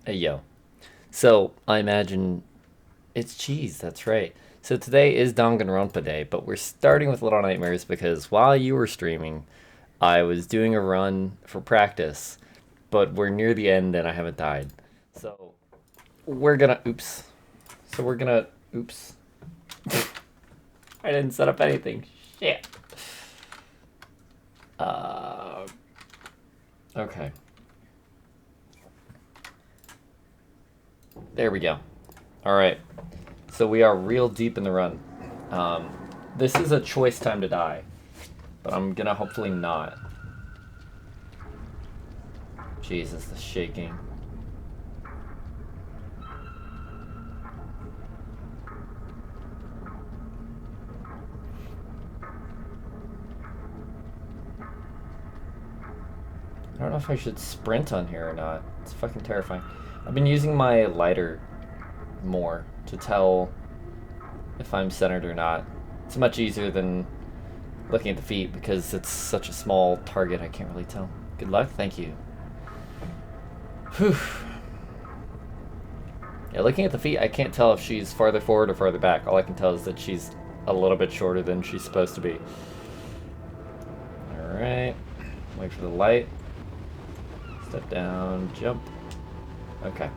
Hey, yo. So, I imagine it's cheese, that's right. So, today is Danganronpa Day, but we're starting with Little Nightmares because while you were streaming, I was doing a run for practice, but we're near the end and I haven't died. So, we're gonna. Oops. So, we're gonna. Oops. I didn't set up anything. Shit. Uh. Okay. There we go. Alright. So, we are real deep in the run. Um, this is a choice time to die, but I'm gonna hopefully not. Jesus, the shaking. I don't know if I should sprint on here or not. It's fucking terrifying. I've been using my lighter more to tell if I'm centered or not. It's much easier than looking at the feet because it's such a small target, I can't really tell. Good luck, thank you. Whew. Yeah, looking at the feet, I can't tell if she's farther forward or farther back. All I can tell is that she's a little bit shorter than she's supposed to be. Alright. Wait for the light. Step down, jump. Okay.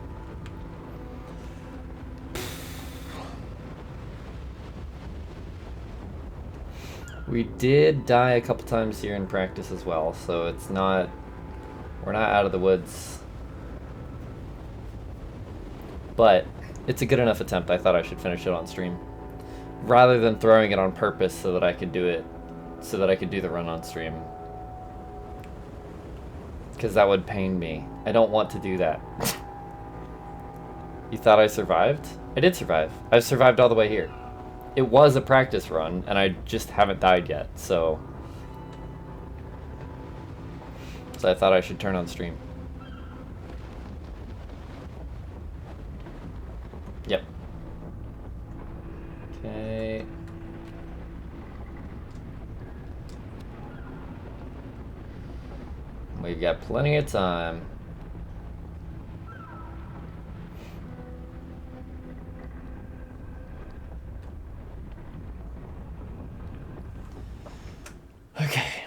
We did die a couple times here in practice as well, so it's not... We're not out of the woods. But it's a good enough attempt. I thought I should finish it on stream. Rather than throwing it on purpose so that I could do it... So that I could do the run on stream. Because that would pain me. I don't want to do that. You thought I survived? I did survive. I've survived all the way here. It was a practice run, and I just haven't died yet, so... So I thought I should turn on stream. Yep. Okay. We've got plenty of time. Okay.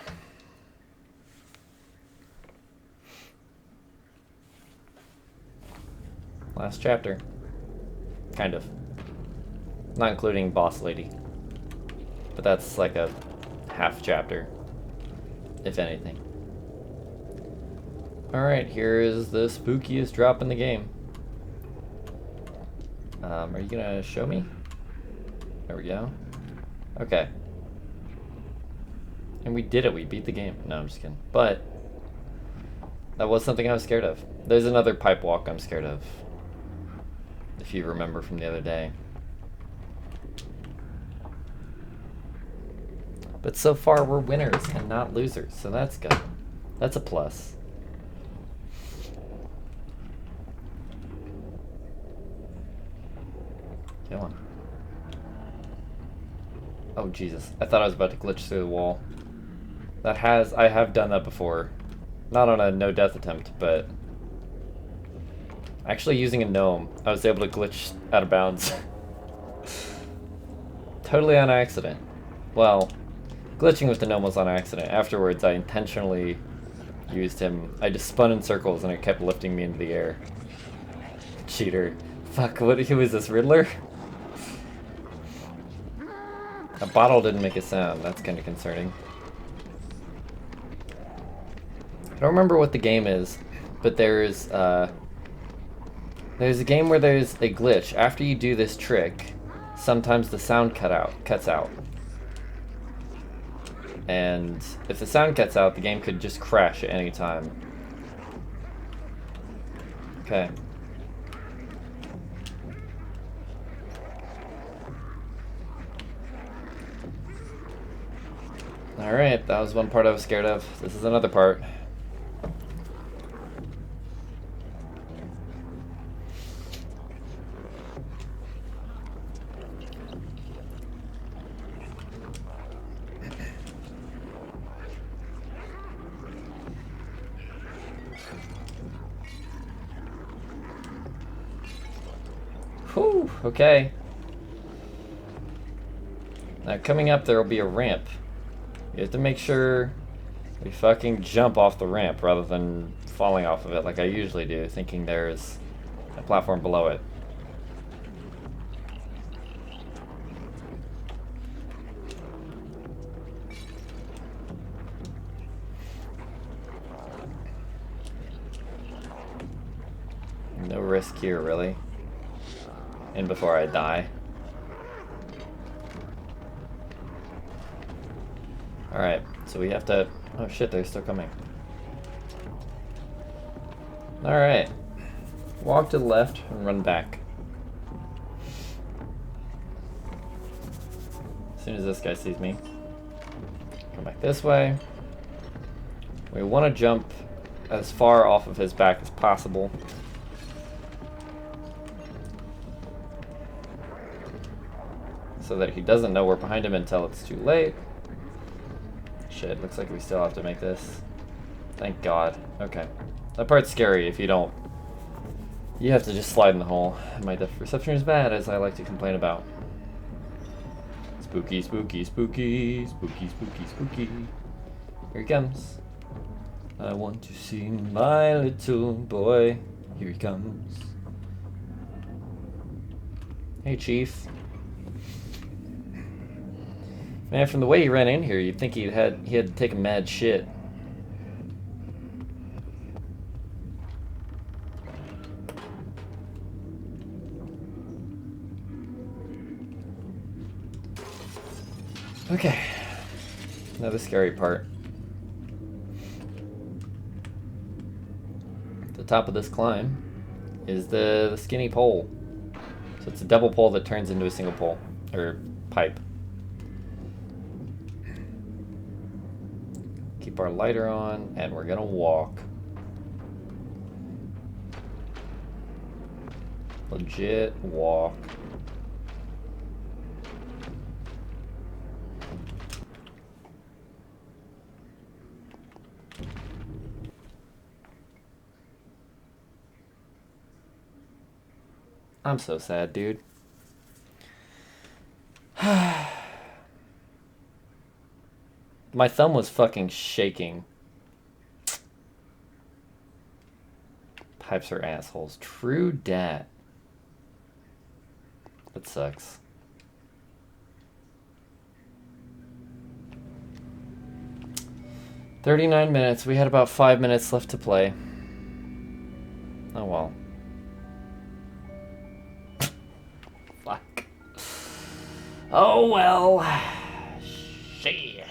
Last chapter. Kind of. Not including Boss Lady. But that's like a half chapter, if anything. Alright, here is the spookiest drop in the game. Are you gonna show me? There we go. Okay. And we did it, we beat the game. No, I'm just kidding. But, that was something I was scared of. There's another pipe walk I'm scared of. If you remember from the other day. But so far, we're winners and not losers, so that's good. That's a plus. Come on. Oh, Jesus. I thought I was about to glitch through the wall. I have done that before. Not on a no-death attempt, but... Actually using a gnome, I was able to glitch out of bounds. Totally on accident. Well, glitching with the gnome was on accident. Afterwards, I intentionally used him. I just spun in circles and it kept lifting me into the air. Cheater. Fuck, who is this, Riddler? A bottle didn't make a sound. That's kind of concerning. I don't remember what the game is, but there's a game where there's a glitch. After you do this trick, sometimes the sound cuts out. And if the sound cuts out, the game could just crash at any time. Okay. Alright, that was one part I was scared of. This is another part. Whew, okay. Now coming up there will be a ramp. You have to make sure we fucking jump off the ramp rather than falling off of it like I usually do, thinking there's a platform below it. No risk here, really. And before I die. Alright, so we have to... Oh shit, they're still coming. Alright. Walk to the left and run back. As soon as this guy sees me. Come back this way. We want to jump as far off of his back as possible. So that he doesn't know we're behind him until it's too late. Shit, looks like we still have to make this. Thank God. Okay. That part's scary if you don't. You have to just slide in the hole. My depth perception is bad, as I like to complain about. Spooky, spooky, spooky, spooky, spooky, spooky. Here he comes. I want to see my little boy. Here he comes. Hey, Chief. Man, from the way he ran in here, you'd think he had to take a mad shit. Okay. Now the scary part. The top of this climb is the skinny pole. So it's a double pole that turns into a single pole, or pipe. Keep our lighter on, and we're gonna walk. Legit walk. I'm so sad, dude. My thumb was fucking shaking. Pipes are assholes. True dat. That sucks. "39 minutes. We had about 5 minutes left to play." Oh well. Fuck. Oh well. Shit.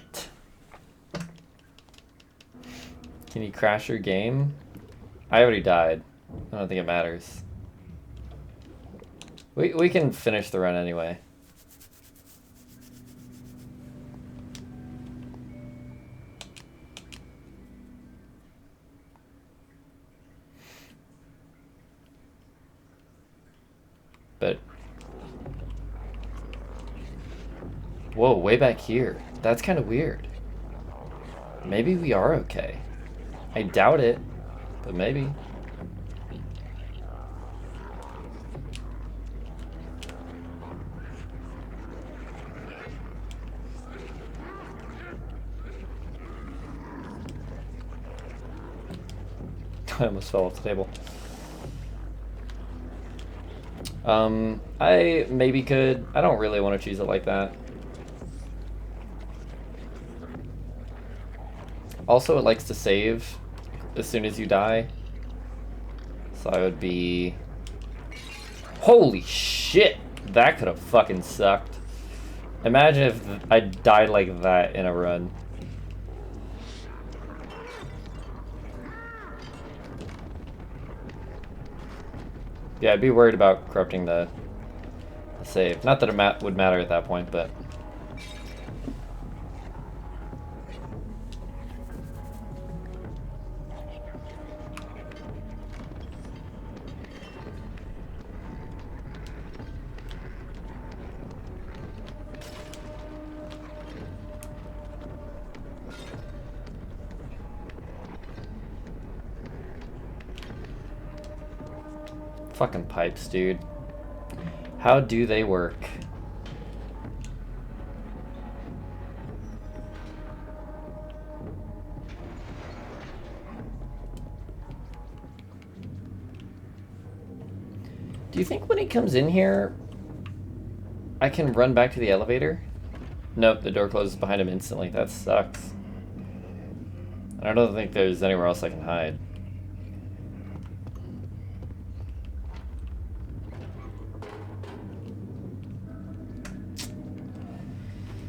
Can you crash your game? I already died. I don't think it matters. We can finish the run anyway. But... Whoa, way back here. That's kind of weird. Maybe we are okay. I doubt it, but maybe. I almost fell off the table. I maybe could. I don't really want to choose it like that. Also, it likes to save as soon as you die. So I would be... Holy shit! That could have fucking sucked. Imagine if I died like that in a run. Yeah, I'd be worried about corrupting the save. Not that it would matter at that point, but... Fucking pipes, dude. How do they work? Do you think when he comes in here, I can run back to the elevator? Nope, the door closes behind him instantly. That sucks. I don't think there's anywhere else I can hide.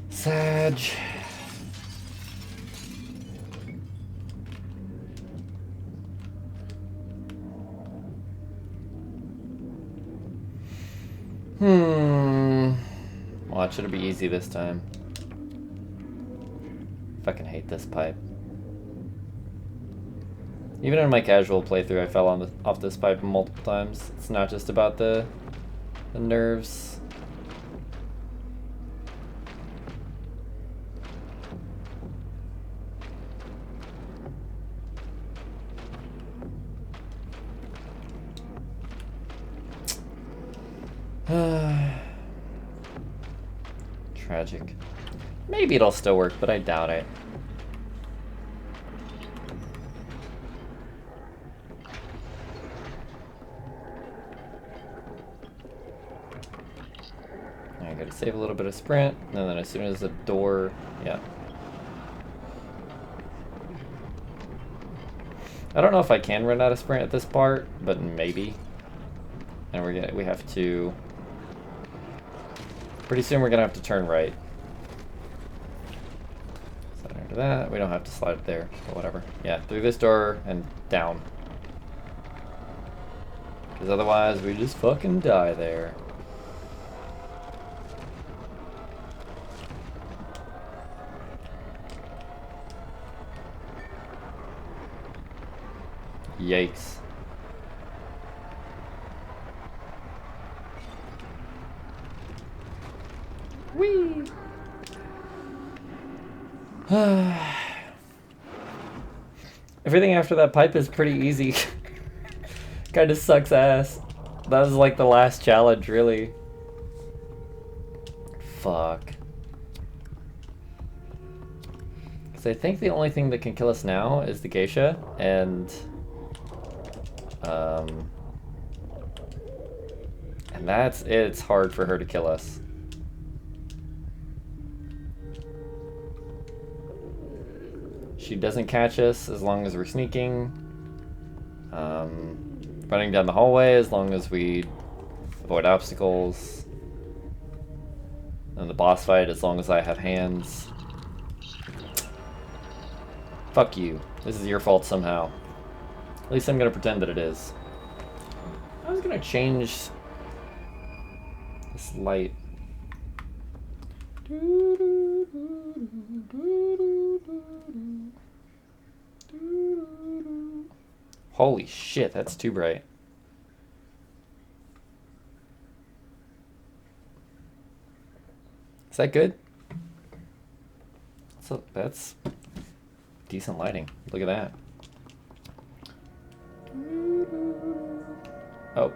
Sag. Watch, it'll be easy this time. Fucking hate this pipe. Even in my casual playthrough, I fell off this pipe multiple times. It's not just about the nerves. Tragic. Maybe it'll still work, but I doubt it. I gotta save a little bit of sprint, and then as soon as the door, yeah. I don't know if I can run out of sprint at this part, but maybe. And we have to. Pretty soon we're gonna have to turn right. Slide under that. We don't have to slide there, but whatever. Yeah, through this door and down. Because otherwise we just fucking die there. Yikes. Whee! Everything after that pipe is pretty easy. Kinda sucks ass. That was like the last challenge, really. Fuck. Because I think the only thing that can kill us now is the geisha, and it's hard for her to kill us. She doesn't catch us as long as we're sneaking. Running down the hallway as long as we avoid obstacles. And the boss fight as long as I have hands. Fuck you. This is your fault somehow. At least I'm gonna pretend that it is. I was gonna change this light. Holy shit, that's too bright. Is that good? So that's decent lighting. Look at that. Oh.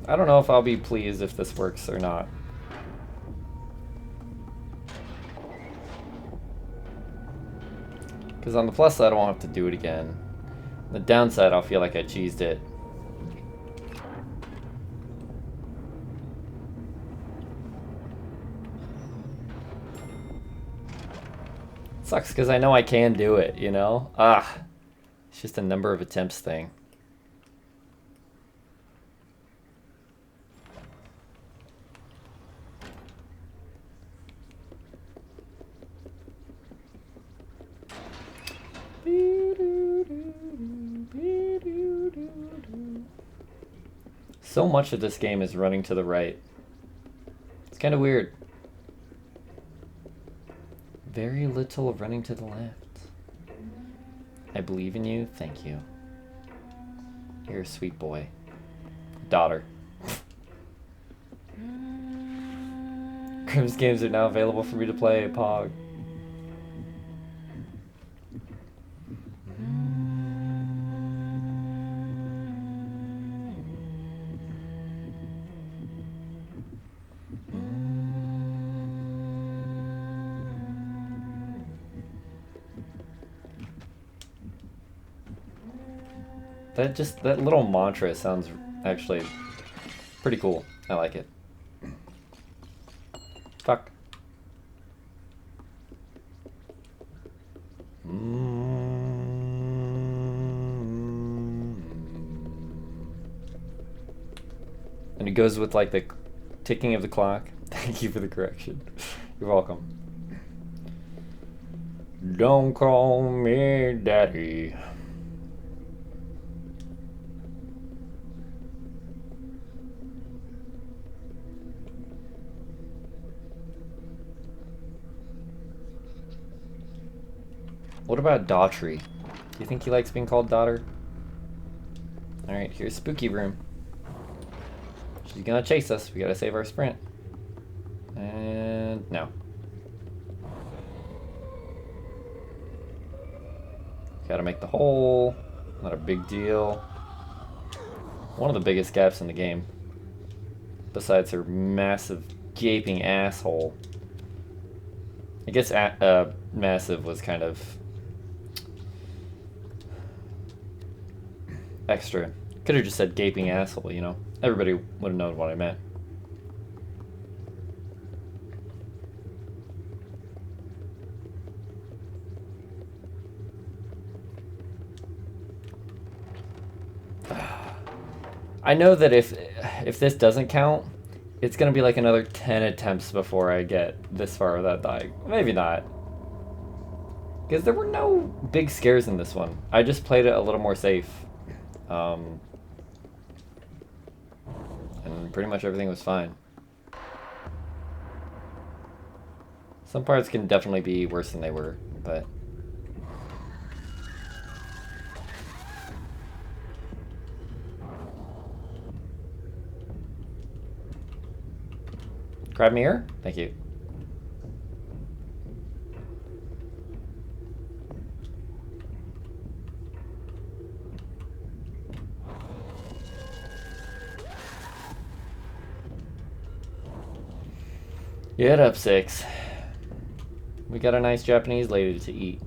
I don't know if I'll be pleased if this works or not. Because on the plus side, I won't have to do it again. The downside, I'll feel like I cheesed it. Sucks because I know I can do it, you know? It's just a number of attempts thing. So much of this game is running to the right. It's kind of weird. Very little running to the left. I believe in you. Thank you. You're a sweet boy. Daughter. Grimm's games are now available for me to play. Pog. That little mantra sounds actually pretty cool. I like it. Fuck. And it goes with like the ticking of the clock. Thank you for the correction. You're welcome. Don't call me daddy. What about Daughtry? Do you think he likes being called daughter? Alright, here's Spooky Room. She's gonna chase us. We gotta save our sprint. And no. Gotta make the hole. Not a big deal. One of the biggest gaps in the game. Besides her massive gaping asshole. I guess massive was kind of extra. Could have just said gaping asshole, you know? Everybody would have known what I meant. I know that if this doesn't count, it's gonna be like another 10 attempts before I get this far without dying. Maybe not. Because there were no big scares in this one. I just played it a little more safe. And pretty much everything was fine. Some parts can definitely be worse than they were, but... Grab mirror? Thank you. Get up, 6. We got a nice Japanese lady to eat.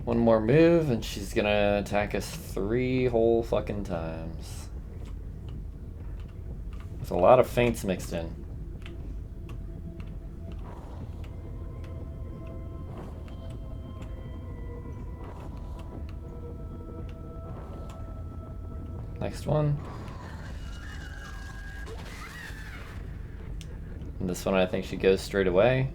One more move, and she's gonna attack us 3 whole fucking times. With a lot of feints mixed in. Next one. And this one I think she goes straight away.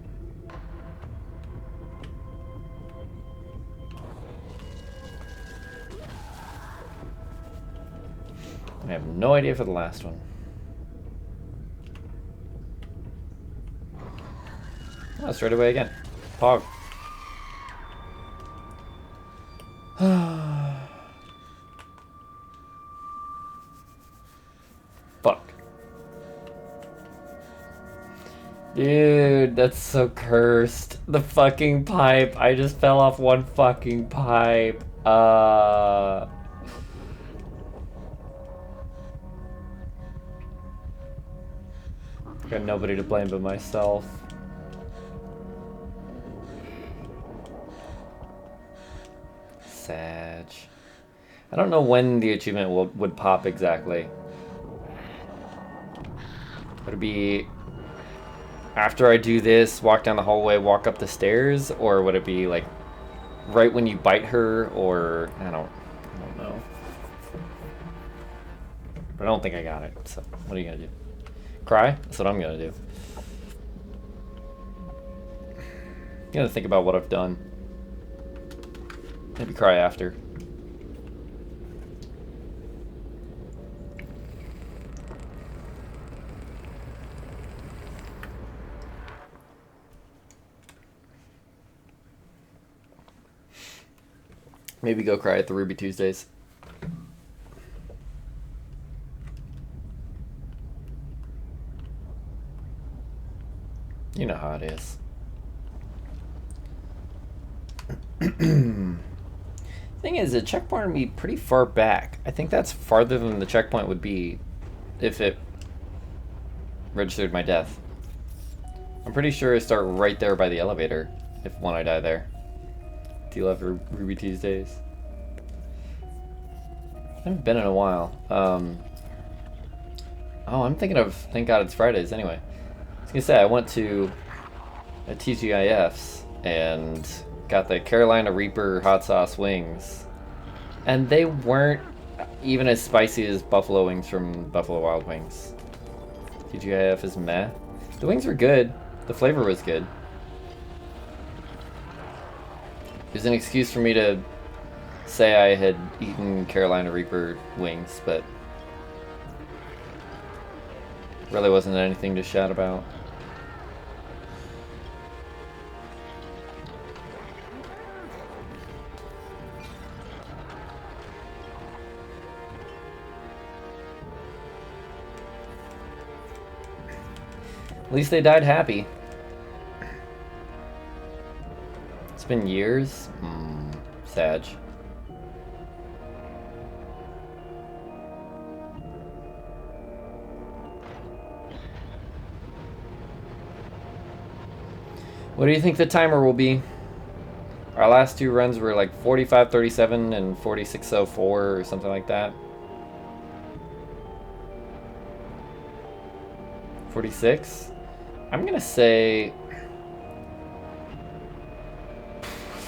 I have no idea for the last one. Oh, straight away again. Pog. Fuck. Dude, that's so cursed. The fucking pipe. I just fell off one fucking pipe. Got nobody to blame but myself. Sag. I don't know when the achievement would pop exactly. Would it be after I do this, walk down the hallway, walk up the stairs, or would it be like right when you bite her, or I don't know. But I don't think I got it. So what are you gonna do? Cry? That's what I'm gonna do. I'm gonna think about what I've done. Maybe cry after. Maybe go cry at the Ruby Tuesdays. You know how it is. Thing is, a checkpoint would be pretty far back. I think that's farther than the checkpoint would be if it registered my death. I'm pretty sure I start right there by the elevator if when I die there. Do you love Ruby Tuesdays? I haven't been in a while. Oh, I'm thinking of Thank God It's Fridays anyway. I was gonna say, I went to a TGIF's and got the Carolina Reaper hot sauce wings. And they weren't even as spicy as buffalo wings from Buffalo Wild Wings. TGIF is meh. The wings were good. The flavor was good. It was an excuse for me to say I had eaten Carolina Reaper wings, but really wasn't anything to shout about. At least they died happy. It's been years. Sag. What do you think the timer will be? Our last two runs were like 45:37 and 46:04 or something like that. 46? I'm gonna say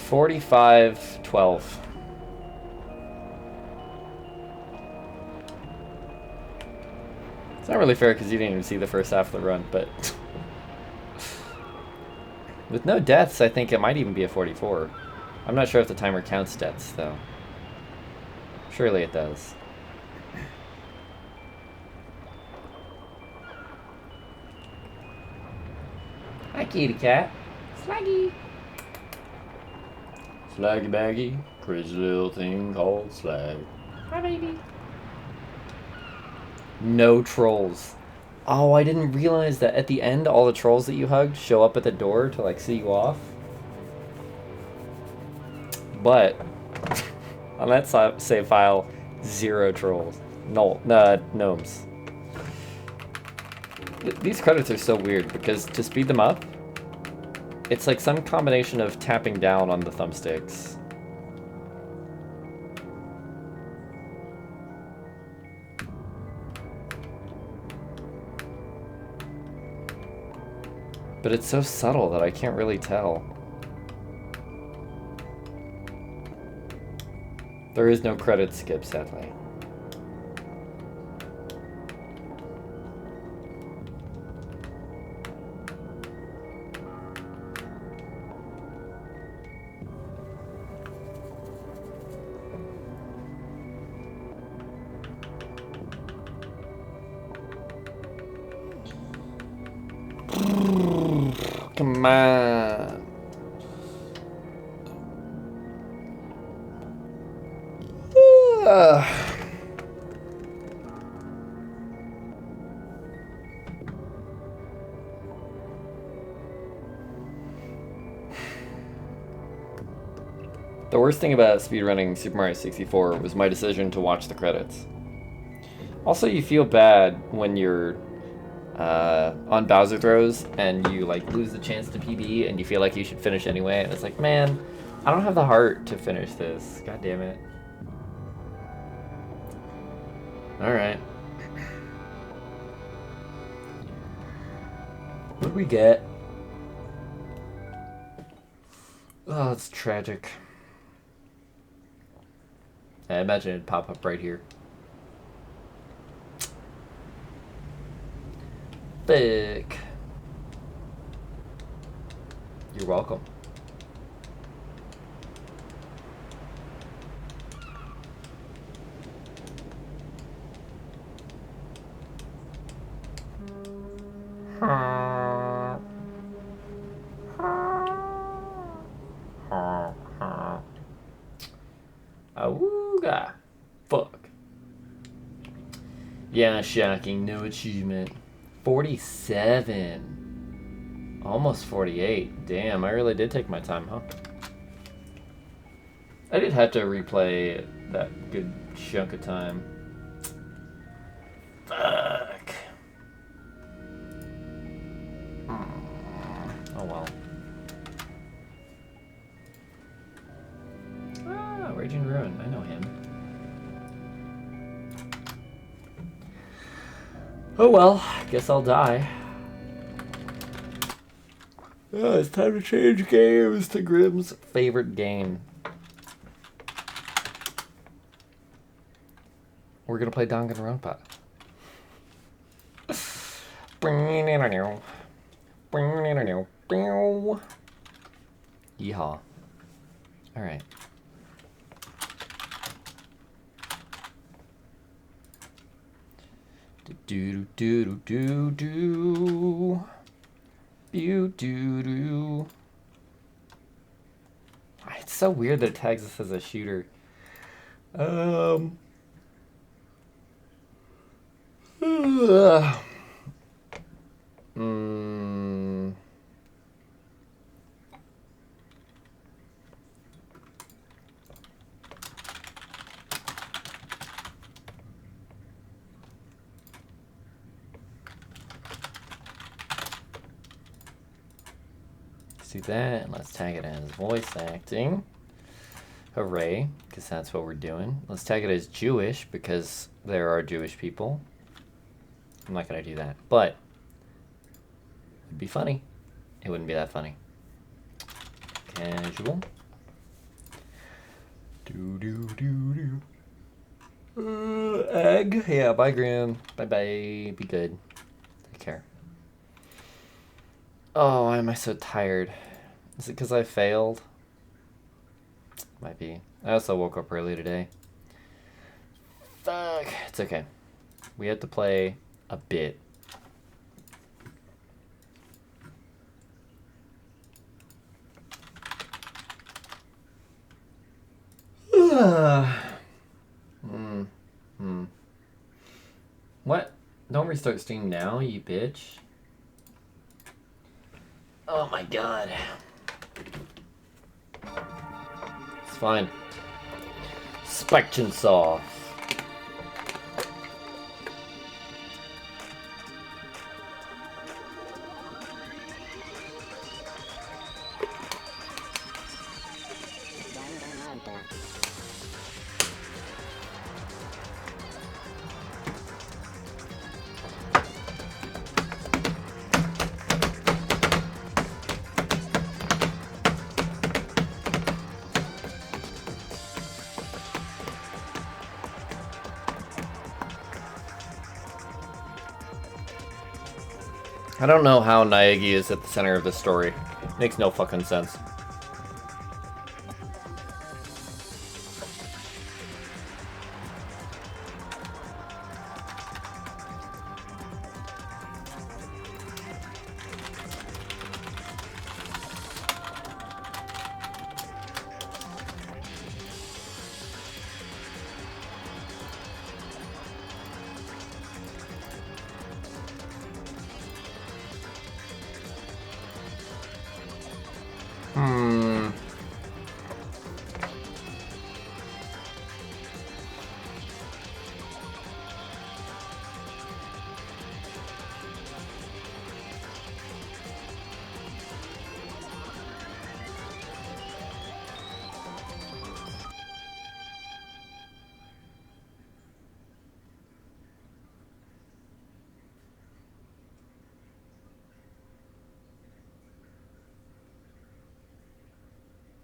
45:12. It's not really fair because you didn't even see the first half of the run, but with no deaths, I think it might even be a 44. I'm not sure if the timer counts deaths, though. Surely it does. Hi, kitty cat. Slaggy. Slaggy baggy. Crazy little thing called Slag. Hi, baby. No trolls. Oh, I didn't realize that at the end, all the trolls that you hugged show up at the door to, like, see you off. But, on that save file, 0 trolls. No, gnomes. These credits are so weird, because to speed them up, it's like some combination of tapping down on the thumbsticks. But it's so subtle that I can't really tell. There is no credit skip, sadly. Come on. The worst thing about speedrunning Super Mario 64 was my decision to watch the credits. Also, you feel bad when you're on Bowser throws and you like lose the chance to PB and you feel like you should finish anyway, and it's like, man, I don't have the heart to finish this. God damn it. Alright. What'd we get? Oh, it's tragic. I imagine it'd pop up right here. Thick. You're welcome. Awooga. Fuck. Yeah, shocking. No achievement. 47. Almost 48. Damn, I really did take my time, huh? I did have to replay that good chunk of time. Fuck. Oh well. Ah, Raging Ruin. I know him. Oh well, guess I'll die. Oh, it's time to change games to Grimm's favorite game. We're gonna play Danganronpa. Yeehaw. Alright. Do do do do do do do do. It's so weird that it tags us as a shooter. Let's do that, and let's tag it as voice acting. Hooray, because that's what we're doing. Let's tag it as Jewish, because there are Jewish people. I'm not going to do that, but it'd be funny. It wouldn't be that funny. Casual. Do do do do. Egg. Yeah, bye, Grim. Bye bye. Be good. Take care. Oh, why am I so tired? Is it because I failed? Might be. I also woke up early today. Fuck. It's okay. We have to play a bit. What? Don't restart Steam now, you bitch. Oh my god. It's fine. Spike Chainsaw. I don't know how Naegi is at the center of this story. Makes no fucking sense.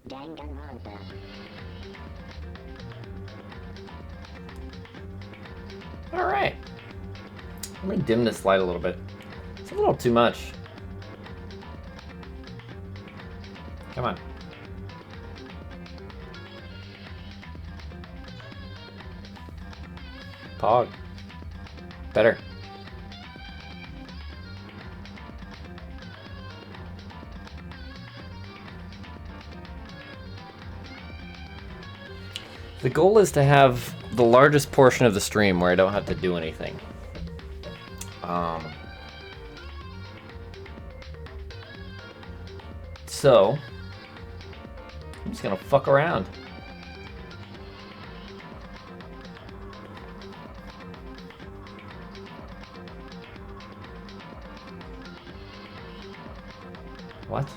Danganronpa. Alright. I'm gonna dim this light a little bit. It's a little too much. Come on. Pog. Better. The goal is to have the largest portion of the stream where I don't have to do anything. So, I'm just gonna fuck around. What?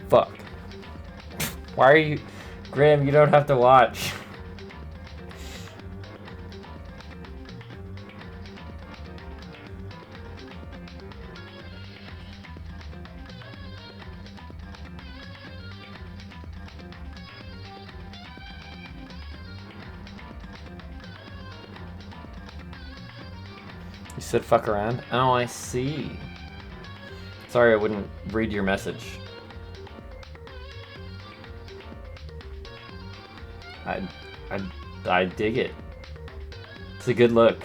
Fuck. Why are you... Graham, you don't have to watch. You said fuck around? Oh, I see. Sorry, I wouldn't read your message. I dig it. It's a good look.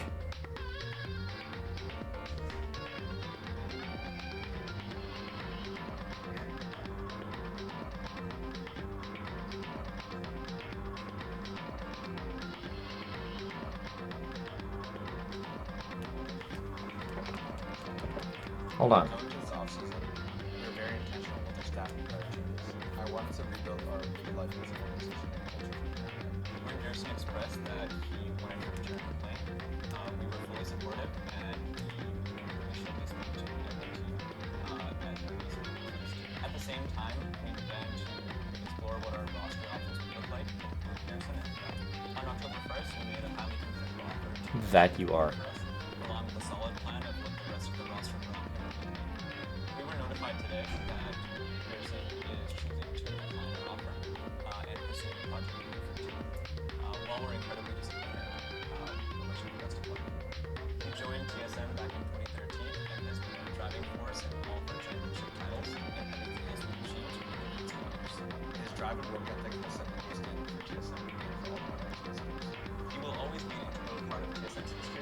Hold on. We're very intentional with our staff and product changes. I wanted to rebuild our legal life as an organization and culture. When Garrison expressed that he wanted to return to playing, we were fully supportive and he initially listened to every team as a reason. At the same time, we began to explore what our roster options would look like with Garrison. And on October 1st, we made a highly competitive offer to That you are. along with a solid plan of what the rest of the roster would offer. We were notified today that Pearson is choosing to decline our offer and pursue a project with a different team. While we're incredibly disappointed, we wish him the best of luck. He joined TSM back in 2013 and has been a driving force in all of our championship titles and everything else we've achieved in the past 2 years. His drive and work ethic has set the new standard for TSM and for all of our TSMs. He will always be an integral part of TSM's history.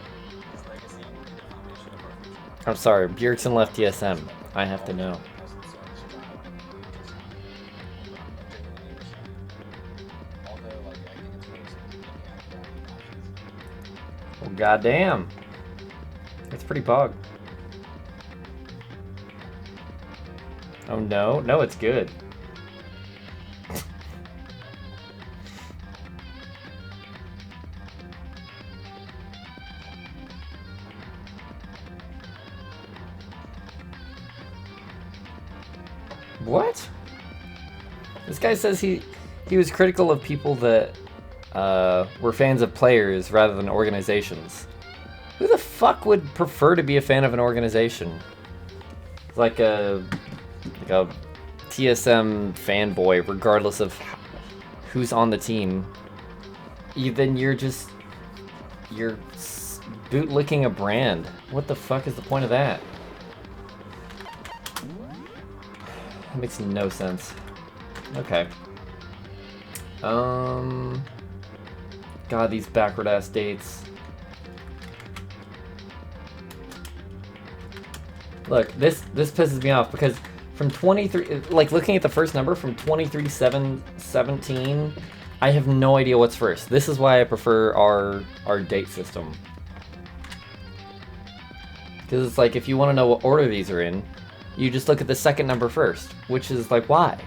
His legacy will be the foundation of our future. I'm sorry, Bjergsen left TSM. I have to know. Well, goddamn. That's pretty bug. Oh no, no, it's good. What? This guy says he was critical of people that were fans of players rather than organizations. Who the fuck would prefer to be a fan of an organization? Like a TSM fanboy, regardless of who's on the team. Then you're bootlicking a brand. What the fuck is the point of that? That makes no sense. Okay. God, these backward ass dates. Look, this pisses me off because from 23, like looking at the first number from 23/7/17, I have no idea what's first. This is why I prefer our date system. Because it's like if you want to know what order these are in, you just look at the second number first, which is like why?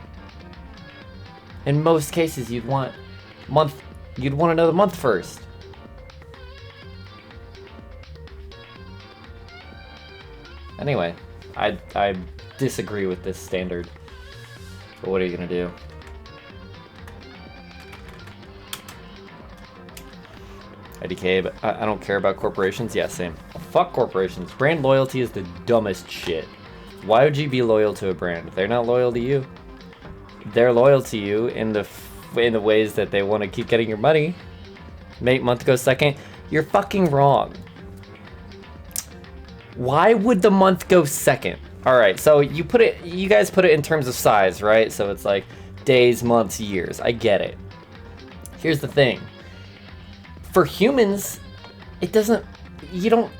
In most cases, you'd want to know the month first. Anyway, I disagree with this standard. But what are you gonna do? IDK, but I don't care about corporations. Yeah, same. Fuck corporations. Brand loyalty is the dumbest shit. Why would you be loyal to a brand? They're not loyal to you. They're loyal to you in the ways that they want to keep getting your money. Make month go second. You're fucking wrong. Why would the month go second? All right, so you guys put it in terms of size, right? So it's like days, months, years. I get it. Here's the thing. For humans, it doesn't. You don't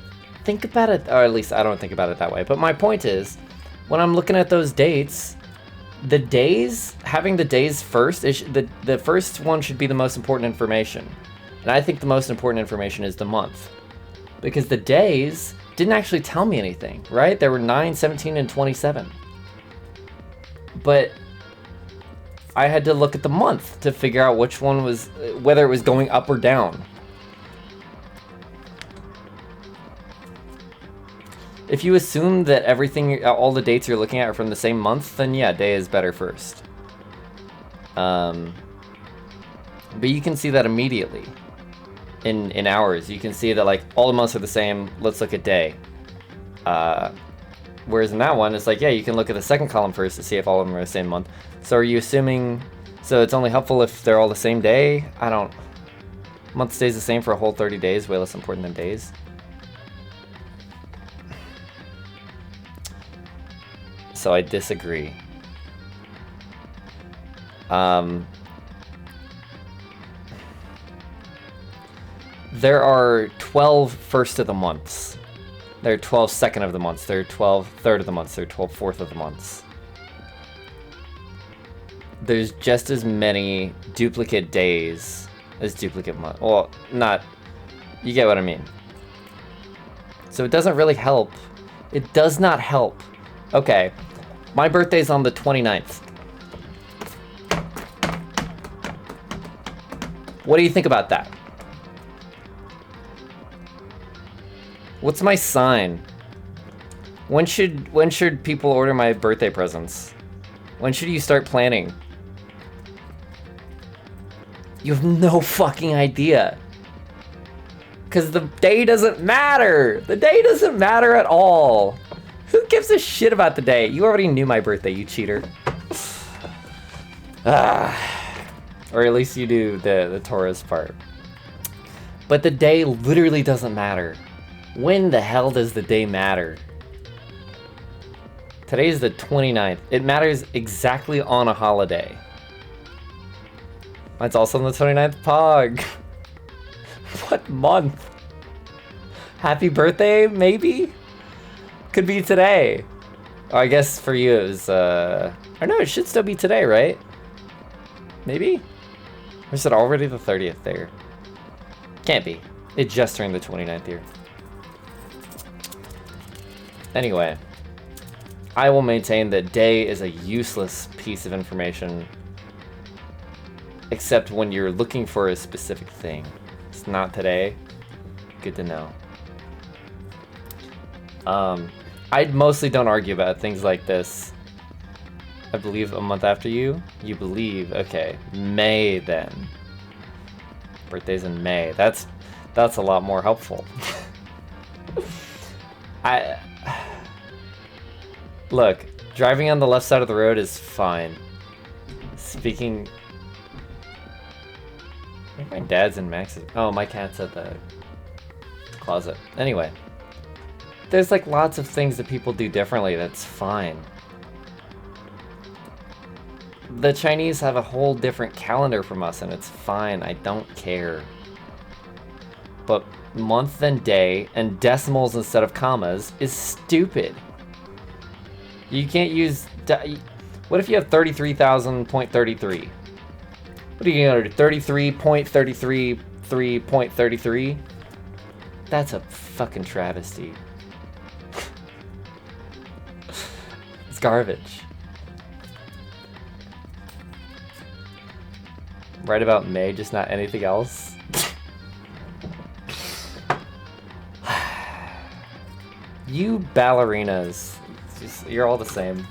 think about it, or at least I don't think about it that way. But my point is, when I'm looking at those dates, the days, having the days first, the first one should be the most important information. And I think the most important information is the month. Because the days didn't actually tell me anything, right? There were 9, 17, and 27. But I had to look at the month to figure out which one was, whether it was going up or down. If you assume that everything, all the dates you're looking at are from the same month, then yeah, day is better first. But you can see that immediately. In hours, you can see that like all the months are the same. Let's look at day. Whereas in that one, it's like, yeah, you can look at the second column first to see if all of them are the same month. So are you assuming, so it's only helpful if they're all the same day? I don't, month stays the same for a whole 30 days, way less important than days. So I disagree. There are 12 first of the months. There are 12 second of the months. There are 12 third of the months. There are 12 fourth of the months. There's just as many duplicate days as duplicate months. Well, not... You get what I mean. So it doesn't really help. It does not help. Okay. My birthday's on the 29th. What do you think about that? What's my sign? When should people order my birthday presents? When should you start planning? You have no fucking idea. Because the day doesn't matter. The day doesn't matter at all. Who gives a shit about the day? You already knew my birthday, you cheater. Or at least you do the Taurus part. But the day literally doesn't matter. When the hell does the day matter? Today's the 29th. It matters exactly on a holiday. Mine's also on the 29th. Pog. What month? Happy birthday, maybe? Could be today. Oh, I guess for you it was, or no, it should still be today, right? Maybe? Or is it already the 30th there? Can't be. It just turned the 29th here. Anyway, I will maintain that day is a useless piece of information, except when you're looking for a specific thing. It's not today. Good to know. I mostly don't argue about things like this. I believe a month after you. You believe, okay, May then. Birthday's in May. That's a lot more helpful. Look, driving on the left side of the road is fine. Speaking... I think my dad's in Max's... Oh, my cat's at the closet. Anyway. There's like lots of things that people do differently, that's fine. The Chinese have a whole different calendar from us and it's fine, I don't care. But month and day and decimals instead of commas is stupid. You can't use... What if you have 33,000.33? What are you gonna do? 33.33.3.33? That's a fucking travesty. It's garbage. Right about May, just not anything else. You ballerinas. You're all the same.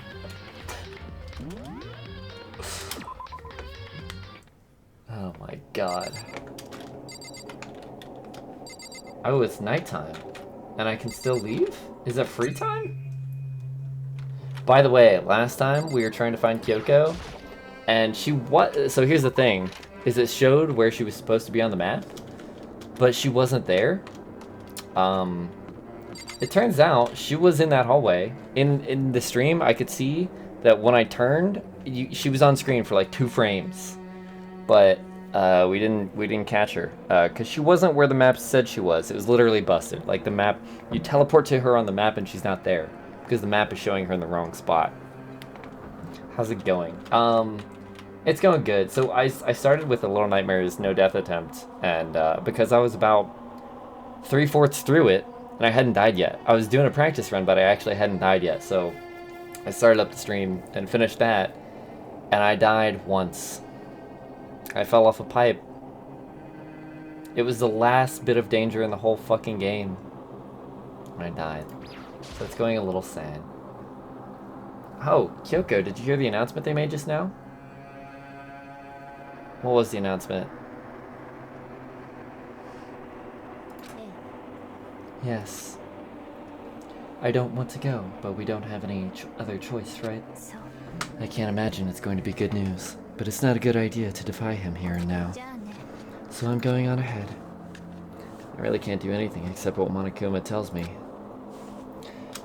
Oh my god. Oh, it's nighttime. And I can still leave? Is that free time? By the way, last time we were trying to find Kyoko, and so here's the thing, is it showed where she was supposed to be on the map, but she wasn't there. It turns out she was in that hallway. In the stream, I could see that when I turned, she was on screen for like 2 frames, but we didn't catch her because she wasn't where the map said she was. It was literally busted. Like the map, you teleport to her on the map and she's not there because the map is showing her in the wrong spot. How's it going? It's going good. So I started with the Little Nightmares no death attempt, and because I was about 3/4 through it and I hadn't died yet. I was doing a practice run, but I actually hadn't died yet. So I started up the stream and finished that, and I died once. I fell off a pipe. It was the last bit of danger in the whole fucking game. And I died. So it's going a little sad. Oh, Kyoko, did you hear the announcement they made just now? What was the announcement? Yes. I don't want to go, but we don't have any other choice, right? I can't imagine it's going to be good news, but it's not a good idea to defy him here and now. So I'm going on ahead. I really can't do anything except what Monokuma tells me.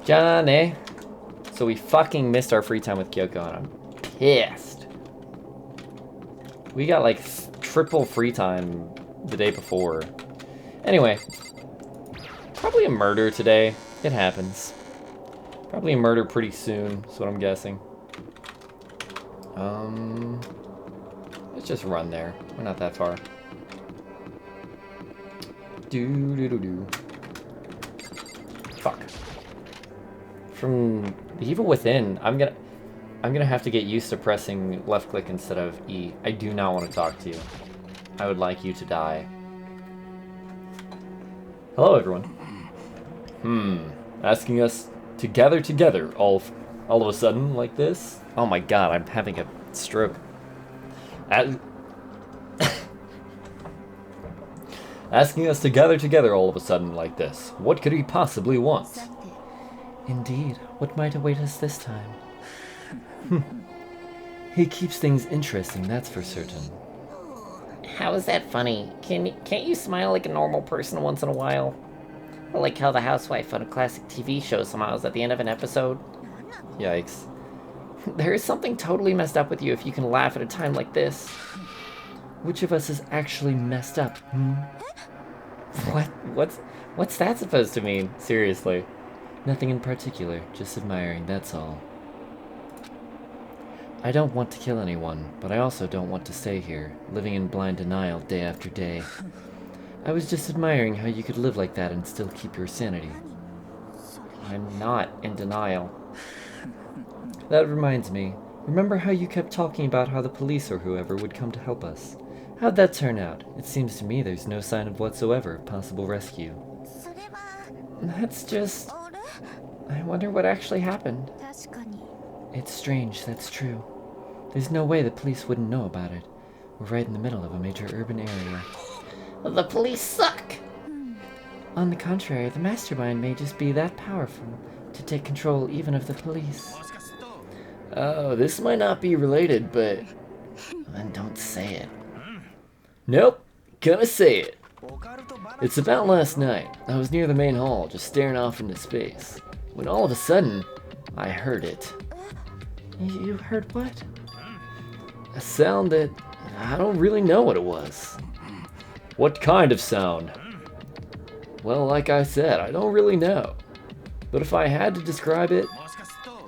Johnny! So we fucking missed our free time with Kyoko, and I'm pissed. We got like triple free time the day before. Anyway, probably a murder today. It happens. Probably a murder pretty soon, is what I'm guessing. Let's just run there. We're not that far. Do. Fuck. From the Evil Within, I'm gonna have to get used to pressing left click instead of E. I do not want to talk to you. I would like you to die. Hello, everyone. Asking us to gather together all of a sudden like this? Oh my god, I'm having a stroke. Asking us to gather together all of a sudden like this. What could he possibly want? Indeed, what might await us this time? He keeps things interesting, that's for certain. How is that funny? Can't you smile like a normal person once in a while? Or like how the housewife on a classic TV show smiles at the end of an episode? Yikes. There is something totally messed up with you if you can laugh at a time like this. Which of us is actually messed up, What's that supposed to mean? Seriously. Nothing in particular, just admiring, that's all. I don't want to kill anyone, but I also don't want to stay here, living in blind denial day after day. I was just admiring how you could live like that and still keep your sanity. I'm not in denial. That reminds me, remember how you kept talking about how the police or whoever would come to help us? How'd that turn out? It seems to me there's no sign of whatsoever of possible rescue. That's just... I wonder what actually happened. It's strange, that's true. There's no way the police wouldn't know about it. We're right in the middle of a major urban area. The police suck! On the contrary, the mastermind may just be that powerful to take control even of the police. Oh, this might not be related, but... Then don't say it. Nope, gonna say it. It's about last night. I was near the main hall, just staring off into space, when all of a sudden, I heard it. You heard what? A sound that... I don't really know what it was. What kind of sound? Well, like I said, I don't really know. But if I had to describe it,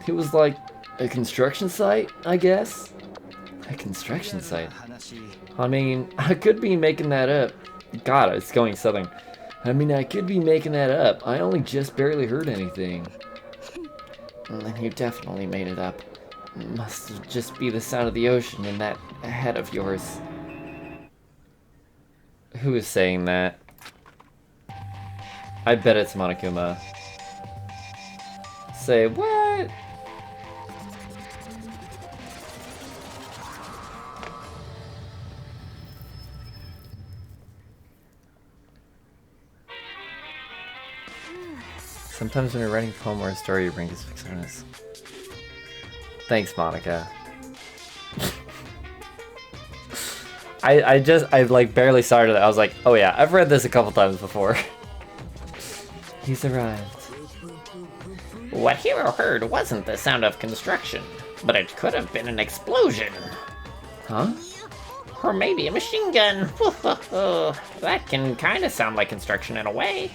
it was like a construction site, I guess? A construction site? I mean, I could be making that up. God, it's going southern. I mean, I could be making that up. I only just barely heard anything. Then you definitely made it up. It must just be the sound of the ocean in that head of yours. Who is saying that? I bet it's Monokuma. Say what? Sometimes when you're writing a poem or a story, your brain gets fixed on this. Thanks, Monica. I like barely started it. I was like, oh yeah, I've read this a couple times before. He's arrived. What Hero heard wasn't the sound of construction, but it could have been an explosion. Huh? Or maybe a machine gun. That can kind of sound like construction in a way.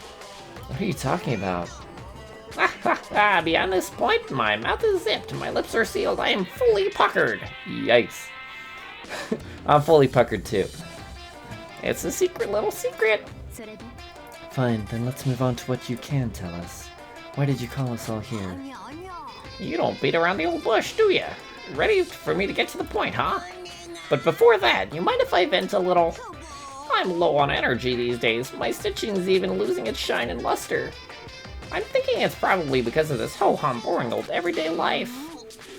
What are you talking about? Beyond this point, my mouth is zipped, my lips are sealed, I am fully puckered. Yikes. I'm fully puckered too. It's a secret little secret. Fine, then let's move on to what you can tell us. Why did you call us all here? You don't beat around the old bush, do ya? Ready for me to get to the point, huh? But before that, you mind if I vent a little? I'm low on energy these days. My stitching's even losing its shine and luster. I'm thinking it's probably because of this ho-hum boring old everyday life.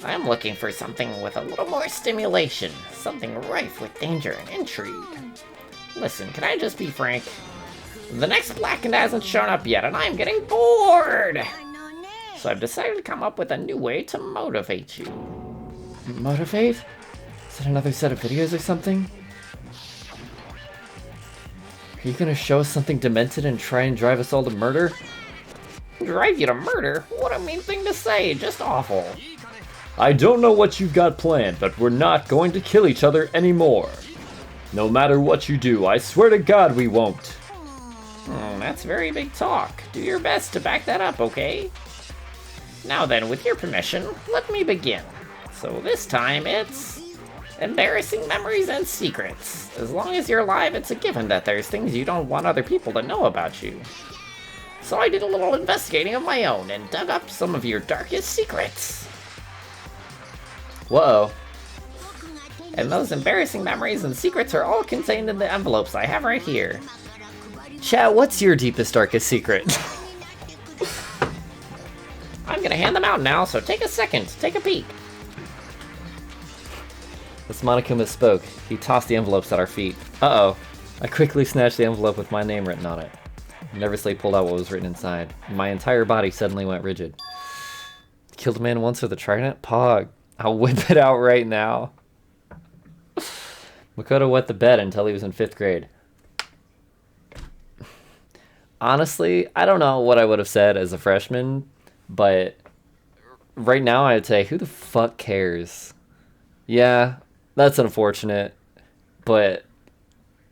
I'm looking for something with a little more stimulation, something rife with danger and intrigue. Listen, can I just be frank? The next Blackened hasn't shown up yet, and I'm getting bored! So I've decided to come up with a new way to motivate you. Motivate? Is it another set of videos or something? Are you gonna show us something demented and try and drive us all to murder? Drive you to murder? What a mean thing to say, just awful. I don't know what you've got planned, but we're not going to kill each other anymore. No matter what you do, I swear to God we won't. That's very big talk. Do your best to back that up, okay? Now then, with your permission, let me begin. So this time it's embarrassing memories and secrets. As long as you're alive, it's a given that there's things you don't want other people to know about you. So I did a little investigating of my own and dug up some of your darkest secrets. Whoa. And those embarrassing memories and secrets are all contained in the envelopes I have right here. Chat, what's your deepest, darkest secret? I'm gonna hand them out now, so take a second, take a peek. As Monokuma spoke, he tossed the envelopes at our feet. Uh-oh. I quickly snatched the envelope with my name written on it. Nervously pulled out what was written inside. My entire body suddenly went rigid. Killed a man once with a trident? Pog. I'll whip it out right now. Makoto wet the bed until he was in 5th grade. Honestly, I don't know what I would have said as a freshman, but right now I'd say, who the fuck cares? Yeah, that's unfortunate, but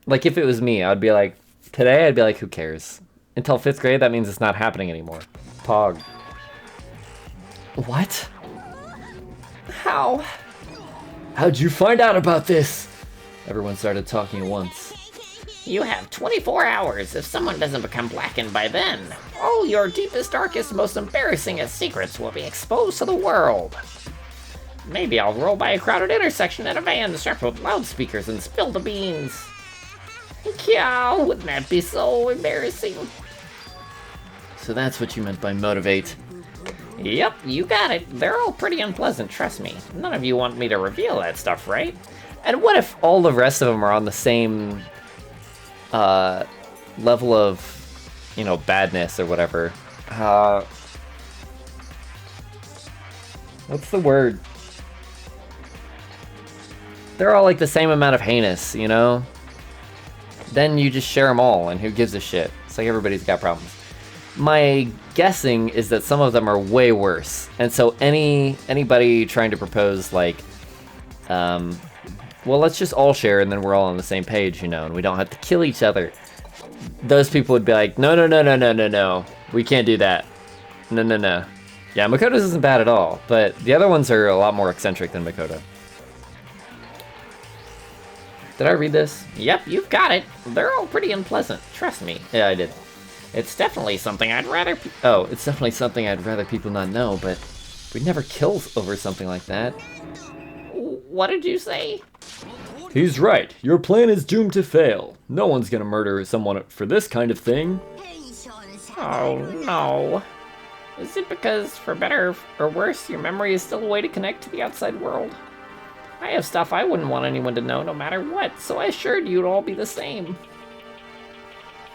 like if it was me, I'd be like, today I'd be like, who cares? Until 5th grade, that means it's not happening anymore. Pog. What? How? How'd you find out about this? Everyone started talking at once. You have 24 hours. If someone doesn't become blackened by then, all your deepest, darkest, most embarrassingest secrets will be exposed to the world. Maybe I'll roll by a crowded intersection in a van strapped with loudspeakers and spill the beans. Yeah, wouldn't that be so embarrassing? So that's what you meant by motivate. Yep, you got it. They're all pretty unpleasant, trust me. None of you want me to reveal that stuff, right? And what if all the rest of them are on the same level of, you know, badness or whatever? What's the word? They're all like the same amount of heinous, you know? Then you just share them all, and who gives a shit? It's like everybody's got problems. My guessing is that some of them are way worse, and so anybody trying to propose like, well, let's just all share, and then we're all on the same page, you know, and we don't have to kill each other. Those people would be like, no, no, no, no, no, no, no, we can't do that. No, no, no. Yeah, Makoto's isn't bad at all, but the other ones are a lot more eccentric than Makoto. Did I read this? Yep, you've got it. They're all pretty unpleasant, trust me. Yeah, I did. It's definitely something I'd rather... It's definitely something I'd rather people not know, but we'd never kill over something like that. What did you say? He's right. Your plan is doomed to fail. No one's gonna murder someone for this kind of thing. Oh, no. Is it because, for better or worse, your memory is still a way to connect to the outside world? I have stuff I wouldn't want anyone to know no matter what, so I assured you'd all be the same.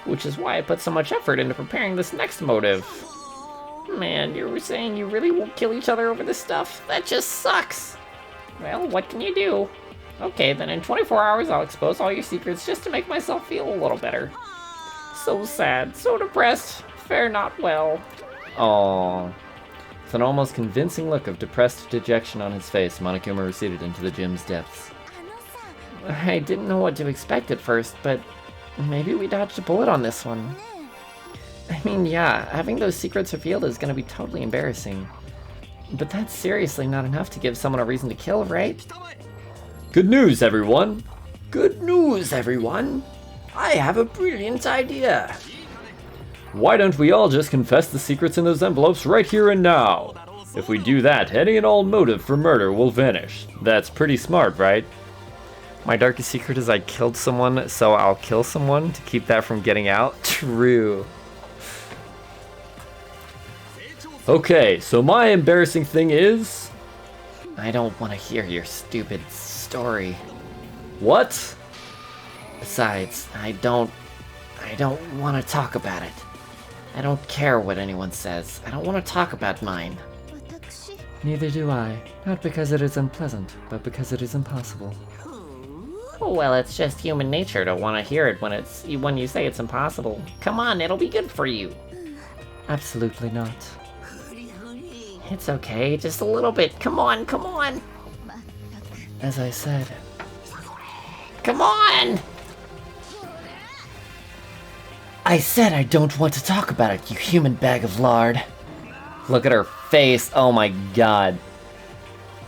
Which is why I put so much effort into preparing this next motive. Man, you were saying you really won't kill each other over this stuff? That just sucks! Well, what can you do? Okay, then in 24 hours I'll expose all your secrets just to make myself feel a little better. So sad, so depressed, fare not well. Aww. With an almost convincing look of depressed dejection on his face, Monokuma receded into the gym's depths. I didn't know what to expect at first, but maybe we dodged a bullet on this one. I mean, yeah, having those secrets revealed is gonna be totally embarrassing. But that's seriously not enough to give someone a reason to kill, right? Good news, everyone! Good news, everyone! I have a brilliant idea! Why don't we all just confess the secrets in those envelopes right here and now? If we do that, any and all motive for murder will vanish. That's pretty smart, right? My darkest secret is I killed someone, so I'll kill someone to keep that from getting out? True. Okay, so my embarrassing thing is... I don't want to hear your stupid story. What? Besides, I don't want to talk about it. I don't care what anyone says. I don't want to talk about mine. Neither do I. Not because it is unpleasant, but because it is impossible. Well, it's just human nature to want to hear it when you say it's impossible. Come on, it'll be good for you. Absolutely not. It's okay, just a little bit. Come on, come on. As I said... Come on! I said I don't want to talk about it, you human bag of lard. Look at her face. Oh my god.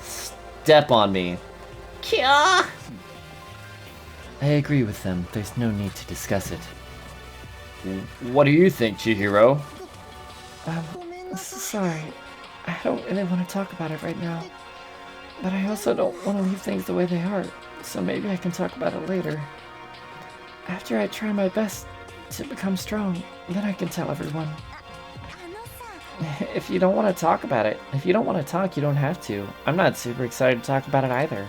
Step on me. Kya! I agree with them. There's no need to discuss it. What do you think, Chihiro? Sorry. I don't really want to talk about it right now. But I also don't want to leave things the way they are. So maybe I can talk about it later. After I try my best to become strong, then I can tell everyone. If you don't want to talk about it, if you don't want to talk, you don't have to. I'm not super excited to talk about it either.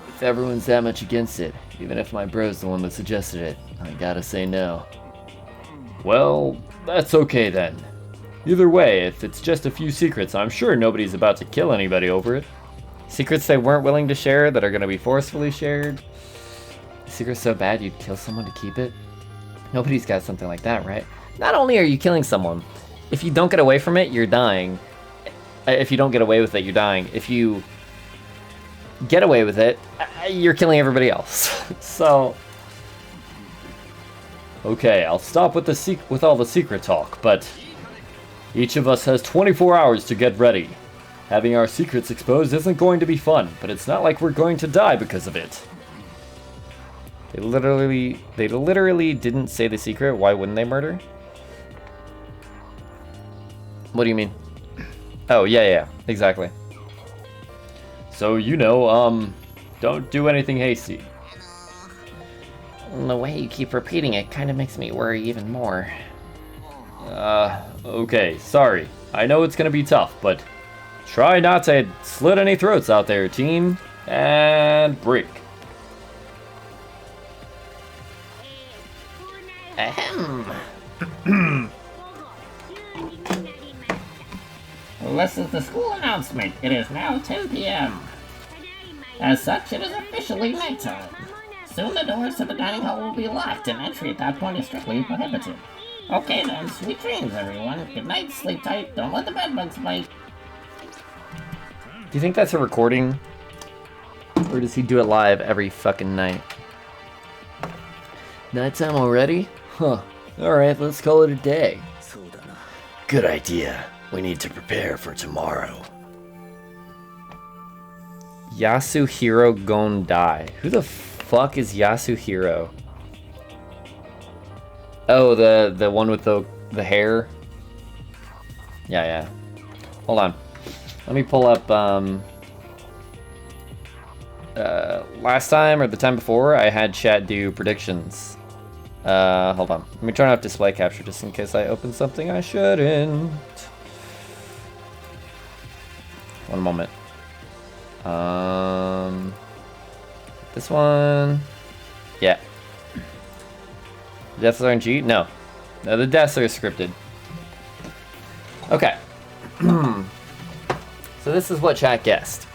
If everyone's that much against it, even if my bro's the one that suggested it, I gotta say no. Well, that's okay then. Either way, if it's just a few secrets, I'm sure nobody's about to kill anybody over it. Secrets they weren't willing to share that are going to be forcefully shared. Secret's so bad you'd kill someone to keep it? Nobody's got something like that, right? Not only are you killing someone, if you don't get away from it, you're dying. If you don't get away with it, you're dying. If you get away with it, you're killing everybody else. So... Okay, I'll stop with with all the secret talk, but... Each of us has 24 hours to get ready. Having our secrets exposed isn't going to be fun, but it's not like we're going to die because of it. They literally didn't say the secret. Why wouldn't they murder? What do you mean? Oh, yeah, exactly. So, you know, don't do anything hasty. The way you keep repeating it kind of makes me worry even more. Okay, sorry. I know it's gonna be tough, but try not to slit any throats out there, team. And break. Ahem. This is the school announcement. It is now 10 p.m. As such, it is officially nighttime. Soon the doors to the dining hall will be locked, and entry at that point is strictly prohibited. Okay then, sweet dreams, everyone. Good night, sleep tight, don't let the bedbugs bite. Do you think that's a recording? Or does he do it live every fucking night? Nighttime already? Huh. Alright, let's call it a day. Good idea. We need to prepare for tomorrow. Yasuhiro Gondai. Who the fuck is Yasuhiro? Oh, the one with the hair? Yeah. Hold on. Let me pull up, last time or the time before, I had chat do predictions. Hold on. Let me turn off display capture just in case I open something I shouldn't. One moment. This one. Yeah. Deaths are RNG? No. No, the deaths are scripted. Okay. So this is what chat guessed.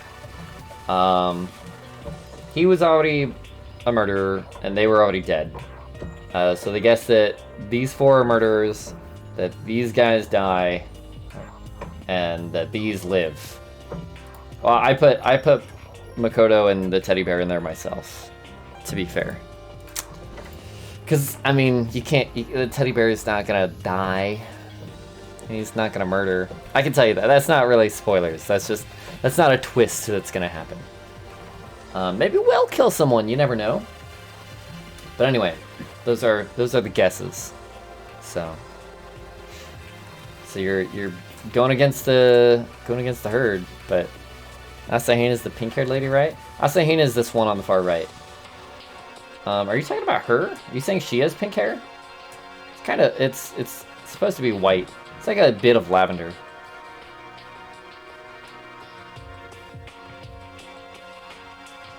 He was already a murderer, and they were already dead. So they guessed that these four are murderers, that these guys die, and that these live. Well, I put Makoto and the teddy bear in there myself, to be fair. Because, I mean, you can't... the teddy bear is not gonna die. He's not gonna murder. I can tell you that. That's not really spoilers. That's not a twist that's gonna happen. Maybe we'll kill someone. You never know. But anyway, those are the guesses. So you're going against the herd. But Asahina is the pink-haired lady, right? Asahina is this one on the far right. Are you talking about her? Are you saying she has pink hair? It's supposed to be white. It's like a bit of lavender.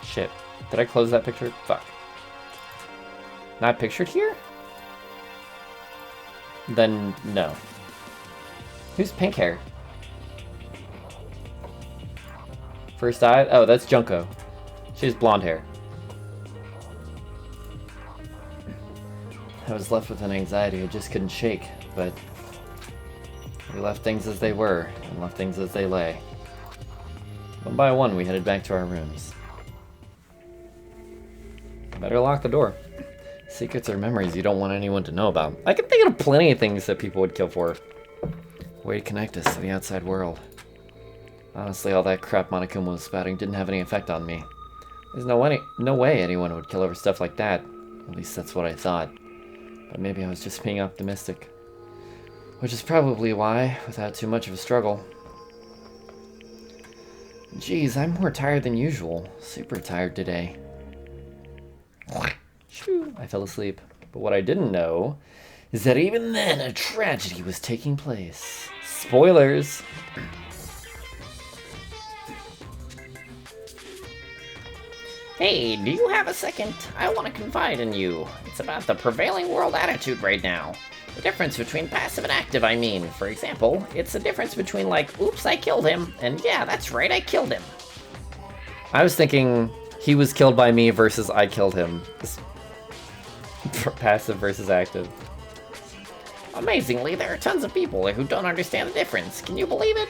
Shit. Did I close that picture? Fuck. Not pictured here? Then no. Who's pink hair? First eye? Oh, that's Junko. She has blonde hair. I was left with an anxiety I just couldn't shake, but we left things as they were, and left things as they lay. One by one, we headed back to our rooms. Better lock the door. Secrets are memories you don't want anyone to know about. I can think of plenty of things that people would kill for. Way to connect us to the outside world. Honestly, all that crap Monokuma was spouting didn't have any effect on me. There's no way anyone would kill over stuff like that. At least that's what I thought. But maybe I was just being optimistic. Which is probably why, without too much of a struggle. Geez, I'm more tired than usual. Super tired today. Shoo, I fell asleep. But what I didn't know is that even then a tragedy was taking place. Spoilers! Hey, do you have a second? I want to confide in you. It's about the prevailing world attitude right now. The difference between passive and active, I mean. For example, it's the difference between like, oops, I killed him, and yeah, that's right, I killed him. I was thinking he was killed by me versus I killed him. Passive versus active. Amazingly, there are tons of people who don't understand the difference. Can you believe it?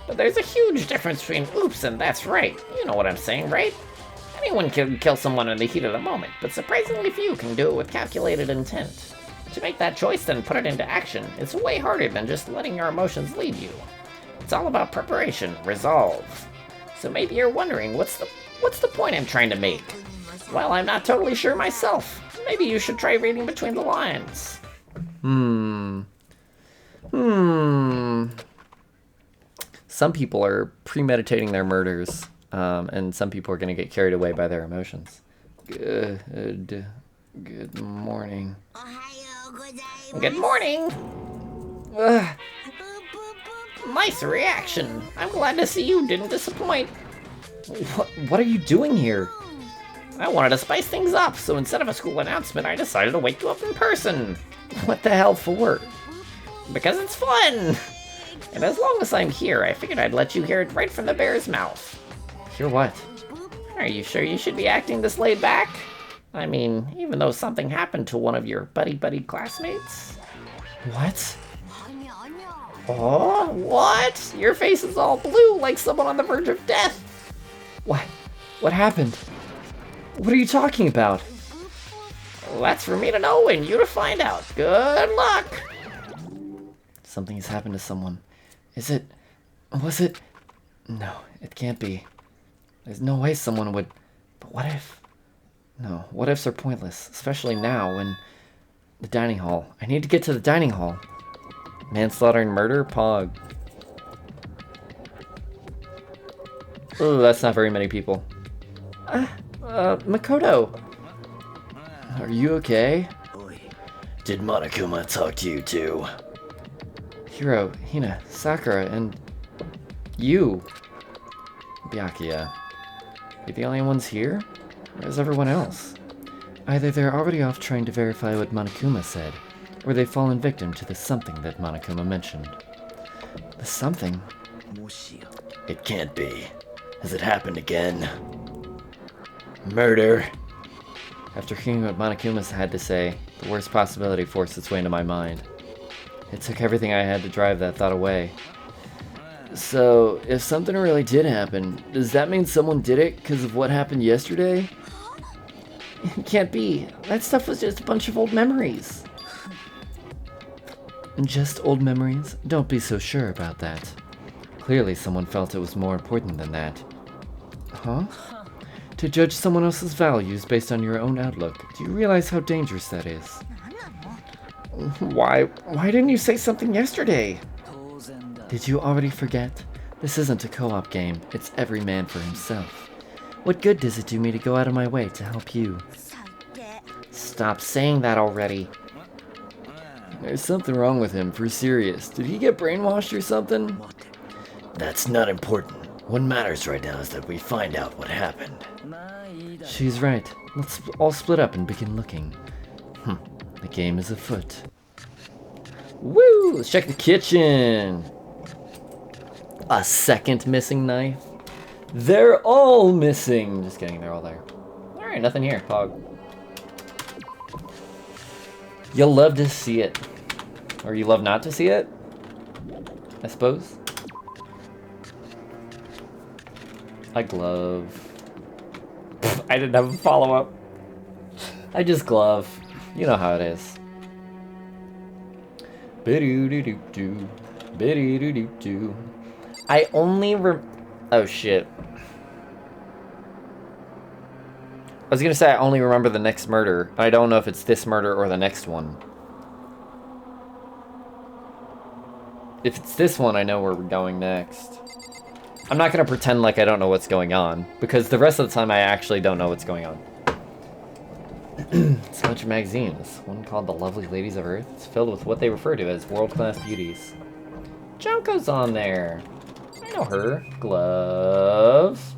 But there's a huge difference between oops and that's right. You know what I'm saying, right? Anyone can kill someone in the heat of the moment, but surprisingly few can do it with calculated intent. To make that choice and put it into action, it's way harder than just letting your emotions lead you. It's all about preparation, resolve. So maybe you're wondering, what's the point I'm trying to make? Well, I'm not totally sure myself. Maybe you should try reading between the lines. Some people are premeditating their murders, and some people are going to get carried away by their emotions. Good morning. Good morning. Ugh. Nice reaction. I'm glad to see you didn't disappoint. What are you doing here? I wanted to spice things up, so instead of a school announcement, I decided to wake you up in person. What the hell for? Because it's fun. And as long as I'm here, I figured I'd let you hear it right from the bear's mouth. Hear what? Are you sure you should be acting this laid back? I mean, even though something happened to one of your buddy classmates? What? Oh, what? Your face is all blue like someone on the verge of death. What happened? What are you talking about? Well, that's for me to know and you to find out. Good luck. Something has happened to someone. Was it? No, it can't be. There's no way someone would... But what if? No, what ifs are pointless, especially now when... The dining hall. I need to get to the dining hall. Manslaughter and murder? Pog. Ooh, that's not very many people. Makoto. Are you okay? Did Monokuma talk to you too? Hiro, Hina, Sakura, and... you. Byakuya. You're the only ones here? Where's everyone else? Either they're already off trying to verify what Monokuma said, or they've fallen victim to the something that Monokuma mentioned. The something? It can't be. Has it happened again? Murder? After hearing what Monokuma had to say, the worst possibility forced its way into my mind. It took everything I had to drive that thought away. So, if something really did happen, does that mean someone did it because of what happened yesterday? It can't be. That stuff was just a bunch of old memories. Just old memories? Don't be so sure about that. Clearly someone felt it was more important than that. Huh? To judge someone else's values based on your own outlook, do you realize how dangerous that is? Why didn't you say something yesterday? Did you already forget? This isn't a co-op game, it's every man for himself. What good does it do me to go out of my way to help you? Stop saying that already. There's something wrong with him, for serious. Did he get brainwashed or something? That's not important. What matters right now is that we find out what happened. She's right. Let's all split up and begin looking. The game is afoot. Woo! Let's check the kitchen. A second missing knife. They're all missing. Just kidding, they're all there. Alright, nothing here, Pog. You'll love to see it. Or you love not to see it? I suppose. I glove. I didn't have a follow-up. I just glove. You know how it is. Bidoo-doo-doo-doo. Bidoo-doo-doo-doo. I only oh shit. I was gonna say I only remember the next murder. I don't know if it's this murder or the next one. If it's this one, I know where we're going next. I'm not gonna pretend like I don't know what's going on, because the rest of the time I actually don't know what's going on. It's a bunch of magazines. One called The Lovely Ladies of Earth. It's filled with what they refer to as world-class beauties. Junko's on there. I know her. Gloves.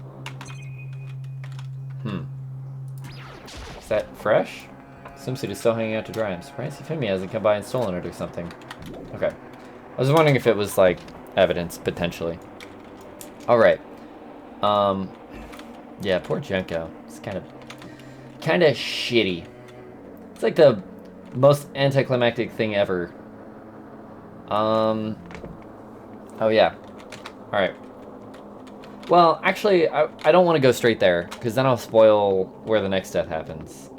Is that fresh? Swimsuit is still hanging out to dry. I'm surprised Euphemia hasn't come by and stolen it or something. Okay. I was wondering if it was, like, evidence, potentially. Alright. Yeah, poor Junko. It's kind of shitty. It's like the most anticlimactic thing ever. Oh yeah. Alright. Well, actually, I don't want to go straight there, because then I'll spoil where the next death happens.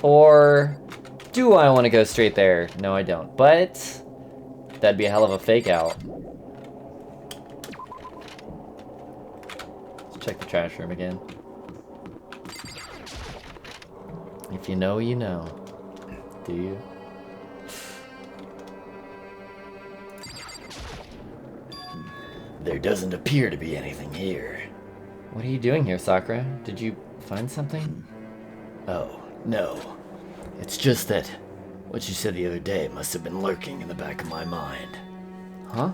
Or do I want to go straight there? No, I don't. But that'd be a hell of a fake out. Let's check the trash room again. If you know, you know. Do you? There doesn't appear to be anything here. What are you doing here, Sakura? Did you find something? Oh, no. It's just that what you said the other day must have been lurking in the back of my mind. Huh?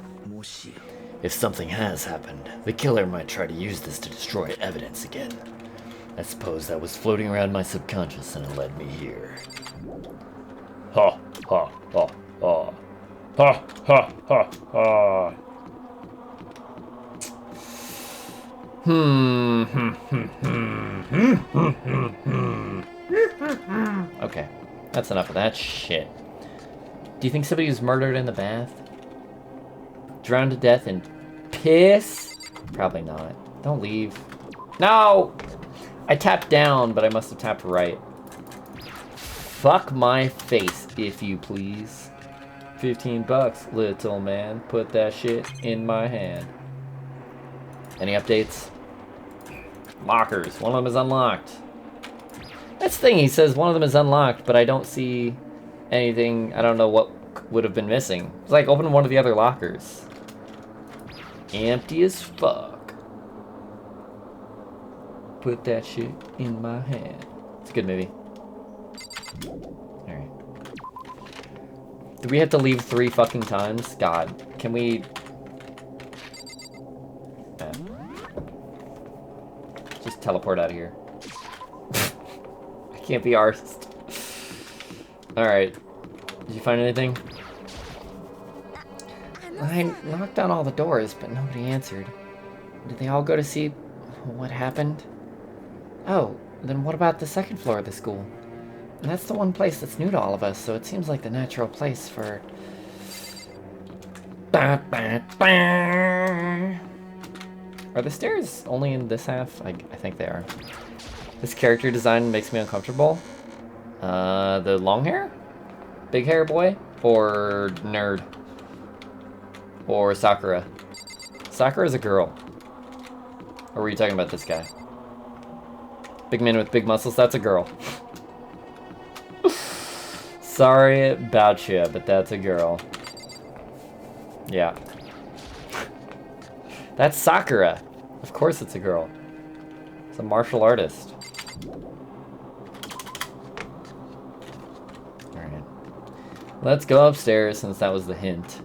If something has happened, the killer might try to use this to destroy evidence again. I suppose that was floating around my subconscious and it led me here. Ha, ha, ha, ha. Ha, ha, ha, ha. Okay, that's enough of that shit. Do you think somebody was murdered in the bath? Drowned to death in piss? Probably not. Don't leave. No! I tapped down, but I must have tapped right. Fuck my face, if you please. 15 bucks, little man. Put that shit in my hand. Any updates? Lockers. One of them is unlocked. That's the thing, he says one of them is unlocked, but I don't see anything. I don't know what would have been missing. It's like, open one of the other lockers. Empty as fuck. Put that shit in my hand. It's a good movie. Alright. Do we have to leave 3 fucking times? God. Can we... Just teleport out of here. I can't be arsed. Alright. Did you find anything? I knocked on all the doors, but nobody answered. Did they all go to see what happened? Oh, then what about the second floor of the school? That's the one place that's new to all of us, so it seems like the natural place for... Are the stairs only in this half? I think they are. This character design makes me uncomfortable. The long hair? Big hair boy? Or nerd? Or Sakura? Sakura's a girl. Or were you talking about this guy? Big man with big muscles? That's a girl. Sorry about you, but that's a girl. Yeah. That's Sakura. Of course it's a girl. It's a martial artist. Alright. Let's go upstairs since that was the hint.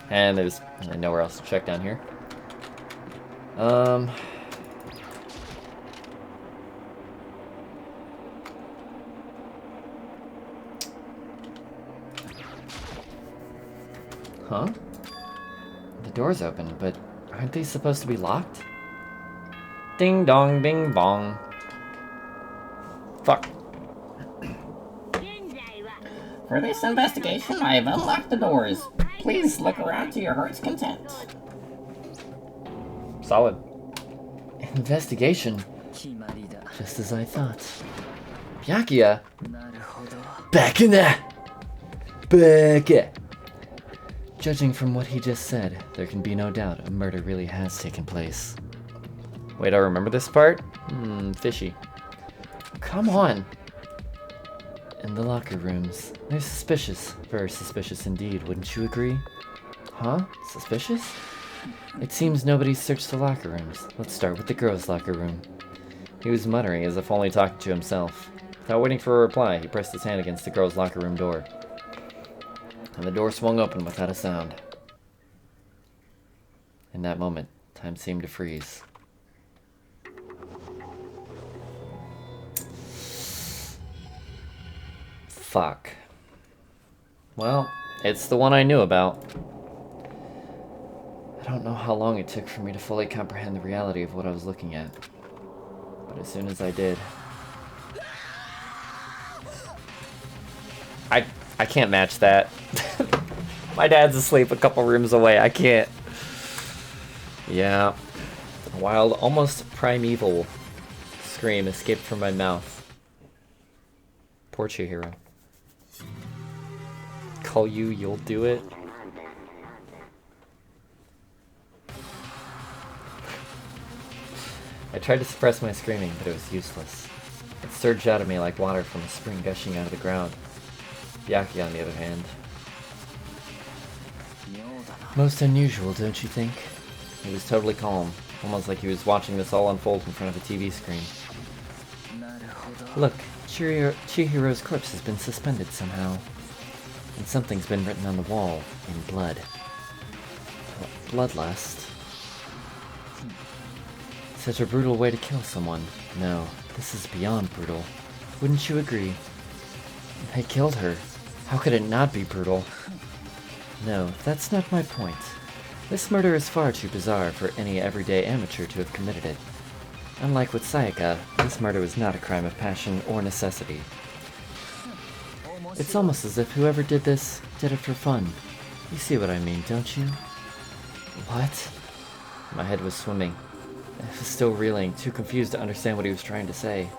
And there's nowhere else to check down here. Huh? The door's open, but aren't they supposed to be locked? Ding dong, bing bong. Fuck. For this investigation, I have unlocked the doors. Please look around to your heart's content. Solid. Investigation. Just as I thought. Byakuya. Back in there. Back. Judging from what he just said, there can be no doubt a murder really has taken place. Wait, I remember this part? Fishy. Come on. In the locker rooms. They're suspicious. Very suspicious indeed, wouldn't you agree? Huh? Suspicious? It seems nobody's searched the locker rooms. Let's start with the girls' locker room. He was muttering as if only talking to himself. Without waiting for a reply, he pressed his hand against the girls' locker room door. And the door swung open without a sound. In that moment, time seemed to freeze. Fuck. Well, it's the one I knew about. I don't know how long it took for me to fully comprehend the reality of what I was looking at. But as soon as I did... I can't match that. My dad's asleep a couple rooms away. I can't. Yeah. A wild, almost primeval scream escaped from my mouth. Poor Chihiro. Call you, you'll do it. I tried to suppress my screaming, but it was useless. It surged out of me like water from a spring gushing out of the ground. Byakuya, on the other hand. Most unusual, don't you think? He was totally calm, almost like he was watching this all unfold in front of a TV screen. Look, Chihiro's corpse has been suspended somehow. And something's been written on the wall, in blood. Bloodlust. Such a brutal way to kill someone. No, this is beyond brutal. Wouldn't you agree? They killed her. How could it not be brutal? No, that's not my point. This murder is far too bizarre for any everyday amateur to have committed it. Unlike with Sayaka, this murder was not a crime of passion or necessity. It's almost as if whoever did this did it for fun. You see what I mean, don't you? What? My head was swimming. I was still reeling, too confused to understand what he was trying to say.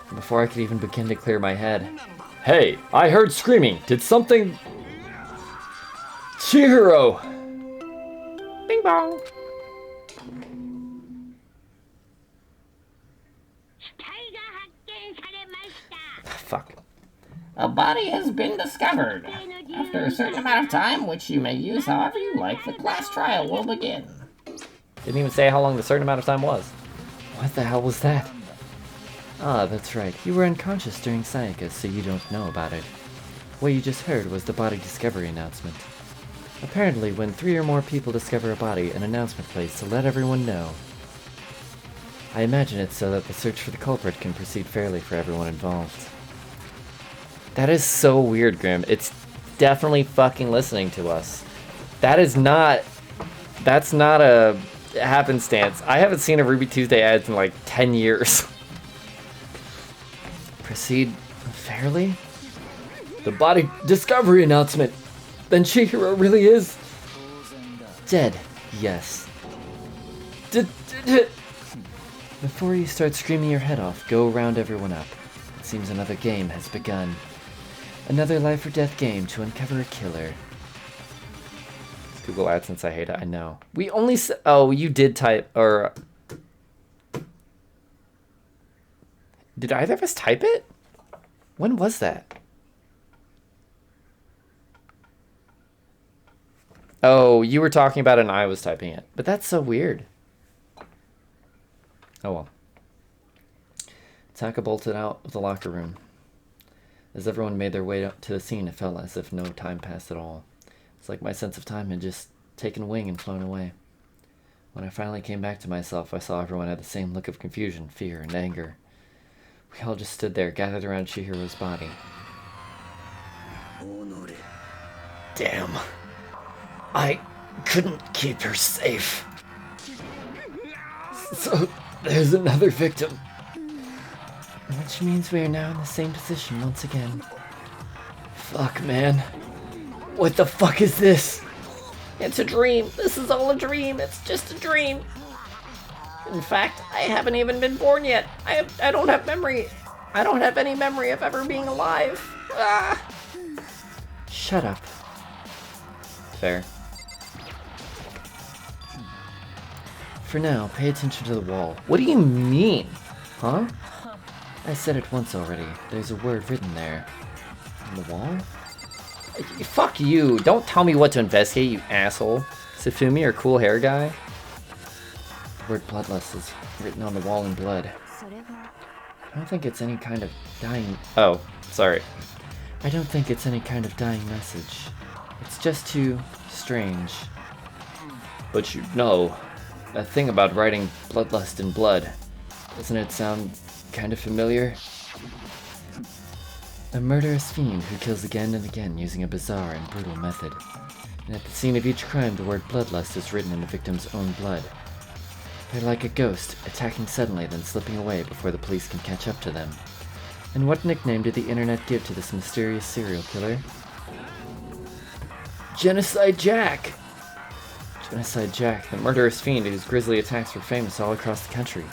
And before I could even begin to clear my head... Hey, I heard screaming! Did something... Chihiro! Bing bong! Fuck. A body has been discovered. After a certain amount of time, which you may use however you like, the class trial will begin. Didn't even say how long the certain amount of time was. What the hell was that? Ah, that's right. You were unconscious during Sayaka, so you don't know about it. What you just heard was the body discovery announcement. Apparently, when 3 or more people discover a body, an announcement plays to let everyone know. I imagine it's so that the search for the culprit can proceed fairly for everyone involved. That is so weird, Grim. It's definitely fucking listening to us. That's not a happenstance. I haven't seen a Ruby Tuesday ads in like 10 years. Proceed fairly? The body discovery announcement. Then Chihiro really is... Dead, yes. Before you start screaming your head off, go round everyone up. It seems another game has begun. Another life or death game to uncover a killer. Google AdSense, I hate it, I know. We only oh, you did type, or... Did either of us type it? When was that? Oh, you were talking about it and I was typing it. But that's so weird. Oh well. Taka bolted out of the locker room. As everyone made their way up to the scene, it felt as if no time passed at all. It's like my sense of time had just taken wing and flown away. When I finally came back to myself, I saw everyone had the same look of confusion, fear, and anger. We all just stood there, gathered around Chihiro's body. Damn. I couldn't keep her safe. So, there's another victim. Which means we are now in the same position once again. Fuck, man. What the fuck is this? It's a dream. This is all a dream. It's just a dream. In fact, I haven't even been born yet. I don't have memory. I don't have any memory of ever being alive. Ah. Shut up. Fair. For now, pay attention to the wall. What do you mean? Huh? I said it once already. There's a word written there. On the wall? Fuck you. Don't tell me what to investigate, you asshole. Sifumi, or cool hair guy? The word bloodlust is written on the wall in blood. I don't think it's any kind of dying... Oh, sorry. I don't think it's any kind of dying message. It's just too strange. But you know, that thing about writing bloodlust in blood. Doesn't it sound kind of familiar? A murderous fiend who kills again and again using a bizarre and brutal method. And at the scene of each crime, the word bloodlust is written in the victim's own blood. They're like a ghost, attacking suddenly, then slipping away before the police can catch up to them. And what nickname did the internet give to this mysterious serial killer? Genocide Jack! Genocide Jack, The murderous fiend whose grisly attacks were famous all across the country.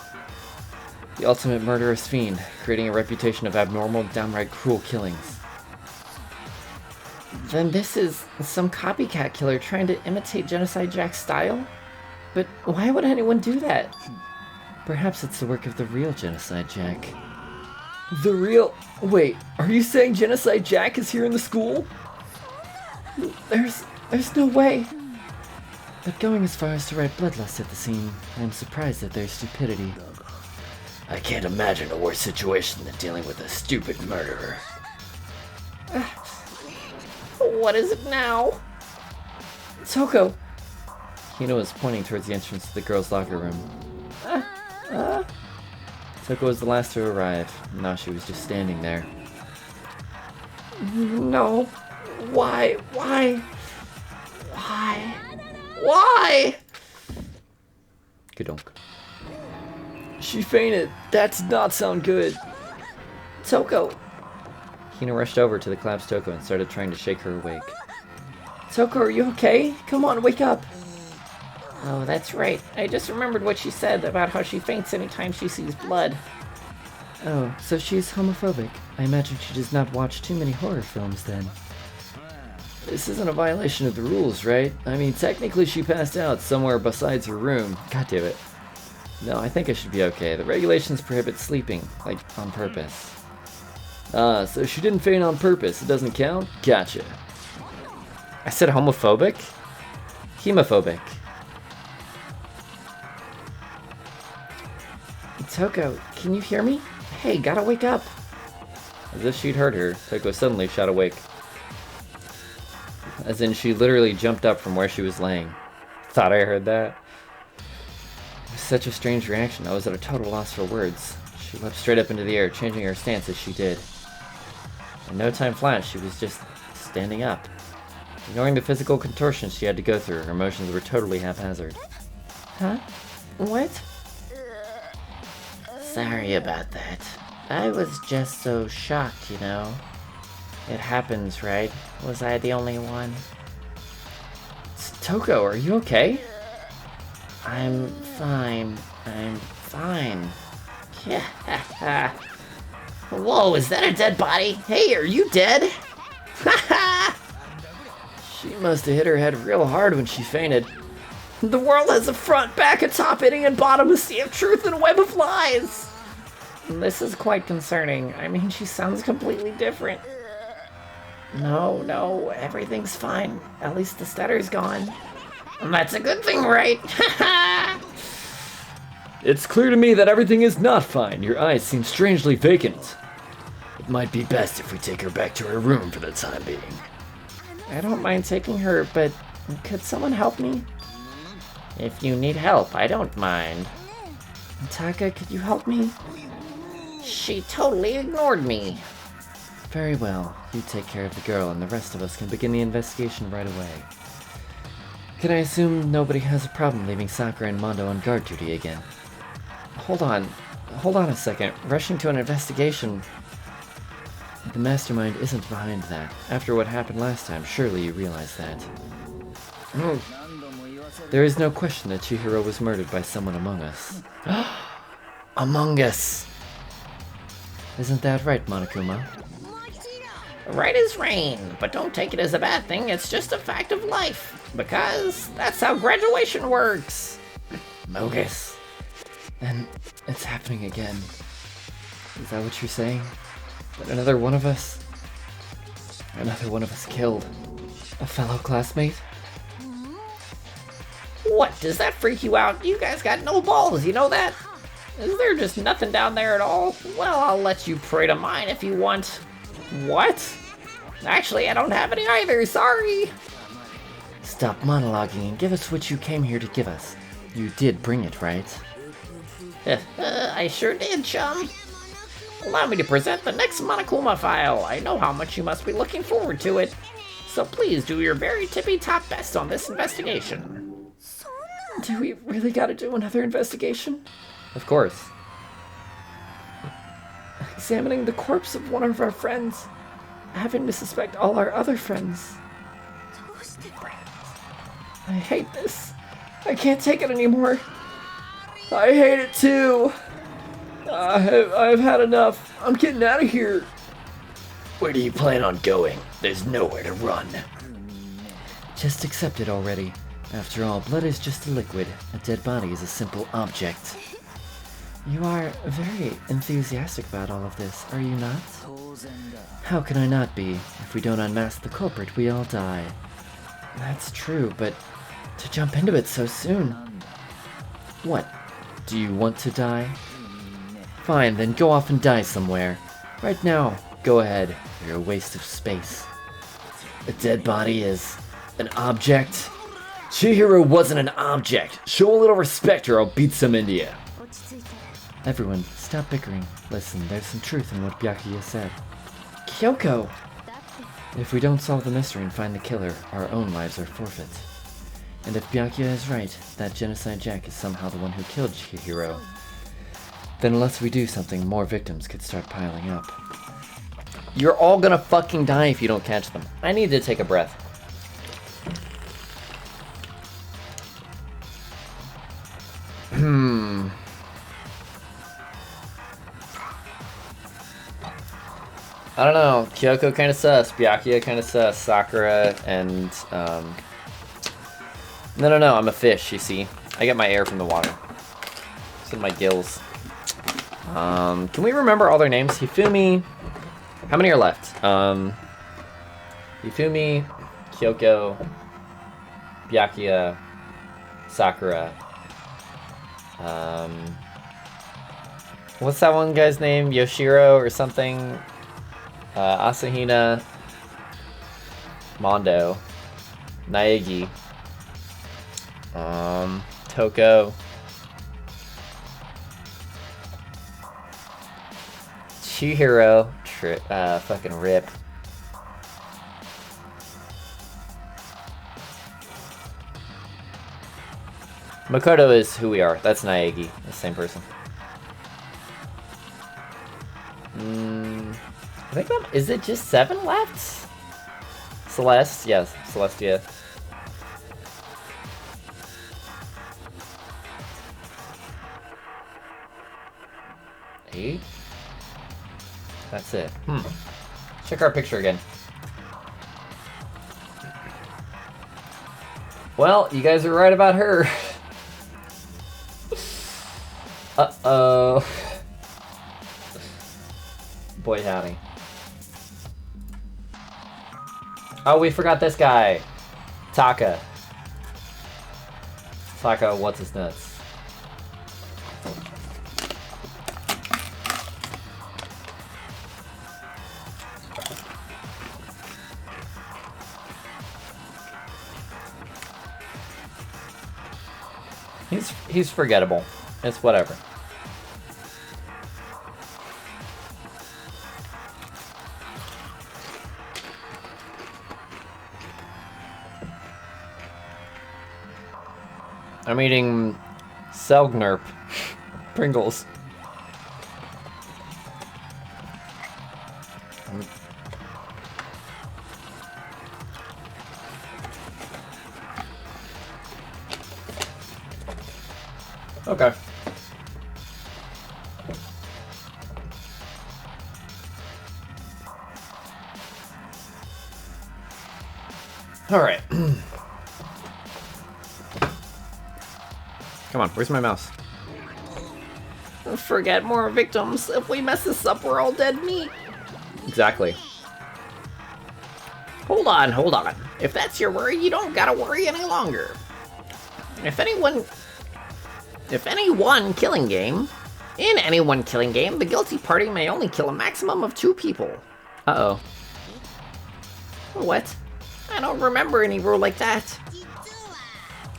the ultimate murderous fiend, creating a reputation of abnormal, downright cruel killings. Then this is some copycat killer trying to imitate Genocide Jack's style? But why would anyone do that? Perhaps it's the work of the real Genocide Jack. The real... Wait, are you saying Genocide Jack is here in the school? There's no way. But going as far as to write bloodlust at the scene, I am surprised at their stupidity. I can't imagine a worse situation than dealing with a stupid murderer. What is it now? Toko! Hino was pointing towards the entrance to the girls' locker room. Toko was the last to arrive. Now she was just standing there. No. Why? Why? Gadonk. She fainted. That does not sound good. Toko. Hino rushed over to the collapsed Toko and started trying to shake her awake. Toko, are you okay? Come on, wake up. Oh, that's right. I just remembered what she said about how she faints anytime she sees blood. Oh, so she's homophobic. I imagine she does not watch too many horror films then. This isn't a violation of the rules, right? I mean, technically she passed out somewhere besides her room. God damn it. No, I think I should be okay. The regulations prohibit sleeping, like, on purpose. Ah, so she didn't faint on purpose. It doesn't count? Gotcha. I said homophobic? Hemophobic. Toko, can you hear me? Hey, gotta wake up. As if she'd heard her, Toko suddenly shot awake. As in, she literally jumped up from where she was laying. Thought I heard that? It was such a strange reaction. I was at a total loss for words. She leapt straight up into the air, changing her stance as she did. In no time flat, she was just standing up. Ignoring the physical contortions she had to go through, her motions were totally haphazard. Huh? What? Sorry about that. I was just so shocked, you know. It happens, right? Was I the only one? Toko, are you okay? I'm fine. I'm fine. Yeah. Whoa, is that a dead body? Hey, are you dead? She must have hit her head real hard when she fainted. The world has a front, back, a top, hitting, and bottom, a sea of truth and a web of lies. This is quite concerning. I mean, she sounds completely different. No, everything's fine. At least the stutter's gone. And that's a good thing, right? It's clear to me that everything is not fine. Your eyes seem strangely vacant. It might be best if we take her back to her room for the time being. I don't mind taking her, but could someone help me? If you need help, I don't mind. Taka, could you help me? She totally ignored me. Very well. You take care of the girl, and the rest of us can begin the investigation right away. Can I assume nobody has a problem leaving Sakura and Mondo on guard duty again? Hold on a second. Rushing to an investigation. The mastermind isn't behind that. After what happened last time, surely you realize that. There is no question that Chihiro was murdered by someone among us. Among Us! Isn't that right, Monokuma? Right as rain, but don't take it as a bad thing, it's just a fact of life. Because that's how graduation works. Mogus. And it's happening again. Is that what you're saying? That another one of us killed a fellow classmate? What, does that freak you out? You guys got no balls, you know that? Is there just nothing down there at all? Well, I'll let you pray to mine if you want. What? Actually, I don't have any either, sorry. Stop monologuing and give us what you came here to give us. You did bring it, right? I sure did, chum. Allow me to present the next Monokuma file. I know how much you must be looking forward to it. So please do your very tippy-top best on this investigation. Do we really gotta do another investigation? Of course. Examining the corpse of one of our friends. Having to suspect all our other friends. I hate this. I can't take it anymore. I hate it too. I've had enough. I'm getting out of here. Where do you plan on going? There's nowhere to run. Just accept it already. After all, blood is just a liquid. A dead body is a simple object. You are very enthusiastic about all of this, are you not? How can I not be? If we don't unmask the culprit, we all die. That's true, but to jump into it so soon... What? Do you want to die? Fine, then go off and die somewhere. Right now, go ahead. You're a waste of space. A dead body is an object? Chihiro wasn't an object! Show a little respect or I'll beat some into you. Everyone, stop bickering. Listen, there's some truth in what Byakuya said. Kyoko. If we don't solve the mystery and find the killer, our own lives are forfeit. And if Byakuya is right, that Genocide Jack is somehow the one who killed Chihiro, then unless we do something, more victims could start piling up. You're all gonna fucking die if you don't catch them. I need to take a breath. I don't know. Kyoko kind of sus. Byakuya kind of sus. Sakura and no. I'm a fish. You see, I get my air from the water. It's in my gills. Can we remember all their names? Hifumi. How many are left? Hifumi, Kyoko, Byakuya, Sakura. What's that one guy's name? Yoshiro or something? Asahina, Mondo, Naegi, Toko, Chihiro, fucking rip. Makoto is who we are. That's Naegi, the same person. I think that, is it just 7 left? Celeste, yes, Celestia. Eight? That's it. Check our picture again. Well, you guys are right about her. Uh-oh. Boy howdy. Oh, we forgot this guy. Taka. Taka, what's his nuts? He's forgettable. It's whatever. I'm eating Selgnurp Pringles. Okay. All right. Come on, where's my mouse? Forget more victims. If we mess this up, we're all dead meat. Exactly. Hold on, hold on. If that's your worry, you don't gotta worry any longer. If any one killing game, in any one killing game, the guilty party may only kill a maximum of 2 people. Uh-oh. What? I don't remember any rule like that.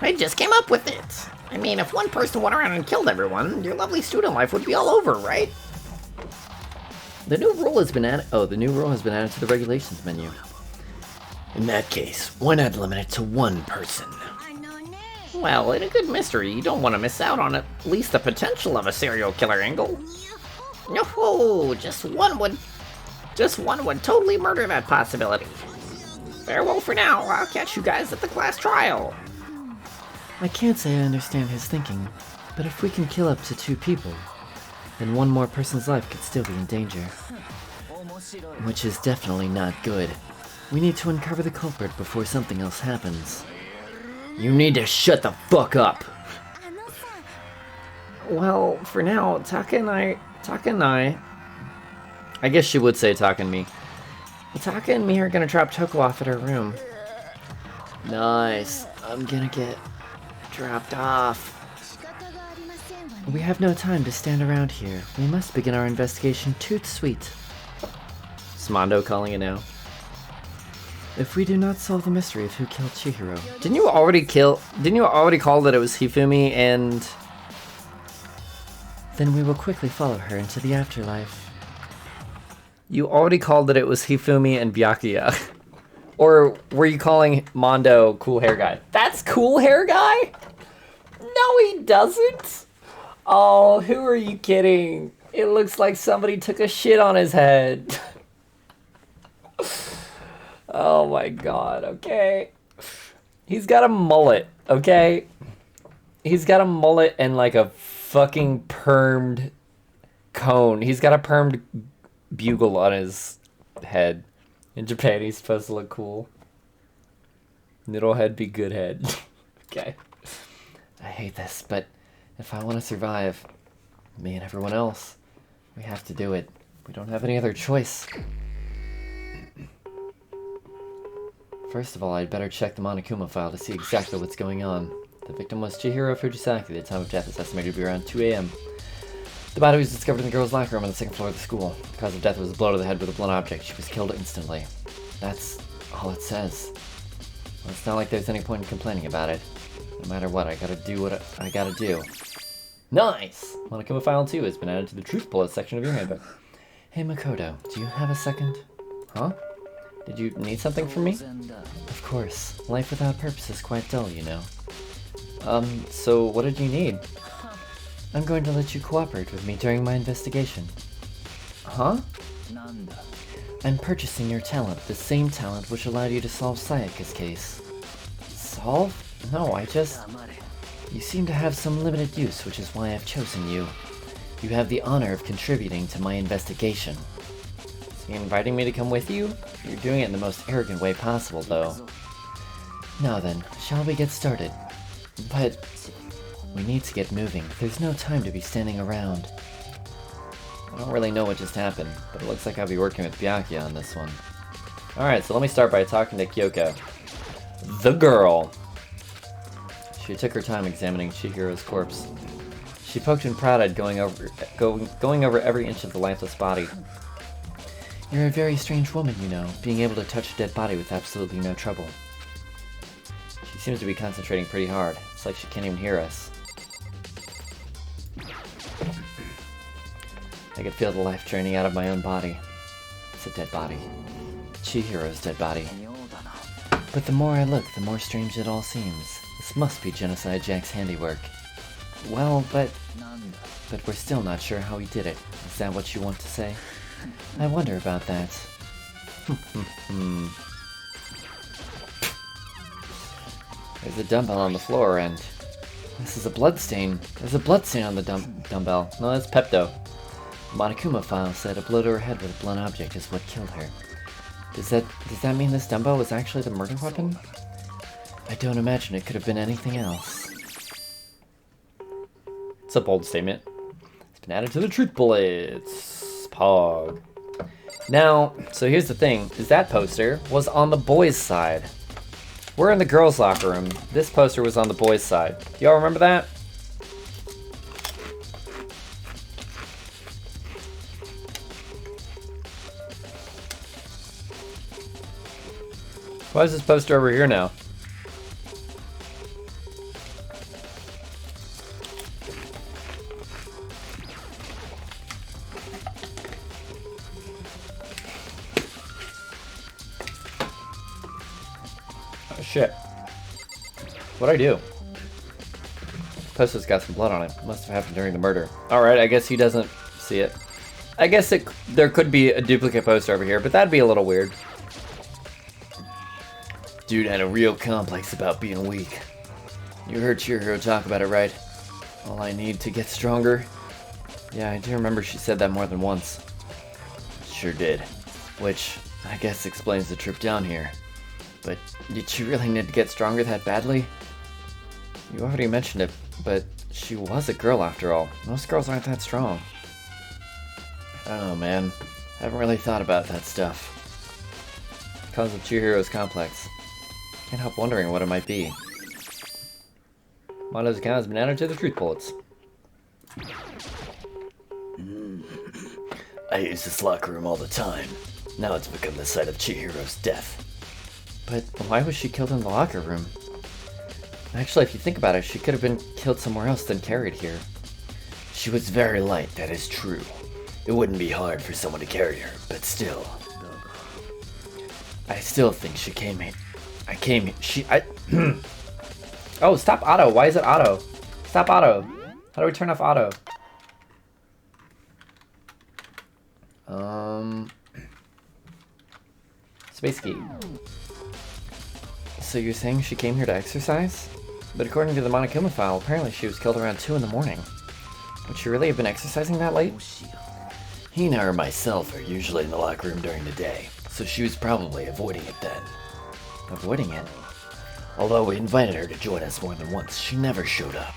I just came up with it. I mean, if one person went around and killed everyone, your lovely student life would be all over, right? The new rule has been added. Oh, the new rule has been added to the regulations menu. In that case, why not limit it to 1 person? Well, in a good mystery, you don't want to miss out on at least the potential of a serial killer angle. No, just one would totally murder that possibility. Farewell for now. I'll catch you guys at the class trial. I can't say I understand his thinking, but if we can kill up to 2 people, then 1 more person's life could still be in danger. Which is definitely not good. We need to uncover the culprit before something else happens. You need to shut the fuck up. Well, for now, Taka and I guess she would say Taka and me. Taka and me are gonna drop Toko off at her room. Nice. I'm gonna get dropped off. We have no time to stand around here. We must begin our investigation toot sweet. Is Mondo calling it now? If we do not solve the mystery of who killed Chihiro... Didn't you already call that it was Hifumi and... Then we will quickly follow her into the afterlife. You already called that it was Hifumi and Byakuya. Or were you calling Mondo cool hair guy? That's cool hair guy? No, he doesn't. Oh, who are you kidding? It looks like somebody took a shit on his head. Oh my god, okay. He's got a mullet, okay? He's got a mullet and like a fucking permed cone. He's got a permed bugle on his head. In Japan, he's supposed to look cool. Middle head be good head. Okay. I hate this, but if I want to survive, me and everyone else, we have to do it. We don't have any other choice. First of all, I'd better check the Monokuma file to see exactly what's going on. The victim was Chihiro Fujisaki. The time of death is estimated to be around 2 a.m. The body was discovered in the girls' locker room on the 2nd floor of the school. The cause of death was a blow to the head with a blunt object. She was killed instantly. That's all it says. Well, it's not like there's any point in complaining about it. No matter what, I gotta do what I gotta do. Nice! Monokuma File 2 has been added to the Truth Bullet section of your handbook. Hey Makoto, do you have a second? Huh? Did you need something from me? Of course. Life without purpose is quite dull, you know. So what did you need? I'm going to let you cooperate with me during my investigation. Huh? I'm purchasing your talent, the same talent which allowed you to solve Sayaka's case. Solve? No, I just... You seem to have some limited use, which is why I've chosen you. You have the honor of contributing to my investigation. Is he inviting me to come with you? You're doing it in the most arrogant way possible, though. Now then, shall we get started? But... We need to get moving. There's no time to be standing around. I don't really know what just happened, but it looks like I'll be working with Byakuya on this one. Alright, so let me start by talking to Kyoko. The girl! She took her time examining Chihiro's corpse. She poked and prodded, going over every inch of the lifeless body. You're a very strange woman, you know, being able to touch a dead body with absolutely no trouble. She seems to be concentrating pretty hard. It's like she can't even hear us. I could feel the life draining out of my own body. It's a dead body. Chihiro's dead body. But the more I look, the more strange it all seems. This must be Genocide Jack's handiwork. Well, but we're still not sure how he did it. Is that what you want to say? I wonder about that. There's a dumbbell on the floor, and this is a bloodstain. There's a bloodstain on the dumbbell. No, that's Pepto. The Monokuma file said a blow to her head with a blunt object is what killed her. Does that mean this dumbbell was actually the murder weapon? I don't imagine it could have been anything else. It's a bold statement. It's been added to the truth bullets. Pog. Now, so here's the thing, is that poster was on the boys' side. We're in the girls' locker room. This poster was on the boys' side. Do y'all remember that? Why is this poster over here now? Oh shit. What'd I do? Poster's got some blood on it. Must have happened during the murder. Alright, I guess he doesn't see it. I guess there could be a duplicate poster over here, but that'd be a little weird. Dude had a real complex about being weak. You heard Chihiro talk about it, right? All I need to get stronger? Yeah, I do remember she said that more than once. Sure did. Which, I guess explains the trip down here. But did she really need to get stronger that badly? You already mentioned it, but she was a girl after all. Most girls aren't that strong. I don't know, man. I haven't really thought about that stuff. Cause of Chihiro's complex. Can't help wondering what it might be. Mondo's account has been added to the truth bullets. I use this locker room all the time. Now it's become the site of Chihiro's death. But why was she killed in the locker room? Actually, if you think about it, she could have been killed somewhere else than carried here. She was very light, that is true. It wouldn't be hard for someone to carry her, but still. I still think she came here. Oh, stop auto. Why is it auto? Stop auto. How do we turn off auto? Space key. So you're saying she came here to exercise? But according to the Monokuma file, apparently she was killed around 2 in the morning. Would she really have been exercising that late? Hina or myself are usually in the locker room during the day, so she was probably avoiding it then. Avoiding it? Although we invited her to join us more than once, she never showed up.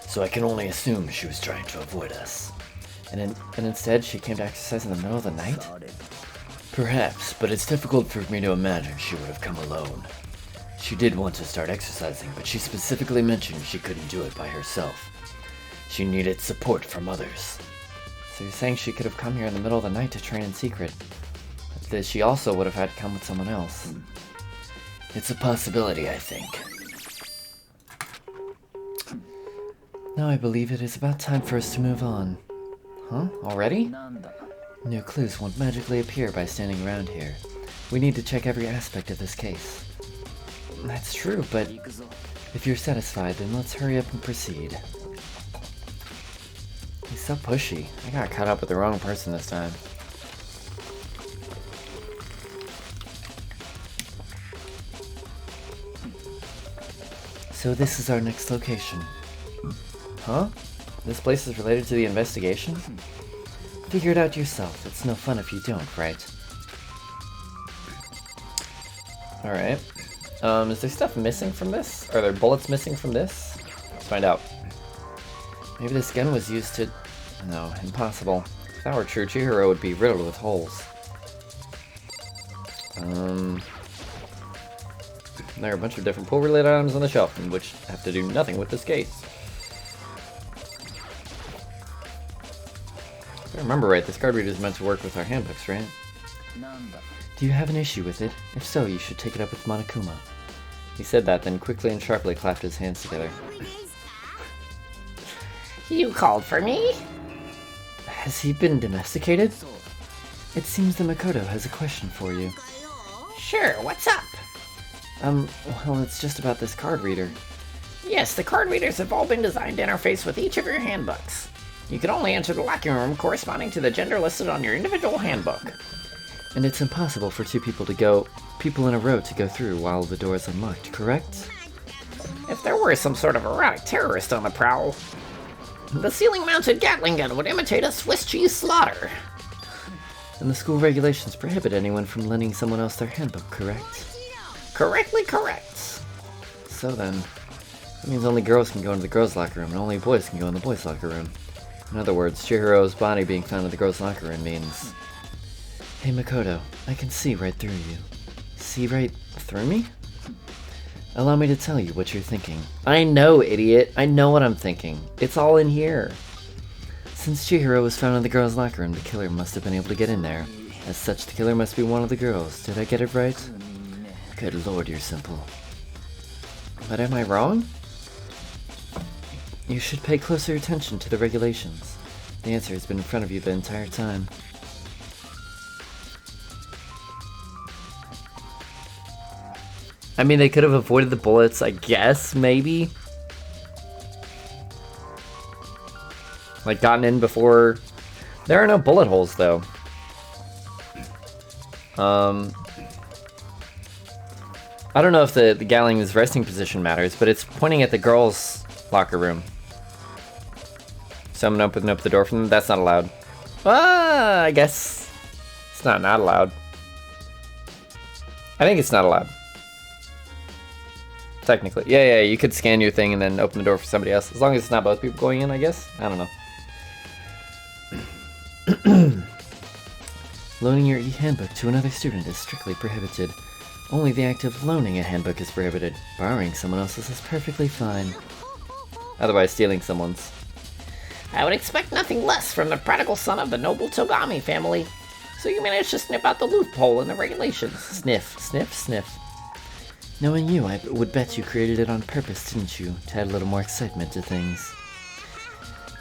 So I can only assume she was trying to avoid us. And instead she came to exercise in the middle of the night? Perhaps, but it's difficult for me to imagine she would have come alone. She did want to start exercising, but she specifically mentioned she couldn't do it by herself. She needed support from others. So you're saying she could have come here in the middle of the night to train in secret? But that she also would have had to come with someone else. It's a possibility, I think. Now I believe it is about time for us to move on. Huh? Already? New clues won't magically appear by standing around here. We need to check every aspect of this case. That's true, but if you're satisfied, then let's hurry up and proceed. He's so pushy. I got caught up with the wrong person this time. So this is our next location. Huh? This place is related to the investigation? Figure it out yourself. It's no fun if you don't, right? Alright. Is there stuff missing from this? Are there bullets missing from this? Let's find out. Maybe this gun was used to... No, impossible. If that were true, Chihiro would be riddled with holes. There are a bunch of different pool-related items on the shelf, which have to do nothing with this case. If I remember right, this card reader is meant to work with our handbooks, right? Do you have an issue with it? If so, you should take it up with Monokuma. He said that, then quickly and sharply clapped his hands together. You called for me? Has he been domesticated? It seems the Makoto has a question for you. Sure, what's up? Well, it's just about this card reader. Yes, the card readers have all been designed to interface with each of your handbooks. You can only enter the locker room corresponding to the gender listed on your individual handbook. And it's impossible for two people in a row to go through while the door is unlocked, correct? If there were some sort of erotic terrorist on the prowl, the ceiling-mounted Gatling gun would imitate a Swiss cheese slaughter. And the school regulations prohibit anyone from lending someone else their handbook, correct? Correctly correct. So then, that means only girls can go into the girls' locker room, and only boys can go in the boys' locker room. In other words, Chihiro's body being found in the girls' locker room means... Hey Makoto, I can see right through you. See right through me? Allow me to tell you what you're thinking. I know, idiot. I know what I'm thinking. It's all in here. Since Chihiro was found in the girls' locker room, the killer must have been able to get in there. As such, the killer must be one of the girls. Did I get it right? Good lord, you're simple. But am I wrong? You should pay closer attention to the regulations. The answer has been in front of you the entire time. I mean, they could have avoided the bullets, I guess, maybe. Like, gotten in before... There are no bullet holes, though. I don't know if the Gatling's resting position matters, but it's pointing at the girls' locker room. So I'm gonna open up the door for them. That's not allowed. I guess it's not allowed. I think it's not allowed. Technically. Yeah, you could scan your thing and then open the door for somebody else. As long as it's not both people going in, I guess. I don't know. Loaning your e-handbook to another student is strictly prohibited. Only the act of loaning a handbook is prohibited. Borrowing someone else's is perfectly fine. Otherwise, stealing someone's. I would expect nothing less from the prodigal son of the noble Togami family. So you managed to snip out the loophole in the regulations. Sniff, sniff, sniff. Knowing you, I would bet you created it on purpose, didn't you? To add a little more excitement to things.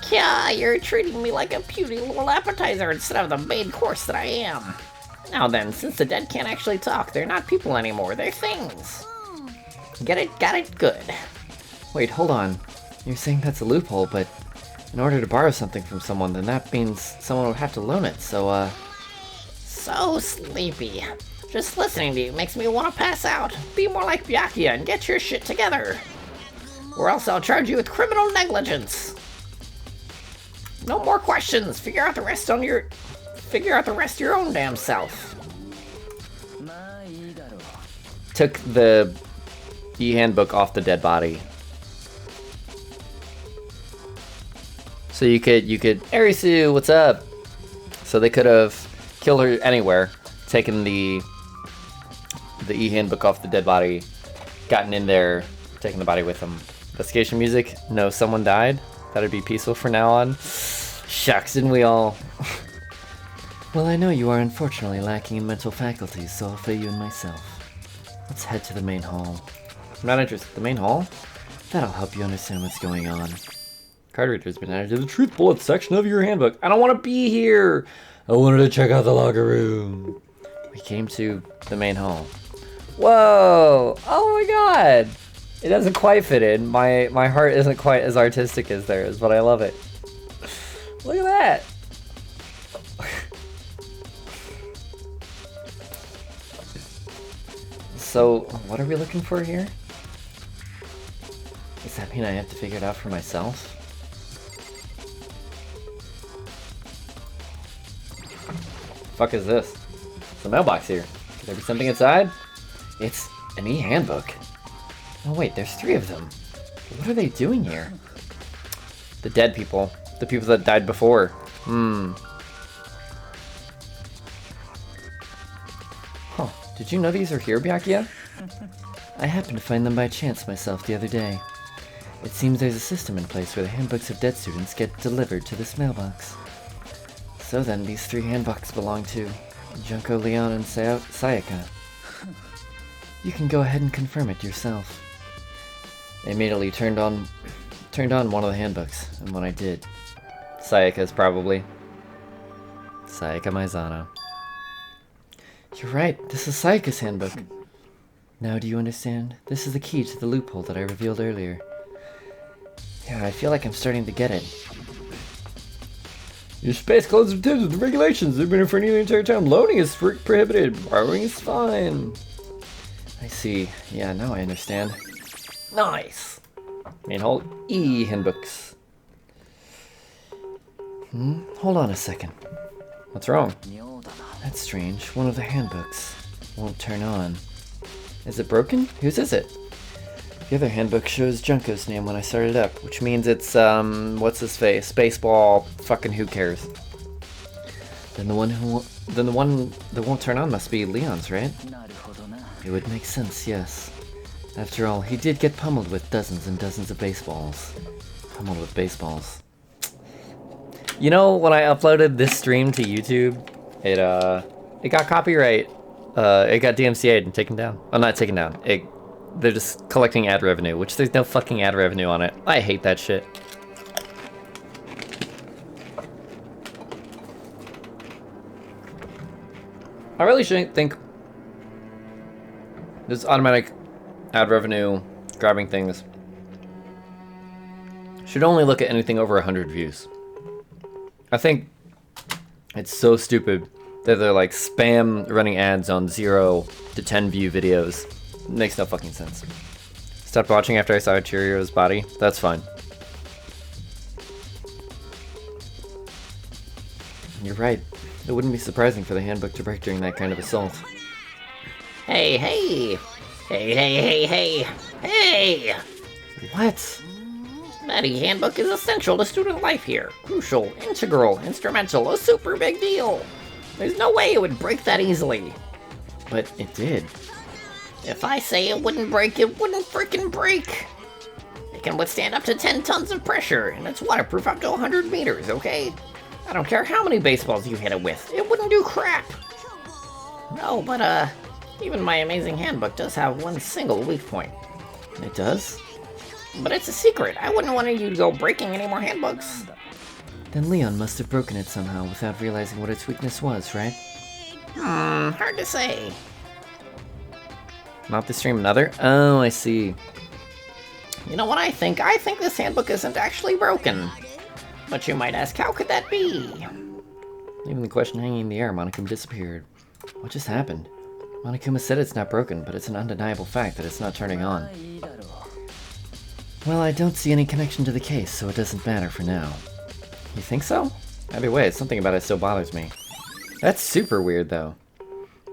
Kya, you're treating me like a puny little appetizer instead of the main course that I am. Now then, since the dead can't actually talk, they're not people anymore, they're things. Get it? Got it? Good. Wait, hold on. You're saying that's a loophole, but in order to borrow something from someone, then that means someone would have to loan it, so, So sleepy. Just listening to you makes me want to pass out. Be more like Byakuya and get your shit together. Or else I'll charge you with criminal negligence. No more questions. Figure out the rest your own damn self. Took the e-handbook off the dead body. So you could, Arisu, what's up? So they could have killed her anywhere, taken the e-handbook off the dead body, gotten in there, taken the body with them. Investigation music? No, someone died? That'd be peaceful from now on. Shucks, didn't we all? Well, I know you are unfortunately lacking in mental faculties, so I'll fill you in myself. Let's head to the main hall. I'm not interested. The main hall? That'll help you understand what's going on. Card reader's been added to the truth bullet section of your handbook. I don't want to be here. I wanted to check out the locker room. We came to the main hall. Whoa! Oh my god! It doesn't quite fit in. My heart isn't quite as artistic as theirs, but I love it. Look at that! So, what are we looking for here? Does that mean I have to figure it out for myself? Fuck is this? It's a mailbox here. Could there be something inside? It's an e-handbook. Oh wait, there's 3 of them. What are they doing here? The dead people. The people that died before. Huh. Did you know these are here, Byakuya? I happened to find them by chance myself the other day. It seems there's a system in place where the handbooks of dead students get delivered to this mailbox. So then, these 3 handbooks belong to Junko, Leon, and Sayaka. You can go ahead and confirm it yourself. I immediately turned on one of the handbooks, and when I did, Sayaka's probably. Sayaka Maizano. You're right, this is Sayaka's handbook. Now do you understand? This is the key to the loophole that I revealed earlier. Yeah, I feel like I'm starting to get it. Your space clothes are tips with the regulations. They've been in front of the entire town. Loading is prohibited. Borrowing is fine. I see. Yeah, now I understand. Nice. Main hall E handbooks. Hold on a second. What's wrong? That's strange. One of the handbooks won't turn on. Is it broken? Whose is it? The other handbook shows Junko's name when I started up, which means it's, what's his face? Baseball, fucking who cares? Then the one that won't turn on must be Leon's, right? It would make sense, yes. After all, he did get pummeled with dozens and dozens of baseballs. Pummeled with baseballs. You know, when I uploaded this stream to YouTube, it got copyright. It got DMCA'd and taken down. Oh, not taken down. They're just collecting ad revenue, which there's no fucking ad revenue on it. I hate that shit. I really shouldn't think this automatic ad revenue grabbing things should only look at anything over 100 views. I think it's so stupid that they're like spam running ads on 0 to 10 view videos. It makes no fucking sense. Stopped watching after I saw Cheerio's body. That's fine. You're right. It wouldn't be surprising for the handbook to break during that kind of assault. Hey, hey! Hey, hey, hey, hey! Hey! What? That handbook is essential to student life here. Crucial, integral, instrumental, a super big deal. There's no way it would break that easily. But it did. If I say it wouldn't break, it wouldn't freaking break. It can withstand up to 10 tons of pressure, and it's waterproof up to 100 meters, okay? I don't care how many baseballs you hit it with, it wouldn't do crap. No, but even my amazing handbook does have one single weak point. It does? But it's a secret. I wouldn't want you to go breaking any more handbooks. Then Leon must have broken it somehow without realizing what its weakness was, right? Hard to say. Not this stream, another? Oh, I see. You know what I think? I think this handbook isn't actually broken. But you might ask, how could that be? Leaving the question hanging in the air, Monokuma disappeared. What just happened? Monokuma said it's not broken, but it's an undeniable fact that it's not turning on. Well, I don't see any connection to the case, so it doesn't matter for now. You think so? Either way, something about it still bothers me. That's super weird, though.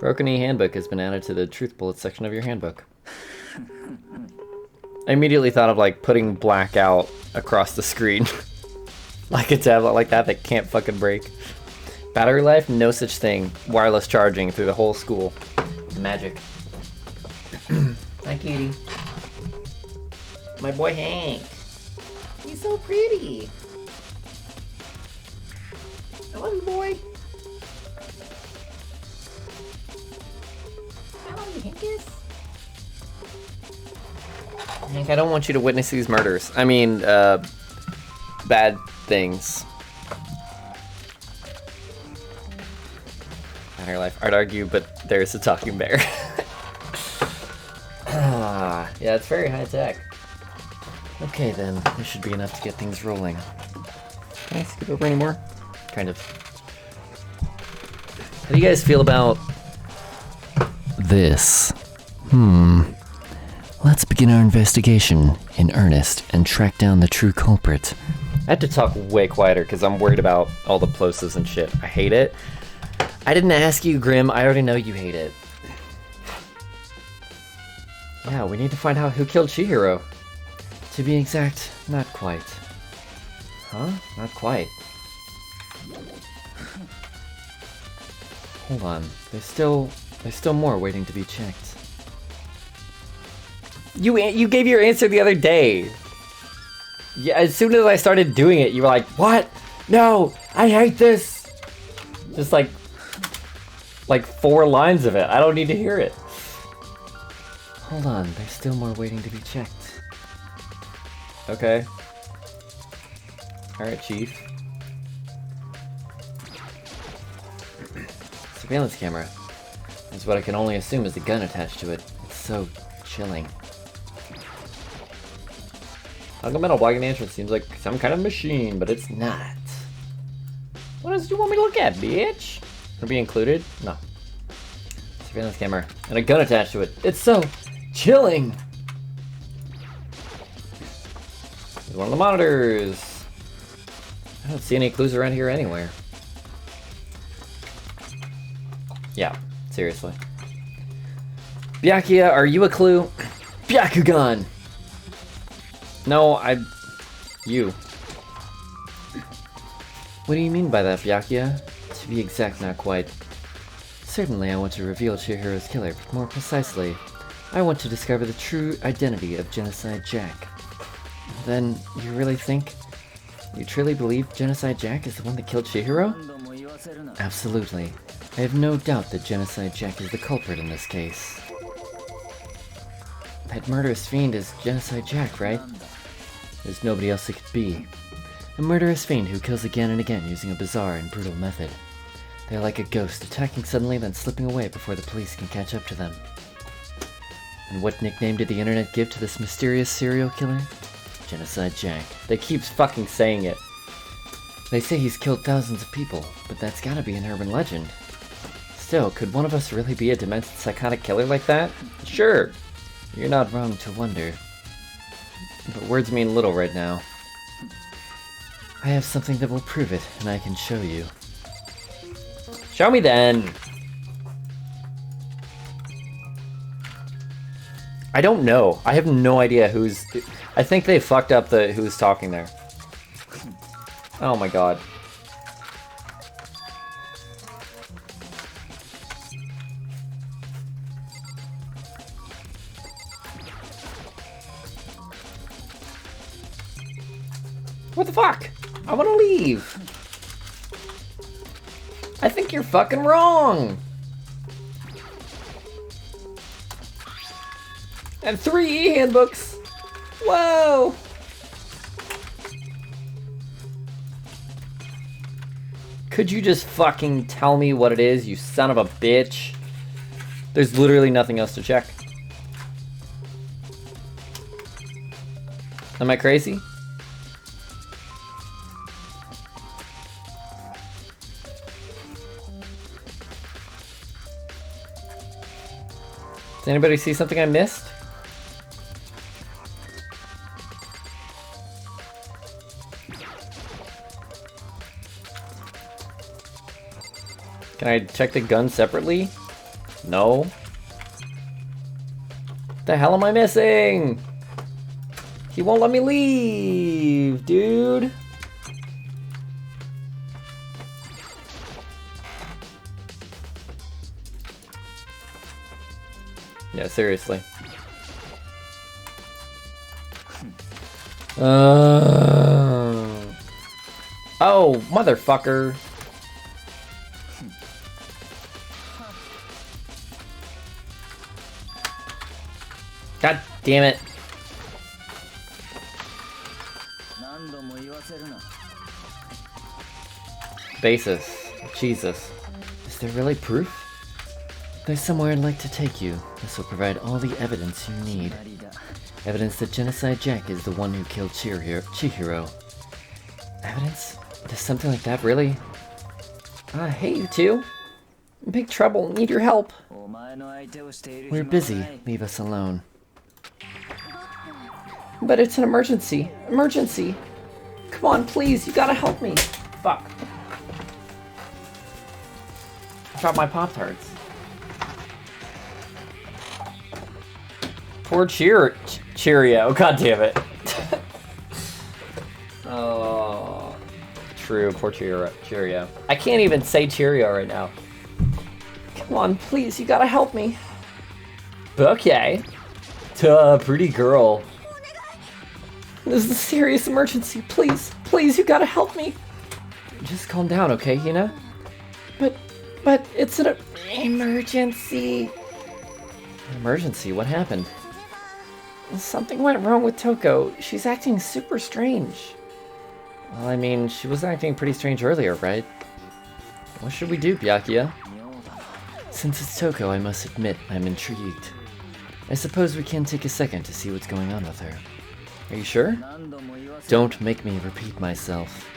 Broken E-handbook has been added to the truth bullet section of your handbook. I immediately thought of, like, putting blackout across the screen. Like a tablet like that can't fucking break. Battery life? No such thing. Wireless charging through the whole school. Magic. Hi, Kitty. My boy Hank. He's so pretty. I love you, boy. I love you, Hankus. Hank, I don't want you to witness these murders. I mean, bad things. Battery life. I'd argue, but there's a talking bear. Yeah, it's very high tech. Okay then, this should be enough to get things rolling. Can I skip over any more? Kind of. How do you guys feel about this? Let's begin our investigation in earnest and track down the true culprit. I have to talk way quieter because I'm worried about all the plosives and shit. I hate it. I didn't ask you, Grim. I already know you hate it. Yeah, we need to find out who killed Chihiro. To be exact, not quite. Huh? Not quite. Hold on. There's still more waiting to be checked. You gave your answer the other day. Yeah, as soon as I started doing it, you were like, "What? No, I hate this." Just like 4 lines of it. I don't need to hear it. Hold on, there's still more waiting to be checked. Okay. Alright, Chief. surveillance camera. There's what I can only assume is a gun attached to it. It's so chilling. Metal blocking the entrance seems like some kind of machine, but it's not. What else do you want me to look at, bitch? Or be included? No. Surveillance camera. And a gun attached to it. It's so chilling! There's one of the monitors. I don't see any clues around here anywhere. Yeah, seriously. Byakuya, are you a clue? Byakugan! No, you. What do you mean by that, Byakuya? To be exact, not quite. Certainly I want to reveal Chihiro's killer, but more precisely, I want to discover the true identity of Genocide Jack. Then, you really think? You truly believe Genocide Jack is the one that killed Chihiro? Absolutely. I have no doubt that Genocide Jack is the culprit in this case. That murderous fiend is Genocide Jack, right? There's nobody else it could be. A murderous fiend who kills again and again using a bizarre and brutal method. They're like a ghost, attacking suddenly then slipping away before the police can catch up to them. And what nickname did the internet give to this mysterious serial killer? Genocide Jack. They keep fucking saying it. They say he's killed thousands of people, but that's gotta be an urban legend. Still, could one of us really be a demented psychotic killer like that? Sure. You're not wrong to wonder. But words mean little right now. I have something that will prove it, and I can show you. Show me then. I don't know. I have no idea who's... I think they fucked up the who's talking there. Oh my god. What the fuck? I want to leave. I think you're fucking wrong. And 3 e-handbooks. Whoa. Could you just fucking tell me what it is, you son of a bitch? There's literally nothing else to check. Am I crazy? Does anybody see something I missed? Can I check the gun separately? No. The hell am I missing? He won't let me leave, dude. Yeah, seriously. Oh, motherfucker. God damn it. Basis. Jesus. Is there really proof? There's somewhere I'd like to take you. This will provide all the evidence you need. Evidence that Genocide Jack is the one who killed Chihiro. Evidence? Does something like that really? Hey, you two. Big trouble. Need your help. We're busy. Leave us alone. But it's an emergency. Emergency. Come on, please. You gotta help me. Fuck. Drop my Pop-Tarts. Poor Cheerio. God damn it. Oh, true. Poor Cheerio. I can't even say Cheerio right now. Come on, please. You gotta help me. Okay. Duh, pretty girl. This is a serious emergency. Please, please, you gotta help me. Just calm down, okay, Hina? But it's an emergency. Emergency? What happened? Something went wrong with Toko. She's acting super strange. Well, I mean, she was acting pretty strange earlier, right? What should we do, Byakuya? Since it's Toko, I must admit I'm intrigued. I suppose we can take a second to see what's going on with her. Are you sure? Don't make me repeat myself.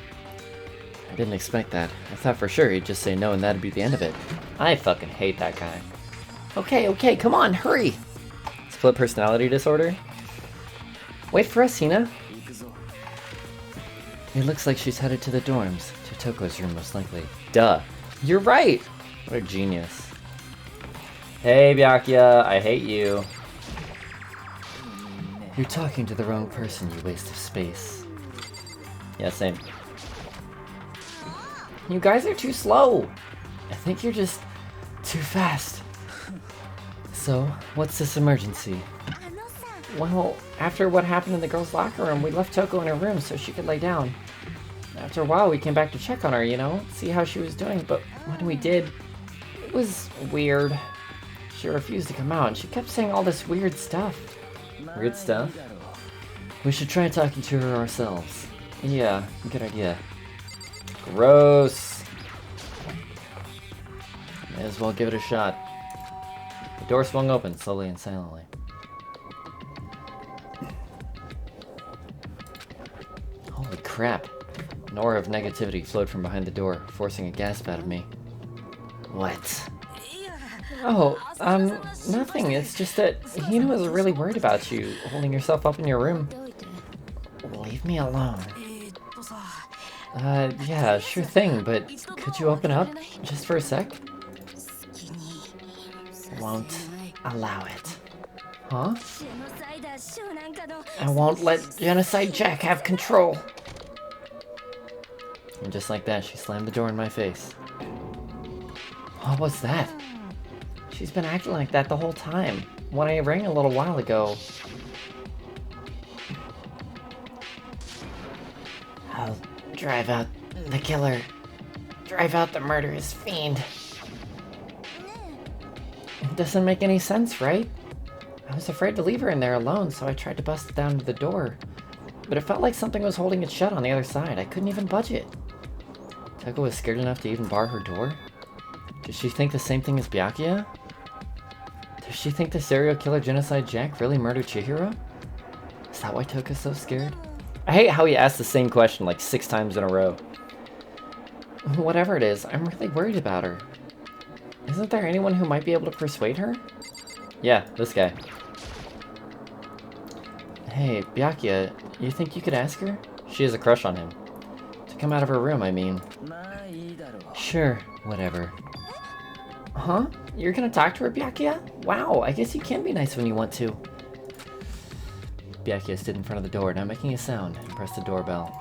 I didn't expect that. I thought for sure he'd just say no and that'd be the end of it. I fucking hate that guy. Okay, come on, hurry! Split personality disorder? Wait for us, Hina. It looks like she's headed to the dorms, to Toko's room most likely. Duh. You're right! What a genius. Hey, Byakuya, I hate you. You're talking to the wrong person, you waste of space. Yeah, same. You guys are too slow! I think you're just too fast. So, what's this emergency? Well, after what happened in the girls' locker room, we left Toko in her room so she could lay down. After a while, we came back to check on her, you know, see how she was doing, but when we did, it was weird. She refused to come out, and she kept saying all this weird stuff. Weird stuff? We should try talking to her ourselves. Yeah, good idea. Gross. May as well give it a shot. The door swung open slowly and silently. Holy crap. An aura of negativity flowed from behind the door, forcing a gasp out of me. What? Oh, nothing. It's just that Hina was really worried about you, holding yourself up in your room. Leave me alone. Yeah, sure thing, but could you open up just for a sec? Won't allow it. Huh? I won't let Genocide Jack have control. And just like that, she slammed the door in my face. What was that? She's been acting like that the whole time. When I rang a little while ago. I'll drive out the killer. Drive out the murderous fiend. It doesn't make any sense, right? I was afraid to leave her in there alone, so I tried to bust it down to the door. But it felt like something was holding it shut on the other side. I couldn't even budge it. Toko was scared enough to even bar her door? Does she think the same thing as Byakuya? Does she think the serial killer Genocide Jack really murdered Chihiro? Is that why Toko's so scared? I hate how he asked the same question like 6 times in a row. Whatever it is, I'm really worried about her. Isn't there anyone who might be able to persuade her? Yeah, this guy. Hey, Byakuya, you think you could ask her? She has a crush on him. To come out of her room, I mean. Sure, whatever. Huh? You're gonna talk to her, Byakuya? Wow, I guess you can be nice when you want to. Byakuya stood in front of the door, not making a sound, and pressed the doorbell.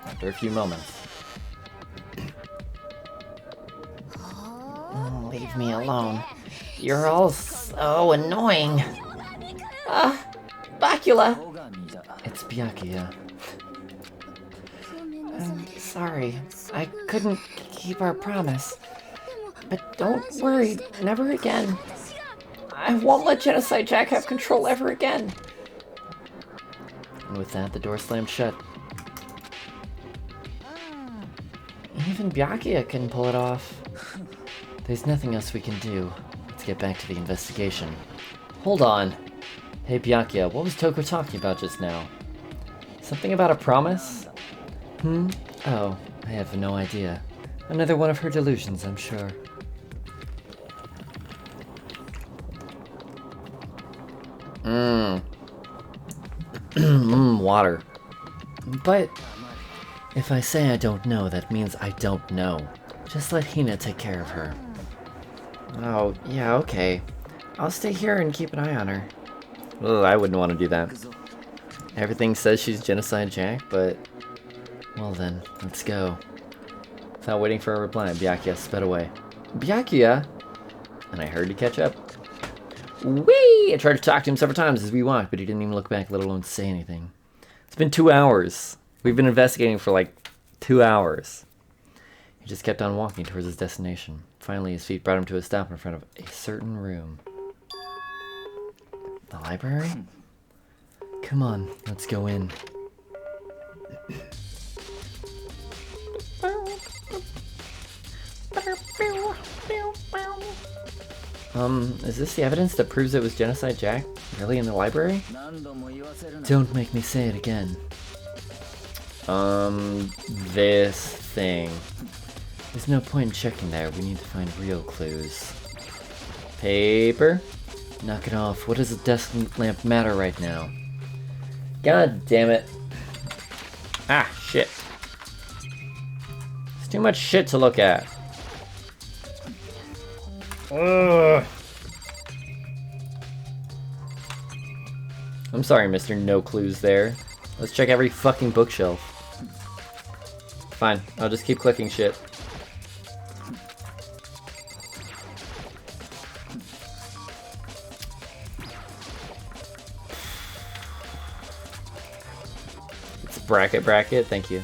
After a few moments. Leave me alone. You're all so annoying. Bacula! It's Byakuya. I'm sorry. I couldn't keep our promise. But don't worry, never again. I won't let Genocide Jack have control ever again. And with that, the door slammed shut. Even Byakuya can pull it off. There's nothing else we can do. Let's get back to the investigation. Hold on. Hey Byakuya, what was Toko talking about just now? Something about a promise? Oh, I have no idea. Another one of her delusions, I'm sure. Water. But If I say I don't know, that means I don't know. Just let Hina take care of her. oh, yeah, okay. I'll stay here and keep an eye on her. Ugh, I wouldn't want to do that. Everything says she's Genocide Jack, but Well then, let's go. without waiting for a reply, Byakuya sped away. Byakuya? And I heard to catch up. Whee! I tried to talk to him several times as we walked, but he didn't even look back, let alone say anything. It's been 2 hours. We've been investigating for like 2 hours. He just kept on walking towards his destination. Finally, his feet brought him to a stop in front of a certain room. The library? Come on, let's go in. Is this the evidence that proves it was Genocide Jack really in the library? Don't make me say it again. This thing. There's no point in checking there. We need to find real clues. Paper? Knock it off. What does a desk lamp matter right now? God damn it. Ah, shit. It's too much shit to look at. Ugh. I'm sorry, Mr. No Clues there. Let's check every fucking bookshelf. Fine, I'll just keep clicking shit. It's bracket, thank you.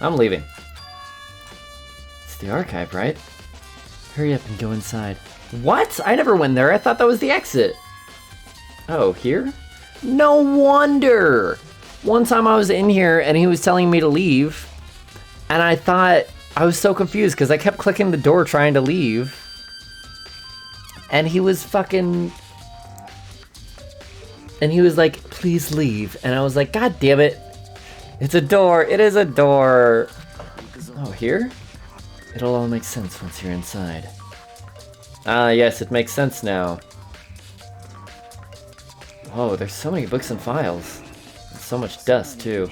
I'm leaving. It's the archive, right? Hurry up and go inside. What? I never went there. I thought that was the exit. Oh, here? No wonder! One time I was in here and he was telling me to leave. And I thought, I was so confused because I kept clicking the door trying to leave. And he was fucking... And he was like, please leave. And I was like, God damn it. It's a door. It is a door. Oh, here? It'll all make sense once you're inside. Ah, yes, it makes sense now. Oh, there's so many books and files. And so much dust, too.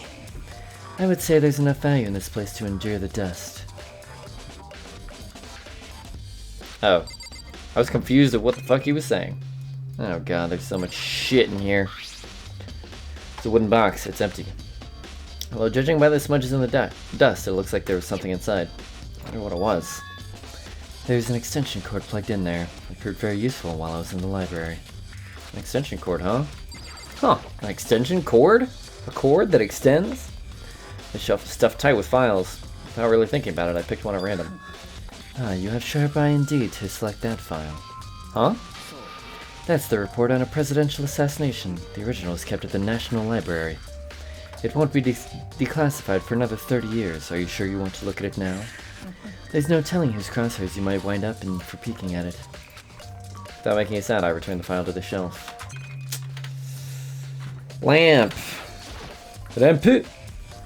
I would say there's enough value in this place to endure the dust. Oh. I was confused at what the fuck he was saying. Oh god, there's so much shit in here. It's a wooden box. It's empty. Well, judging by the smudges in the dust, it looks like there was something inside. I wonder what it was. There's an extension cord plugged in there. It proved very useful while I was in the library. An extension cord, huh? Huh, an extension cord? A cord that extends? The shelf is stuffed tight with files. Without really thinking about it, I picked one at random. Ah, you have sharp eye indeed to select that file. Huh? That's the report on a presidential assassination. The original is kept at the National Library. It won't be declassified for another 30 years. Are you sure you want to look at it now? There's no telling whose crosshairs you might wind up in for peeking at it. Without making a sound, I returned the file to the shelf. Lamp. Lamp.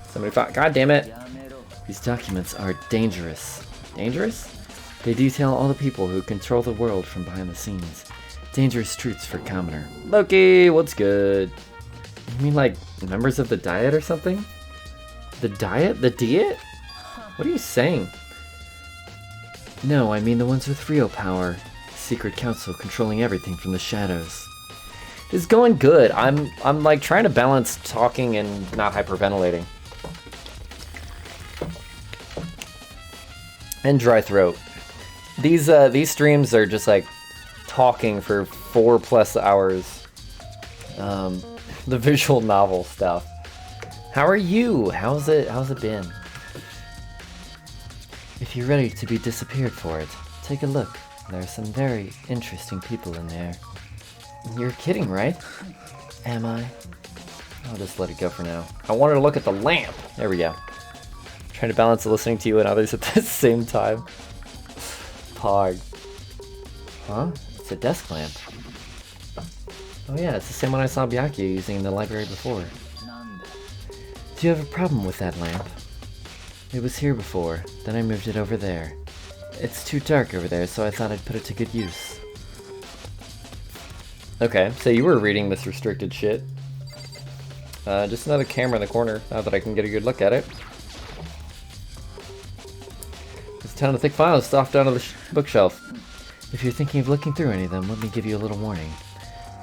Somebody fought. God damn it. These documents are dangerous. Dangerous? They detail all the people who control the world from behind the scenes. Dangerous truths for commoner. Loki, what's good? You mean like members of the Diet or something? The Diet? The Diet? What are you saying? No, I mean the ones with real power. Secret council controlling everything from the shadows. It's going good. I'm like trying to balance talking and not hyperventilating. And dry throat. These streams are just like talking for 4+ hours. The visual novel stuff. How are you? How's it been? If you're ready to be disappeared for it, take a look. There are some very interesting people in there. You're kidding, right? Am I? I'll just let it go for now. I wanted to look at the lamp. There we go. Trying to balance listening to you and others at the same time. Pog. Huh? It's a desk lamp. Oh yeah, it's the same one I saw Byakuya using in the library before. Do you have a problem with that lamp? It was here before, then I moved it over there. It's too dark over there, so I thought I'd put it to good use. Okay, so you were reading this restricted shit. Just another camera in the corner, now that I can get a good look at it. There's a ton of thick files stuffed onto the bookshelf. If you're thinking of looking through any of them, let me give you a little warning.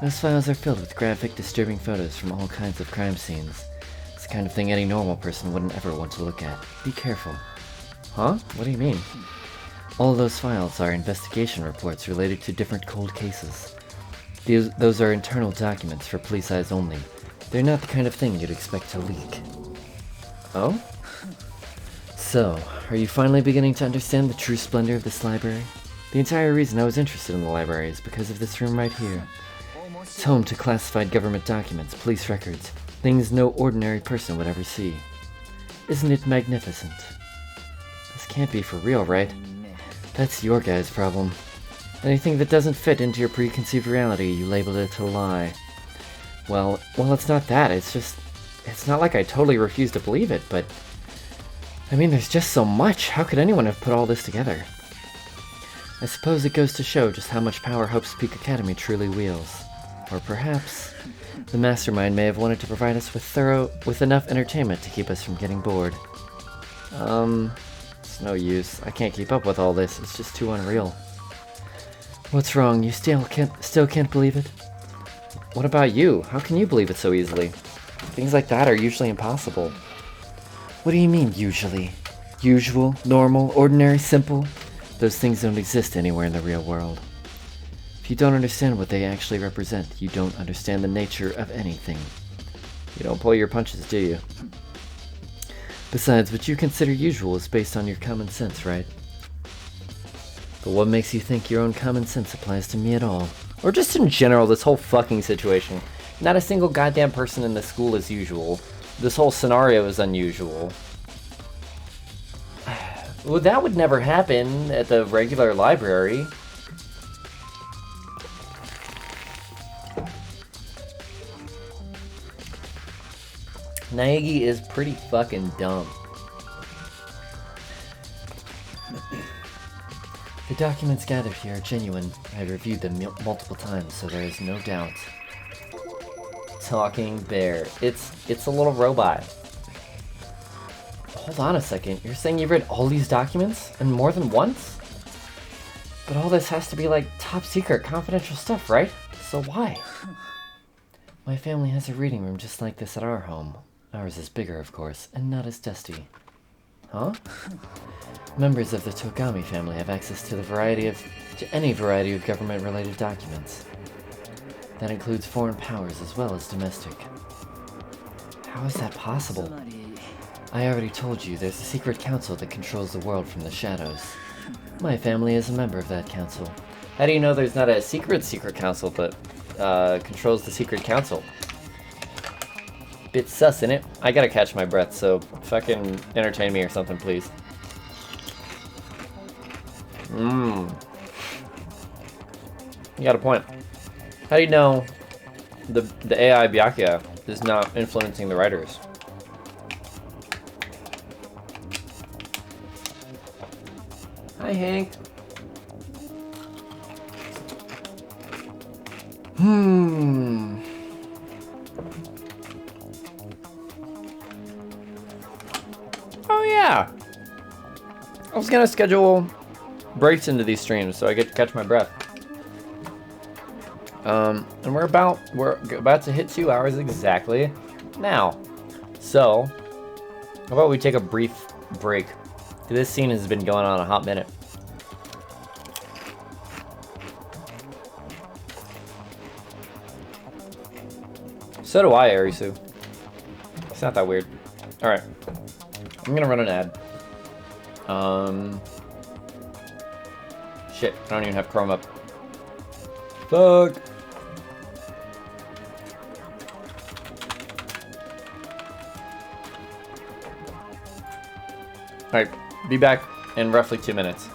Those files are filled with graphic, disturbing photos from all kinds of crime scenes. It's the kind of thing any normal person wouldn't ever want to look at. Be careful. Huh? What do you mean? All of those files are investigation reports related to different cold cases. Those are internal documents for police eyes only. They're not the kind of thing you'd expect to leak. Oh? So, are you finally beginning to understand the true splendor of this library? The entire reason I was interested in the library is because of this room right here. It's home to classified government documents, police records, Things no ordinary person would ever see. Isn't it magnificent? This can't be for real, right? That's your guy's problem. Anything that doesn't fit into your preconceived reality, you label it a lie. Well, it's not that. It's not like I totally refuse to believe it, but I mean, there's just so much. How could anyone have put all this together? I suppose it goes to show just how much power Hope's Peak Academy truly wields. Or perhaps the mastermind may have wanted to provide us with enough entertainment to keep us from getting bored. It's no use. I can't keep up with all this. It's just too unreal. What's wrong? You still can't believe it? What about you? How can you believe it so easily? Things like that are usually impossible. What do you mean, usually? Usual, normal, ordinary, simple? Those things don't exist anywhere in the real world. If you don't understand what they actually represent, you don't understand the nature of anything. You don't pull your punches, do you? Besides, what you consider usual is based on your common sense, right? But what makes you think your own common sense applies to me at all? Or just in general, this whole fucking situation. Not a single goddamn person in the school is usual. This whole scenario is unusual. Well, that would never happen at the regular library. Naegi is pretty fucking dumb. The documents gathered here are genuine. I reviewed them multiple times, so there is no doubt. Talking bear. It's a little robot. Hold on a second. You're saying you've read all these documents? And more than once? But all this has to be like top secret, confidential stuff, right? So why? My family has a reading room just like this at our home. Ours is bigger, of course, and not as dusty. Huh? Members of the Togami family have access to any variety of government-related documents. That includes foreign powers as well as domestic. How is that possible? I already told you, there's a secret council that controls the world from the shadows. My family is a member of that council. How do you know there's not a secret council, but controls the secret council? Bit sus, innit? I gotta catch my breath, so fucking entertain me or something, please. You got a point. How do you know the AI Byakuya is not influencing the writers? Hi, Hank. Oh yeah. I was gonna schedule breaks into these streams so I get to catch my breath. And we're about to hit 2 hours exactly now. So, how about we take a brief break? This scene has been going on a hot minute. So do I, Arisu. It's not that weird. Alright. I'm gonna run an ad. Shit, I don't even have Chrome up. Fuck! Alright, be back in roughly 2 minutes.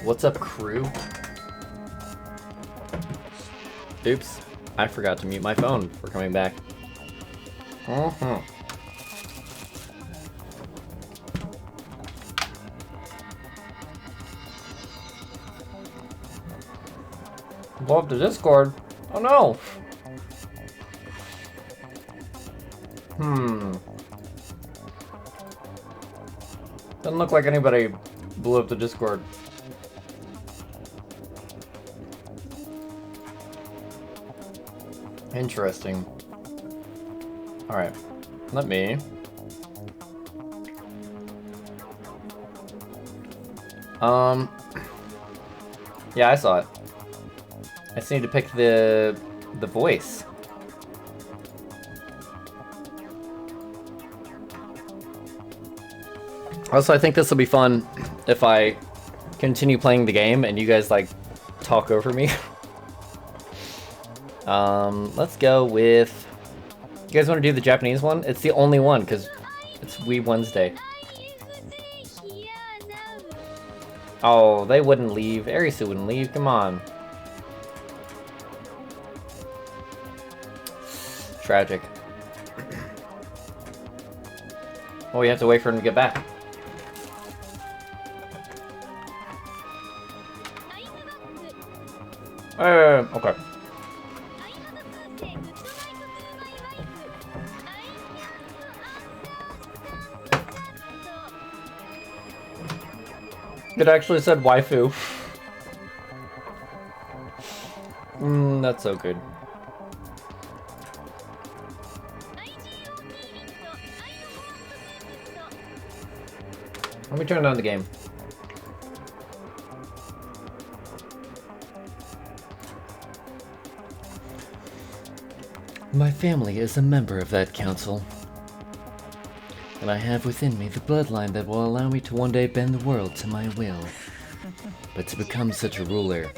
What's up, crew? Oops. I forgot to mute my phone. We're coming back. Blow up the Discord. Oh no. Doesn't look like anybody blew up the Discord. Interesting. Alright. Let me... Yeah, I saw it. I just need to pick the voice. Also, I think this will be fun if I continue playing the game and you guys, like, talk over me. Let's go with... You guys want to do the Japanese one? It's the only one, because it's Wee Wednesday. Oh, they wouldn't leave. Arisu wouldn't leave. Come on. Tragic. Oh, we have to wait for him to get back. Okay. It actually said waifu. That's so good. Let me turn on the game. My family is a member of that council, and I have within me the bloodline that will allow me to one day bend the world to my will. But to become such a ruler,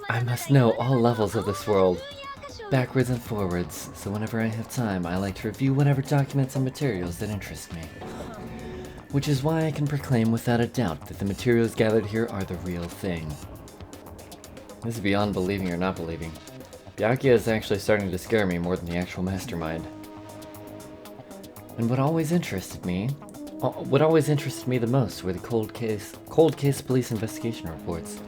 I must know all levels of this world, backwards and forwards, so whenever I have time, I like to review whatever documents and materials that interest me. Which is why I can proclaim without a doubt that the materials gathered here are the real thing. This is beyond believing or not believing. Byakuya is actually starting to scare me more than the actual mastermind. And what always interested me the most were the cold case police investigation reports.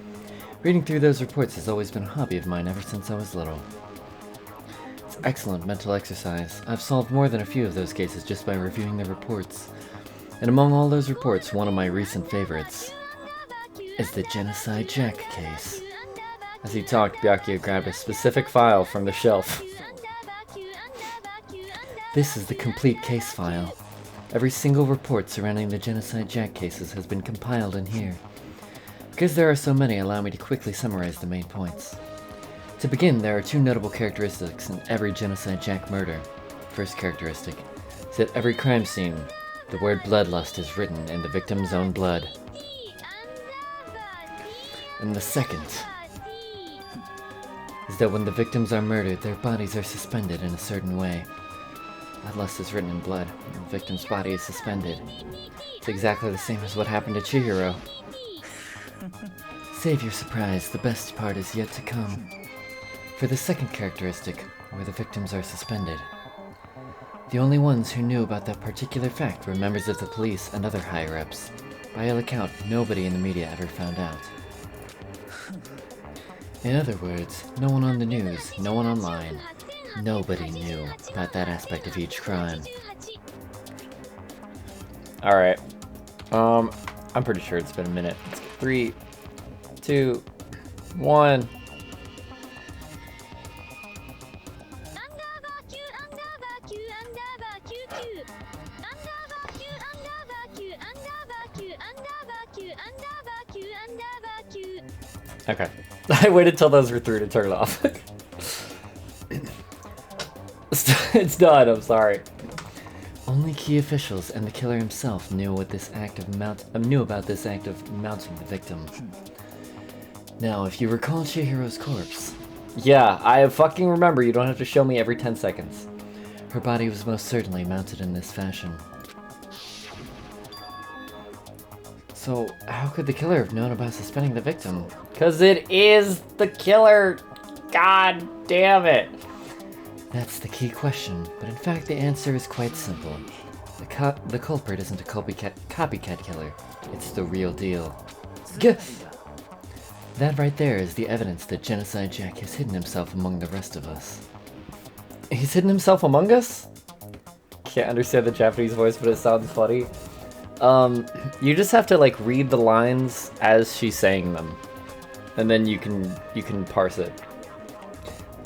Reading through those reports has always been a hobby of mine ever since I was little. It's excellent mental exercise. I've solved more than a few of those cases just by reviewing the reports. And among all those reports, one of my recent favorites is the Genocide Jack case. As he talked, Byakuya grabbed a specific file from the shelf. This is the complete case file. Every single report surrounding the Genocide Jack cases has been compiled in here. Because there are so many, allow me to quickly summarize the main points. To begin, there are two notable characteristics in every Genocide Jack murder. First characteristic is that every crime scene, the word bloodlust is written in the victim's own blood. And the second is that when the victims are murdered, their bodies are suspended in a certain way. Bloodlust is written in blood, and the victim's body is suspended. It's exactly the same as what happened to Chihiro. Save your surprise, the best part is yet to come. For the second characteristic, where the victims are suspended, the only ones who knew about that particular fact were members of the police and other higher-ups. By all account, nobody in the media ever found out. In other words, no one on the news, no one online, nobody knew about that aspect of each crime. Alright. I'm pretty sure it's been a minute. 3, 2, 1. Okay. I waited till those were through to turn it off. It's done, I'm sorry. Only key officials and the killer himself knew about this act of mounting the victim. Now, if you recall Chihiro's corpse... Yeah, I fucking remember. You don't have to show me every 10 seconds. Her body was most certainly mounted in this fashion. So, how could the killer have known about suspending the victim? Cause it is the killer. God damn it. That's the key question, but in fact the answer is quite simple. The culprit isn't a copycat killer, it's the real deal. That right there is the evidence that Genocide Jack has hidden himself among the rest of us. He's hidden himself among us? Can't understand the Japanese voice, but it sounds funny. You just have to like read the lines as she's saying them, and then you can parse it.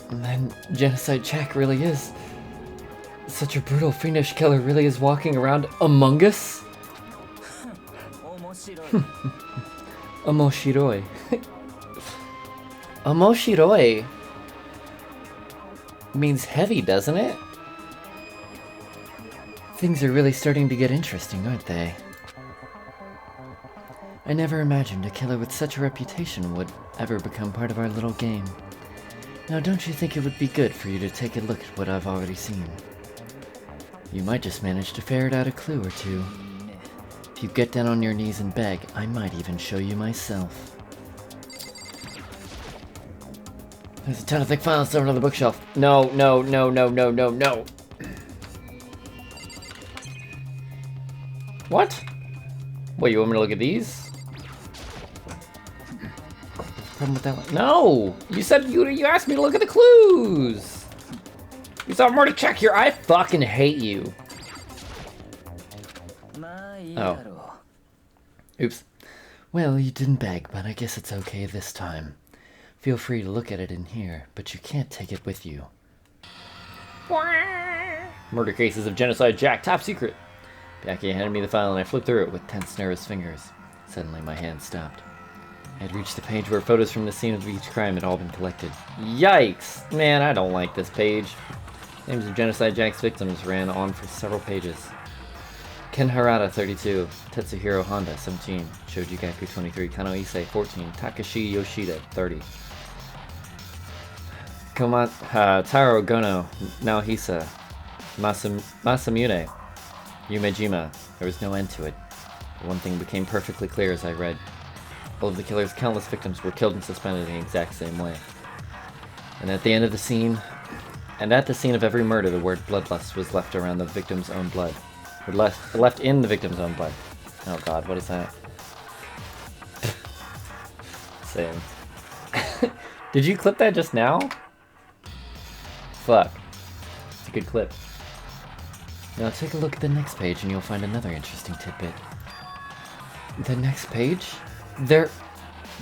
And then Genocide Jack really is. Such a brutal, fiendish killer really is walking around among us? Omoshiroi. Omoshiroi means heavy, doesn't it? Things are really starting to get interesting, aren't they? I never imagined a killer with such a reputation would ever become part of our little game. Now, don't you think it would be good for you to take a look at what I've already seen? You might just manage to ferret out a clue or two. If you get down on your knees and beg, I might even show you myself. There's a ton of thick files over on the bookshelf. No, no, no, no, no, no, no. What? What, you want me to look at these? Problem with that one? No! You said you asked me to look at the clues! You saw more to check here. I fucking hate you. Oh. Oops. Well, you didn't beg, but I guess it's okay this time. Feel free to look at it in here, but you can't take it with you. Murder cases of Genocide Jack, top secret. Byakuya handed me the file and I flipped through it with tense, nervous fingers. Suddenly my hand stopped. I had reached the page where photos from the scene of each crime had all been collected. Yikes! Man, I don't like this page. Names of Genocide Jack's victims ran on for several pages. Ken Harada, 32. Tetsuhiro Honda, 17. Shoji Gaku, 23. Kano Issei, 14. Takashi Yoshida, 30. Taro Gono, Naohisa. Masamune, Yumejima. There was no end to it. But one thing became perfectly clear as I read. All of the killer's countless victims were killed and suspended in the exact same way. And at the scene of every murder, the word bloodlust was left around the victim's own blood. Or left in the victim's own blood. Oh god, what is that? Same. Did you clip that just now? Fuck. It's a good clip. Now take a look at the next page and you'll find another interesting tidbit. The next page?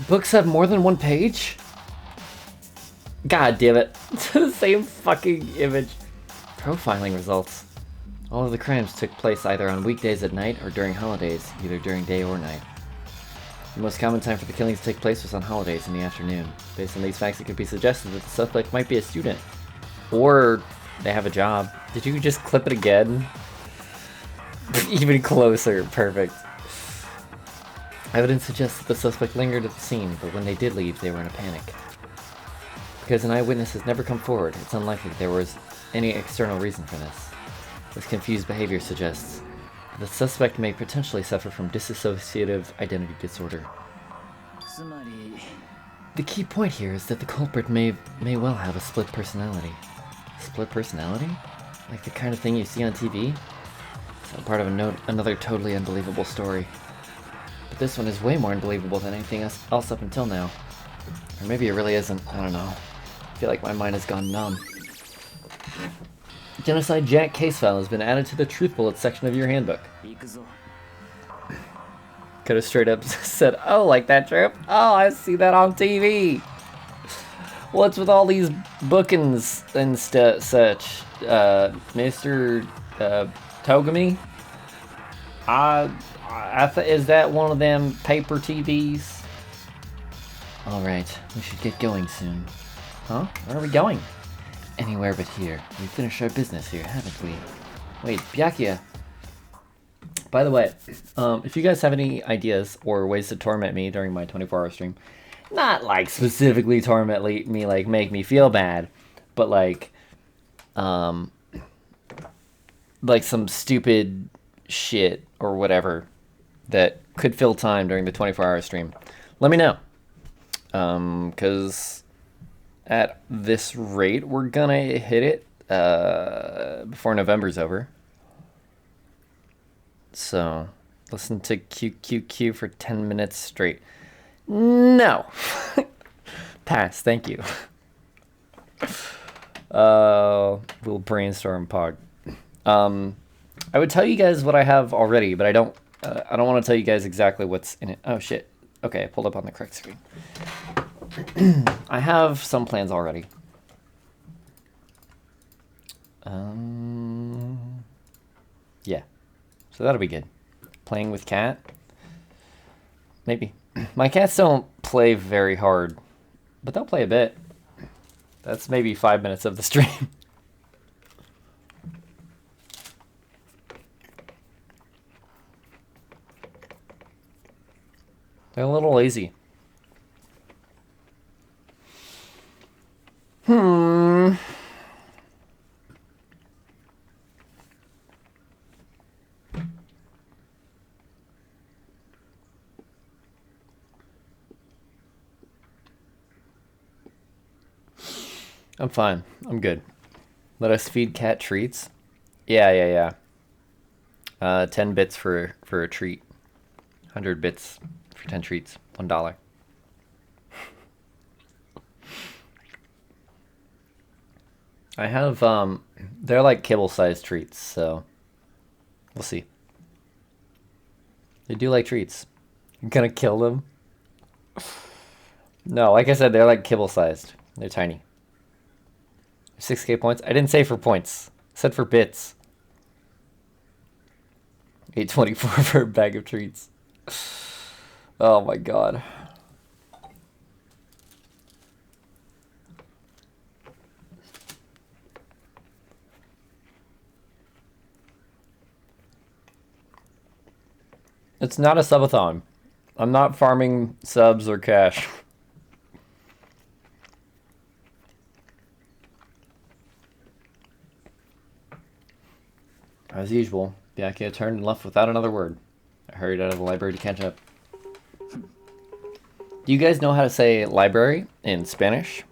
Books have more than one page? God damn it. It's the same fucking image. Profiling results. All of the crimes took place either on weekdays at night or during holidays, either during day or night. The most common time for the killings to take place was on holidays in the afternoon. Based on these facts, it could be suggested that the suspect might be a student. Or they have a job. Did you just clip it again? Even closer. Perfect. Evidence suggests that the suspect lingered at the scene, but when they did leave, they were in a panic. Because an eyewitness has never come forward, it's unlikely there was any external reason for this. This confused behavior suggests that the suspect may potentially suffer from dissociative identity disorder. The key point here is that the culprit may well have a split personality. Split personality? Like the kind of thing you see on TV? It's part of another totally unbelievable story. But this one is way more unbelievable than anything else up until now. Or maybe it really isn't, I don't know. I feel like my mind has gone numb. Genocide Jack case file has been added to the Truth Bullets section of your handbook. Could have straight up said, oh, like that trip? Oh, I see that on TV. What's with all these bookings and such? Mr. Togami? Is that one of them paper TVs? Alright, we should get going soon. Huh? Where are we going? Anywhere but here. We've finished our business here, haven't we? Wait, Byakuya. By the way, if you guys have any ideas or ways to torment me during my 24-hour stream, not like specifically torment me, like make me feel bad, but like some stupid shit or whatever that could fill time during the 24-hour stream, let me know. Because at this rate, we're gonna hit it before November's over. So, listen to QQQ for 10 minutes straight. No! Pass, thank you. We'll brainstorm Pog. I would tell you guys what I have already, but I don't want to tell you guys exactly what's in it. Oh shit. Okay, I pulled up on the correct screen. I have some plans already. Yeah. So that'll be good. Playing with cat? Maybe. My cats don't play very hard, but they'll play a bit. That's maybe 5 minutes of the stream. They're a little lazy. I'm fine. I'm good. Let us feed cat treats. Yeah. 10 bits for a treat. 100 bits for 10 treats. $1. I have they're like kibble-sized treats, so we'll see. They do like treats. You're gonna kill them? No, like I said, they're like kibble-sized. They're tiny. 6k points? I didn't say for points. I said for bits. 824 for a bag of treats. Oh my god. It's not a subathon. I'm not farming subs or cash. As usual, Byakuya turned and left without another word. I hurried out of the library to catch up. Do you guys know how to say library in Spanish?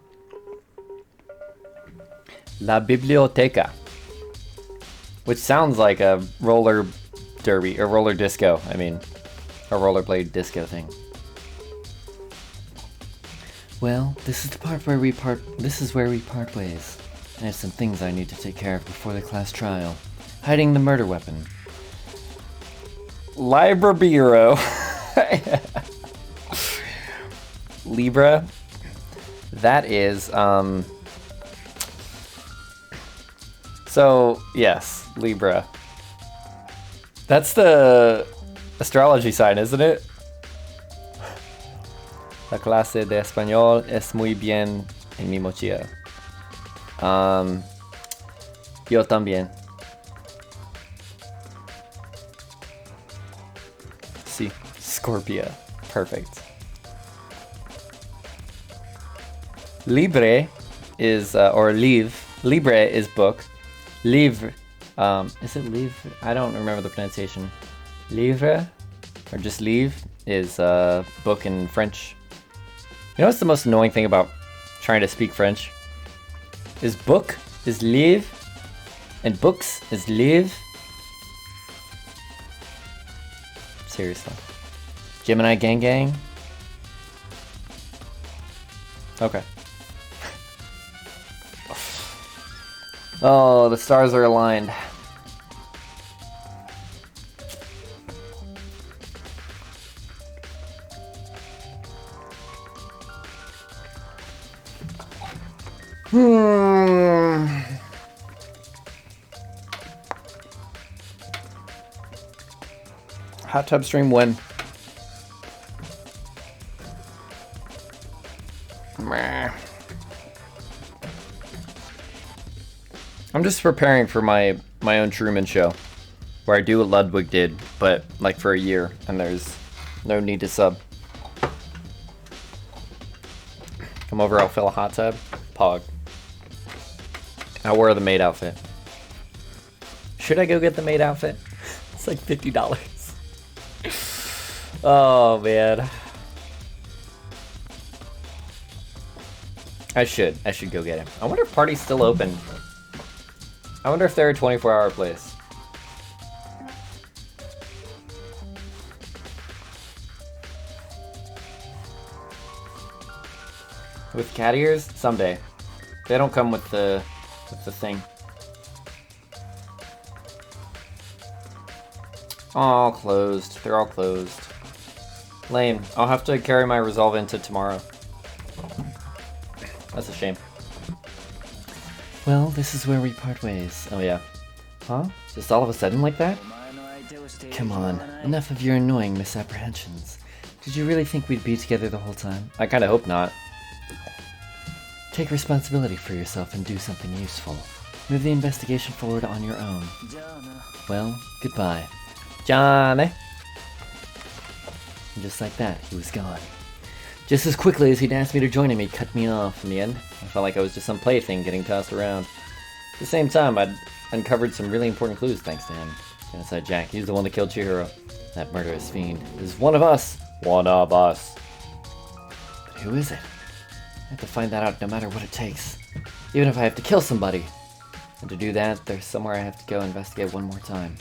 La biblioteca. Which sounds like a roller derby, or roller disco, I mean. A rollerblade disco thing. Well, this is the part where we part ways. I have some things I need to take care of before the class trial. Hiding the murder weapon. Libra Bureau. Libra. That is, so, yes, Libra. That's the astrology sign, isn't it? La clase de español es muy bien en mi mochila. Yo también. Sí, Scorpio. Perfect. Libre is, or Libre is book. Livre, is it livre? I don't remember the pronunciation. Livre, or just livre, is book in French. You know what's the most annoying thing about trying to speak French? Is book is livre, and books is livre. Seriously. Gemini Gang Gang? Okay. Oh, the stars are aligned. Hot tub stream when? I'm just preparing for my own Truman Show, where I do what Ludwig did, but like for a year, and there's no need to sub. Come over, I'll fill a hot tub. Pog. I'll wear the maid outfit. Should I go get the maid outfit? It's like $50. Oh, man. I should go get him. I wonder if party's still open. I wonder if they're a 24-hour place. With cat ears? Someday. They don't come with the thing. All closed. They're all closed. Lame. I'll have to carry my resolve into tomorrow. That's a shame. Well, this is where we part ways. Oh yeah. Huh? Just all of a sudden like that? Come on, enough of your annoying misapprehensions. Did you really think we'd be together the whole time? I kinda hope not. Take responsibility for yourself and do something useful. Move the investigation forward on your own. Well, goodbye. Johnny. And just like that, he was gone. Just as quickly as he'd asked me to join him, he cut me off. In the end, I felt like I was just some plaything getting tossed around. At the same time, I'd uncovered some really important clues thanks to him. Genocide Jack, he's the one that killed Chihiro. That murderous fiend is one of us. One of us. But who is it? I have to find that out no matter what it takes. Even if I have to kill somebody. And to do that, there's somewhere I have to go investigate one more time.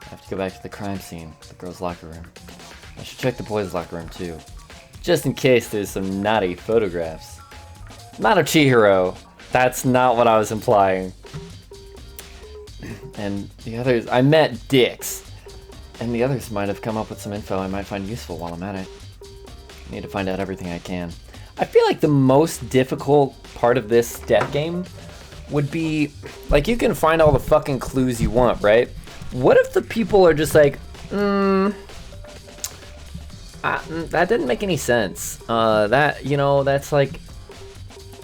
I have to go back to the crime scene, the girls' locker room. I should check the boys' locker room too. Just in case there's some naughty photographs. Not of Chihiro. That's not what I was implying. And the others, I met dicks. And the others might have come up with some info I might find useful while I'm at it. I need to find out everything I can. I feel like the most difficult part of this death game would be, like, you can find all the fucking clues you want, right? What if the people are just like, that didn't make any sense. That, you know, that's like,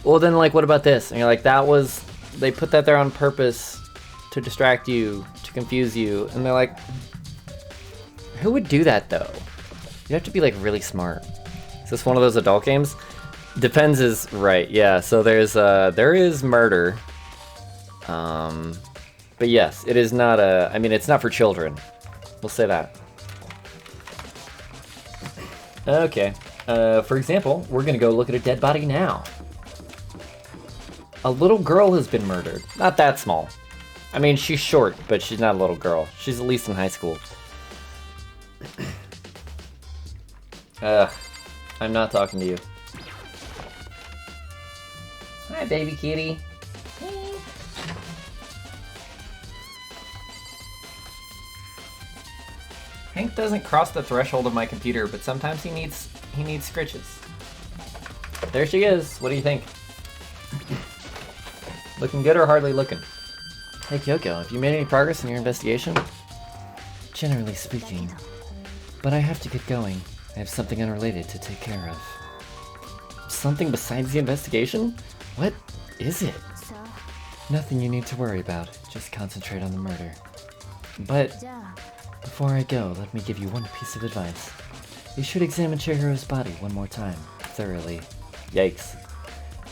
well then, like, what about this? And you're like, they put that there on purpose to distract you, to confuse you. And they're like, who would do that though? You have to be like really smart. Is this one of those adult games? Depends is right, yeah. So there is murder. But yes, it is not I mean, it's not for children. We'll say that. Okay. For example, we're gonna go look at a dead body now. A little girl has been murdered. Not that small. I mean, she's short, but she's not a little girl. She's at least in high school. I'm not talking to you. Hi, baby kitty. Hank doesn't cross the threshold of my computer, but sometimes he needs scritches. There she is. What do you think? Looking good or hardly looking? Hey Kyoko, have you made any progress in your investigation? Generally speaking. But I have to get going. I have something unrelated to take care of. Something besides the investigation? What is it? Nothing you need to worry about. Just concentrate on the murder. But before I go, let me give you one piece of advice. You should examine Chihiro's body one more time, thoroughly. Yikes.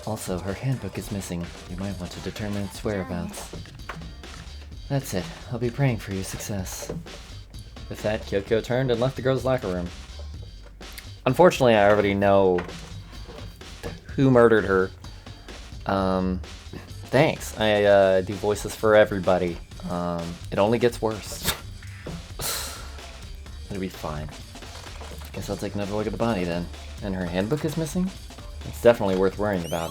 Also, her handbook is missing. You might want to determine its whereabouts. That's it. I'll be praying for your success. With that, Kyoko turned and left the girls' locker room. Unfortunately, I already know who murdered her. Thanks. I do voices for everybody. It only gets worse. It'll be fine. Guess I'll take another look at the body then. And her handbook is missing? It's definitely worth worrying about.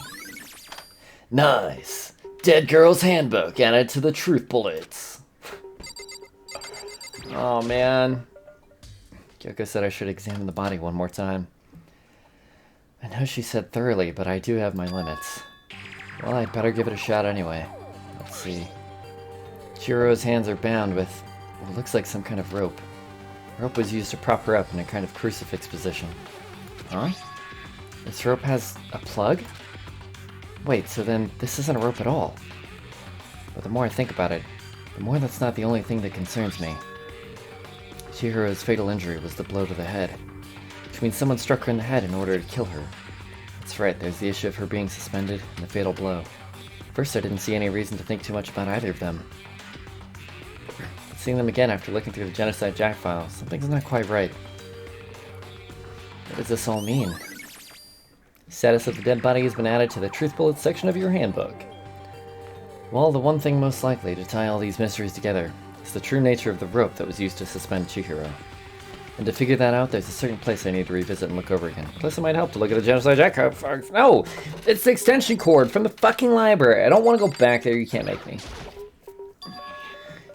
Nice! Dead girl's handbook added to the truth bullets. Oh man. Kyoko said I should examine the body one more time. I know she said thoroughly, but I do have my limits. Well, I'd better give it a shot anyway. Let's see. Chihiro's hands are bound with what looks like some kind of rope. Rope was used to prop her up in a kind of crucifix position. Huh? This rope has a plug? Wait, so then this isn't a rope at all. But the more I think about it, the more that's not the only thing that concerns me. Chihiro's fatal injury was the blow to the head, which means someone struck her in the head in order to kill her. That's right, there's the issue of her being suspended and the fatal blow. First, I didn't see any reason to think too much about either of them. Seeing them again after looking through the Genocide Jack file, something's not quite right. What does this all mean? Status of the dead body has been added to the truth bullet section of your handbook. Well, the one thing most likely to tie all these mysteries together is the true nature of the rope that was used to suspend Chihiro. And to figure that out, there's a certain place I need to revisit and look over again. Plus, it might help to look at the genocide jack. No! It's the extension cord from the fucking library. I don't want to go back there. You can't make me.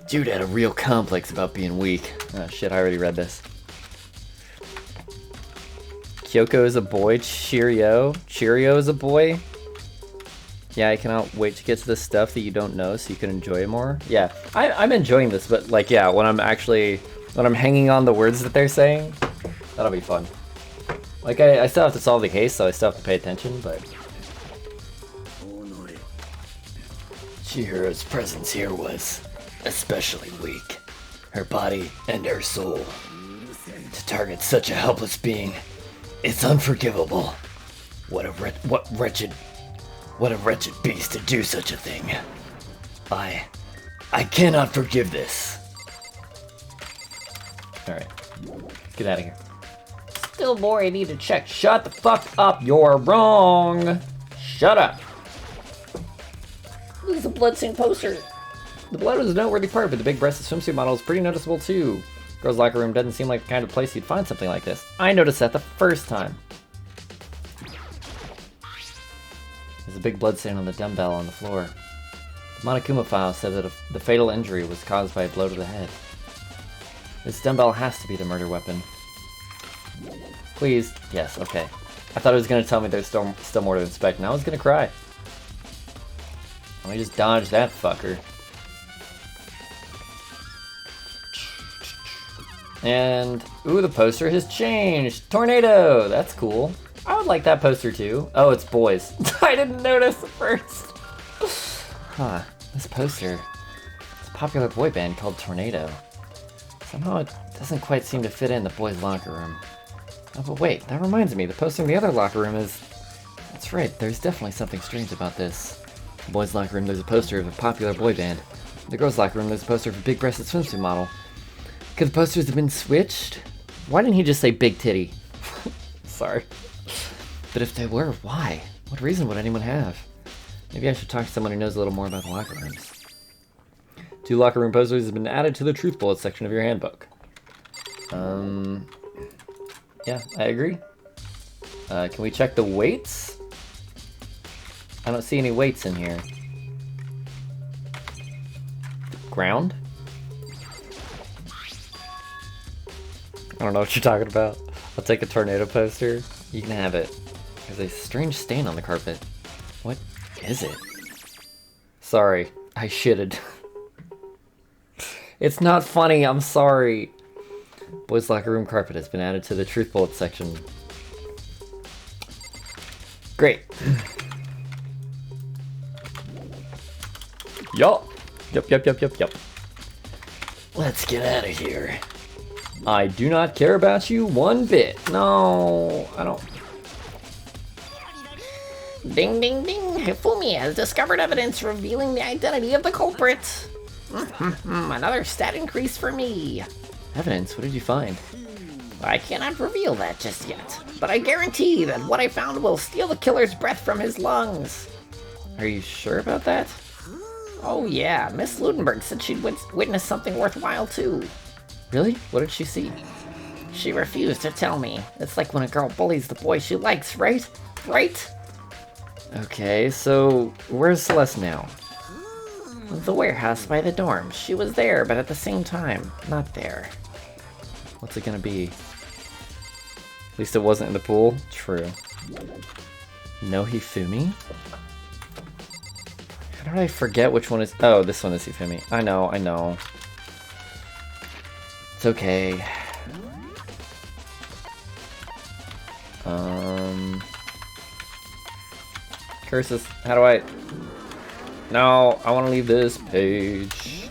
Dude had a real complex about being weak. Oh shit, I already read this. Kyoko is a boy. Cheerio is a boy. Yeah, I cannot wait to get to the stuff that you don't know so you can enjoy it more. Yeah, I'm enjoying this, but like, yeah, when I'm hanging on the words that they're saying, that'll be fun. Like, I still have to solve the case, so I still have to pay attention, but... Chihiro's presence here was especially weak. Her body and her soul. To target such a helpless being, it's unforgivable. What a wretched beast to do such a thing. I cannot forgive this. Alright. Get out of here. Still more I need to check. Shut the fuck up, you're wrong! Shut up! Look at the bloodstained poster. The blood was a noteworthy part, but the big breasted swimsuit model is pretty noticeable too. Girls' locker room doesn't seem like the kind of place you'd find something like this. I noticed that the first time. There's a big blood stain on the dumbbell on the floor. The Monokuma file said that the fatal injury was caused by a blow to the head. This dumbbell has to be the murder weapon. Please. Yes, okay. I thought it was going to tell me there's still more to inspect, and I was going to cry. Let me just dodge that fucker. And, ooh, the poster has changed! Tornado! That's cool. I would like that poster too. Oh, it's boys. I didn't notice at first. Huh, this poster. It's a popular boy band called Tornado. Somehow it doesn't quite seem to fit in the boys' locker room. Oh, but wait, that reminds me, the poster in the other locker room is... That's right, there's definitely something strange about this. In the boys' locker room, there's a poster of a popular boy band. In the girls' locker room, there's a poster of a big-breasted swimsuit model. Could the posters have been switched? Why didn't he just say big titty? Sorry. But if they were, why? What reason would anyone have? Maybe I should talk to someone who knows a little more about the locker rooms. 2 locker room posters have been added to the truth bullet section of your handbook. Yeah, I agree. Can we check the weights? I don't see any weights in here. Ground? I don't know what you're talking about. I'll take a tornado poster. You can have it. There's a strange stain on the carpet. What is it? Sorry, I shitted. It's not funny, I'm sorry. Boys' locker room carpet has been added to the truth bullet section. Great. Yup. Yup. Let's get out of here. I do not care about you one bit. No, I don't. Ding, ding, ding. Hifumi has discovered evidence revealing the identity of the culprit. Another stat increase for me. Evidence? What did you find? I cannot reveal that just yet, but I guarantee that what I found will steal the killer's breath from his lungs. Are you sure about that? Oh yeah, Miss Ludenberg said she'd witnessed something worthwhile too. Really? What did she see? She refused to tell me. It's like when a girl bullies the boy she likes, right? Right? Okay, so where's Celeste now? The warehouse by the dorm. She was there, but at the same time, not there. What's it gonna be? At least it wasn't in the pool? True. No Hifumi? How did I forget which one is... Oh, this one is Hifumi. I know. It's okay. Curses. How do I... No, I want to leave this page.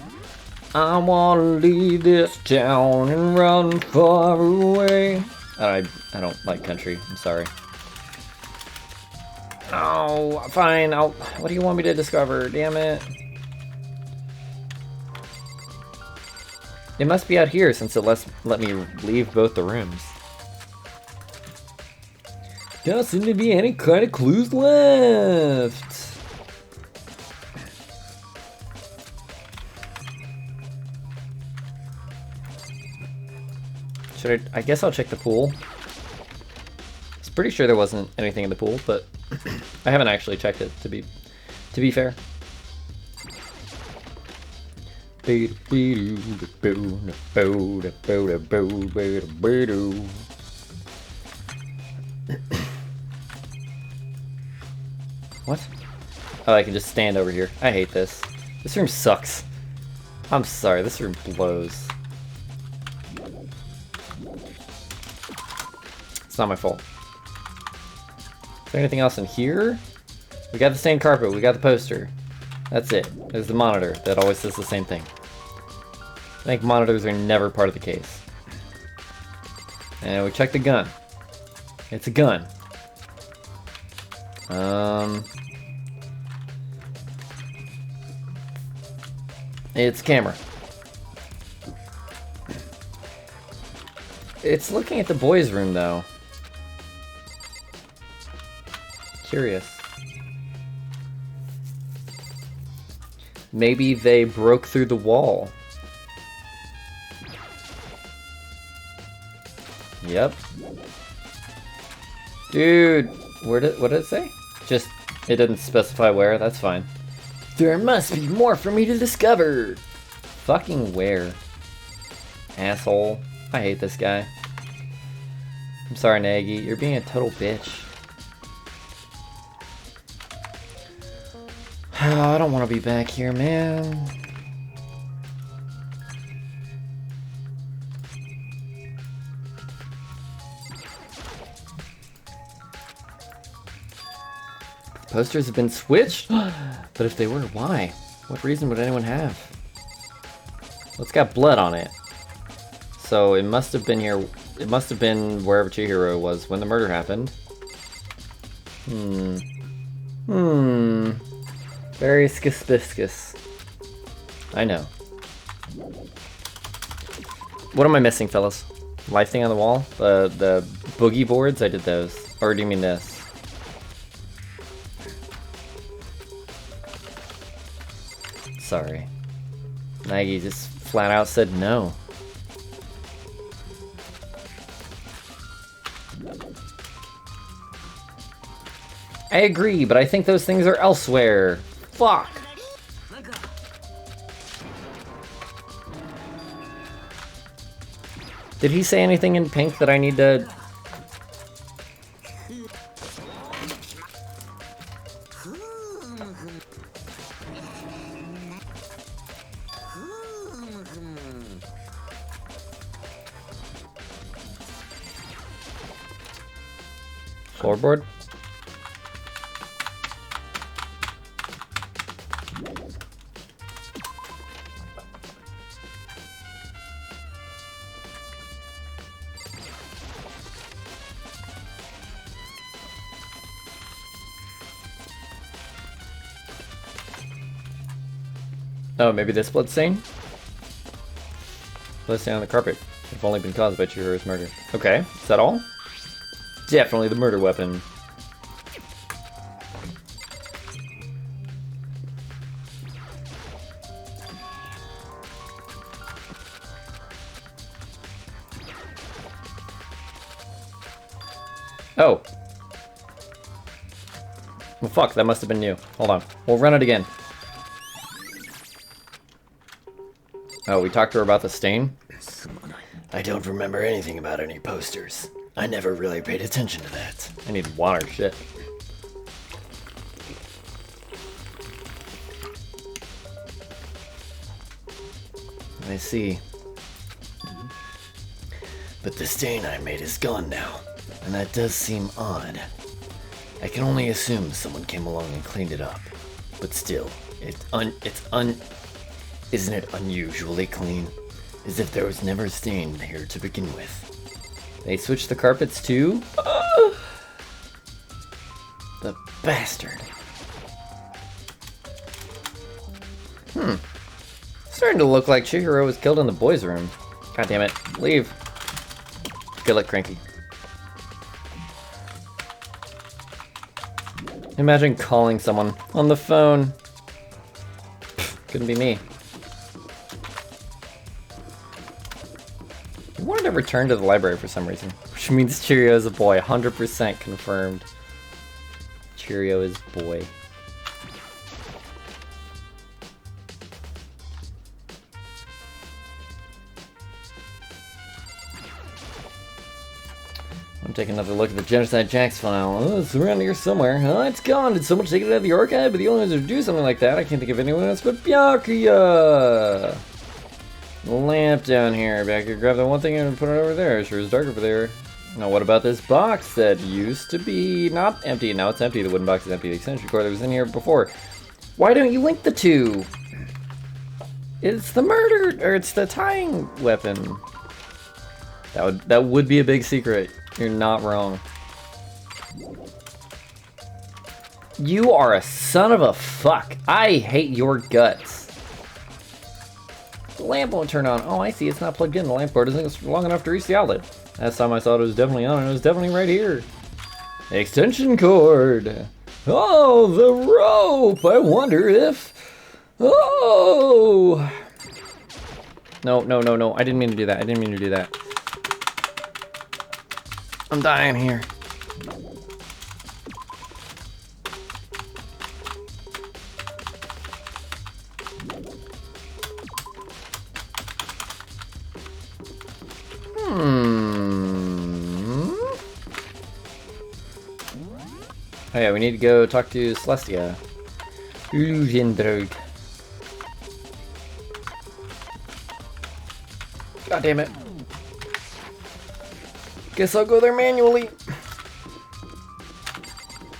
I want to leave this town and run far away. I don't like country. I'm sorry. Oh, fine. What do you want me to discover? Damn it. It must be out here since it let me leave both the rooms. Don't seem to be any kind of clues left. I guess I'll check the pool. I was pretty sure there wasn't anything in the pool, but I haven't actually checked it to be fair. What? Oh, I can just stand over here. I hate this. This room sucks. I'm sorry, this room blows. It's not my fault. Is there anything else in here? We got the stained carpet, we got the poster. That's it. There's the monitor that always says the same thing. I think monitors are never part of the case. And we checked the gun. It's a gun. It's camera. It's looking at the boys' room though. Curious. Maybe they broke through the wall. Yep. Dude, what did it say? Just, it didn't specify where, that's fine. There must be more for me to discover! Fucking where? Asshole. I hate this guy. I'm sorry, Nagy, you're being a total bitch. I don't want to be back here, man. Posters have been switched? But if they were, why? What reason would anyone have? Well, it's got blood on it. So it must have been here. It must have been wherever Chihiro was when the murder happened. Very suspicious. I know. What am I missing, fellas? Life thing on the wall? The boogie boards? I did those. Or do you mean this? Sorry. Nagy just flat out said no. I agree, but I think those things are elsewhere. Fuck. Did he say anything in pink that I need to... Floorboard? Oh, maybe this blood stain? Blood stain on the carpet. If only been caused by Chihiro's murder. Okay, is that all? Definitely the murder weapon. Oh. Well, fuck, that must have been new. Hold on. We'll run it again. Oh, we talked to her about the stain? I don't remember anything about any posters. I never really paid attention to that. I need water, shit. I see. But the stain I made is gone now, and that does seem odd. I can only assume someone came along and cleaned it up. But still, isn't it unusually clean? As if there was never a stain here to begin with. They switched the carpets too? The bastard. Starting to look like Chihiro was killed in the boys' room. God damn it. Leave. Good luck, Cranky. Imagine calling someone on the phone. Couldn't be me. I wanted to return to the library for some reason, which means Cheerio is a boy. 100% confirmed. Cheerio is boy. I'm taking another look at the Genocide Jacks file. Oh, it's around here somewhere. Oh, it's gone. Did someone take it out of the archive? But the only ones who do something like that, I can't think of anyone else but Byakuya. Lamp down here. Back here, grab that one thing and put it over there. Sure is dark over there. Now, what about this box that used to be not empty? Now it's empty. The wooden box is empty. The extension cord that was in here before. Why don't you link the two? It's the murder, or it's the tying weapon. That would be a big secret. You're not wrong. You are a son of a fuck. I hate your guts. The lamp won't turn on. Oh, I see. It's not plugged in. The lamp cord isn't long enough to reach the outlet. Last time I saw it was definitely on, and it was definitely right here. Extension cord. Oh, the rope. I wonder if... Oh! No, no, no, no. I didn't mean to do that. I didn't mean to do that. I'm dying here. Oh yeah, we need to go talk to Celestia. Illusionberg. God damn it. Guess I'll go there manually.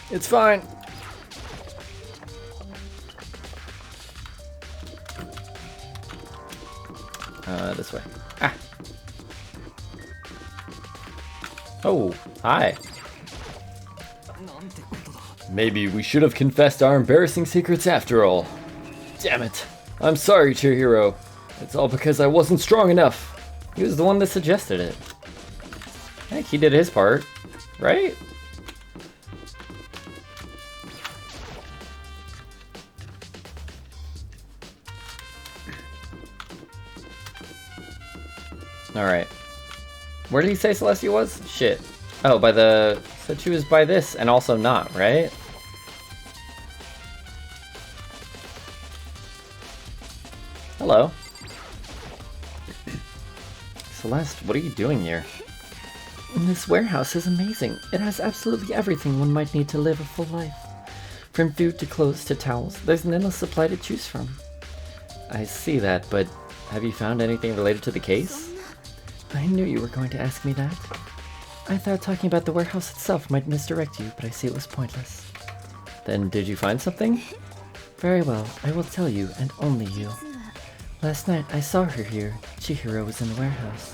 It's fine. This way. Ah. Oh, hi. Maybe we should have confessed our embarrassing secrets after all. Damn it. I'm sorry, Chihiro. It's all because I wasn't strong enough. He was the one that suggested it. I think he did his part, right? Alright. Where did he say Celestia was? Shit. Oh, by the... Said she was by this and also not, right? Hello. Celeste, what are you doing here? This warehouse is amazing. It has absolutely everything one might need to live a full life. From food to clothes to towels, there's an endless supply to choose from. I see that, but have you found anything related to the case? I knew you were going to ask me that. I thought talking about the warehouse itself might misdirect you, but I see it was pointless. Then did you find something? Very well, I will tell you, and only you. Last night, I saw her here. Chihiro was in the warehouse.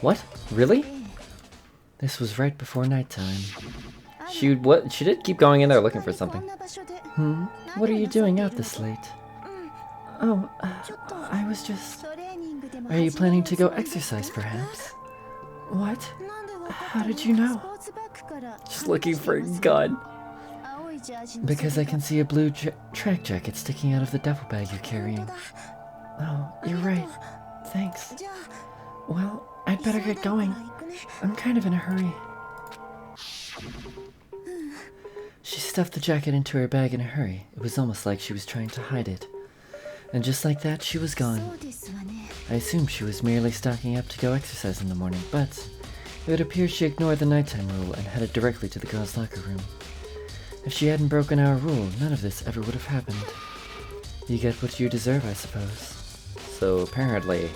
What? Really? This was right before nighttime. She did keep going in there looking for something. What are you doing out this late? Oh, I was just... Are you planning to go exercise, perhaps? What? How did you know? Just looking for a gun. Because I can see a blue track jacket sticking out of the duffel bag you're carrying. Oh, you're right. Thanks. Well, I'd better get going. I'm kind of in a hurry. She stuffed the jacket into her bag in a hurry. It was almost like she was trying to hide it. And just like that, she was gone. I assumed she was merely stocking up to go exercise in the morning, but it would appear she ignored the nighttime rule and headed directly to the girls' locker room. If she hadn't broken our rule, none of this ever would have happened. You get what you deserve, I suppose. So apparently,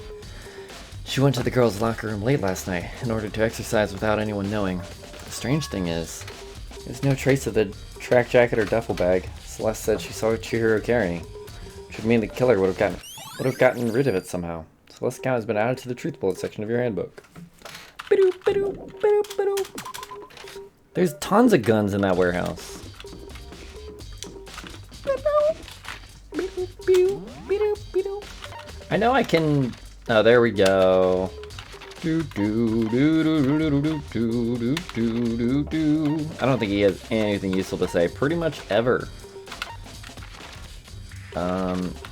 she went to the girls' locker room late last night in order to exercise without anyone knowing. The strange thing is, there's no trace of the track jacket or duffel bag Celeste said she saw Chihiro carrying. Which would mean the killer would have gotten rid of it somehow. Celeste's count has been added to the truth bullet section of your handbook. There's tons of guns in that warehouse. I know I can... Oh, there we go. I don't think he has anything useful to say pretty much ever.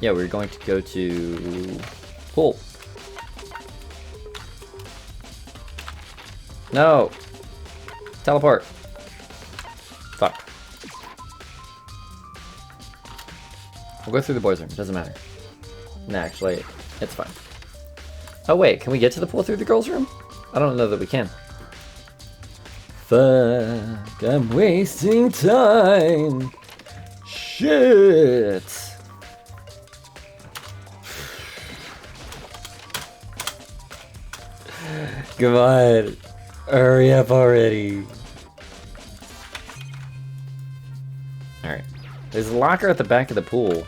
Yeah, we're going to go to pool. No! Teleport. Fuck. We'll go through the boys' room, doesn't matter. Nah, actually, it's fine. Oh wait, can we get to the pool through the girls' room? I don't know that we can. Fuck, I'm wasting time. Shit. Come on. Hurry up already. Alright. There's a locker at the back of the pool.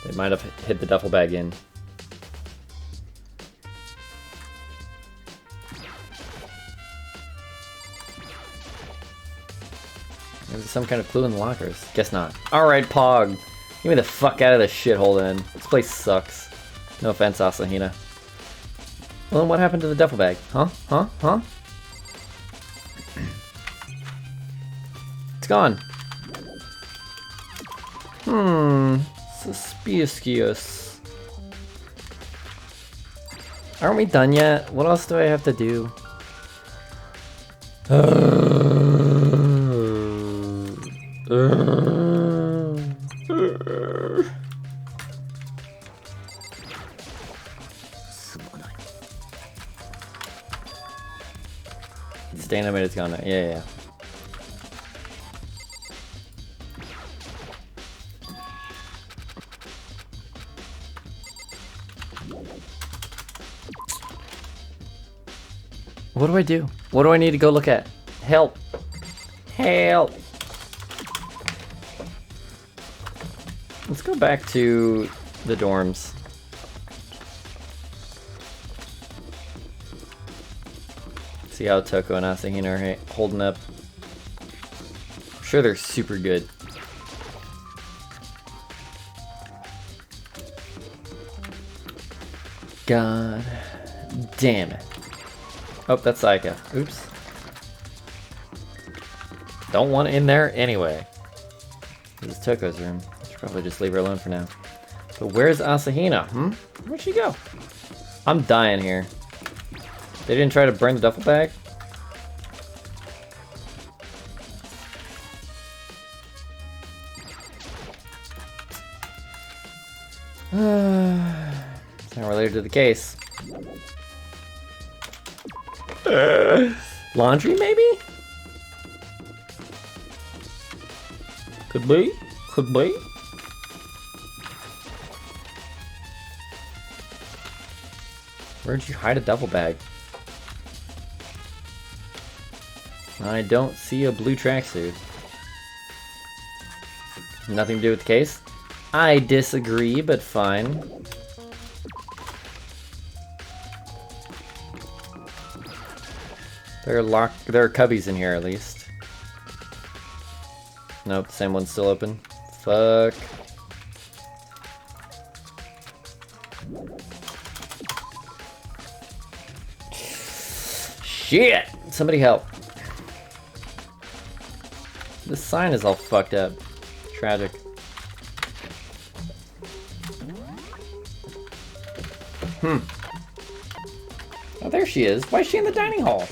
They might have hid the duffel bag in. There's some kind of clue in the lockers. Guess not. Alright, Pog. Get me the fuck out of this shithole then. This place sucks. No offense, Asahina. Well, then what happened to the duffel bag? Huh? Huh? Huh? It's gone. Suspicious. Aren't we done yet? What else do I have to do? The animator's gone now. Yeah, yeah. What do I do? What do I need to go look at? Help! Help! Let's go back to the dorms. See how Toko and Asahina are holding up. I'm sure they're super good. God damn it. Oh, that's Saika. Oops. Don't want in there anyway. This is Toko's room. I should probably just leave her alone for now. But where's Asahina? Where'd she go? I'm dying here. They didn't try to burn the duffel bag? It's not related to the case. Laundry, maybe? Could be. Could be. Where'd you hide a duffel bag? I don't see a blue tracksuit. Nothing to do with the case? I disagree, but fine. There are cubbies in here at least. Nope, the same one's still open. Fuck. Shit! Somebody help. This sign is all fucked up. Tragic. Oh, there she is. Why is she in the dining hall?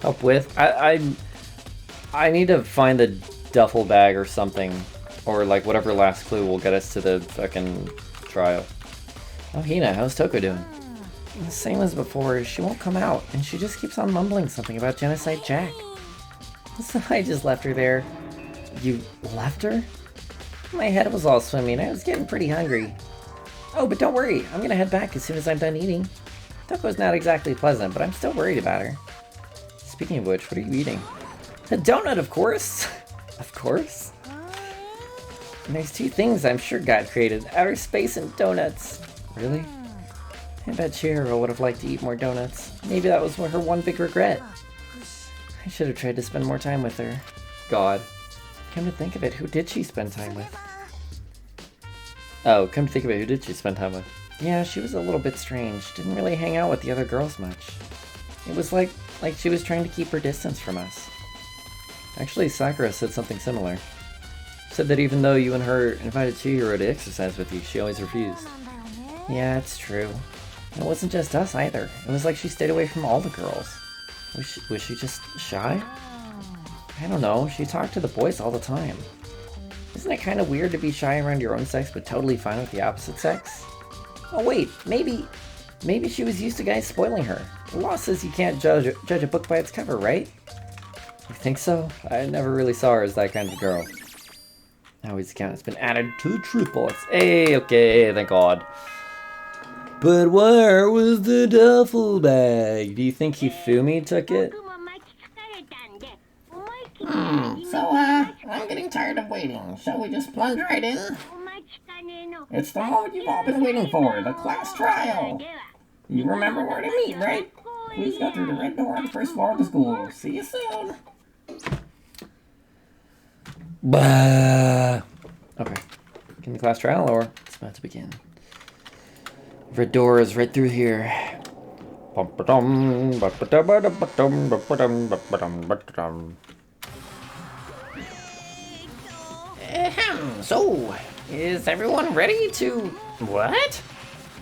Help with? I need to find the duffel bag or something. Or like whatever last clue will get us to the fucking trial. Oh, Hina, how's Toko doing? The same as before, she won't come out, and she just keeps on mumbling something about Genocide Jack. So I just left her there. You left her? My head was all swimming, I was getting pretty hungry. Oh, but don't worry, I'm gonna head back as soon as I'm done eating. Toko's not exactly pleasant, but I'm still worried about her. Speaking of which, what are you eating? A donut, of course! Of course? And there's two things I'm sure God created, outer space and donuts. Really? I bet Chihiro would have liked to eat more donuts. Maybe that was her one big regret. I should have tried to spend more time with her. God. Come to think of it, who did she spend time with? Oh, come to think of it, who did she spend time with? Yeah, she was a little bit strange. Didn't really hang out with the other girls much. It was like she was trying to keep her distance from us. Actually, Sakura said something similar. Said that even though you and her invited Chihiro to exercise with you, she always refused. Yeah, it's true. And it wasn't just us either. It was like she stayed away from all the girls. Was she just shy? I don't know, she talked to the boys all the time. Isn't it kind of weird to be shy around your own sex but totally fine with the opposite sex? Oh wait, maybe she was used to guys spoiling her. The law says you can't judge a book by its cover, right? You think so? I never really saw her as that kind of girl. Now his account has been added. 2 truth bullets. Hey, okay, thank God. But where was the duffel bag? Do you think Hifumi took it? I'm getting tired of waiting. Shall we just plunge right in? It's the moment you've all been waiting for, the class trial. You remember where to meet, right? Please go through the red door on the first floor of the school. See you soon. Bah. Okay. Can the class trial or it's about to begin? Red door is right through here. So, is everyone ready to... What?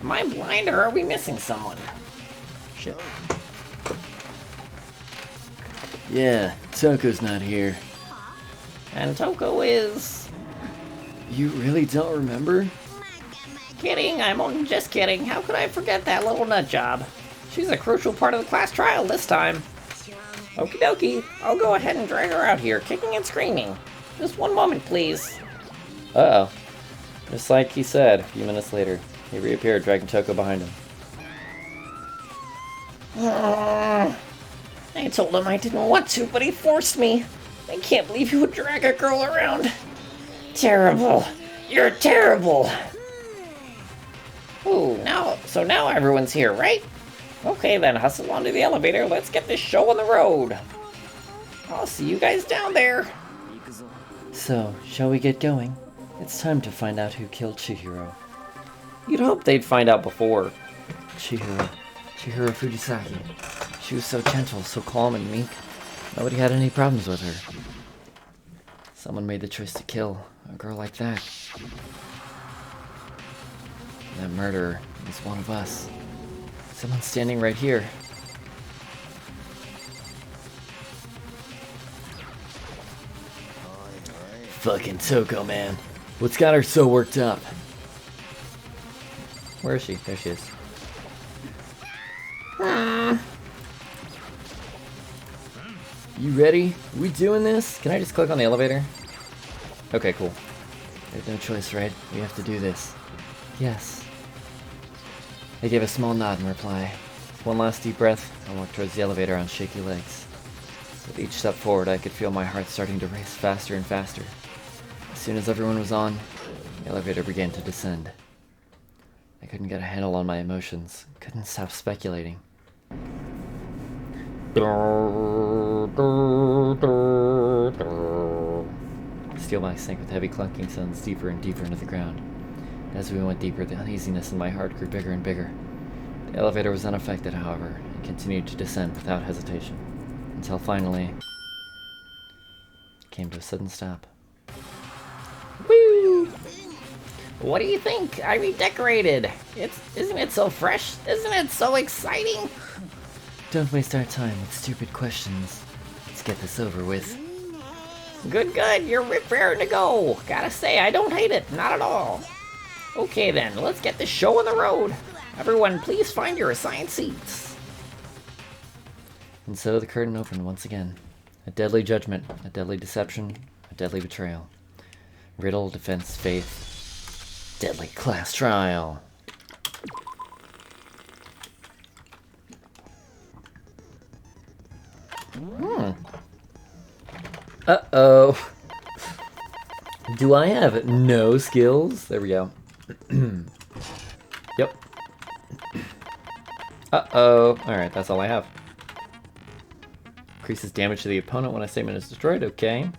Am I blind or are we missing someone? Shit. Yeah, Toko's not here. And Toko is... You really don't remember? Kidding, I'm just kidding. How could I forget that little nut job? She's a crucial part of the class trial this time. Okie dokie, I'll go ahead and drag her out here, kicking and screaming. Just one moment, please. Uh-oh. Just like he said, a few minutes later, he reappeared, dragging Toko behind him. I told him I didn't want to, but he forced me. I can't believe he would drag a girl around. Terrible. You're terrible. Ooh, so now everyone's here, right? Okay then, hustle onto the elevator. Let's get this show on the road. I'll see you guys down there. So, shall we get going? It's time to find out who killed Chihiro. You'd hope they'd find out before. Chihiro Fujisaki. She was so gentle, so calm and meek. Nobody had any problems with her. Someone made the choice to kill a girl like that. That murderer is one of us. Someone standing right here. Fucking Toko, man. What's got her so worked up? Where is she? There she is. You ready? We doing this? Can I just click on the elevator? Okay, cool. There's no choice, right? We have to do this. Yes. I gave a small nod in reply. With one last deep breath, I walked towards the elevator on shaky legs. With each step forward, I could feel my heart starting to race faster and faster. As soon as everyone was on, the elevator began to descend. I couldn't get a handle on my emotions, couldn't stop speculating. Steel box sank with heavy clunking sounds deeper and deeper into the ground. As we went deeper, the uneasiness in my heart grew bigger and bigger. The elevator was unaffected, however, and continued to descend without hesitation, until finally it came to a sudden stop. Woo! What do you think? I redecorated. Isn't it so fresh? Isn't it so exciting? Don't waste our time with stupid questions. Let's get this over with. Good, you're raring to go. Gotta say, I don't hate it, not at all. Okay then, let's get this show on the road. Everyone, please find your assigned seats. And so the curtain opened once again. A deadly judgment, a deadly deception, a deadly betrayal. Riddle, defense, faith. Deadly class trial. Uh-oh. Do I have no skills? There we go. Yep. Uh-oh. Alright, that's all I have. Increases damage to the opponent when a statement is destroyed. Okay.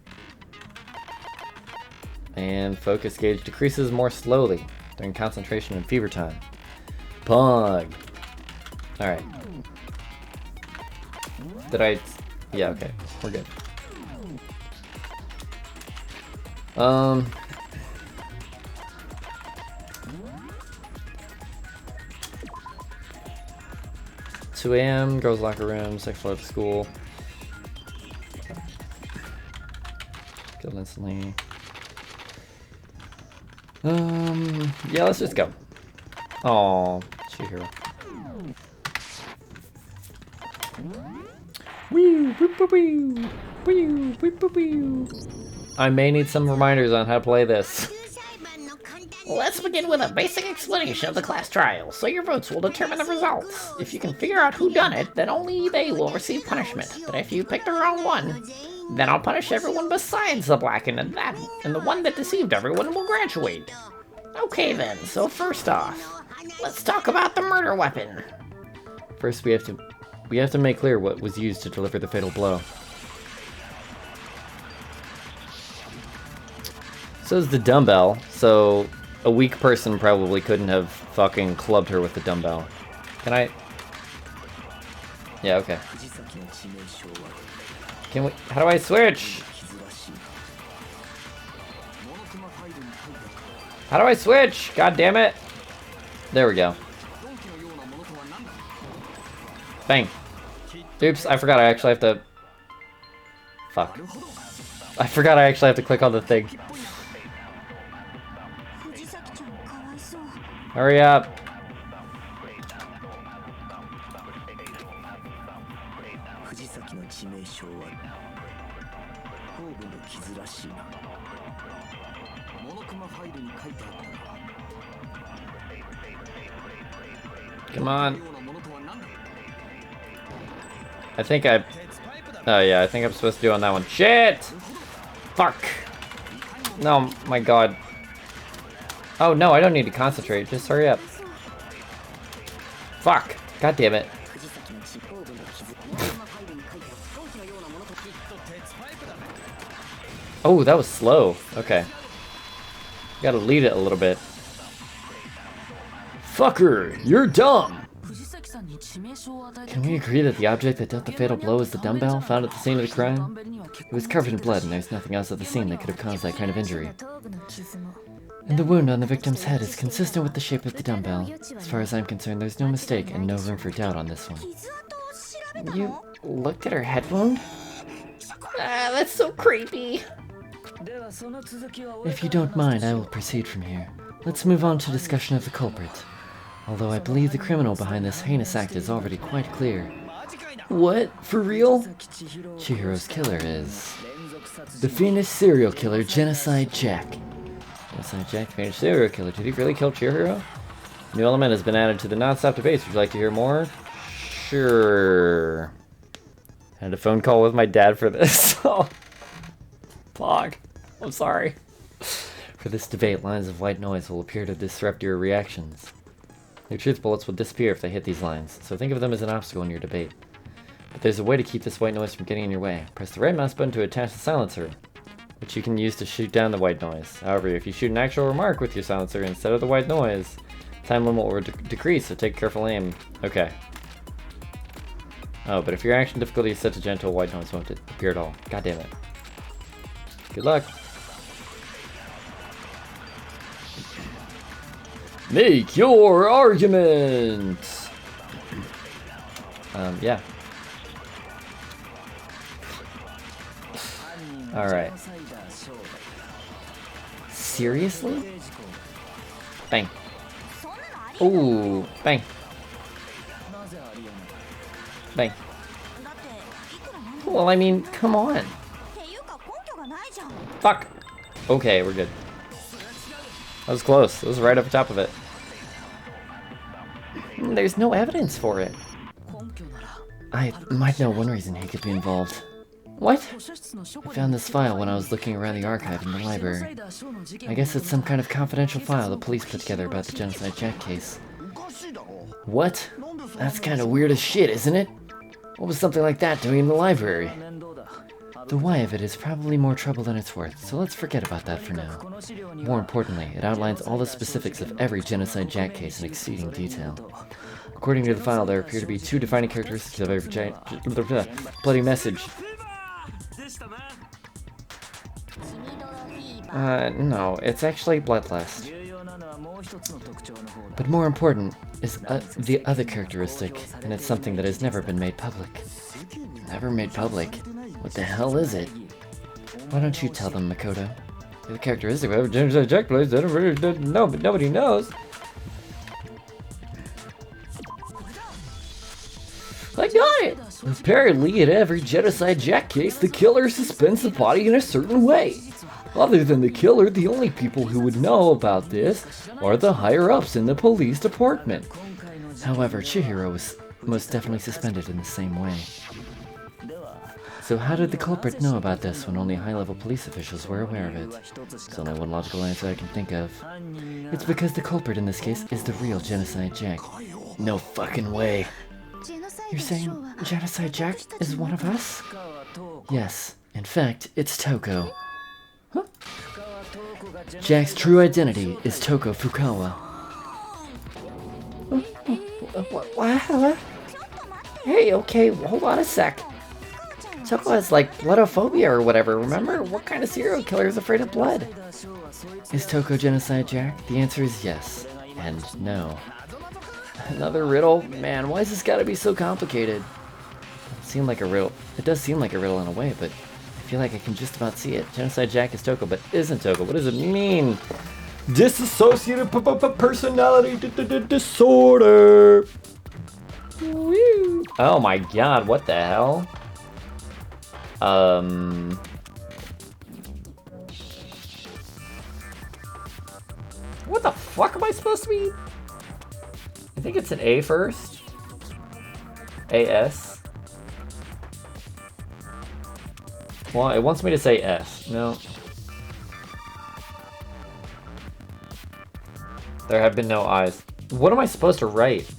And focus gauge decreases more slowly. during concentration and fever time. Pog. Alright. Did I... Yeah, okay. We're good. 2 a.m. Girls' locker room. Sexual at the school. Killed instantly. Yeah, let's just go. Oh, Chihiro. Wee, wee, wee, wee, wee, wee. I may need some reminders on how to play this. Let's begin with a basic explanation of the class trial, so your votes will determine the results. If you can figure out who done it, then only they will receive punishment. But if you pick the wrong one, then I'll punish everyone besides the blackened, and the one that deceived everyone will graduate. Okay then, so first off, let's talk about the murder weapon. First, we have to make clear what was used to deliver the fatal blow. So is the dumbbell, so a weak person probably couldn't have fucking clubbed her with the dumbbell. Can I? Yeah, okay. Can we? How do I switch? How do I switch? God damn it. There we go. Bang. Oops, I forgot I actually have to... Fuck. I forgot I actually have to click on the thing. Hurry up. Come on. I think I... Oh yeah, I think I'm supposed to do on that one. Shit! Fuck! No, my god. Oh no, I don't need to concentrate. Just hurry up. Fuck! God damn it. Oh, that was slow. Okay. Gotta lead it a little bit. Fucker! You're dumb! Can we agree that the object that dealt the fatal blow is the dumbbell found at the scene of the crime? It was covered in blood and there's nothing else at the scene that could have caused that kind of injury. And the wound on the victim's head is consistent with the shape of the dumbbell. As far as I'm concerned, there's no mistake and no room for doubt on this one. You looked at her head wound? Ah, that's so creepy. If you don't mind, I will proceed from here. Let's move on to discussion of the culprit. Although I believe the criminal behind this heinous act is already quite clear. What? For real? Chihiro's killer is... the fiendish serial killer, Genocide Jack. Genocide Jack, fiendish serial killer. Did he really kill Chihiro? New element has been added to the non-stop debates. Would you like to hear more? Sure. I had a phone call with my dad for this. Oh. Fuck. I'm sorry. For this debate, lines of white noise will appear to disrupt your reactions. Your truth bullets will disappear if they hit these lines, so think of them as an obstacle in your debate. But there's a way to keep this white noise from getting in your way. Press the right mouse button to attach the silencer, which you can use to shoot down the white noise. However, if you shoot an actual remark with your silencer instead of the white noise, time limit will decrease, so take careful aim. Okay. Oh, but if your action difficulty is set to gentle, white noise won't appear at all. God damn it. Good luck. Make your argument! Yeah. Alright. Seriously? Bang. Ooh, bang. Bang. Well, I mean, come on. Fuck. Okay, we're good. That was close. It was right up the top of it. There's no evidence for it. I might know one reason he could be involved. What? I found this file when I was looking around the archive in the library. I guess it's some kind of confidential file the police put together about the Genocide Jack case. What? That's kind of weird as shit, isn't it? What was something like that doing in the library? The why of it is probably more trouble than it's worth, so let's forget about that for now. More importantly, it outlines all the specifics of every Genocide Jack case in exceeding detail. According to the file, there appear to be 2 defining characteristics of every bloody message. No, it's actually bloodlust. But more important is the other characteristic, and it's something that has never been made public. Never made public. What the hell is it? Why don't you tell them, Makoto? The characteristic of every Genocide Jack plays that really doesn't know, but nobody knows. I got it! Apparently, in every Genocide Jack case, the killer suspends the body in a certain way. Other than the killer, the only people who would know about this are the higher-ups in the police department. However, Chihiro was most definitely suspended in the same way. So how did the culprit know about this when only high-level police officials were aware of it? There's only one logical answer I can think of. It's because the culprit in this case is the real Genocide Jack. No fucking way. You're saying Genocide Jack is one of us? Yes, in fact, it's Toko. Huh? Jack's true identity is Toko Fukawa. What? Hey, okay, hold on a sec. Toko has like bloodophobia or whatever, remember? What kind of serial killer is afraid of blood? Is Toko Genocide Jack? The answer is yes, and no. Another riddle? Man, why has this gotta be so complicated? It seemed like a riddle. It does seem like a riddle in a way, but I feel like I can just about see it. Genocide Jack is Toko, but isn't Toko. What does it mean? Dissociative personality disorder. Woo. Oh my god, what the hell? What the fuck am I supposed to be? I think it's an A first. AS. Well, it wants me to say S. No. There have been no I's. What am I supposed to write?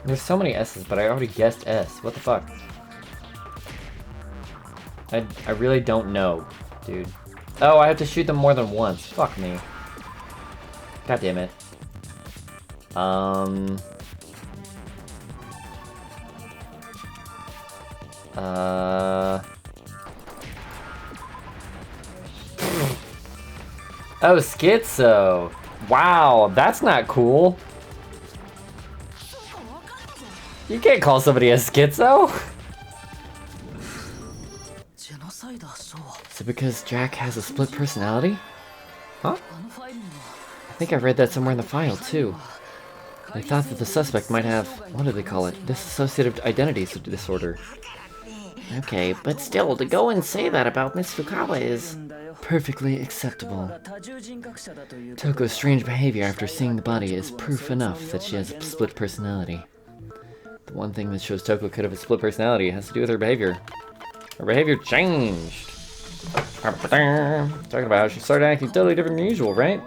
There's so many S's, but I already guessed S. What the fuck? I really don't know, dude. Oh, I have to shoot them more than once. Fuck me. God damn it. Oh, schizo. Wow, that's not cool. You can't call somebody a schizo. Is it because Jack has a split personality? Huh? I think I read that somewhere in the file, too. They thought that the suspect might have, what do they call it, dissociative identity disorder. Okay, but still, to go and say that about Miss Fukawa is... perfectly acceptable. Toko's strange behavior after seeing the body is proof enough that she has a split personality. The one thing that shows Toko could have a split personality has to do with her behavior. Her behavior changed. Talking about how she started acting totally different than usual, right?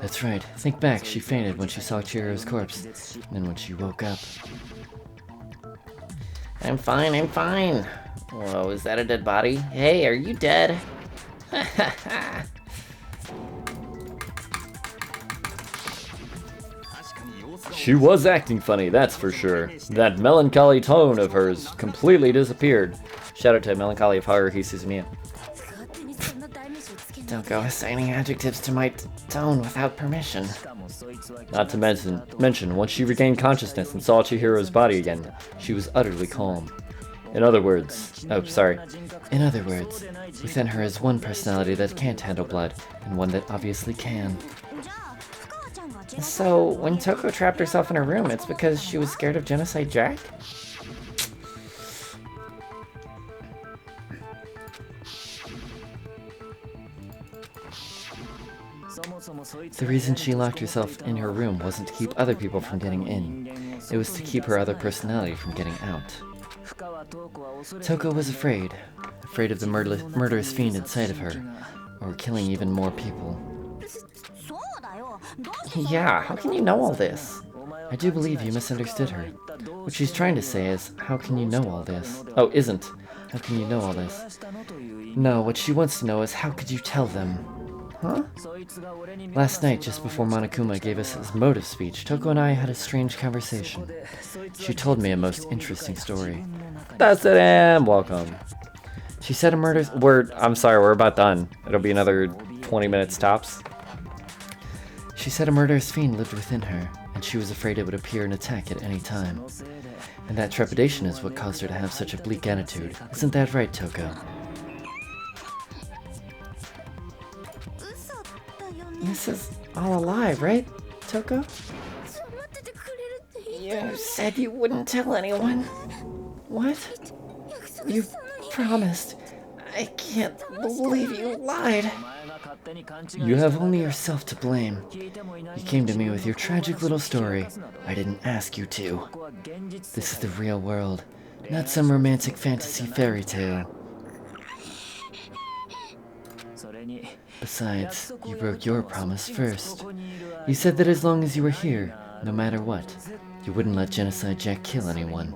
That's right. Think back, she fainted when she saw Chihiro's corpse. And then when she woke up. I'm fine, I'm fine. Whoa, is that a dead body? Hey, are you dead? She was acting funny, that's for sure. That melancholy tone of hers completely disappeared. Shout out to Melancholy of Haruhi Suzumiya. Don't go assigning adjectives to my tone without permission. Not to mention, once she regained consciousness and saw Chihiro's body again, she was utterly calm. In other words, In other words, within her is one personality that can't handle blood, and one that obviously can. So, when Toko trapped herself in her room, it's because she was scared of Genocide Jack? The reason she locked herself in her room wasn't to keep other people from getting in. It was to keep her other personality from getting out. Toko was afraid of the murderous fiend inside of her, or killing even more people. Yeah, how can you know all this? I do believe you misunderstood her. What she's trying to say is, how can you know all this? Oh, isn't. How can you know all this? No, what she wants to know is, how could you tell them? Huh? Last night, just before Monokuma gave us his motive speech, Toko and I had a strange conversation. She told me a most interesting story. That's it, and welcome. She said a murder... I'm sorry, we're about done. It'll be another 20 minutes tops. She said a murderous fiend lived within her, and she was afraid it would appear and attack at any time. And that trepidation is what caused her to have such a bleak attitude. Isn't that right, Toko? This is all a lie, right, Toko? You said you wouldn't tell anyone. What? You promised. I can't believe you lied. You have only yourself to blame. You came to me with your tragic little story. I didn't ask you to. This is the real world, not some romantic fantasy fairy tale. Besides, you broke your promise first. You said that as long as you were here, no matter what, you wouldn't let Genocide Jack kill anyone.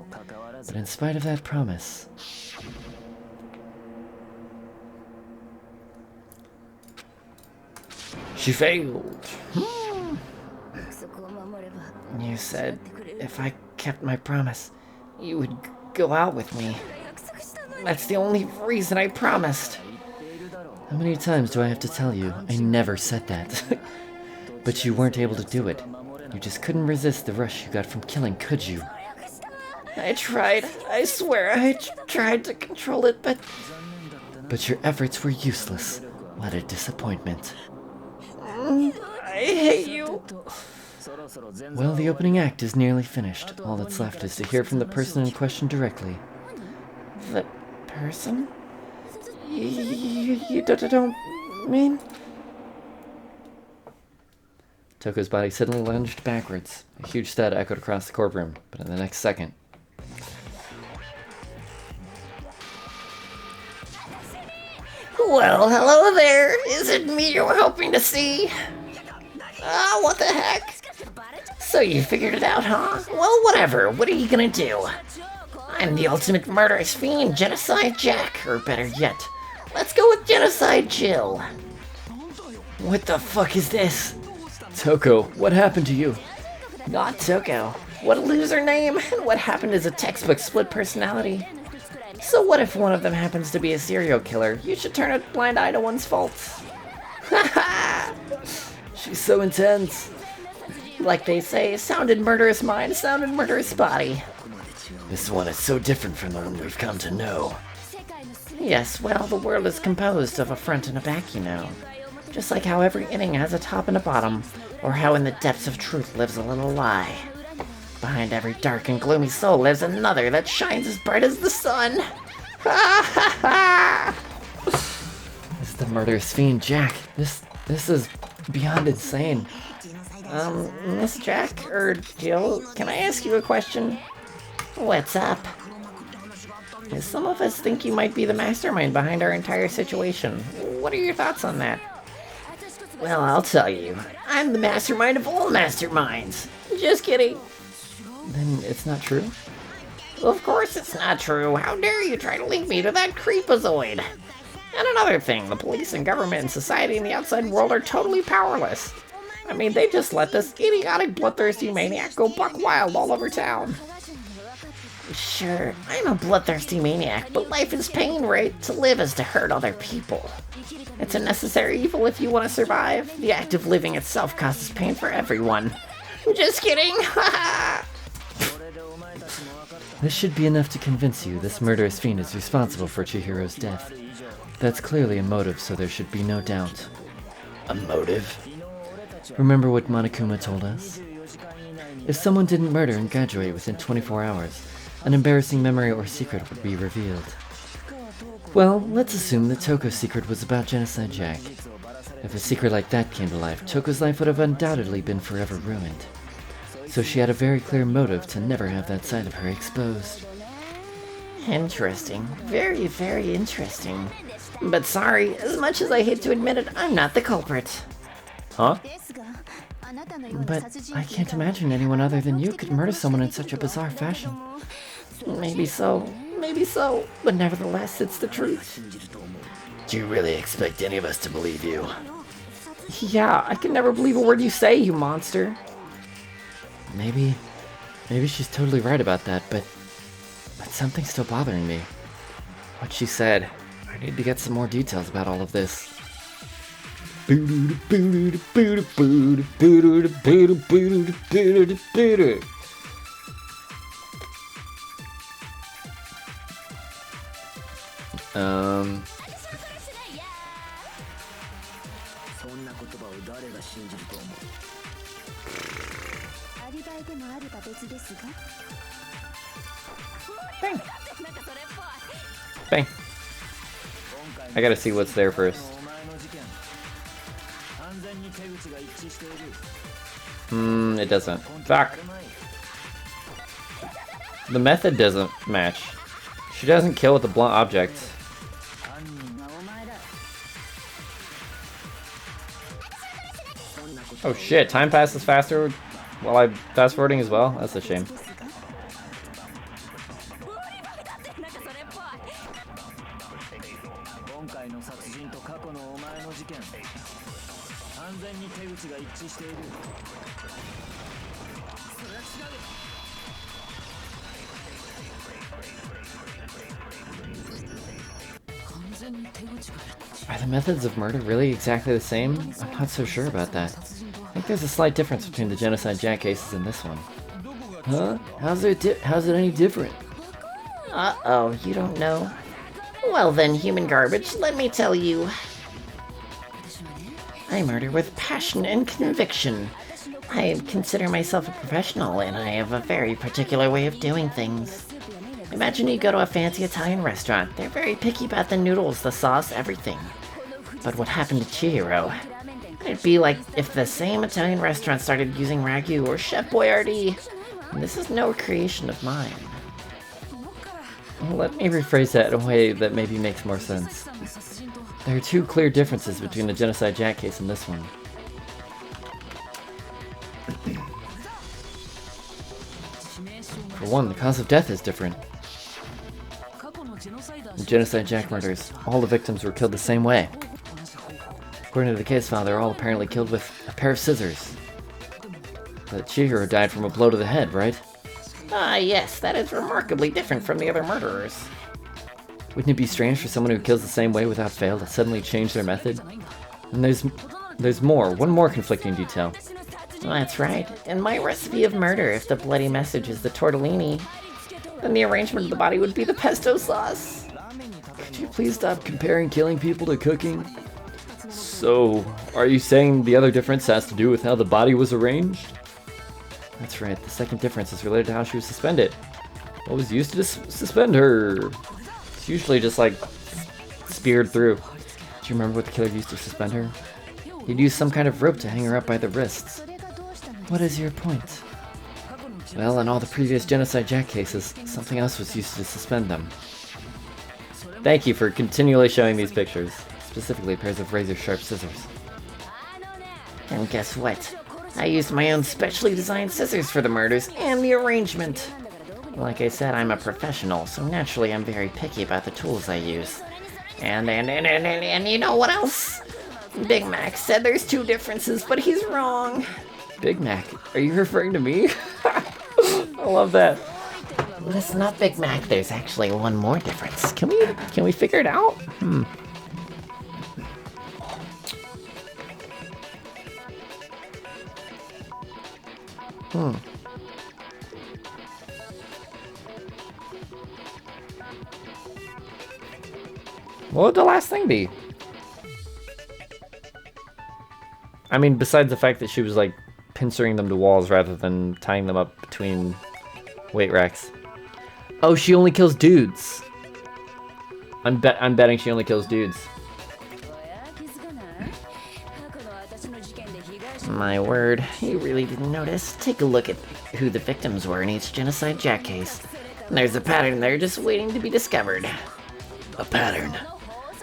But in spite of that promise... She failed. You said if I kept my promise, you would go out with me. That's the only reason I promised. How many times do I have to tell you? I never said that. But you weren't able to do it. You just couldn't resist the rush you got from killing, could you? I tried. I swear I tried to control it, but... But your efforts were useless. What a disappointment. I hate you. Well, the opening act is nearly finished. All that's left is to hear from the person in question directly. The person? You don't mean? Toko's body suddenly lunged backwards. A huge thud echoed across the courtroom, but in the next second... Well, hello there. Is it me you were hoping to see? What the heck? So you figured it out, huh? Well, whatever. What are you gonna do? I'm the ultimate murderous fiend, Genocide Jack, or better yet, let's go with Genocide Jill. What the fuck is this? Toko, what happened to you? Not Toko. What a loser name, and what happened is a textbook split personality. So what if one of them happens to be a serial killer? You should turn a blind eye to one's faults. She's so intense. Like they say, sounded murderous mind, sounded murderous body. This one is so different from the one we've come to know. Yes, well, the world is composed of a front and a back, you know. Just like how every inning has a top and a bottom, or how in the depths of truth lives a little lie. Behind every dark and gloomy soul lives another that shines as bright as the sun. It's the murderous fiend, Jack. This is beyond insane. Miss Jack, or Jill, can I ask you a question? What's up? Some of us think you might be the mastermind behind our entire situation. What are your thoughts on that? Well, I'll tell you. I'm the mastermind of all masterminds. Just kidding. Then it's not true? Of course it's not true. How dare you try to link me to that creepazoid? And another thing, the police and government and society and the outside world are totally powerless. I mean, they just let this idiotic, bloodthirsty maniac go buck wild all over town. Sure, I'm a bloodthirsty maniac, but life is pain, right? To live is to hurt other people. It's a necessary evil if you want to survive. The act of living itself causes pain for everyone. Just kidding! This should be enough to convince you this murderous fiend is responsible for Chihiro's death. That's clearly a motive, so there should be no doubt. A motive? Remember what Monokuma told us? If someone didn't murder and graduate within 24 hours, an embarrassing memory or secret would be revealed. Well, let's assume that Toko's secret was about Genocide Jack. If a secret like that came to life, Choko's life would have undoubtedly been forever ruined. So she had a very clear motive to never have that side of her exposed. Interesting. Very, very interesting. But sorry, as much as I hate to admit it, I'm not the culprit. Huh? But I can't imagine anyone other than you could murder someone in such a bizarre fashion. Maybe so, but nevertheless, it's the truth. Do you really expect any of us to believe you? Yeah, I can never believe a word you say, you monster. Maybe she's totally right about that, but something's still bothering me. What she said. I need to get some more details about all of this. Um, Bang. Bang. I gotta see what's there first. It doesn't. Fuck. The method doesn't match. She doesn't kill with a blunt object. Oh shit, time passes faster while I'm fast forwarding as well? That's a shame. Are the methods of murder really exactly the same? I'm not so sure about that. I think there's a slight difference between the Genocide Jack cases and this one. Huh? How's it any different? Uh-oh, you don't know? Well then, human garbage, let me tell you. I murder with passion and conviction. I consider myself a professional, and I have a very particular way of doing things. Imagine you go to a fancy Italian restaurant. They're very picky about the noodles, the sauce, everything. But what happened to Chihiro? It'd be like if the same Italian restaurant started using Ragu or Chef Boyardee. And this is no creation of mine. Let me rephrase that in a way that maybe makes more sense. There are two clear differences between the Genocide Jack case and this one. For one, the cause of death is different. In Genocide Jack murders, all the victims were killed the same way. According to the case file, they were all apparently killed with a pair of scissors. But Chihiro died from a blow to the head, right? Ah, yes, that is remarkably different from the other murderers. Wouldn't it be strange for someone who kills the same way without fail to suddenly change their method? And there's one more conflicting detail. That's right. In my recipe of murder, if the bloody message is the tortellini, then the arrangement of the body would be the pesto sauce. Could you please stop comparing killing people to cooking? So, are you saying the other difference has to do with how the body was arranged? That's right, the second difference is related to how she was suspended. What was used to suspend her? It's usually just like speared through. Do you remember what the killer used to suspend her? He'd use some kind of rope to hang her up by the wrists. What is your point? Well, in all the previous Genocide Jack cases, something else was used to suspend them. Thank you for continually showing these pictures. Specifically pairs of razor-sharp scissors. And guess what? I used my own specially designed scissors for the murders and the arrangement. Like I said, I'm a professional, so naturally I'm very picky about the tools I use. And you know what else? Big Mac said there's two differences, but he's wrong. Big Mac? Are you referring to me? I love that. Listen up, Big Mac. There's actually one more difference. Can we figure it out? What would the last thing be? I mean, besides the fact that she was like pincering them to walls rather than tying them up between weight racks. Oh, she only kills dudes. I'm betting she only kills dudes. My word, you really didn't notice. Take a look at who the victims were in each Genocide Jack case. There's a pattern there just waiting to be discovered. A pattern.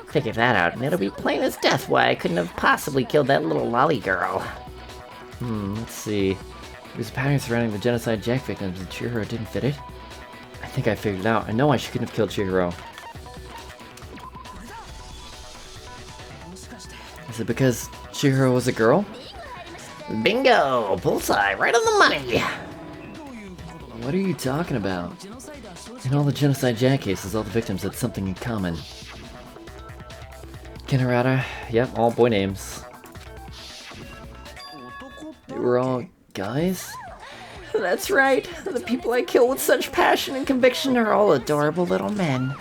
Figure that out, and it'll be plain as death why I couldn't have possibly killed that little lolly girl. Let's see. There's a pattern surrounding the Genocide Jack victims and Chihiro didn't fit it. I think I figured it out. I know I couldn't have killed Chihiro. Is it because Chihiro was a girl? Bingo! Bullseye, right on the money! What are you talking about? In all the Genocide Jack cases, all the victims had something in common. Kinorata, yep, all boy names. They were all guys? That's right. The people I kill with such passion and conviction are all adorable little men.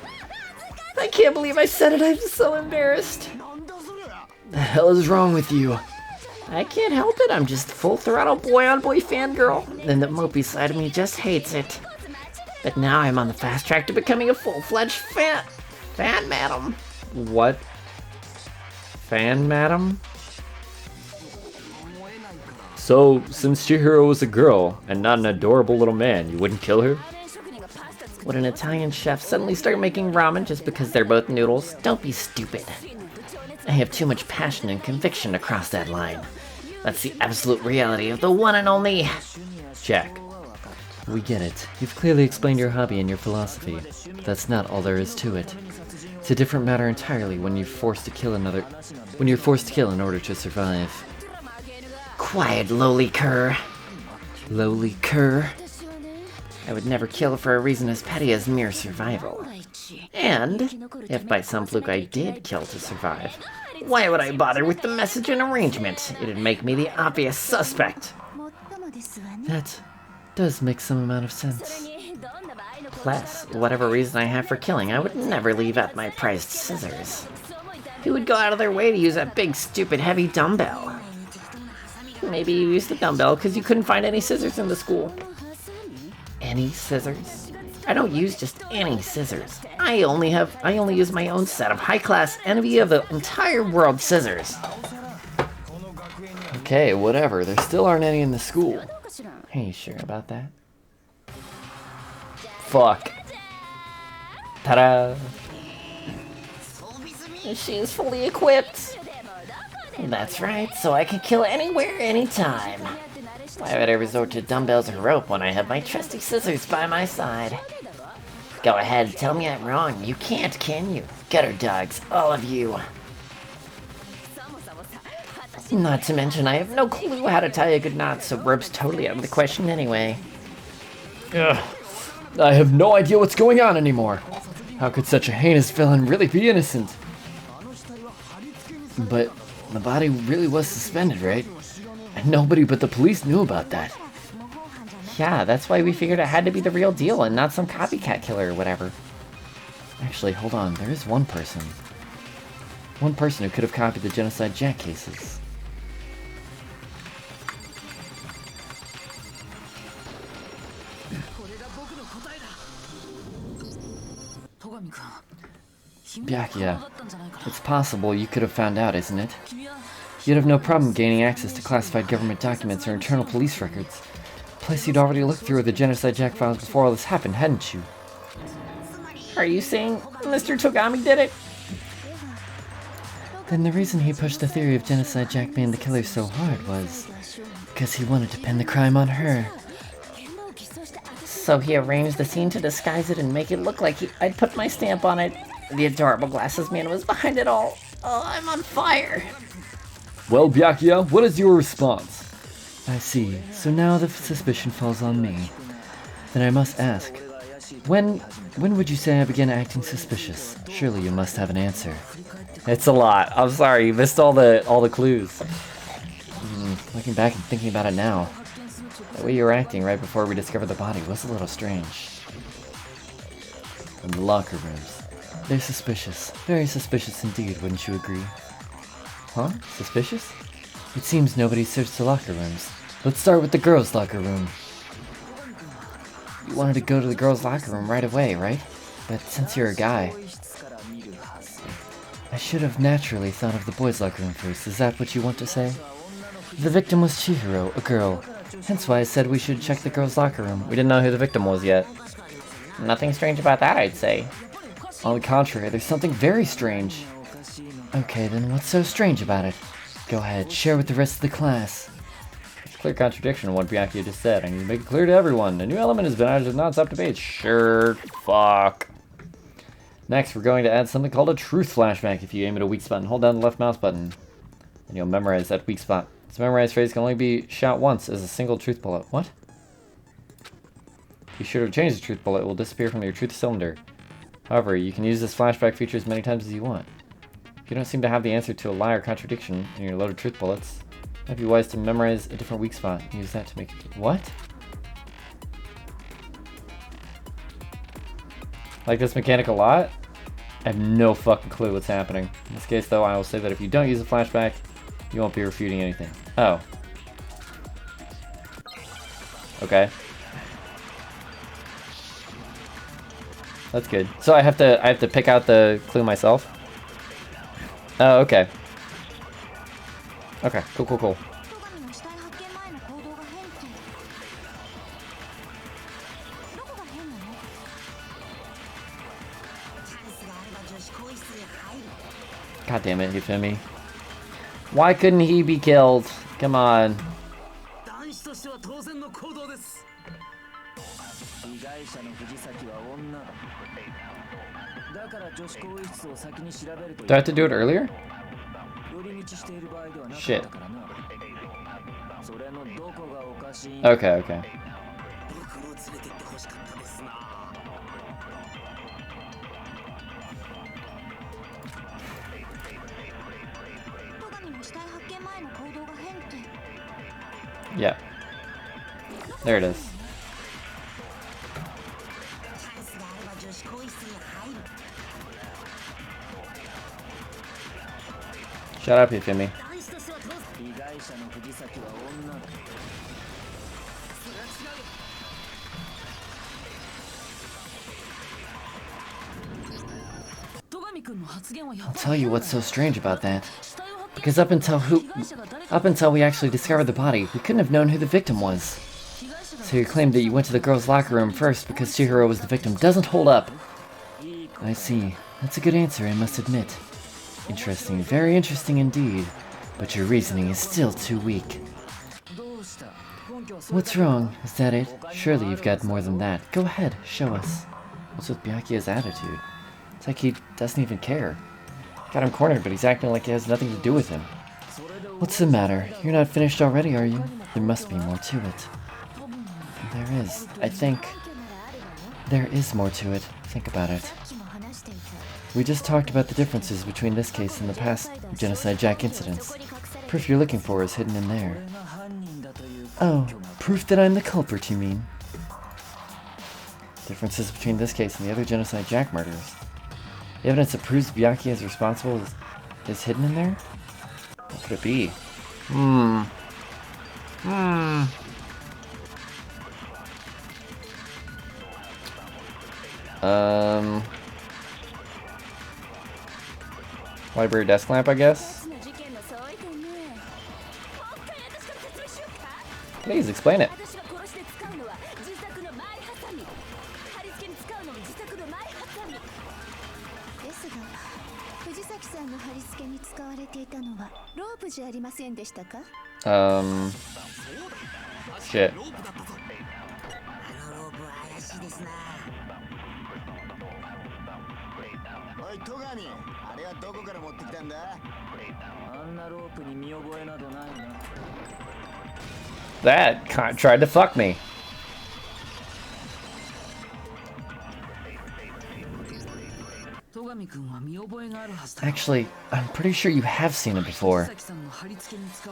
I can't believe I said it. I'm so embarrassed. The hell is wrong with you? I can't help it. I'm just full throttle boy-on-boy fangirl. And the mopey side of me just hates it. But now I'm on the fast track to becoming a full-fledged fan madam. What? Fan madam? So, since Chihiro was a girl and not an adorable little man, you wouldn't kill her? Would an Italian chef suddenly start making ramen just because they're both noodles? Don't be stupid. I have too much passion and conviction to cross that line. That's the absolute reality of the one and only Jack. We get it. You've clearly explained your hobby and your philosophy, but that's not all there is to it. It's a different matter entirely when you're forced to kill in order to survive. Quiet, lowly cur. Lowly cur? I would never kill for a reason as petty as mere survival. And, if by some fluke I did kill to survive, why would I bother with the message and arrangement? It'd make me the obvious suspect. That does make some amount of sense. Plus, whatever reason I have for killing, I would never leave out my prized scissors. Who would go out of their way to use that big, stupid, heavy dumbbell? Maybe you used the dumbbell because you couldn't find any scissors in the school. Any scissors? I don't use just any scissors. I only use my own set of high-class envy of the entire world scissors. Okay, whatever. There still aren't any in the school. Are you sure about that? Fuck. Ta-da! She is fully equipped. That's right, so I can kill anywhere, anytime. Why would I resort to dumbbells or rope when I have my trusty scissors by my side? Go ahead, tell me I'm wrong. You can't, can you? Gutter dogs, all of you. Not to mention, I have no clue how to tie a good knot, so rope's totally out of the question anyway. Ugh. I have no idea what's going on anymore. How could such a heinous villain really be innocent? But the body really was suspended, right? And nobody but the police knew about that. Yeah, that's why we figured it had to be the real deal and not some copycat killer or whatever. Actually, hold on. There is one person. One person who could have copied the Genocide Jack cases. Byakuya, it's possible you could have found out, isn't it? You'd have no problem gaining access to classified government documents or internal police records. Plus, you'd already looked through the Genocide Jack files before all this happened, hadn't you? Are you saying Mr. Togami did it? Then the reason he pushed the theory of Genocide Jack being the killer so hard was because he wanted to pin the crime on her. So he arranged the scene to disguise it and make it look like I'd put my stamp on it. The adorable glasses man was behind it all. Oh, I'm on fire. Well, Byakuya, what is your response? I see. So now the suspicion falls on me. Then I must ask, when would you say I began acting suspicious? Surely you must have an answer. It's a lot. I'm sorry, you missed all the clues. Looking back and thinking about it now, the way you were acting right before we discovered the body was a little strange. In the locker rooms. They're suspicious. Very suspicious indeed, wouldn't you agree? Huh? Suspicious? It seems nobody searched the locker rooms. Let's start with the girls' locker room. You wanted to go to the girls' locker room right away, right? But since you're a guy, I should have naturally thought of the boys' locker room first. Is that what you want to say? The victim was Chihiro, a girl. Hence why I said we should check the girl's locker room. We didn't know who the victim was yet. Nothing strange about that, I'd say. On the contrary, there's something very strange. Okay, then what's so strange about it? Go ahead, share with the rest of the class. Clear contradiction in what Byakuya just said. I need to make it clear to everyone. A new element has been added to non-stop debate. Sure, fuck. Next, we're going to add something called a truth flashback. If you aim at a weak spot and hold down the left mouse button, and you'll memorize that weak spot. This memorized phrase can only be shot once as a single truth bullet. What? Be sure to change the truth bullet. It will disappear from your truth cylinder. However, you can use this flashback feature as many times as you want. If you don't seem to have the answer to a lie or contradiction in your loaded truth bullets, it might be wise to memorize a different weak spot and use that to make it... What? Like this mechanic a lot? I have no fucking clue what's happening. In this case, though, I will say that if you don't use a flashback, you won't be refuting anything. Oh. Okay. That's good. So I have to pick out the clue myself? Oh, okay. Okay, cool, cool, cool. God damn it, Yufimi. Why couldn't he be killed? Come on. Do I have to do it earlier? Shit. Okay, okay. Yeah. There it is. Shut up, Yufimi. I'll tell you what's so strange about that. Because up until we actually discovered the body, we couldn't have known who the victim was. So your claim that you went to the girl's locker room first because Chihiro was the victim doesn't hold up. I see. That's a good answer, I must admit. Interesting, very interesting indeed. But your reasoning is still too weak. What's wrong? Is that it? Surely you've got more than that. Go ahead, show us. What's with Byakuya's attitude? It's like he doesn't even care. Got him cornered, but he's acting like it has nothing to do with him. What's the matter? You're not finished already, are you? There must be more to it. There is. I think... there is more to it. Think about it. We just talked about the differences between this case and the past Genocide Jack incidents. Proof you're looking for is hidden in there. Oh, proof that I'm the culprit, you mean? Differences between this case and the other Genocide Jack murders. The evidence that proves Byakuya is responsible is hidden in there? What could it be? Library desk lamp, I guess? Please, explain it. Shit. That tried to fuck me. Actually, I'm pretty sure you have seen it before.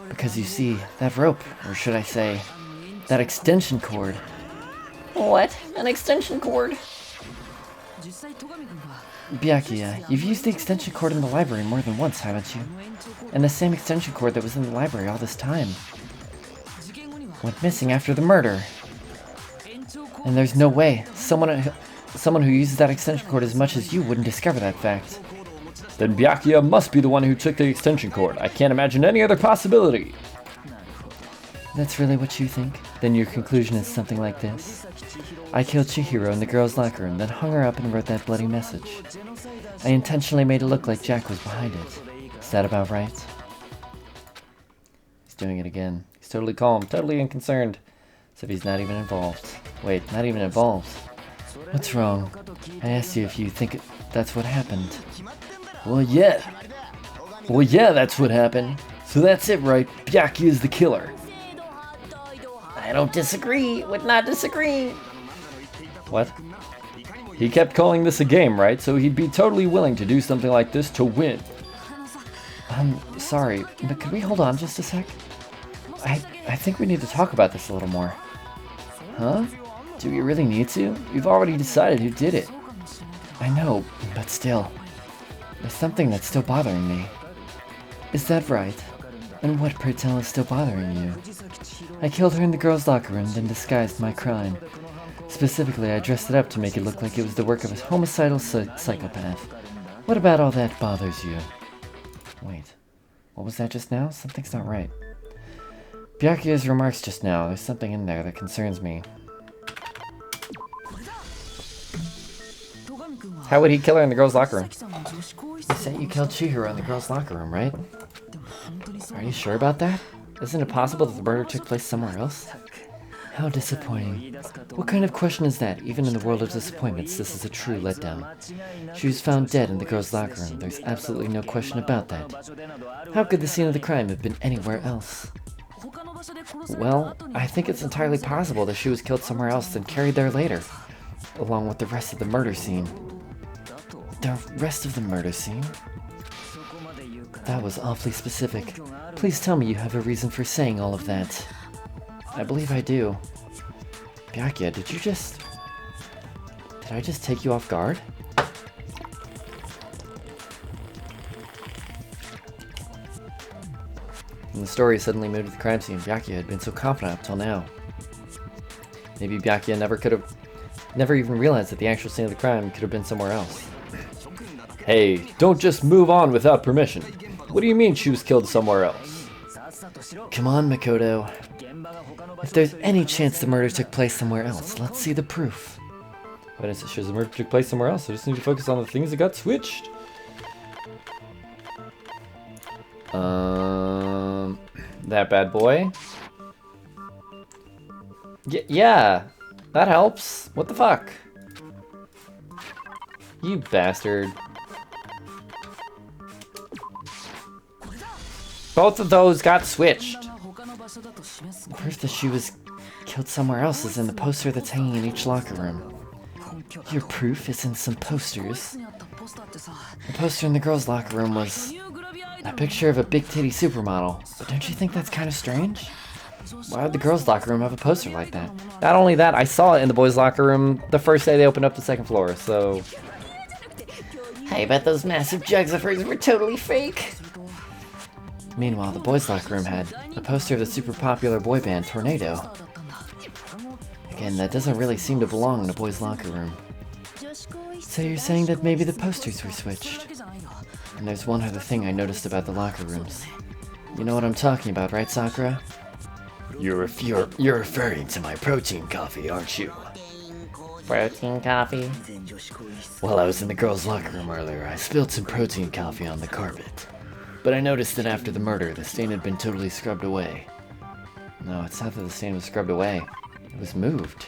Because you see, that rope, or should I say, that extension cord. What? An extension cord? Byakuya, you've used the extension cord in the library more than once, haven't you? And the same extension cord that was in the library all this time. Went missing after the murder. And there's no way someone who uses that extension cord as much as you wouldn't discover that fact. Then Byakuya must be the one who took the extension cord. I can't imagine any other possibility. That's really what you think? Then your conclusion is something like this. I killed Chihiro in the girls' locker room, then hung her up and wrote that bloody message. I intentionally made it look like Jack was behind it. Is that about right? He's doing it again. He's totally calm, totally unconcerned. As if he's not even involved. Wait, not even involved. What's wrong? I asked you if you think that's what happened. Well, yeah. Well, yeah, that's what happened. So that's it, right? Byakuya is the killer. I don't disagree with not disagreeing. What? He kept calling this a game, right? So he'd be totally willing to do something like this to win. I'm sorry, but could we hold on just a sec? I think we need to talk about this a little more. Huh? Do we really need to? We've already decided who did it. I know, but still. There's something that's still bothering me. Is that right? And what, pray tell, is still bothering you? I killed her in the girls' locker room, then disguised my crime. Specifically, I dressed it up to make it look like it was the work of a homicidal psychopath. What about all that bothers you? Wait, what was that just now? Something's not right. Byakuya's remarks just now, there's something in there that concerns me. How would he kill her in the girls' locker room? You said you killed Chihiro in the girls' locker room, right? Are you sure about that? Isn't it possible that the murder took place somewhere else? How disappointing. What kind of question is that? Even in the world of disappointments, this is a true letdown. She was found dead in the girls' locker room. There's absolutely no question about that. How could the scene of the crime have been anywhere else? Well, I think it's entirely possible that she was killed somewhere else and carried there later, along with the rest of the murder scene. The rest of the murder scene? That was awfully specific. Please tell me you have a reason for saying all of that. I believe I do. Byakuya, did I just take you off guard? And the story suddenly moved to the crime scene. Byakuya had been so confident up till now. Maybe Byakuya never even realized that the actual scene of the crime could have been somewhere else. Hey, don't just move on without permission. What do you mean she was killed somewhere else? Come on, Makoto. If there's any chance the murder took place somewhere else, let's see the proof. Evidence that shows the murder took place somewhere else. I just need to focus on the things that got switched. That bad boy. Yeah, that helps. What the fuck? You bastard. Both of those got switched. Proof that she was killed somewhere else is in the poster that's hanging in each locker room. Your proof is in some posters. The poster in the girls' locker room was a picture of a big titty supermodel. But don't you think that's kind of strange? Why would the girls' locker room have a poster like that? Not only that, I saw it in the boys' locker room the first day they opened up the second floor, so... I bet those massive jugs of hers were totally fake. Meanwhile, the boys' locker room had a poster of the super popular boy band Tornado. Again, that doesn't really seem to belong in a boys' locker room. So you're saying that maybe the posters were switched? And there's one other thing I noticed about the locker rooms. You know what I'm talking about, right, Sakura? You're referring to my protein coffee, aren't you? Protein coffee. While I was in the girls' locker room earlier, I spilled some protein coffee on the carpet. But I noticed that after the murder, the stain had been totally scrubbed away. No, it's not that the stain was scrubbed away. It was moved.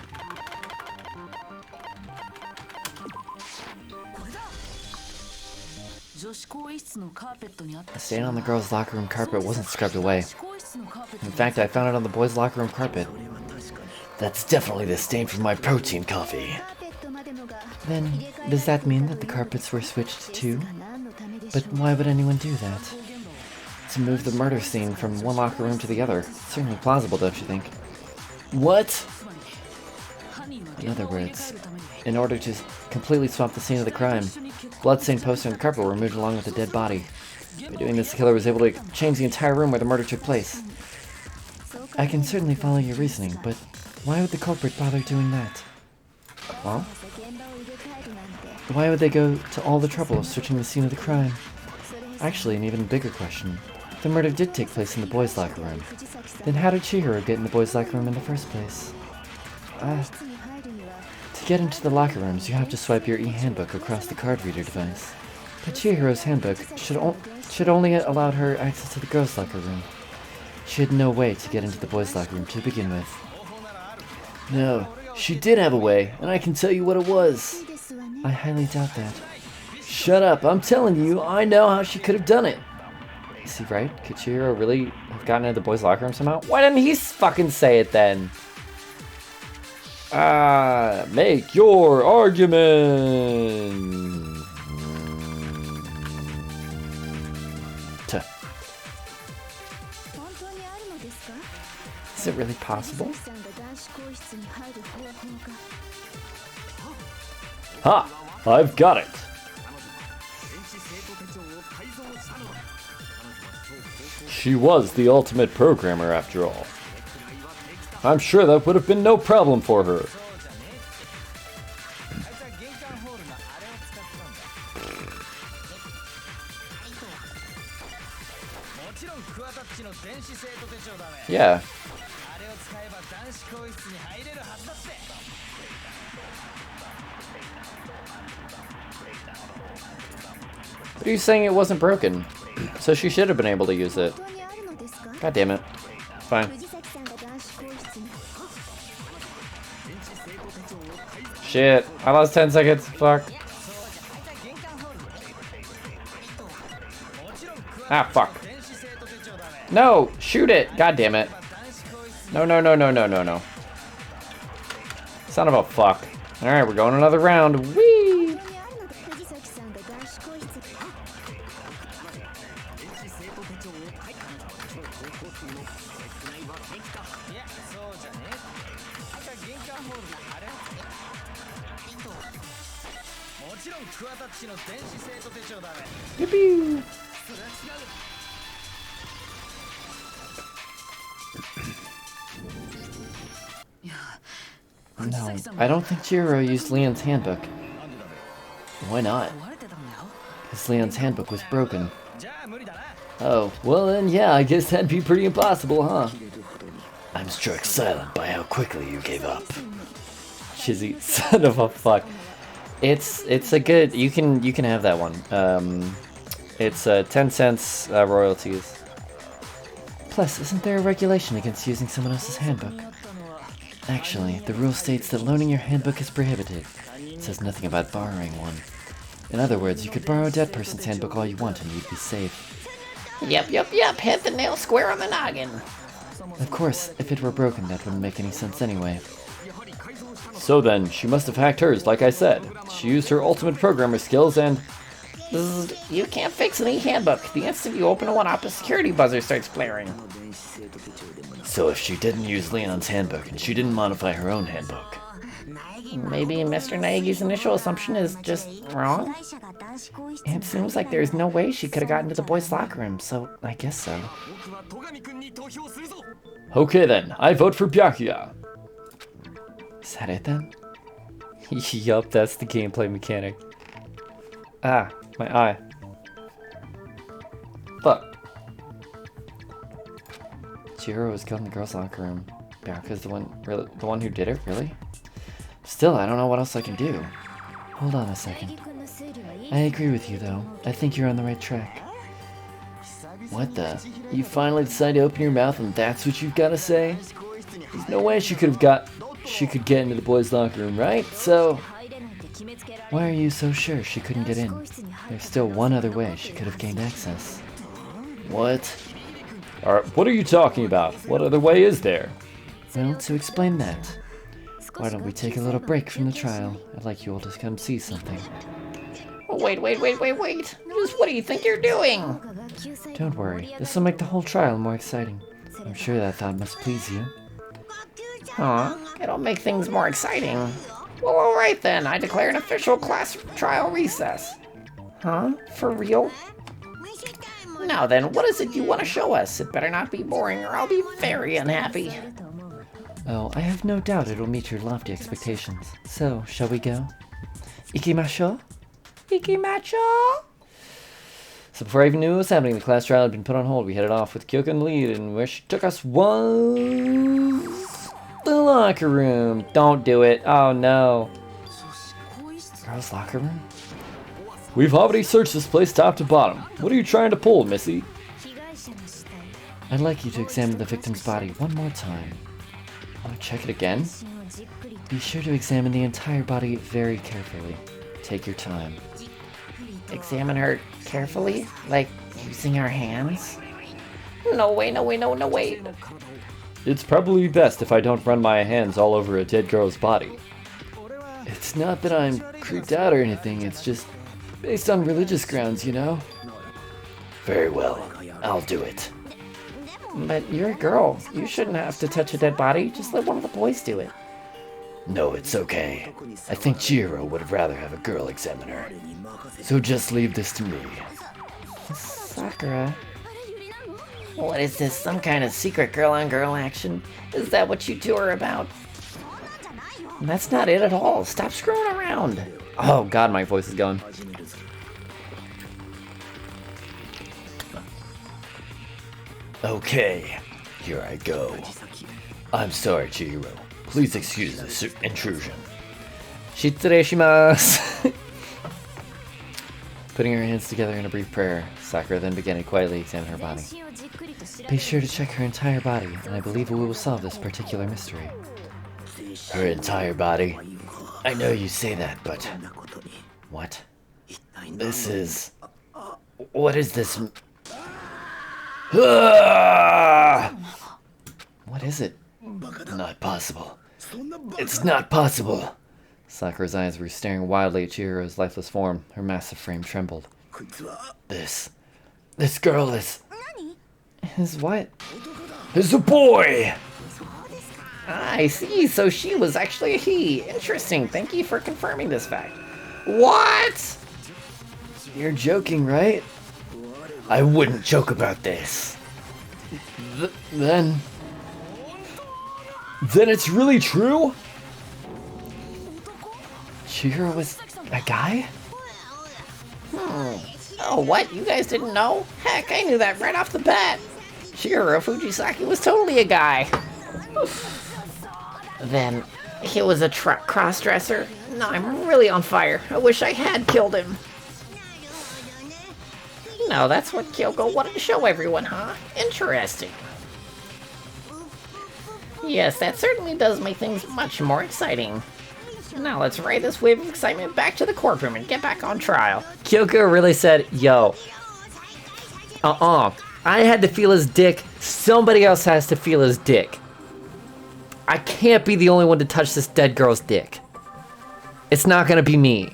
The stain on the girls' locker room carpet wasn't scrubbed away. In fact, I found it on the boys' locker room carpet. That's definitely the stain from my protein coffee. Then, does that mean that the carpets were switched too? But why would anyone do that? To move the murder scene from one locker room to the other. It's certainly plausible, don't you think? What? In other words, In order to completely swap the scene of the crime, bloodstained poster and the carpet were moved along with the dead body. By doing this, the killer was able to change the entire room where the murder took place. I can certainly follow your reasoning, but why would the culprit bother doing that? Well, Why would they go to all the trouble of switching the scene of the crime? Actually, an even bigger question. The murder did take place in the boys' locker room. Then how did Chihiro get in the boys' locker room in the first place? To get into the locker rooms, you have to swipe your e-handbook across the card reader device. But Chihiro's handbook should only allowed her access to the girls' locker room. She had no way to get into the boys' locker room to begin with. No, she did have a way, and I can tell you what it was. I highly doubt that. Shut up, I'm telling you, I know how she could have done it. Is he right? Could Chihiro really have gotten into the boys' locker room somehow? Why didn't he fucking say it then? Make your argument. Is it really possible? Ha! I've got it! She was the ultimate programmer after all. I'm sure that would have been no problem for her. Yeah. But he's saying it wasn't broken, so she should have been able to use it. God damn it. Fine. Shit, I lost 10 seconds. Fuck. Ah, fuck. No, shoot it. God damn it. No, no, no, no, no, no, no. Son of a fuck. Alright, we're going another round. Whee! Yippee! No, I don't think Chihiro used Leon's handbook. Why not? Because Leon's handbook was broken. Oh, well then yeah, I guess that'd be pretty impossible, huh? I'm struck silent by how quickly you gave up. Chizzy, son of a fuck. It's a good, you can have that one. It's 10 cents royalties. Plus, isn't there a regulation against using someone else's handbook? Actually, the rule states that loaning your handbook is prohibited. It says nothing about borrowing one. In other words, you could borrow a dead person's handbook all you want and you'd be safe. Yep. Hit the nail square on the noggin. Of course, if it were broken, that wouldn't make any sense anyway. So then, she must have hacked hers, like I said. She used her ultimate programmer skills and... You can't fix an e-handbook. The instant you open one up, a security buzzer starts blaring. So if she didn't use Leon's handbook and she didn't modify her own handbook. Maybe Mr. Naegi's initial assumption is just wrong? It seems like there's no way she could have gotten to the boys' locker room, so I guess so. Okay then, I vote for Byakuya. Is that it then? Yup, that's the gameplay mechanic. Ah, my eye. Fuck. Chihiro was killed in the girls' locker room. Byakuya's the one who did it, really? Still, I don't know what else I can do. Hold on a second. I agree with you, though. I think you're on the right track. What the? You finally decide to open your mouth and that's what you've got to say? There's no way she could get into the boys' locker room, right? So... Why are you so sure she couldn't get in? There's still one other way she could have gained access. What? Alright, what are you talking about? What other way is there? Well, to explain that, why don't we take a little break from the trial? I'd like you all to come see something. Oh, wait. Just what do you think you're doing? Don't worry, this will make the whole trial more exciting. I'm sure that thought must please you. Huh? It'll make things more exciting. Well, alright then. I declare an official class trial recess. Huh? For real? Now then, what is it you want to show us? It better not be boring or I'll be very unhappy. Oh, I have no doubt it'll meet your lofty expectations. So, shall we go? Ikimashou? Ikimacho? So before I even knew what was happening, the class trial had been put on hold. We headed off with Kyoko in the lead, and where she took us was the locker room. Don't do it. Oh no. Girls' locker room? We've already searched this place top to bottom. What are you trying to pull, Missy? I'd like you to examine the victim's body one more time. Want to check it again? Be sure to examine the entire body very carefully. Take your time. Examine her carefully? Like, using our hands? No way, no way, no, no way. It's probably best if I don't run my hands all over a dead girl's body. It's not that I'm creeped out or anything, it's just based on religious grounds, you know? Very well. I'll do it. But you're a girl. You shouldn't have to touch a dead body. Just let one of the boys do it. No, it's okay. I think Chihiro would rather have a girl examine her. So just leave this to me. Sakura. What is this? Some kind of secret girl-on-girl action? Is that what you two are about? That's not it at all. Stop screwing around. Oh god, my voice is going. Okay, here I go. I'm sorry, Chihiro. Please excuse this intrusion. Shitsureshimasu. Putting her hands together in a brief prayer, Sakura then began to quietly examine her body. Be sure to check her entire body, and I believe we will solve this particular mystery. Her entire body? I know you say that, but... What? This is... What is this? Ah! What is it? Not possible. It's not possible. Sakura's eyes were staring wildly at Chihiro's lifeless form. Her massive frame trembled. This girl is His what? a boy! I see. So she was actually a he. Interesting. Thank you for confirming this fact. What? You're joking, right? I wouldn't joke about this. Then it's really true? Chihiro was a guy? Oh, what? You guys didn't know? Heck, I knew that right off the bat. Chihiro Fujisaki was totally a guy. Then, he was a cross-dresser? No, I'm really on fire. I wish I had killed him. No, that's what Kyoko wanted to show everyone, huh? Interesting. Yes, that certainly does make things much more exciting. Now let's ride this wave of excitement back to the courtroom and get back on trial. Kyoko really said, yo. I had to feel his dick. Somebody else has to feel his dick. I can't be the only one to touch this dead girl's dick. It's not gonna be me.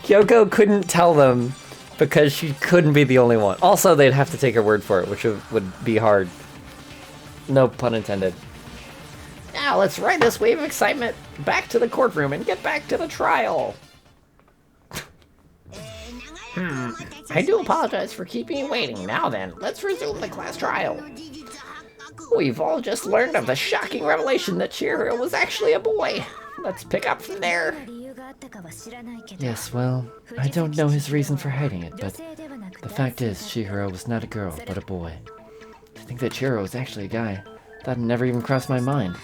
Kyoko couldn't tell them because she couldn't be the only one. Also, they'd have to take her word for it, which would be hard. No pun intended. Now let's ride this wave of excitement back to the courtroom and get back to the trial. I do apologize for keeping you waiting. Now then, let's resume the class trial. We've all just learned of the shocking revelation that Chihiro was actually a boy. Let's pick up from there. Yes, well, I don't know his reason for hiding it, but the fact is, Chihiro was not a girl, but a boy. To think that Chihiro was actually a guy, that never even crossed my mind.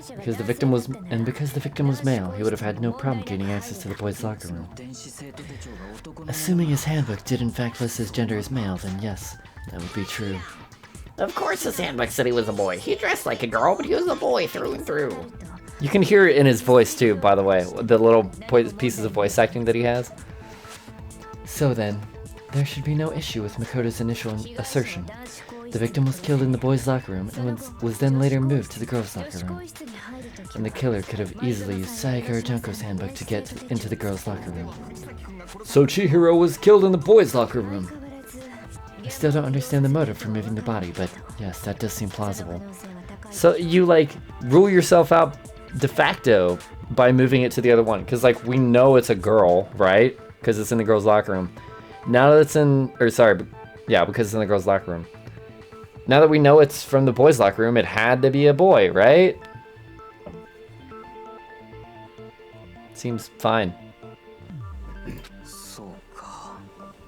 Because the victim was male, he would have had no problem gaining access to the boys' locker room. Assuming his handbook did in fact list his gender as male, then yes, that would be true. Of course his handbook said he was a boy. He dressed like a girl, but he was a boy through and through. You can hear it in his voice too, by the way, the little pieces of voice acting that he has. So then, there should be no issue with Makoto's initial assertion. The victim was killed in the boys' locker room and was then later moved to the girls' locker room. And the killer could have easily used Sayaka or Junko's handbook to get into the girls' locker room. So Chihiro was killed in the boys' locker room. I still don't understand the motive for moving the body, but yes, that does seem plausible. So you, like, rule yourself out de facto by moving it to the other one. Because, like, we know it's a girl, right? Because it's in the girls' locker room. Now that it's in... Or, sorry. Yeah, because it's in the girls' locker room. Now that we know it's from the boys' locker room, it had to be a boy, right? Seems fine.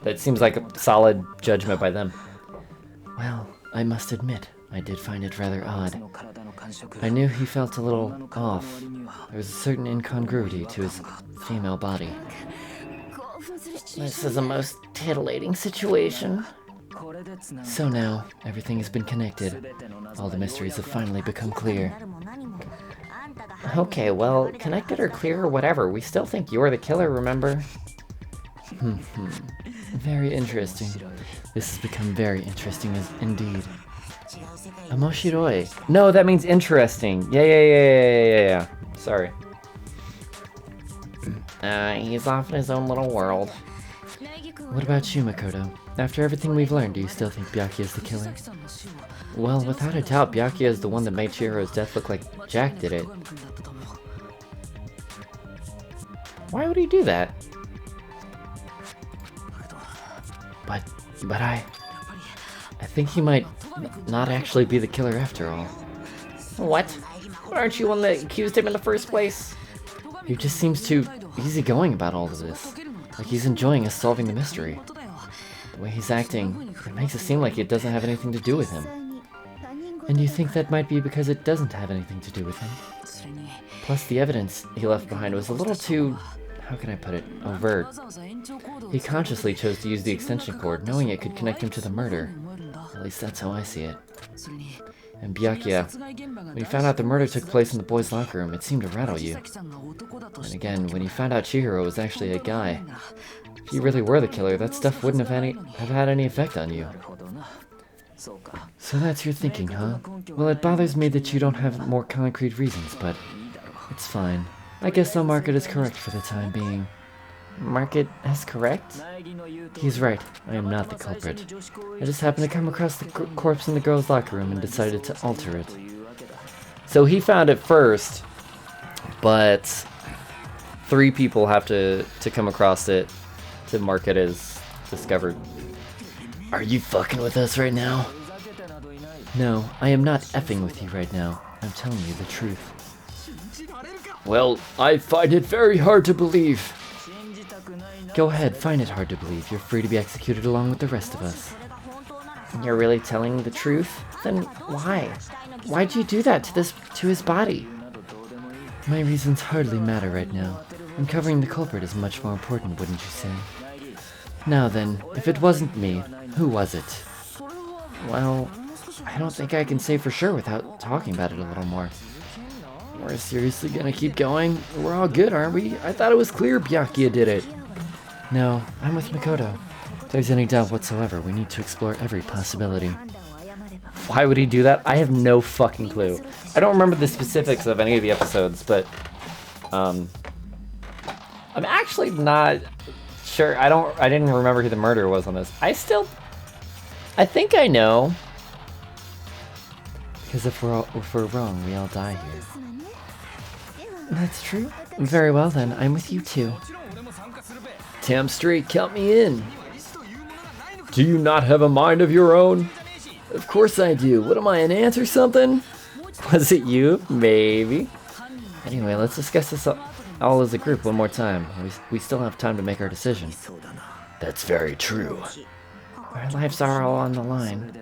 That seems like a solid judgment by them. Well, I must admit, I did find it rather odd. I knew he felt a little off. There was a certain incongruity to his female body. This is a most titillating situation. So now, everything has been connected. All the mysteries have finally become clear. Okay, well, connected or clear or whatever, we still think you're the killer, remember? Very interesting. This has become very interesting indeed. Amoshiroi. No, that means interesting. Yeah. Sorry. He's off in his own little world. What about you, Makoto? After everything we've learned, do you still think Byakuya is the killer? Well, without a doubt, Byakuya is the one that made Chihiro's death look like Jack did it. Why would he do that? But I think he might not actually be the killer after all. What? Aren't you one that accused him in the first place? He just seems too easygoing about all of this. Like he's enjoying us solving the mystery. The way he's acting, it makes it seem like it doesn't have anything to do with him. And you think that might be because it doesn't have anything to do with him? Plus, the evidence he left behind was a little too, how can I put it, overt. He consciously chose to use the extension cord, knowing it could connect him to the murder. At least that's how I see it. And Byakuya, when you found out the murder took place in the boys' locker room, it seemed to rattle you. And again, when you found out Chihiro was actually a guy, if you really were the killer, that stuff wouldn't have had any effect on you. So that's your thinking, huh? Well, it bothers me that you don't have more concrete reasons, but it's fine. I guess I'll mark it as correct for the time being. Mark it as correct? He's right. I am not the culprit. I just happened to come across the corpse in the girls' locker room and decided to alter it. So he found it first, but 3 people have to come across it to mark it as discovered. Are you fucking with us right now? No, I am not effing with you right now. I'm telling you the truth. Well, I find it very hard to believe. Go ahead, find it hard to believe. You're free to be executed along with the rest of us. You're really telling the truth? Then why? Why'd you do that to his body? My reasons hardly matter right now. Uncovering the culprit is much more important, wouldn't you say? Now then, if it wasn't me, who was it? Well, I don't think I can say for sure without talking about it a little more. We're seriously gonna keep going? We're all good, aren't we? I thought it was clear Byakuya did it. No, I'm with Makoto. If there's any doubt whatsoever, we need to explore every possibility. Why would he do that? I have no fucking clue. I don't remember the specifics of any of the episodes, but I'm actually not sure. I didn't remember who the murderer was on this. I think I know. Because if we're wrong, we all die here. That's true. Very well then, I'm with you too. Damn straight, count me in. Do you not have a mind of your own? Of course I do. What am I, an ant or something? Was it you? Maybe. Anyway, let's discuss this all as a group one more time. We still have time to make our decision. That's very true. Our lives are all on the line.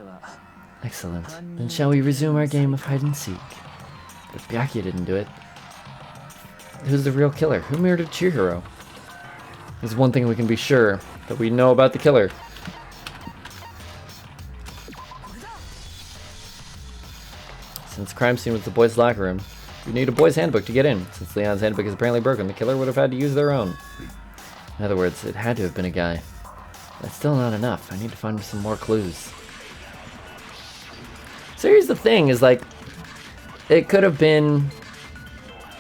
Excellent. Then shall we resume our game of hide and seek? But Byakuya didn't do it. Who's the real killer? Who murdered Chihiro? There's one thing we can be sure that we know about the killer. Since crime scene was the boys' locker room, you need a boys' handbook to get in. Since Leon's handbook is apparently broken, the killer would have had to use their own. In other words, it had to have been a guy. That's still not enough. I need to find some more clues. So here's the thing, is like, it could have been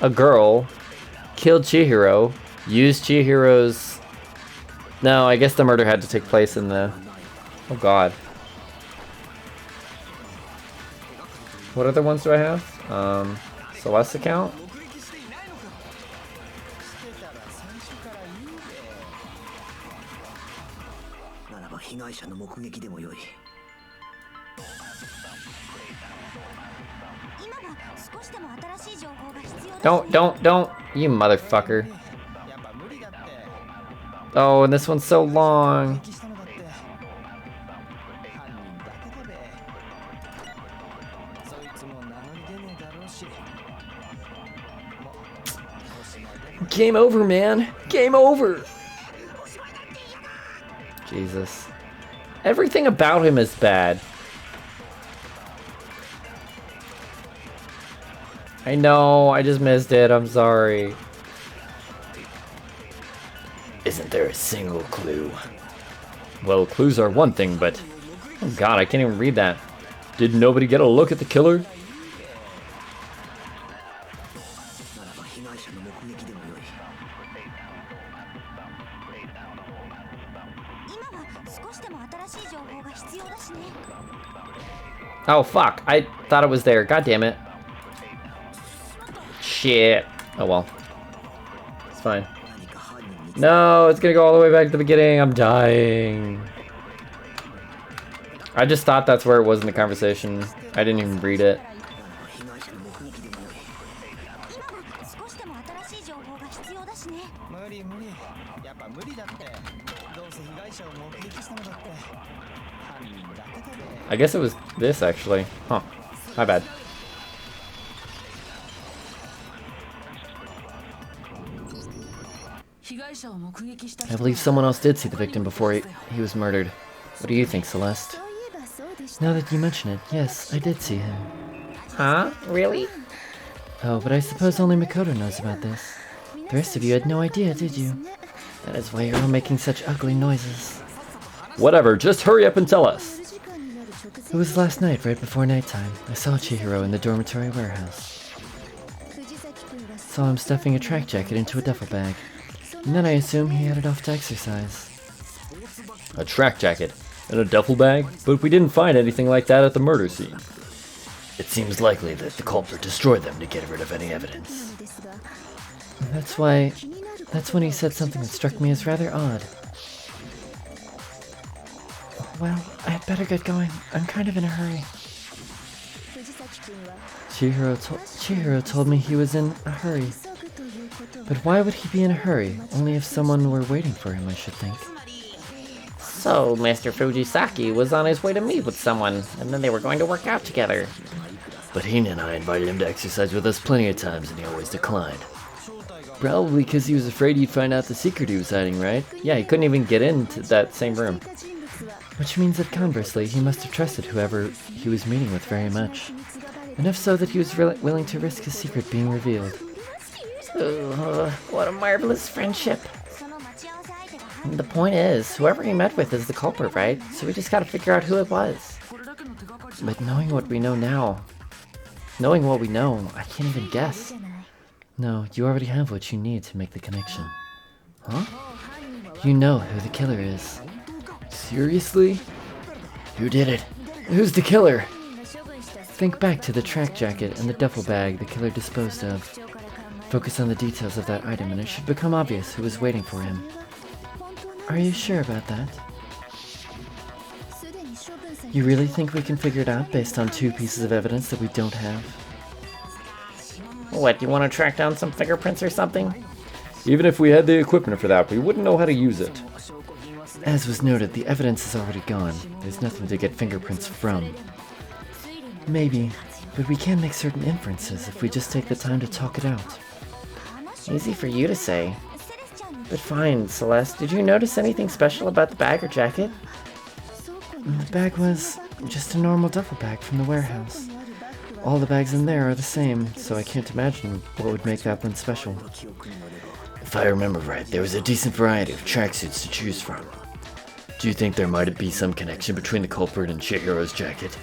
a girl, killed Chihiro, used Chihiro's... No, I guess the murder had to take place in the... Oh god. What other ones do I have? Celeste's account? Don't, you motherfucker. Oh, and this one's so long. Game over, man. Game over. Jesus. Everything about him is bad. I know, I just missed it. I'm sorry. Isn't there a single clue? Well, clues are one thing, but Oh god, I can't even read that. did nobody get a look at the killer? Oh fuck, I thought it was there. God damn it. Shit. Oh well. It's fine. No, it's gonna go all the way back to the beginning. I'm dying. I just thought that's where it was in the conversation. I didn't even read it. I guess it was this actually. Huh. My bad. I believe someone else did see the victim before he was murdered. What do you think, Celeste? Now that you mention it, yes, I did see him. Huh? Really? Oh, but I suppose only Makoto knows about this. The rest of you had no idea, did you? That is why you're all making such ugly noises. Whatever, just hurry up and tell us. It was last night, right before nighttime. I saw Chihiro in the dormitory warehouse. Saw him stuffing a track jacket into a duffel bag. And then I assume he headed off to exercise. A track jacket and a duffel bag? But we didn't find anything like that at the murder scene. It seems likely that the culprit destroyed them to get rid of any evidence. That's when he said something that struck me as rather odd. Well, I had better get going. I'm kind of in a hurry. Chihiro told me he was in a hurry. But why would he be in a hurry? Only if someone were waiting for him, I should think. So, Mr. Fujisaki was on his way to meet with someone, and then they were going to work out together. But Hina and I invited him to exercise with us plenty of times and he always declined. Probably because he was afraid you'd find out the secret he was hiding, right? Yeah, he couldn't even get into that same room. Which means that conversely, he must have trusted whoever he was meeting with very much. Enough so that he was willing to risk his secret being revealed. What a marvelous friendship. The point is, whoever he met with is the culprit, right? So we just gotta figure out who it was. But knowing what we know now, I can't even guess. No, you already have what you need to make the connection. Huh? You know who the killer is. Seriously? Who did it? Who's the killer? Think back to the track jacket and the duffel bag the killer disposed of. Focus on the details of that item and it should become obvious who was waiting for him. Are you sure about that? You really think we can figure it out based on 2 pieces of evidence that we don't have? What, you want to track down some fingerprints or something? Even if we had the equipment for that, we wouldn't know how to use it. As was noted, the evidence is already gone. There's nothing to get fingerprints from. Maybe, but we can make certain inferences if we just take the time to talk it out. Easy for you to say. But fine, Celeste, did you notice anything special about the bag or jacket? The bag was just a normal duffel bag from the warehouse. All the bags in there are the same, so I can't imagine what would make that one special. If I remember right, there was a decent variety of tracksuits to choose from. Do you think there might be some connection between the culprit and Chihiro's jacket?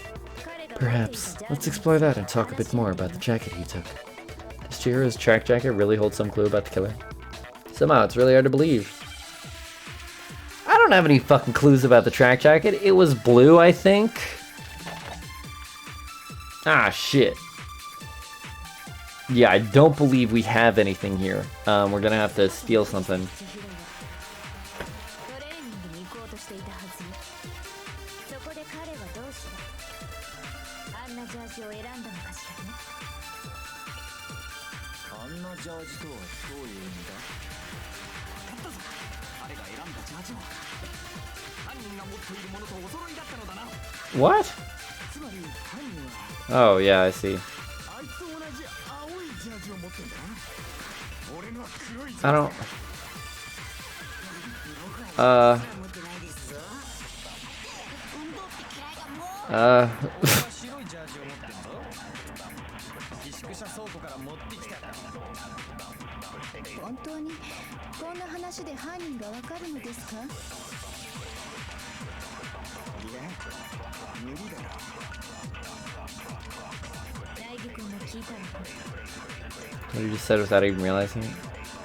Perhaps. Let's explore that and talk a bit more about the jacket he took. Does Chihiro's track jacket really hold some clue about the killer? Somehow, it's really hard to believe. I don't have any fucking clues about the track jacket. It was blue, I think. Ah, shit. Yeah, I don't believe we have anything here. We're gonna have to steal something. What? Oh, yeah, I see. I don't... Uh... Uh... 本当にこんな話で犯人がわかるのですか？いや、無理だろ。大義君も聞いたの？ What you just said without even realizing it?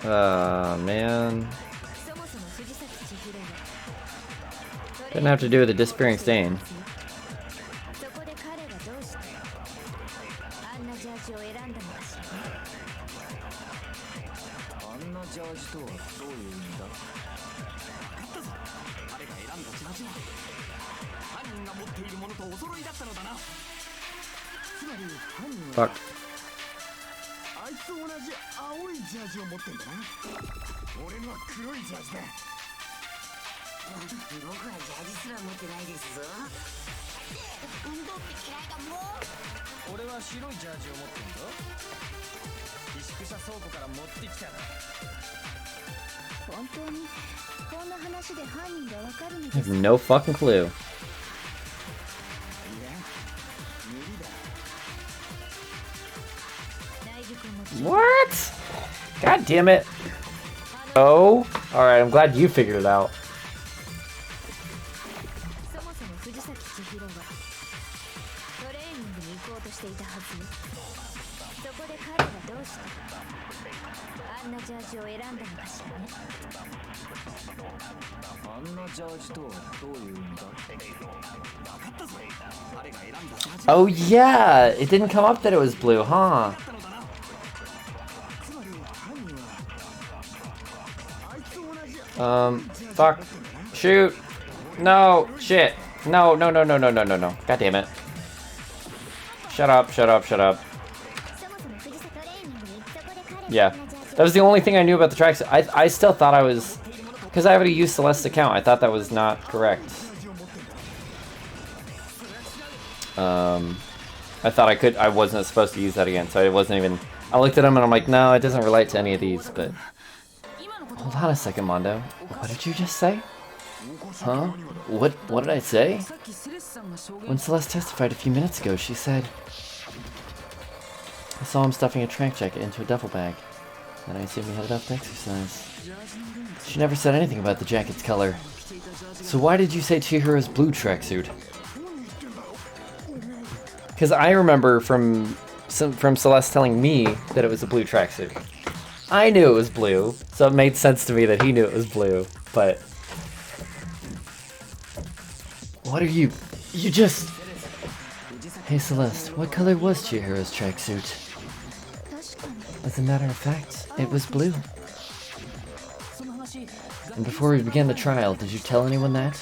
Man. そもそも藤崎千尋は Didn't have to do with the disappearing stain. そこで彼はどうしてあんなジャージを選んだのかしら。あんなジャージとはどういう意味だ？分かったぞ。彼が選んだジャージは犯人が持っているものとお揃いだったのだな。つまり犯人は Fuck. あいつと同じ青いジャージを持ってんだな。俺のは黒いジャージだ。僕はジャージすら持ってないですぞ。運動って嫌いだもん。俺は白いジャージを持ってんぞ。寄宿舎倉庫から持ってきたな。本当にこんな話で犯人がわかるの I で have すか？ no fucking clue. What? God damn it. Oh? Alright, I'm glad you figured it out. そもそも藤崎千尋はトレーニングに行こうとしていたはず。そこで彼はどうしてあんなジャージを選んだのかしらね。あんなジャージとはどういう意味だ？分かったぞ。彼が選んだジャージ。 Oh yeah! It didn't come up that it was blue, huh? Fuck. Shoot. No. Shit. No, no, no, no, no, no, no, no. God damn it. Shut up, shut up, shut up. Yeah. That was the only thing I knew about the tracks. I still thought I was... Because I already used Celeste's account, I thought that was not correct. I thought I wasn't supposed to use that again, so I wasn't even... I looked at them and I'm like, no, it doesn't relate to any of these, but... Hold on a second, Mondo. What did you just say? Huh? What did I say? When Celeste testified a few minutes ago, she said... I saw him stuffing a track jacket into a duffel bag. Then I assumed he headed off to exercise. She never said anything about the jacket's color. So why did you say Chihiro's blue tracksuit? Because I remember from Celeste telling me that it was a blue tracksuit. I knew it was blue, so it made sense to me that he knew it was blue, but... What are you... You just... Hey Celeste, what color was Chihiro's tracksuit? As a matter of fact, it was blue. And before we began the trial, did you tell anyone that?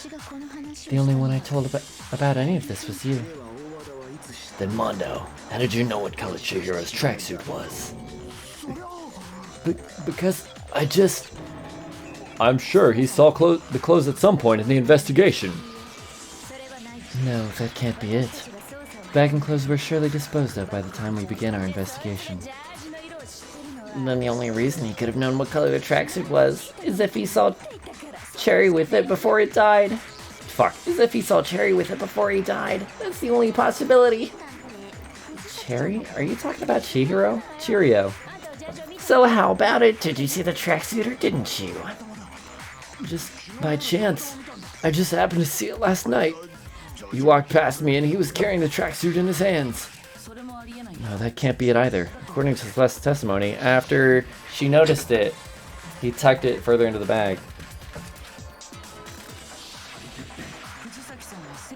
The only one I told about any of this was you. Then Mondo, how did you know what color Chihiro's tracksuit was? Because I just... I'm sure he saw the clothes at some point in the investigation. No, that can't be it. Bag and clothes were surely disposed of by the time we began our investigation. Then the only reason he could have known what color the tracksuit was is if he saw Cherry with it before it died. Fuck. Is if he saw Cherry with it before he died. That's the only possibility. Cherry? Are you talking about Chihiro? Cheerio. So how about it? Did you see the tracksuit or didn't you? Just by chance. I just happened to see it last night. He walked past me and he was carrying the tracksuit in his hands. No, that can't be it either. According to Celeste's testimony, after she noticed it, he tucked it further into the bag.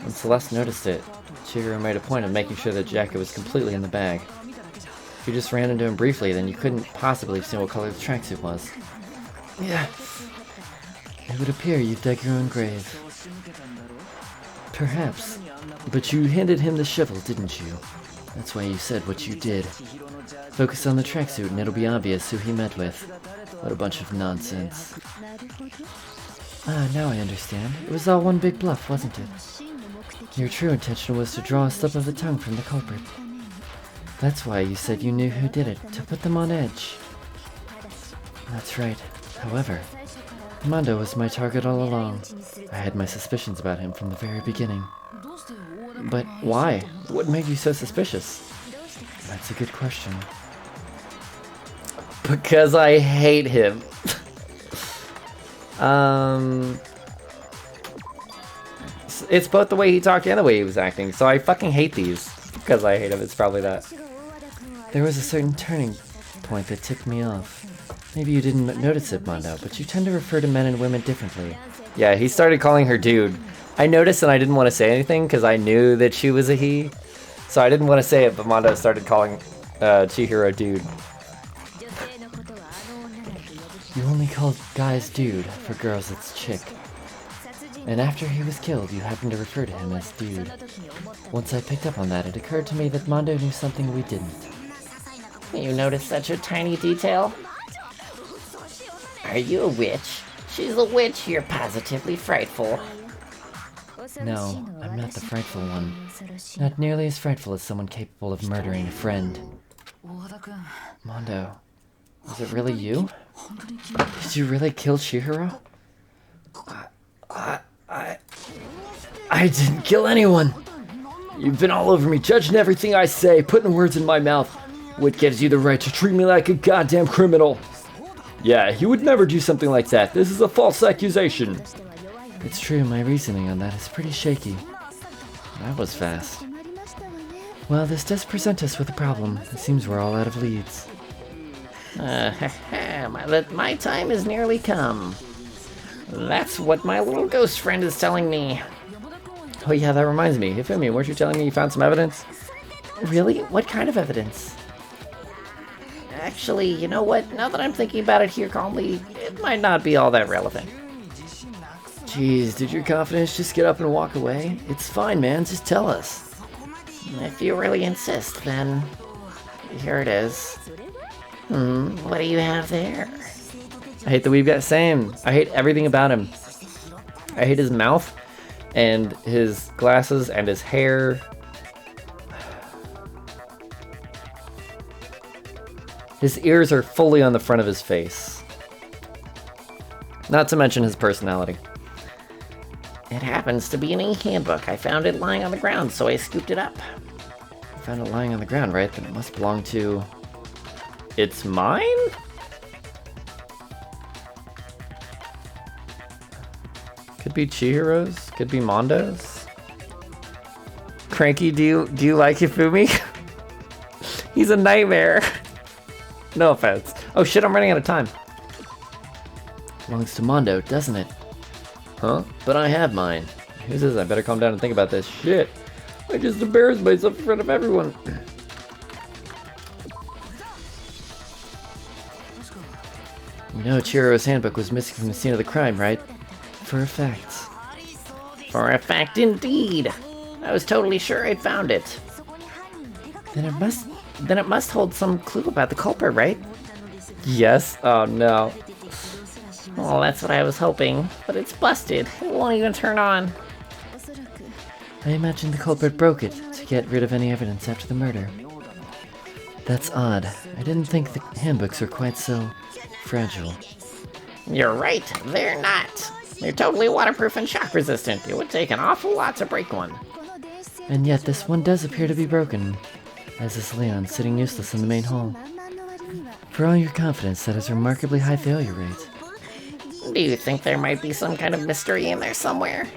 When Celeste noticed it, Chihiro made a point of making sure the jacket was completely in the bag. If you just ran into him briefly, then you couldn't possibly have seen what color the tracksuit was. Yeah. It would appear you've dug your own grave. Perhaps. But you handed him the shovel, didn't you? That's why you said what you did. Focus on the tracksuit and it'll be obvious who he met with. What a bunch of nonsense. Ah, now I understand. It was all one big bluff, wasn't it? Your true intention was to draw a slip of the tongue from the culprit. That's why you said you knew who did it, to put them on edge. That's right. However, Mondo was my target all along. I had my suspicions about him from the very beginning. But why? What made you so suspicious? That's a good question. Because I hate him. It's both the way he talked and the way he was acting, so I fucking hate these. Because I hate him, it's probably that. There was a certain turning point that tipped me off. Maybe you didn't notice it, Mondo, but you tend to refer to men and women differently. Yeah, he started calling her dude. I noticed and I didn't want to say anything because I knew that she was a he. So I didn't want to say it, but Mondo started calling Chihiro dude. You only called guys dude, for girls it's chick. And after he was killed, you happened to refer to him as dude. Once I picked up on that, it occurred to me that Mondo knew something we didn't. You noticed such a tiny detail? Are you a witch? She's a witch. You're positively frightful. No, I'm not the frightful one. Not nearly as frightful as someone capable of murdering a friend. Mondo, was it really you? Did you really kill Chihiro? I didn't kill anyone. You've been all over me, judging everything I say, putting words in my mouth. What gives you the right to treat me like a goddamn criminal? Yeah, he would never do something like that. This is a false accusation. It's true, my reasoning on that is pretty shaky. That was fast. Well, this does present us with a problem. It seems we're all out of leads. My time has nearly come. That's what my little ghost friend is telling me. Oh yeah, that reminds me. Hifumi, weren't you telling me you found some evidence? Really? What kind of evidence? Actually, you know what? Now that I'm thinking about it here calmly, it might not be all that relevant. Jeez, did your confidence just get up and walk away? It's fine, man. Just tell us. If you really insist, then here it is. What do you have there? I hate that we've got same. I hate everything about him. I hate his mouth and his glasses and his hair. His ears are fully on the front of his face. Not to mention his personality. It happens to be an ink handbook. I found it lying on the ground, so I scooped it up. I found it lying on the ground, right? Then it must belong to... It's mine? Could be Chihiro's, could be Mondo's. Cranky, do you like Hifumi? He's a nightmare. No offense. Oh shit, I'm running out of time. Belongs to Mondo, doesn't it? Huh? But I have mine. Who's this? I better calm down and think about this. Shit. I just embarrassed myself in front of everyone. You know Chihiro's handbook was missing from the scene of the crime, right? For a fact. For a fact indeed. I was totally sure I'd found it. Then it must hold some clue about the culprit, right? Yes? Oh no. Well, that's what I was hoping, but it's busted. It won't even turn on. I imagine the culprit broke it to get rid of any evidence after the murder. That's odd. I didn't think the handbooks were quite so fragile. You're right, they're not. They're totally waterproof and shock resistant. It would take an awful lot to break one. And yet this one does appear to be broken, as is Leon sitting useless in the main hall. For all your confidence, that is a remarkably high failure rate. Do you think there might be some kind of mystery in there somewhere?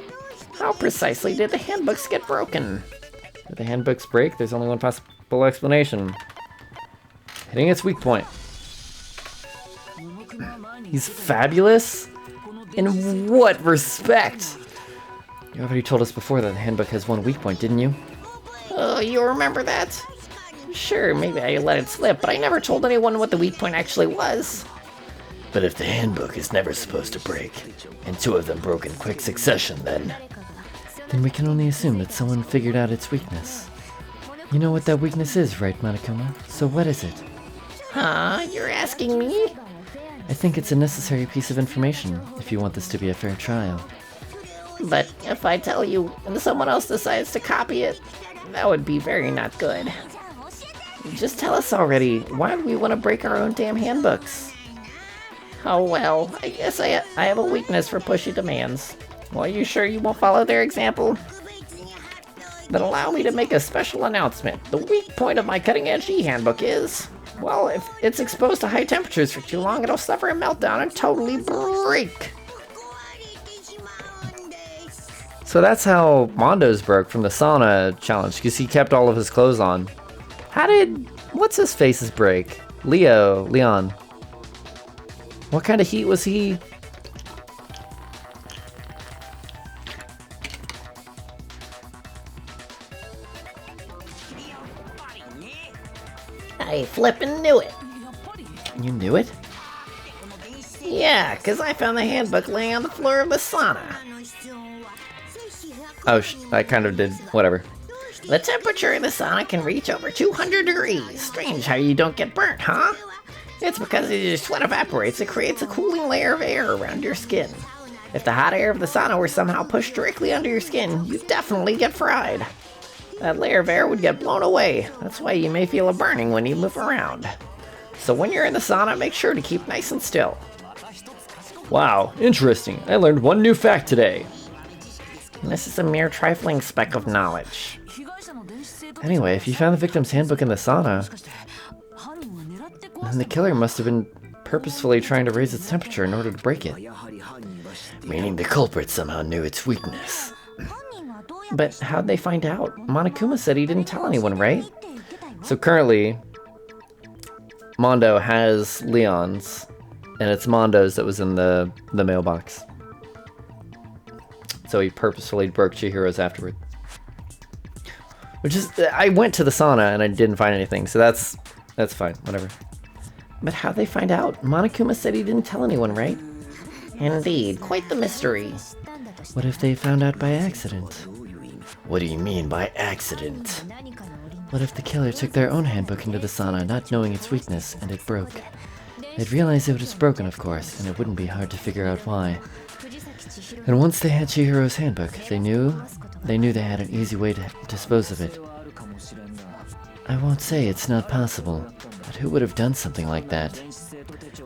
How precisely did the handbooks get broken? Did the handbooks break? There's only one possible explanation. Hitting its weak point. He's fabulous? In what respect? You already told us before that the handbook has one weak point, didn't you? Oh, you remember that? Sure, maybe I let it slip, but I never told anyone what the weak point actually was. But if the handbook is never supposed to break, and two of them broke in quick succession, then we can only assume that someone figured out its weakness. You know what that weakness is, right, Monokuma? So what is it? Huh? You're asking me? I think it's a necessary piece of information, if you want this to be a fair trial. But if I tell you and someone else decides to copy it, that would be very not good. Just tell us already. Why do we want to break our own damn handbooks? Oh well, I guess I have a weakness for pushy demands. Well, are you sure you won't follow their example? Then allow me to make a special announcement. The weak point of my cutting-edge e-handbook is, well, if it's exposed to high temperatures for too long, it'll suffer a meltdown and totally break. So that's how Mondo's broke from the sauna challenge, because he kept all of his clothes on. How did... what's his face's break? Leon. What kind of heat was he? I flippin' knew it. You knew it? Yeah, 'cause I found the handbook laying on the floor of the sauna. Oh, I kind of did. Whatever. The temperature in the sauna can reach over 200 degrees. Strange how you don't get burnt, huh? It's because as your sweat evaporates, it creates a cooling layer of air around your skin. If the hot air of the sauna were somehow pushed directly under your skin, you'd definitely get fried. That layer of air would get blown away. That's why you may feel a burning when you move around. So when you're in the sauna, make sure to keep nice and still. Wow, interesting. I learned one new fact today. This is a mere trifling speck of knowledge. Anyway, if you found the victim's handbook in the sauna, then the killer must have been purposefully trying to raise its temperature in order to break it. Meaning the culprit somehow knew its weakness. But how'd they find out? Monokuma said he didn't tell anyone, right? So currently, Mondo has Leon's, and it's Mondo's that was in the mailbox. So he purposefully broke Chihiro's afterward. Which is, I went to the sauna and I didn't find anything, so that's fine, whatever. But how'd they find out? Monokuma said he didn't tell anyone, right? Indeed, quite the mystery. What if they found out by accident? What do you mean by accident? What if the killer took their own handbook into the sauna, not knowing its weakness, and it broke? They'd realize it was broken, of course, and it wouldn't be hard to figure out why. And once they had Chihiro's handbook, they knew they had an easy way to dispose of it. I won't say it's not possible, but who would have done something like that?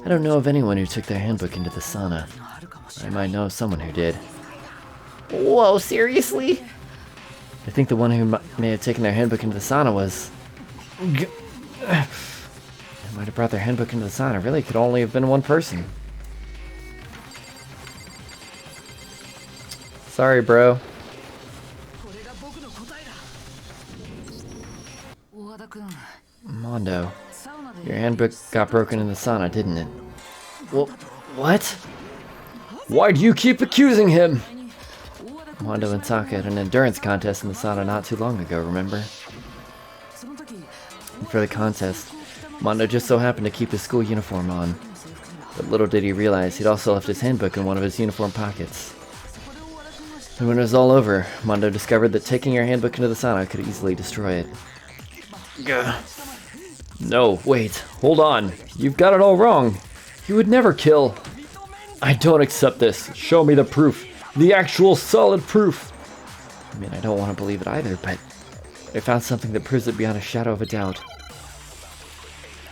I don't know of anyone who took their handbook into the sauna. I might know of someone who did. Whoa, seriously? I think the one who may have taken their handbook into the sauna was... They might have brought their handbook into the sauna. Really, it could only have been one person. Sorry, bro. Mondo, your handbook got broken in the sauna, didn't it? Well, what? Why do you keep accusing him? Mondo and Taka had an endurance contest in the sauna not too long ago, remember? And for the contest, Mondo just so happened to keep his school uniform on. But little did he realize he'd also left his handbook in one of his uniform pockets. And when it was all over, Mondo discovered that taking your handbook into the sauna could easily destroy it. Gah. No, wait, hold on. You've got it all wrong. He would never kill. I don't accept this. Show me the proof. The actual solid proof. I mean, I don't want to believe it either, but I found something that proves it beyond a shadow of a doubt.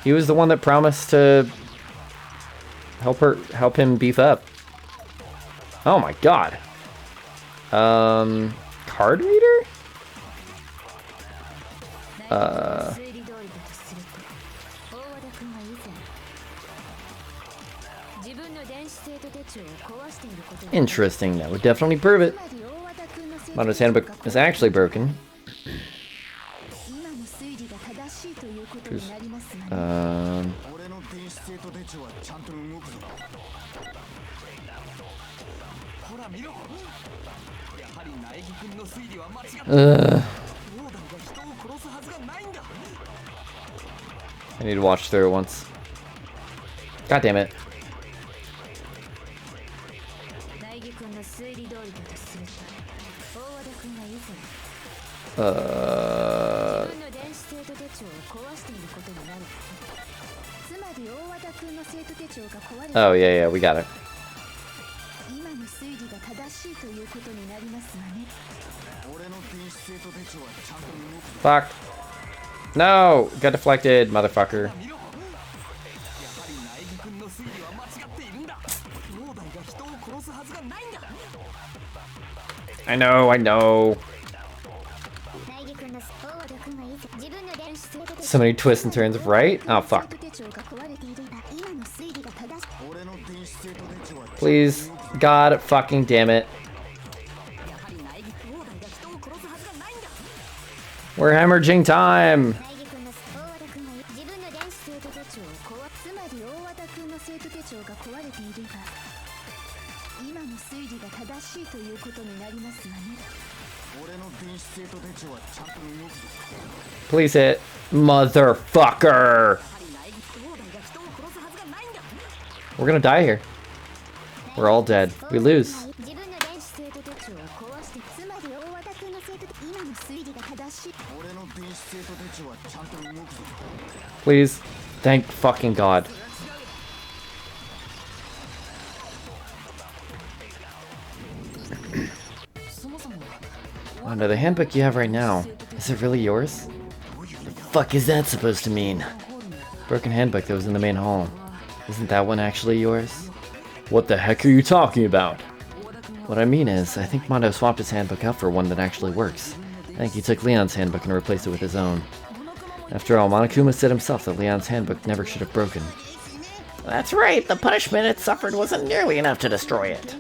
He was the one that promised to help him beef up. Oh my god. Card reader? Interesting, that would definitely prove it. Mondo's handbook is actually broken. I need to watch through it once. God damn it. Oh, yeah, we got it. Fuck. No! Got deflected, motherfucker. やはり苗木君の推理は間違っているんだ。兄弟が人を殺すはずがないんだ。 I know, I know. So many twists and turns, right? Oh, fuck. Please. God fucking damn it. We're hemorrhaging time. Please hit. Motherfucker. We're gonna die here. We're all dead. We lose. Please. Thank fucking God. Oh no, the handbook you have right now. Is it really yours? The fuck is that supposed to mean? Broken handbook that was in the main hall. Isn't that one actually yours? What the heck are you talking about? What I mean is, I think Mondo swapped his handbook out for one that actually works. I think he took Leon's handbook and replaced it with his own. After all, Monokuma said himself that Leon's handbook never should have broken. That's right, the punishment it suffered wasn't nearly enough to destroy it.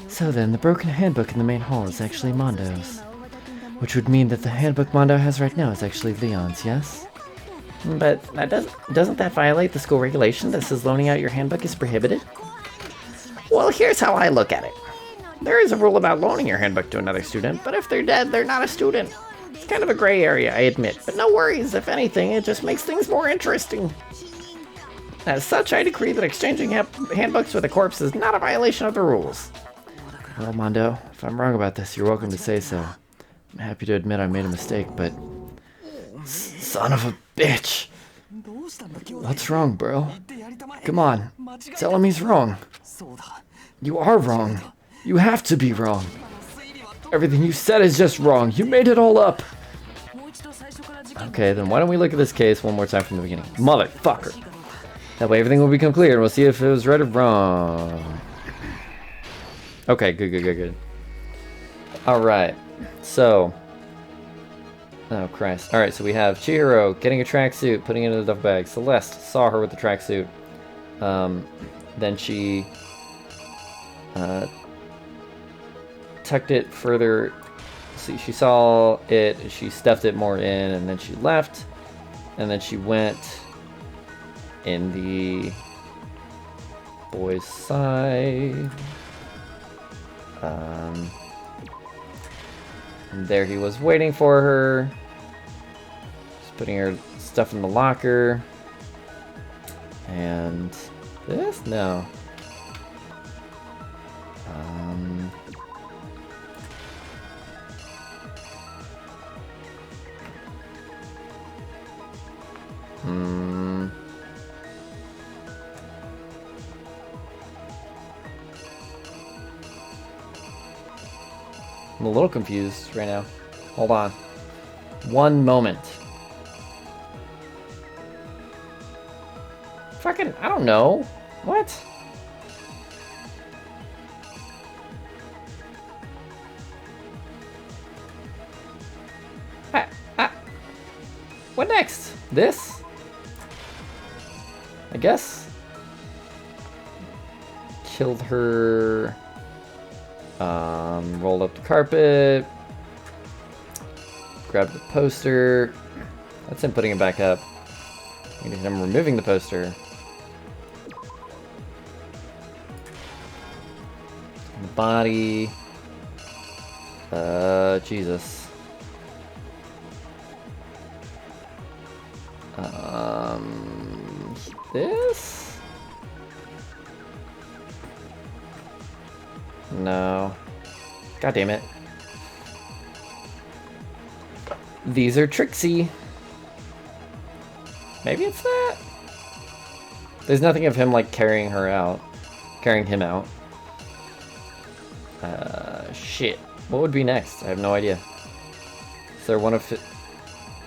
So then, the broken handbook in the main hall is actually Mondo's. Which would mean that the handbook Mondo has right now is actually Leon's, yes? But that doesn't that violate the school regulation that says loaning out your handbook is prohibited? Well, here's how I look at it. There is a rule about loaning your handbook to another student, but if they're dead, they're not a student. It's kind of a gray area, I admit, but no worries. If anything, it just makes things more interesting. As such, I decree that exchanging handbooks with a corpse is not a violation of the rules. Well, Mondo, if I'm wrong about this, you're welcome to say so. I'm happy to admit I made a mistake, but... Son of a bitch! What's wrong, bro? Come on, tell him he's wrong. You are wrong. You have to be wrong. Everything you said is just wrong. You made it all up. Okay, then why don't we look at this case one more time from the beginning? Motherfucker. That way everything will become clear and we'll see if it was right or wrong. Okay, good. Alright, so... Oh, Christ. Alright, so we have Chihiro getting a tracksuit, putting it in the duffel bag. Celeste saw her with the tracksuit. Then she... tucked it further. See, she saw it, she stuffed it more in, and then she left. And then she went in the boys' side. And there he was waiting for her. Just putting her stuff in the locker. And this? No. I'm a little confused right now. Hold on. One moment. Fucking, I don't know. What? What next? This? I guess. Killed her. Rolled up the carpet. Grabbed the poster. That's him putting it back up. Maybe him removing the poster. The body. Jesus. This? No. God damn it. These are Trixie. Maybe it's that? There's nothing of him like carrying her out. Carrying him out. Shit. What would be next? I have no idea. Is there one of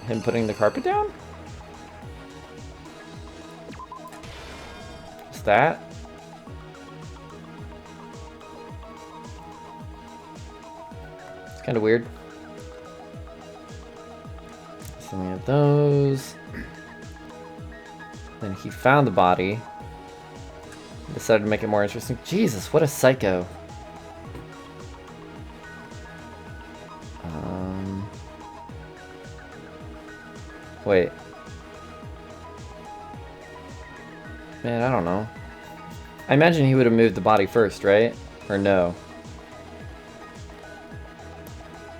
him putting the carpet down? Is that? It's kind of weird. So we have those. Then he found the body. Decided to make it more interesting. Jesus, what a psycho. Wait. Man, I don't know. I imagine he would have moved the body first, right? Or no?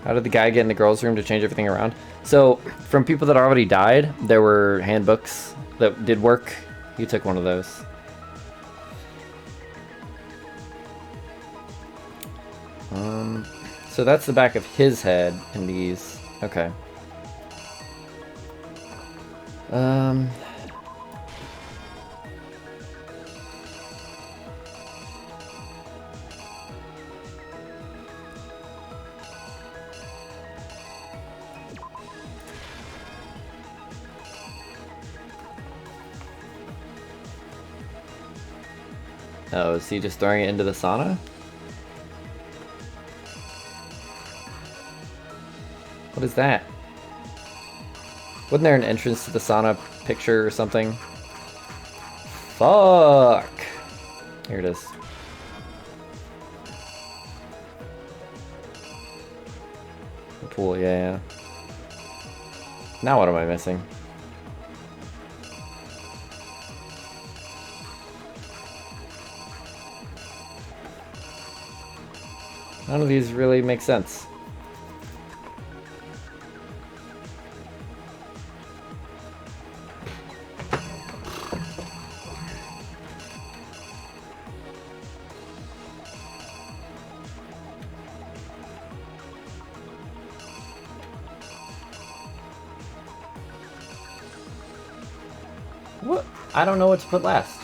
How did the guy get in the girls' room to change everything around? So, from people that already died, there were handbooks that did work. He took one of those. So that's the back of his head in these. Okay. Oh, is he just throwing it into the sauna? What is that? Wasn't there an entrance to the sauna picture or something? Fuck! Here it is. The pool, yeah. Now what am I missing? None of these really make sense. What? I don't know what to put last.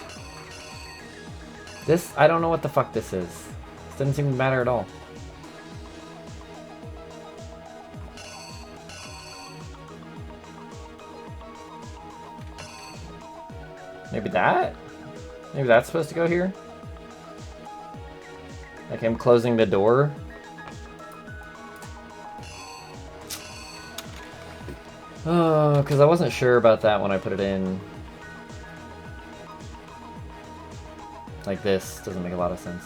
This, I don't know what the fuck this is. This doesn't seem to matter at all. Maybe that? Maybe that's supposed to go here? Like him closing the door? Oh, because I wasn't sure about that when I put it in. Like this doesn't make a lot of sense.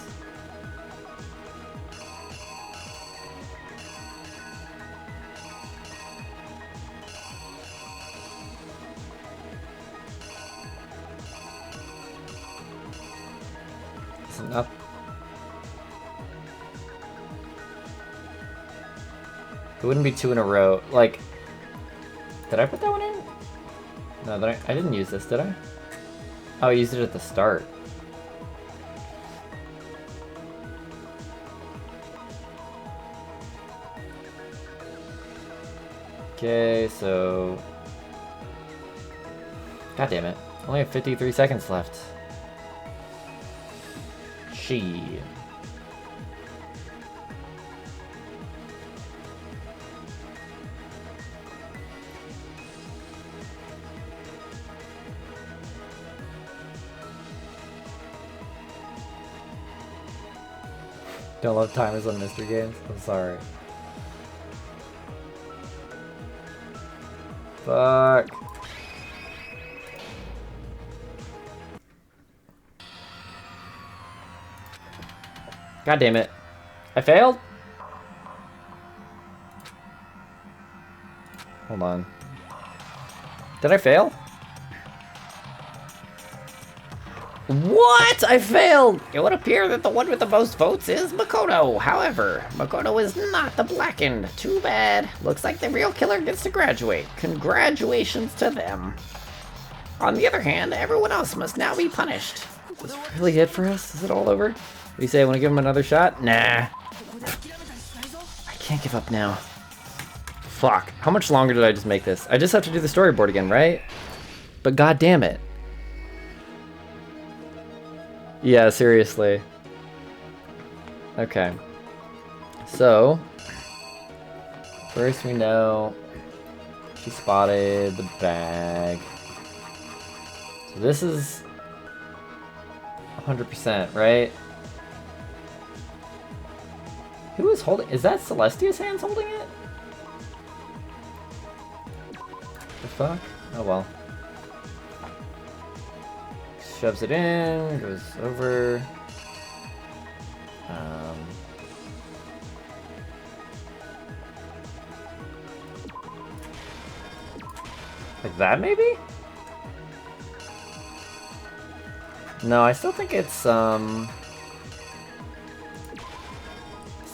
Up. It wouldn't be two in a row. Like, did I put that one in? No, I didn't use this, did I? Oh, I used it at the start. Okay, so... God damn it. Only have 53 seconds left. She. Don't love timers on mystery games? I'm sorry. Fuck. God damn it. I failed? Hold on. Did I fail? What? I failed! It would appear that the one with the most votes is Makoto. However, Makoto is not the blackened. Too bad. Looks like the real killer gets to graduate. Congratulations to them. On the other hand, everyone else must now be punished. Is this really it for us? Is it all over? What do you say? I want to give him another shot? Nah. I can't give up now. Fuck. How much longer did I just make this? I just have to do the storyboard again, right? But god damn it. Yeah, seriously. Okay. So, first we know She spotted the bag. So this is 100%, right? Who is holding? Is that Celestia's hands holding it? The fuck? Oh well. Shoves it in, goes over. Like that, maybe? No, I still think it's, still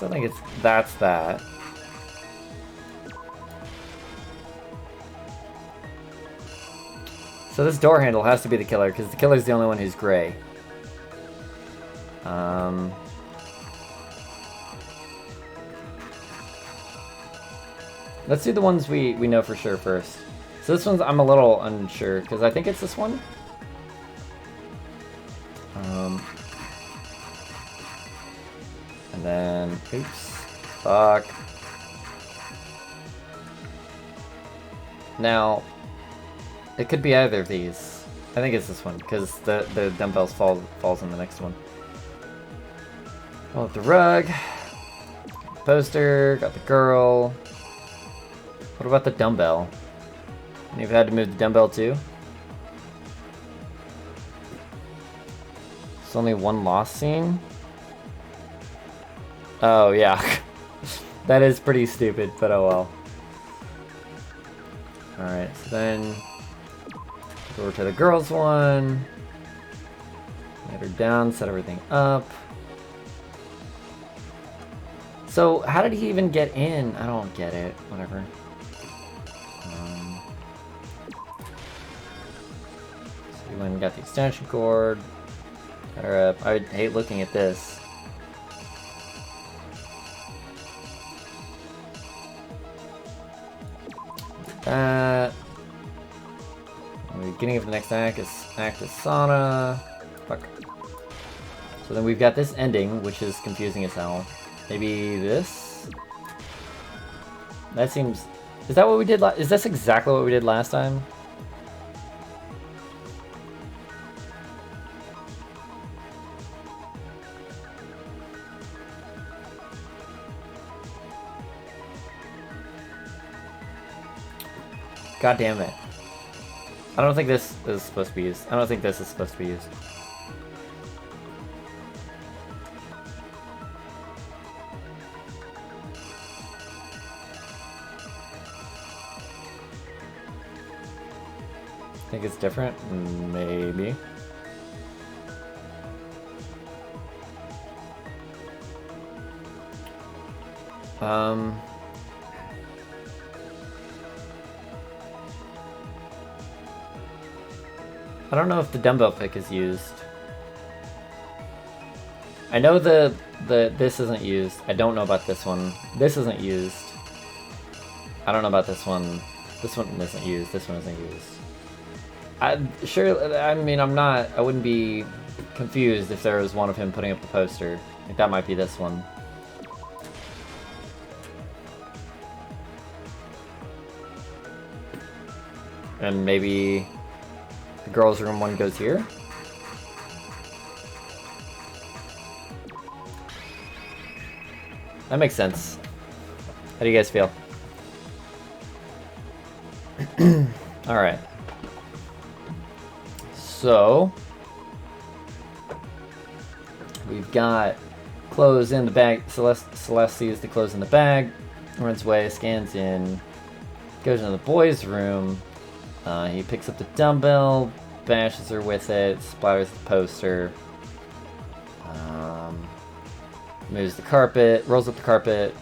think it's, that's that. So this door handle has to be the killer, because the killer's the only one who's gray. Let's do the ones we know for sure first. So this one's, I'm a little unsure, because I think it's this one. And then, oops, fuck. Now, it could be either of these. I think it's this one, because the dumbbells falls in the next one. Pull up the rug. Poster, got the girl. What about the dumbbell? You've had to move the dumbbell too? It's only one lost scene? Oh yeah. That is pretty stupid, but oh well. Alright, so then go over to the girls one. Get her down, set everything up. So how did he even get in? I don't get it. Whatever. So we went and got the extension cord. Got her up. I hate looking at this. That. The beginning of the next act is sauna. Fuck. So then we've got this ending, which is confusing as hell. Maybe this? That seems... Is that what we did is this exactly what we did last time? God damn it. I don't think this is supposed to be used. I don't think this is supposed to be used. Think it's different? Maybe. I don't know if the dumbbell pick is used. I know the this isn't used. I don't know about this one. This isn't used. I don't know about this one. This one isn't used. This one isn't used. I mean, I wouldn't be confused if there was one of him putting up the poster. Like, that might be this one. And maybe the girls' room one goes here? That makes sense. How do you guys feel? Alright. So, we've got clothes in the bag. Celeste sees the clothes in the bag, runs away, scans in, goes into the boys' room. He picks up the dumbbell, bashes her with it, splatters the poster, moves the carpet, rolls up the carpet,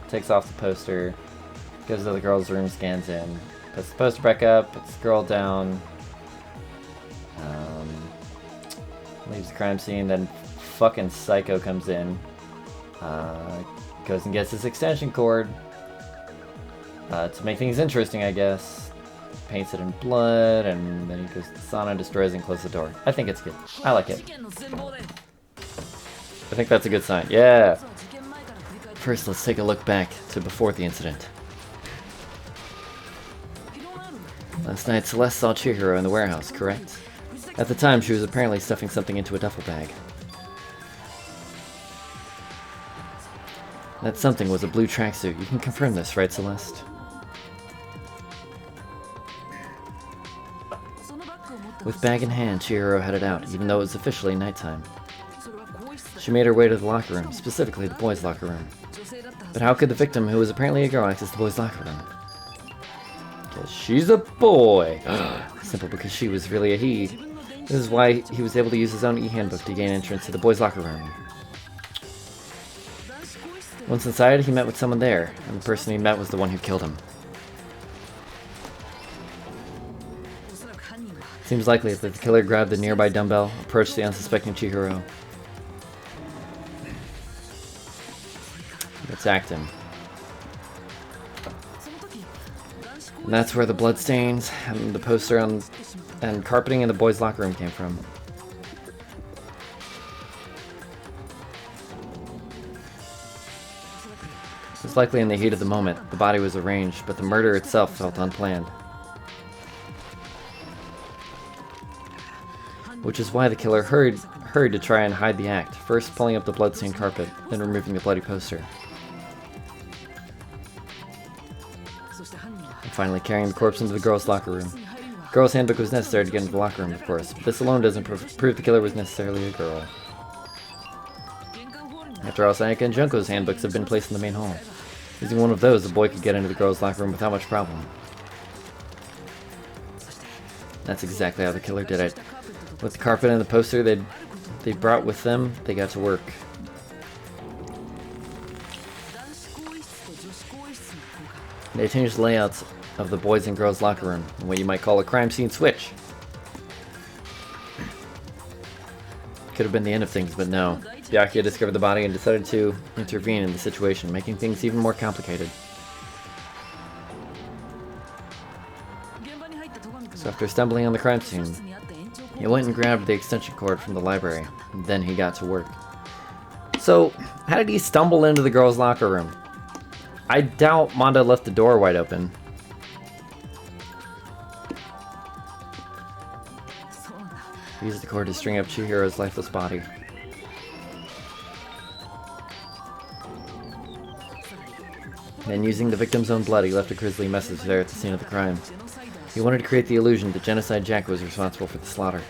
takes off the poster, goes to the girls' room, scans in, puts the poster back up, puts the girl down. Leaves the crime scene, then fucking Psycho comes in. Goes and gets his extension cord. To make things interesting, I guess. Paints it in blood, and then he goes to the sauna, destroys, and closes the door. I think it's good. I like it. I think that's a good sign. Yeah! First, let's take a look back to before the incident. Last night, Celeste saw Chihiro in the warehouse, correct? At the time, she was apparently stuffing something into a duffel bag. That something was a blue tracksuit. You can confirm this, right, Celeste? With bag in hand, Chihiro headed out, even though it was officially nighttime. She made her way to the locker room, specifically the boys' locker room. But how could the victim, who was apparently a girl, access the boys' locker room? Because she's a boy! Simple because she was really a he. This is why he was able to use his own e-handbook to gain entrance to the boys' locker room. Once inside, he met with someone there, and the person he met was the one who killed him. Seems likely that the killer grabbed the nearby dumbbell, approached the unsuspecting Chihiro, and attacked him. And that's where the bloodstains and the poster and carpeting in the boys' locker room came from. It was likely in the heat of the moment. The body was arranged, but the murder itself felt unplanned. Which is why the killer hurried to try and hide the act, first pulling up the bloodstained carpet, then removing the bloody poster. And finally carrying the corpse into the girls' locker room. The girls' handbook was necessary to get into the locker room, of course, but this alone doesn't prove the killer was necessarily a girl. After all, Sayaka and Junko's handbooks have been placed in the main hall. Using one of those, the boy could get into the girls' locker room without much problem. That's exactly how the killer did it. With the carpet and the poster they brought with them, they got to work. They changed layouts of the boys' and girls' locker room, in what you might call a crime scene switch. Could have been the end of things, but no. Byakuya discovered the body and decided to intervene in the situation, making things even more complicated. So after stumbling on the crime scene, he went and grabbed the extension cord from the library, and then he got to work. So, how did he stumble into the girls' locker room? I doubt Manda left the door wide open. He used the cord to string up Chihiro's lifeless body. Then, using the victim's own blood, he left a grisly message there at the scene of the crime. He wanted to create the illusion that Genocide Jack was responsible for the slaughter.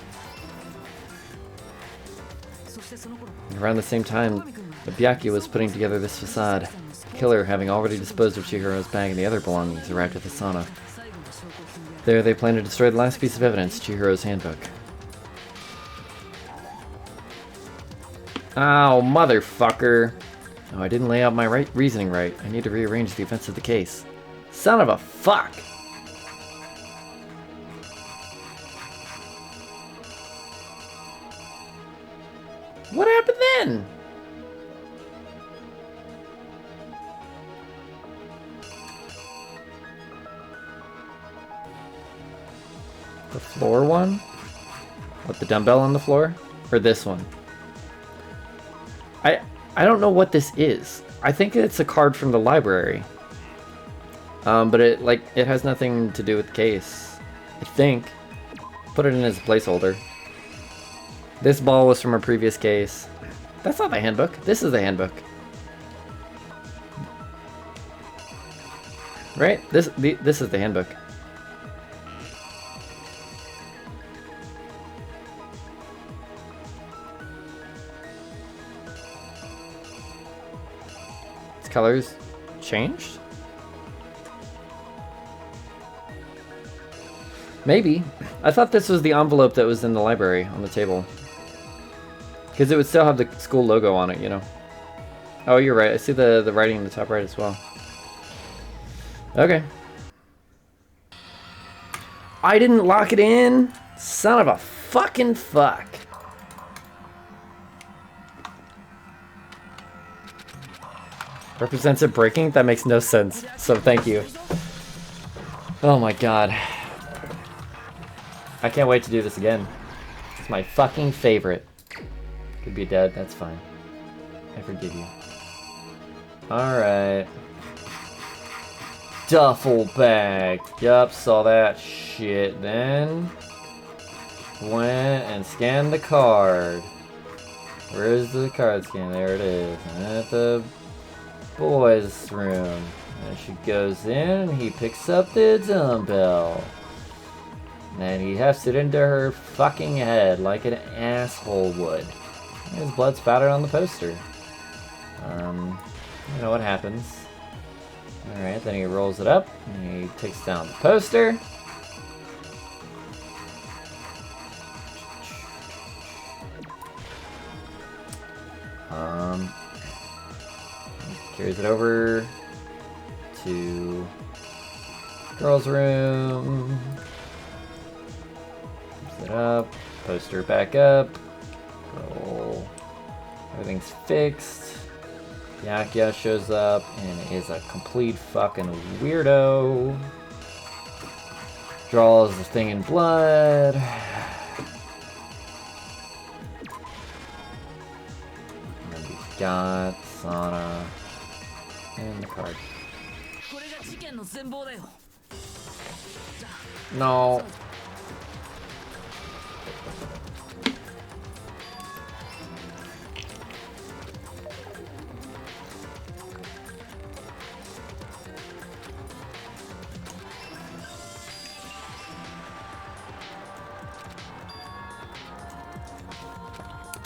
And around the same time, Byakuya was putting together this facade. The killer, having already disposed of Chihiro's bag and the other belongings, arrived at the sauna. There, they planned to destroy the last piece of evidence, Chihiro's handbook. Oh, motherfucker! Oh, I didn't lay out my reasoning right. I need to rearrange the events of the case. Son of a fuck! What happened then? The floor one? What, the dumbbell on the floor? Or this one? I don't know what this is. I think it's a card from the library. But it has nothing to do with the case. I think. Put it in as a placeholder. This ball was from a previous case. That's not the handbook. This is the handbook. Right? This is the handbook. Its colors changed? Maybe. I thought this was the envelope that was in the library on the table. Because it would still have the school logo on it, you know. Oh, you're right. I see the writing in the top right as well. Okay. I didn't lock it in? Son of a fucking fuck. Represents it breaking? That makes no sense. So thank you. Oh my god. I can't wait to do this again. It's my fucking favorite. Could be dead, that's fine. I forgive you. Alright. duffel bag. Yup, saw that shit. Then went and scanned the card. Where's the card scan? There it is. At the boys' room. And she goes in and he picks up the dumbbell. And he hefts it into her fucking head like an asshole would. His blood spattered on the poster. You know what happens. Alright, then he rolls it up, and he takes down the poster. Carries it over to the girls' room. Puts it up, poster back up. Roll. Everything's fixed. Yakia shows up and is a complete fucking weirdo. Draws the thing in blood. And then we've got Sana and the card. No.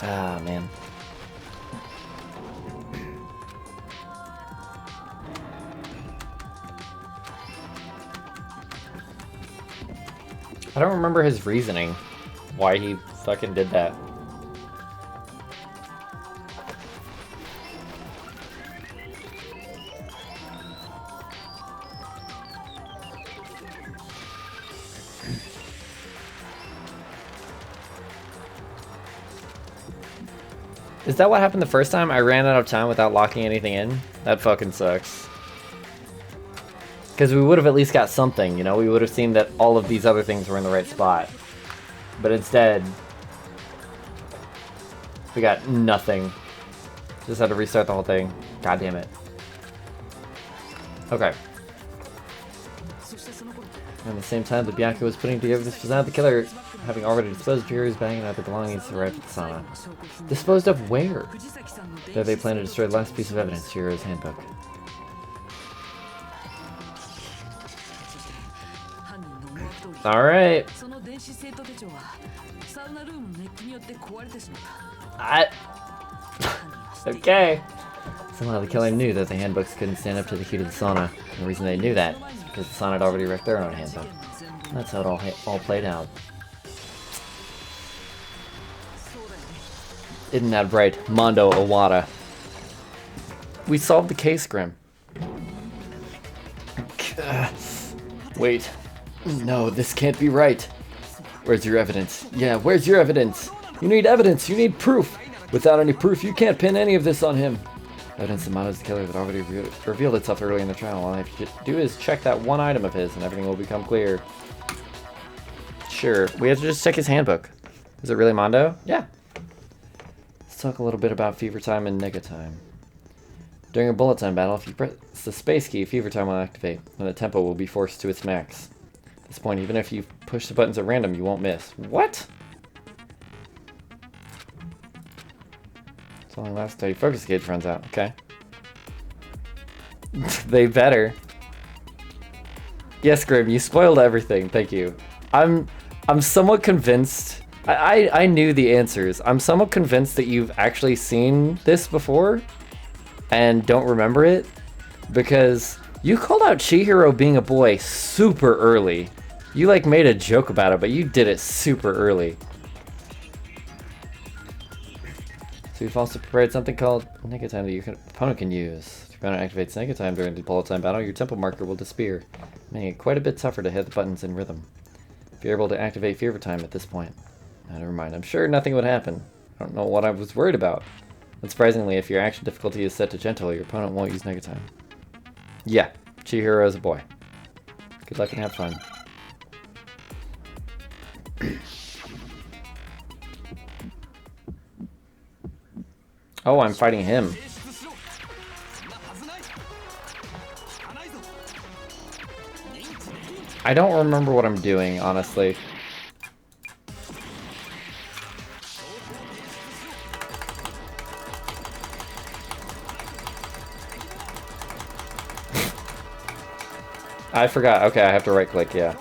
Ah, man. I don't remember his reasoning. Why he fucking did that. Is that what happened the first time? I ran out of time without locking anything in? That fucking sucks. Because we would have at least got something, you know? We would have seen that all of these other things were in the right spot. But instead, we got nothing. Just had to restart the whole thing. God damn it. Okay. At the same time that Bianca was putting together this facade, the killer, having already disposed of Jiru's bag and other belongings, arrived at the sauna. Disposed of where? There they plan to destroy the last piece of evidence, Jiru's handbook. Alright. Okay. Somehow the killer knew that the handbooks couldn't stand up to the heat of the sauna. And the reason they knew that is because the sauna had already wrecked their own handbook. That's how it all played out. Isn't that right, Mondo Owada? We solved the case, Grim. Wait. No, this can't be right. Where's your evidence? Yeah, where's your evidence? You need evidence. You need proof. Without any proof, you can't pin any of this on him. Evidence that Mondo's the killer that already revealed itself early in the trial. All I have to do is check that one item of his and everything will become clear. Sure. We have to just check his handbook. Is it really Mondo? Yeah. Let's talk a little bit about Fever Time and Nega Time. During a bullet time battle, if you press the space key, Fever Time will activate, and the tempo will be forced to its max. At this point, even if you push the buttons at random, you won't miss. What? It's only lasts until your focus gauge runs out. Okay. They better. Yes, Grim, you spoiled everything. Thank you. I'm somewhat convinced. I knew the answers. I'm somewhat convinced that you've actually seen this before and don't remember it, because you called out Chihiro being a boy super early. You like made a joke about it, but you did it super early. So you've also prepared something called Nega Time that your opponent can use. If your opponent activates Nega Time during the bullet time battle, your tempo marker will disappear, making it quite a bit tougher to hit the buttons in rhythm. If you're able to activate Fever Time at this point. Never mind, I'm sure nothing would happen. I don't know what I was worried about. Unsurprisingly, if your action difficulty is set to gentle, your opponent won't use Nega Time. Yeah, Chihiro is a boy. Good luck and have fun. Oh, I'm fighting him. I don't remember what I'm doing, honestly. I forgot. Okay, I have to right click, yeah.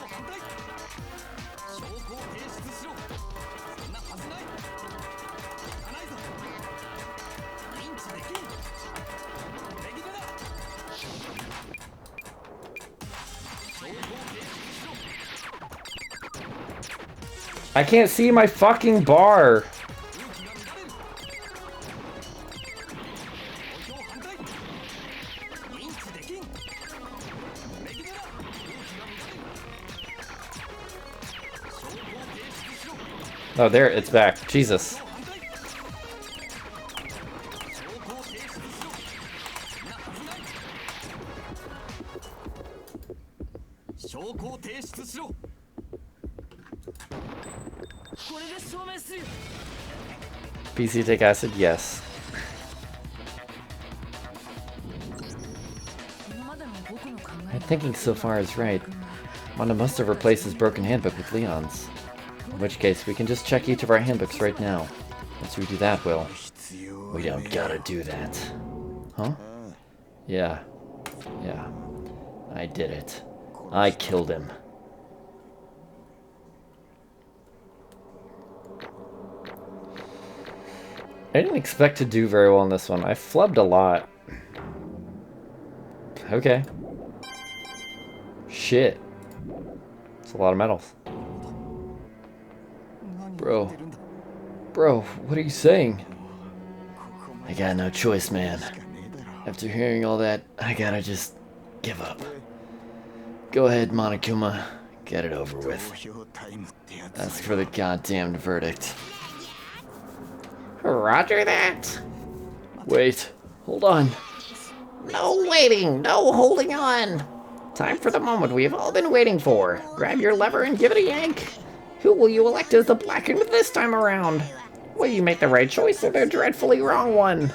I can't see my fucking bar. Oh, there, it's back. Jesus. PC take acid? Yes. My thinking so far is right. Wanda must have replaced his broken handbook with Leon's. In which case, we can just check each of our handbooks right now. Once we do that, Will. We don't gotta do that. Huh? Yeah. Yeah. I did it. I killed him. I didn't expect to do very well on this one. I flubbed a lot. Okay. Shit. It's a lot of medals. Bro. Bro, what are you saying? I got no choice, man. After hearing all that, I gotta just give up. Go ahead, Monokuma. Get it over with. Ask for the goddamned verdict. Roger that. Wait, hold on. No waiting, no holding on. Time for the moment we've all been waiting for. Grab your lever and give it a yank. Who will you elect as the Blackened this time around? Will you make the right choice or the dreadfully wrong one?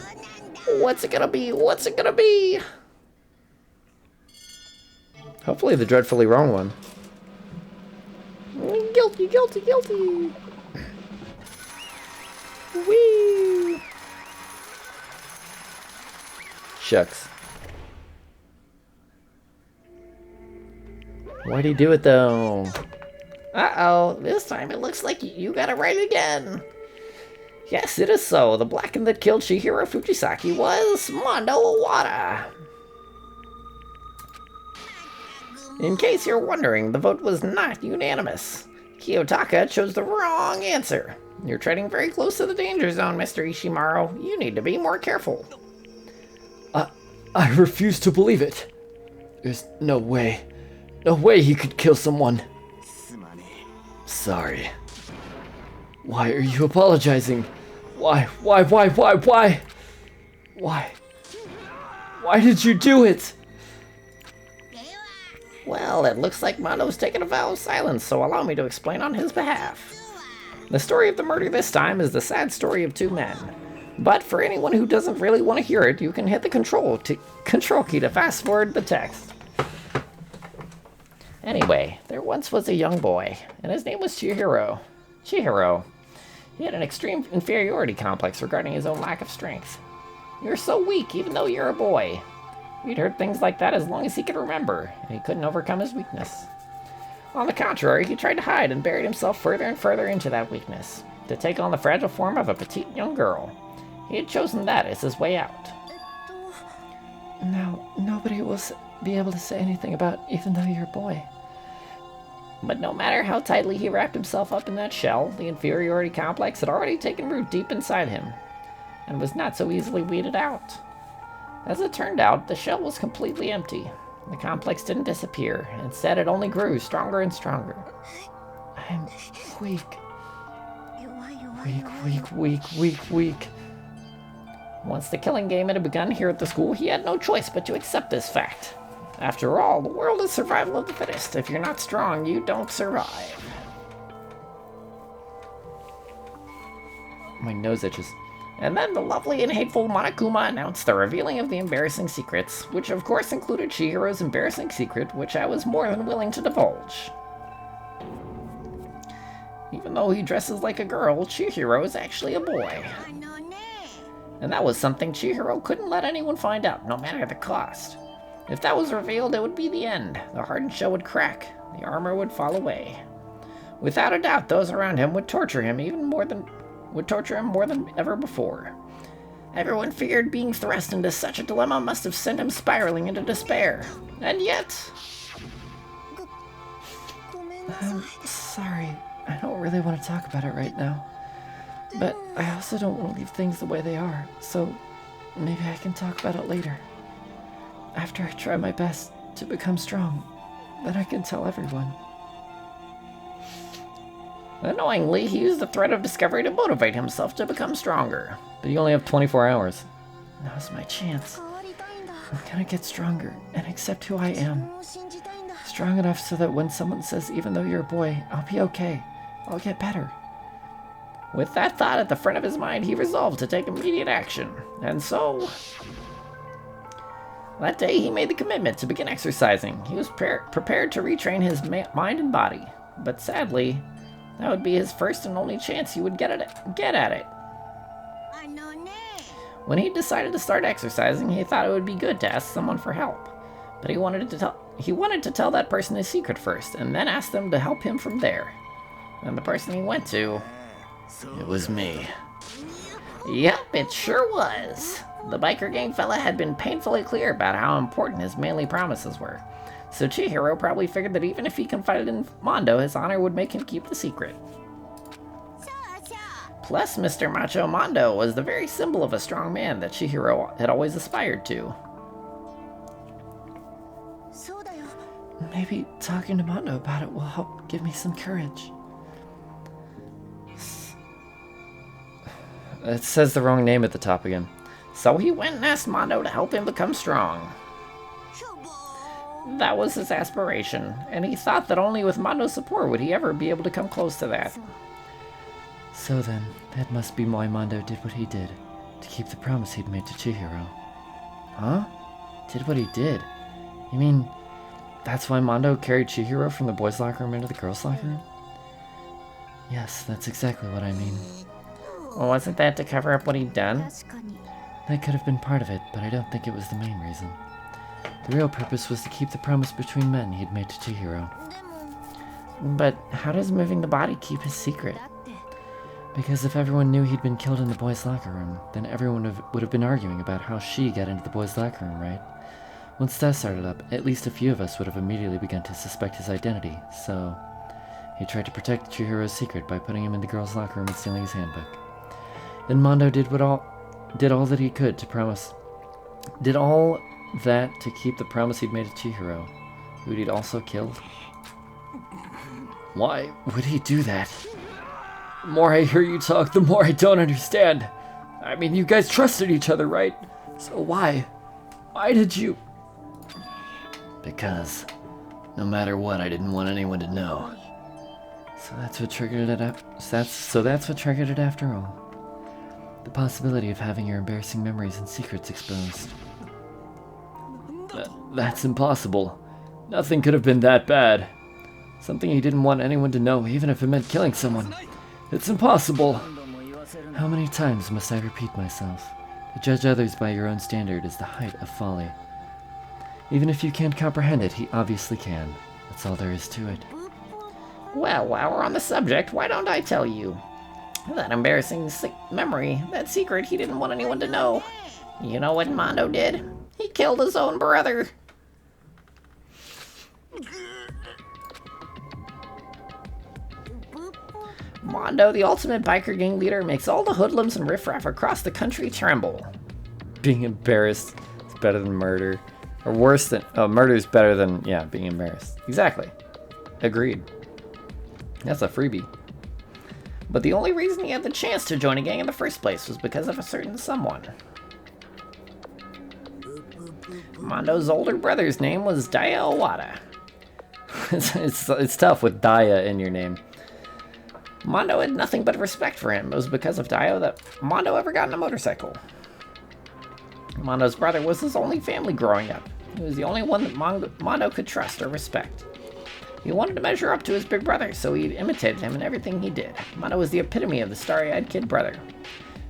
What's it gonna be? What's it gonna be? Hopefully the dreadfully wrong one. Guilty, guilty, guilty. Whee! Shucks. Why'd he do it though? Uh-oh, this time it looks like you got it right again. Yes, it is so. The Blackened that killed Chihiro Fujisaki was Mondo Owada. In case you're wondering, the vote was not unanimous. Kiyotaka chose the wrong answer. You're treading very close to the danger zone, Mr. Ishimaru. You need to be more careful. I refuse to believe it. There's no way. No way he could kill someone. Sorry. Why are you apologizing? Why? Why did you do it? Well, it looks like Mondo's taken a vow of silence, so allow me to explain on his behalf. The story of the murder this time is the sad story of two men. But for anyone who doesn't really want to hear it, you can hit the control key to fast forward the text. Anyway, there once was a young boy, and his name was Chihiro. Chihiro. He had an extreme inferiority complex regarding his own lack of strength. You're so weak, even though you're a boy. He'd heard things like that as long as he could remember, and he couldn't overcome his weakness. On the contrary, he tried to hide and buried himself further and further into that weakness, to take on the fragile form of a petite young girl. He had chosen that as his way out. Now, nobody will be able to say anything about even though you're a boy. But no matter how tightly he wrapped himself up in that shell, the inferiority complex had already taken root deep inside him, and was not so easily weeded out. As it turned out, the shell was completely empty. The complex didn't disappear. Instead, it only grew stronger and stronger. I'm weak. Weak. Once the killing game had begun here at the school, he had no choice but to accept this fact. After all, the world is survival of the fittest. If you're not strong, you don't survive. My nose itches. And then the lovely and hateful Monokuma announced the revealing of the embarrassing secrets, which of course included Chihiro's embarrassing secret, which I was more than willing to divulge. Even though he dresses like a girl, Chihiro is actually a boy. And that was something Chihiro couldn't let anyone find out, no matter the cost. If that was revealed, it would be the end. The hardened shell would crack. The armor would fall away. Without a doubt, those around him would torture him more than ever before. Everyone feared being thrust into such a dilemma must have sent him spiraling into despair. And yet... I'm sorry. I don't really want to talk about it right now. But I also don't want to leave things the way they are, so maybe I can talk about it later. After I try my best to become strong, then I can tell everyone. Annoyingly, he used the threat of discovery to motivate himself to become stronger. But you only have 24 hours. Now's my chance. I'm gonna get stronger and accept who I am. Strong enough so that when someone says, even though you're a boy, I'll be okay. I'll get better. With that thought at the front of his mind, he resolved to take immediate action. And so... that day, he made the commitment to begin exercising. He was prepared to retrain his mind and body. But sadly, that would be his first and only chance he would get at it. When he decided to start exercising, he thought it would be good to ask someone for help. But he wanted to tell that person his secret first, and then ask them to help him from there. And the person he went to... it was me. Yep, it sure was. The biker gang fella had been painfully clear about how important his manly promises were. So Chihiro probably figured that even if he confided in Mondo, his honor would make him keep the secret. Plus, Mr. Macho Mondo was the very symbol of a strong man that Chihiro had always aspired to. Maybe talking to Mondo about it will help give me some courage. It says the wrong name at the top again. So he went and asked Mondo to help him become strong. That was his aspiration, and he thought that only with Mondo's support would he ever be able to come close to that. So then, that must be why Mondo did what he did, to keep the promise he'd made to Chihiro. Huh? Did what he did? You mean, that's why Mondo carried Chihiro from the boys' locker room into the girls' locker room? Yes, that's exactly what I mean. Wasn't that to cover up what he'd done? That could have been part of it, but I don't think it was the main reason. The real purpose was to keep the promise between men he'd made to Chihiro. But how does moving the body keep his secret? Because if everyone knew he'd been killed in the boys' locker room, then everyone would have been arguing about how she got into the boys' locker room, right? Once that started up, at least a few of us would have immediately begun to suspect his identity, so... he tried to protect Chihiro's secret by putting him in the girls' locker room and stealing his handbook. Then Mondo did all that he could to promise... did all that to keep the promise he'd made to Chihiro, who he'd also killed. Why would he do that? The more I hear you talk, the more I don't understand. I mean, you guys trusted each other, right? So why? Why did you... Because, no matter what, I didn't want anyone to know. So that's what triggered it that's what triggered it after all. The possibility of having your embarrassing memories and secrets exposed. That's impossible. Nothing could have been that bad. Something he didn't want anyone to know, even if it meant killing someone. It's impossible. How many times must I repeat myself? To judge others by your own standard is the height of folly. Even if you can't comprehend it, he obviously can. That's all there is to it. Well, while we're on the subject, why don't I tell you? That embarrassing memory, that secret he didn't want anyone to know. You know what Mondo did? He killed his own brother. Mondo, the ultimate biker gang leader, makes all the hoodlums and riffraff across the country tremble. Being embarrassed is better than murder. Or worse than... oh, murder is better than, yeah, being embarrassed. Exactly. Agreed. That's a freebie. But the only reason he had the chance to join a gang in the first place was because of a certain someone. Mondo's older brother's name was Daya Owada. It's tough with Daya in your name. Mondo had nothing but respect for him. It was because of Dio that Mondo ever got on a motorcycle. Mondo's brother was his only family growing up. He was the only one that Mondo could trust or respect. He wanted to measure up to his big brother, so he imitated him in everything he did. Mondo was the epitome of the starry-eyed kid brother.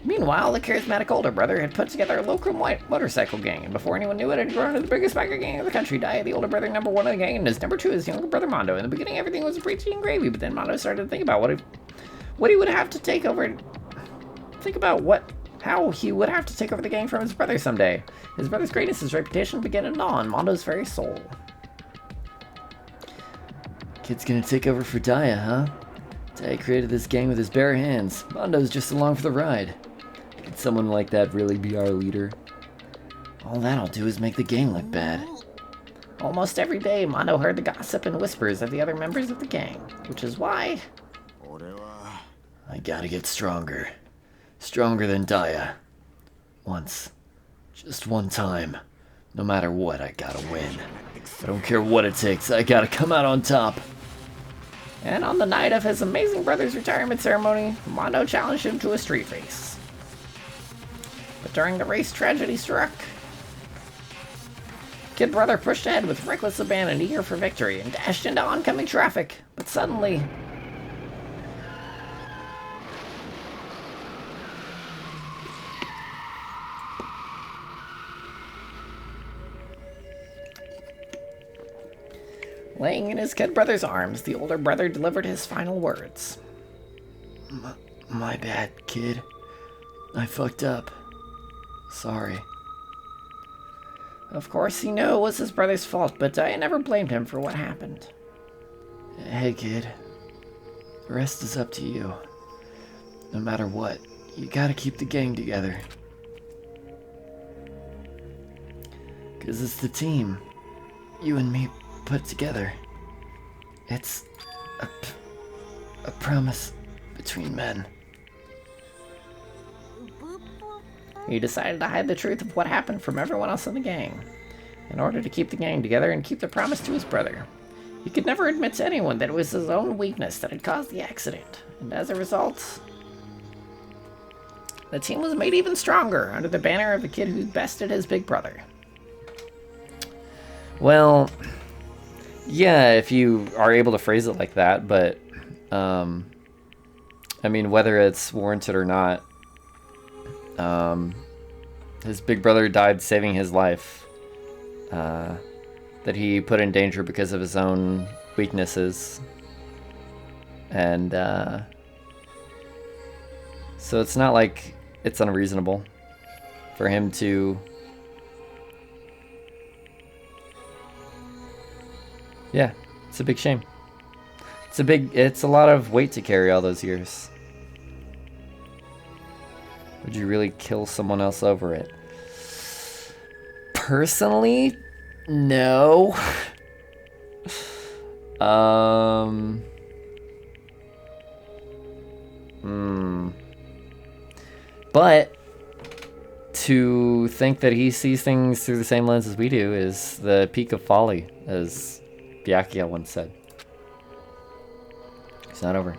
Meanwhile, the charismatic older brother had put together a local motorcycle gang, and before anyone knew it, it had grown into the biggest biker gang in the country. Dio, the older brother, number one of the gang, and his number two is younger brother Mondo. In the beginning, everything was peachy and gravy, but then Mondo started to think about what he would have to take over. Think about how he would have to take over the gang from his brother someday. His brother's greatness, his reputation began to gnaw on Mondo's very soul. Kid's gonna take over for Daya, huh? Daya created this gang with his bare hands. Mondo's just along for the ride. Could someone like that really be our leader? All that'll do is make the gang look bad. Almost every day, Mondo heard the gossip and whispers of the other members of the gang, which is why I gotta get stronger. Stronger than Daya. Once. Just one time. No matter what, I gotta win. I don't care what it takes, I gotta come out on top. And on the night of his amazing brother's retirement ceremony, Mondo challenged him to a street race. But during the race, tragedy struck. Kid brother pushed ahead with reckless abandon, eager for victory, and dashed into oncoming traffic. But suddenly, laying in his kid brother's arms, the older brother delivered his final words. My bad, kid. I fucked up. Sorry. Of course, he knew it was his brother's fault, but Daya never blamed him for what happened. Hey, kid. The rest is up to you. No matter what, you gotta keep the gang together. 'Cause it's the team. You and me put together. It's a promise between men. He decided to hide the truth of what happened from everyone else in the gang, in order to keep the gang together and keep the promise to his brother. He could never admit to anyone that it was his own weakness that had caused the accident, and as a result, the team was made even stronger under the banner of the kid who bested his big brother. Well, yeah, if you are able to phrase it like that, but I mean, whether it's warranted or not, his big brother died saving his life, that he put in danger because of his own weaknesses, and so it's not like it's unreasonable for him to, yeah, it's a big shame. It's a lot of weight to carry all those years. Would you really kill someone else over it? Personally, no. But to think that he sees things through the same lens as we do is the peak of folly, as Byakuya once said. It's not over.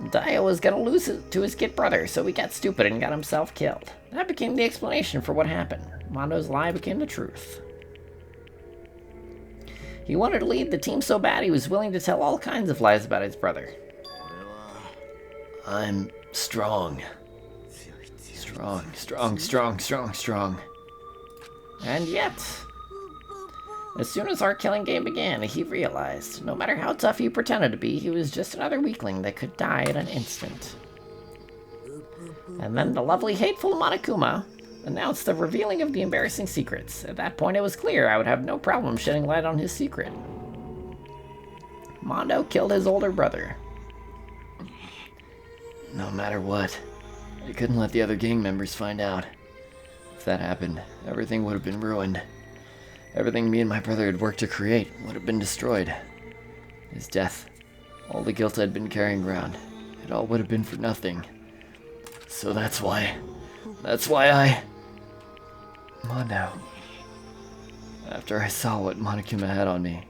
Daya was gonna lose it to his kid brother, so he got stupid and got himself killed. That became the explanation for what happened. Mondo's lie became the truth. He wanted to lead the team so bad he was willing to tell all kinds of lies about his brother. I'm strong. Strong. And yet, as soon as our killing game began, he realized, no matter how tough he pretended to be, he was just another weakling that could die in an instant. And then the lovely, hateful Monokuma announced the revealing of the embarrassing secrets. At that point, it was clear I would have no problem shedding light on his secret. Mondo killed his older brother. No matter what, I couldn't let the other gang members find out. If that happened, everything would have been ruined. Everything me and my brother had worked to create would have been destroyed. His death, all the guilt I'd been carrying around, it all would have been for nothing. So that's why I... Mondo. After I saw what Monokuma had on me,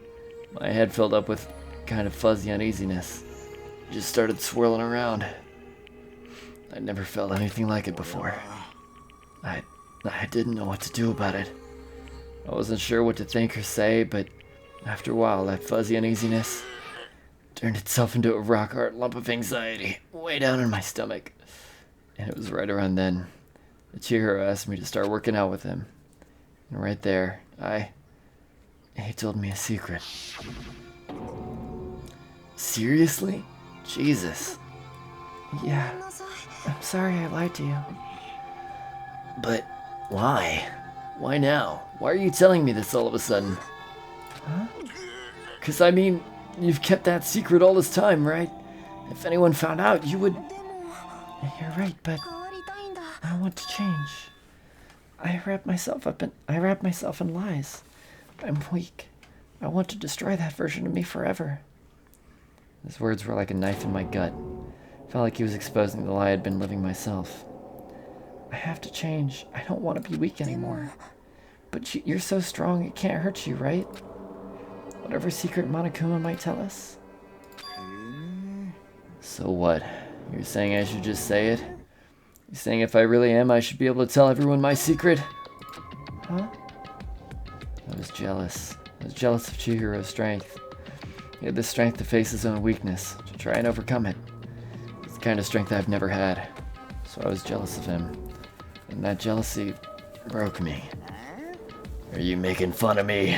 my head filled up with kind of fuzzy uneasiness. just started swirling around. I'd never felt anything like it before. I didn't know what to do about it. I wasn't sure what to think or say, but after a while, that fuzzy uneasiness turned itself into a rock-hard lump of anxiety way down in my stomach. And it was right around then that Chihiro asked me to start working out with him. And right there, he told me a secret. Seriously? Jesus. Yeah, I'm sorry I lied to you. But why? Why now? Why are you telling me this all of a sudden? Huh? 'Cause I mean, you've kept that secret all this time, right? If anyone found out, you would... You're right, but I want to change. I wrap myself in lies. I'm weak. I want to destroy that version of me forever. His words were like a knife in my gut. Felt like he was exposing the lie I'd been living myself. I have to change. I don't want to be weak anymore. But you're so strong it can't hurt you, right? Whatever secret Monokuma might tell us. So what? You're saying I should just say it? You're saying if I really am, I should be able to tell everyone my secret? Huh? I was jealous. I was jealous of Chihiro's strength. He had the strength to face his own weakness, to try and overcome it. It's the kind of strength I've never had. So I was jealous of him. And that jealousy broke me. Are you making fun of me?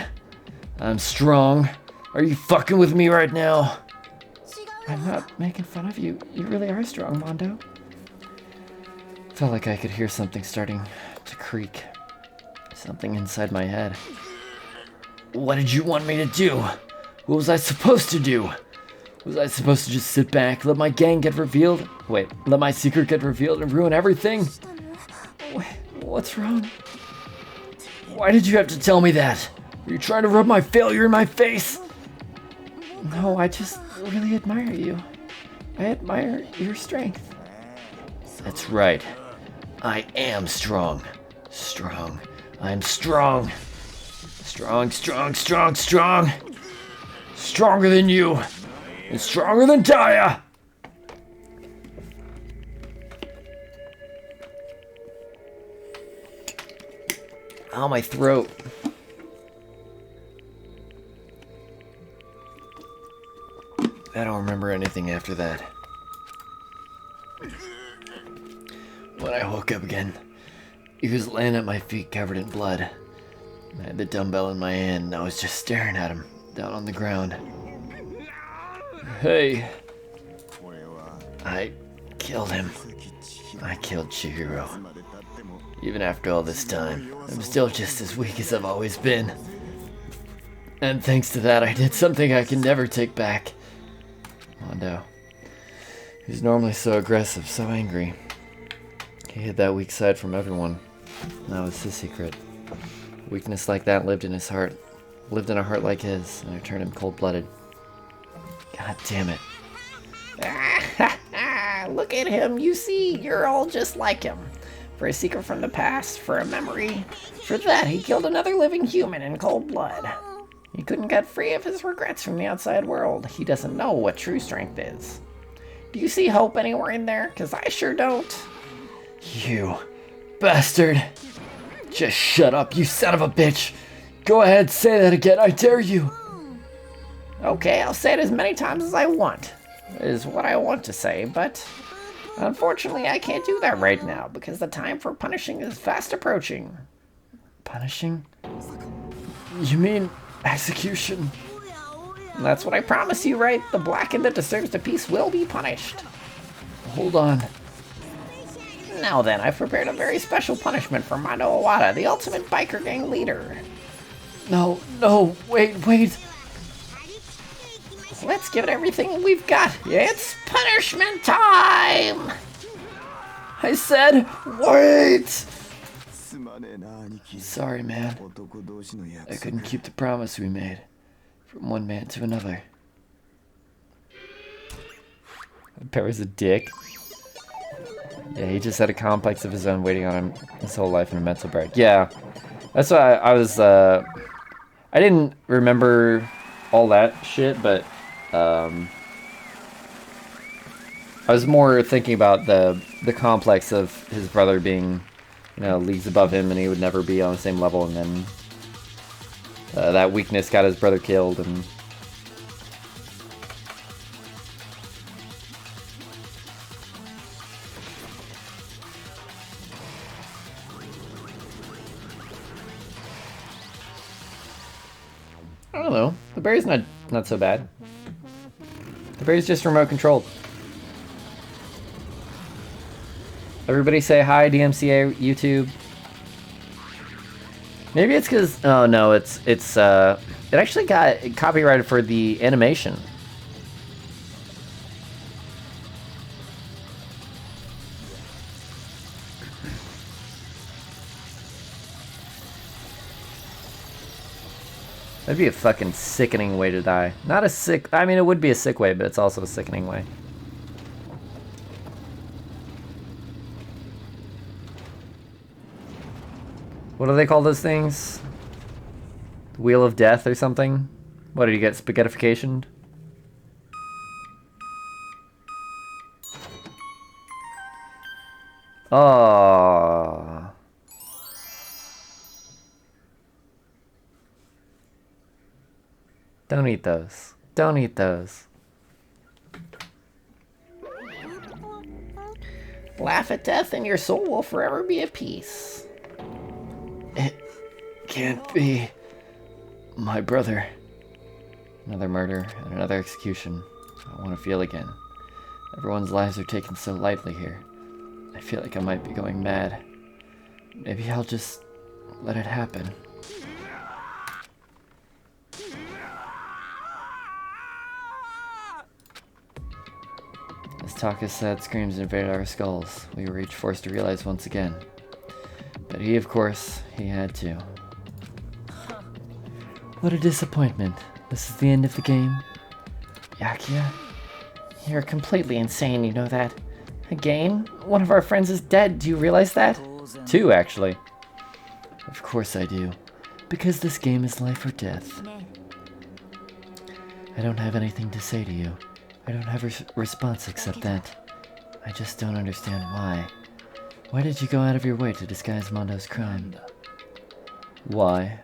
I'm strong. Are you fucking with me right now? I'm not making fun of you. You really are strong, Mondo. Felt like I could hear something starting to creak. Something inside my head. What did you want me to do? What was I supposed to do? Was I supposed to just sit back, let my gang get revealed? Wait, let my secret get revealed and ruin everything? Wait, what's wrong? Why did you have to tell me that? Were you trying to rub my failure in my face? No, I just really admire you. I admire your strength. That's right. I am strong. Strong. I'm strong. Strong, strong, strong, strong. Stronger than you. And stronger than Daya. Ow, my throat. I don't remember anything after that. When I woke up again, he was laying at my feet covered in blood. I had the dumbbell in my hand and I was just staring at him, down on the ground. Hey. I killed him. I killed Chihiro. Even after all this time, I'm still just as weak as I've always been. And thanks to that, I did something I can never take back. Mondo. He's normally so aggressive, so angry. He hid that weak side from everyone. That was his secret. Weakness like that lived in his heart. Lived in a heart like his, and I turned him cold-blooded. God damn it. Look at him, you see, you're all just like him. For a secret from the past, for a memory. For that, he killed another living human in cold blood. He couldn't get free of his regrets from the outside world. He doesn't know what true strength is. Do you see hope anywhere in there? 'Cause I sure don't. You bastard. Just shut up, you son of a bitch. Go ahead, say that again, I dare you. Okay, I'll say it as many times as I want. Is what I want to say, but unfortunately I can't do that right now because the time for punishing is fast approaching. Punishing? You mean execution? That's what I promise you, right? The blackened that deserves the peace will be punished. Hold on. Now then, I've prepared a very special punishment for Mondo Owada, the ultimate biker gang leader. No, wait. Let's give it everything we've got. It's punishment time! I said, wait! Sorry, man. I couldn't keep the promise we made. From one man to another. Perry's a dick. Yeah, he just had a complex of his own waiting on him his whole life in a mental break. Yeah, that's why I was, I didn't remember all that shit, but, I was more thinking about the complex of his brother being, you know, leagues above him, and he would never be on the same level, and then that weakness got his brother killed, and I don't know. The berry's not so bad. The berry's just remote controlled. Everybody say hi, DMCA YouTube. Maybe it's because oh no, it actually got copyrighted for the animation. That'd be a fucking sickening way to die. Not a sick, I mean it would be a sick way, but it's also a sickening way. What do they call those things? Wheel of Death or something? What, did you get spaghettificationed? Oh. Don't eat those. Don't eat those. Laugh at death and your soul will forever be at peace. It can't be my brother. Another murder and another execution. I want to feel again. Everyone's lives are taken so lightly here. I feel like I might be going mad. Maybe I'll just let it happen. As Taka's sad screams invaded our skulls, we were each forced to realize once again. But he, of course, he had to. What a disappointment. This is the end of the game. Yakia, you're completely insane, you know that? A game? One of our friends is dead, do you realize that? 2, actually. Of course I do. Because this game is life or death. I don't have anything to say to you. I don't have a response except that. I just don't understand why. Why did you go out of your way to disguise Mondo's crime? Why?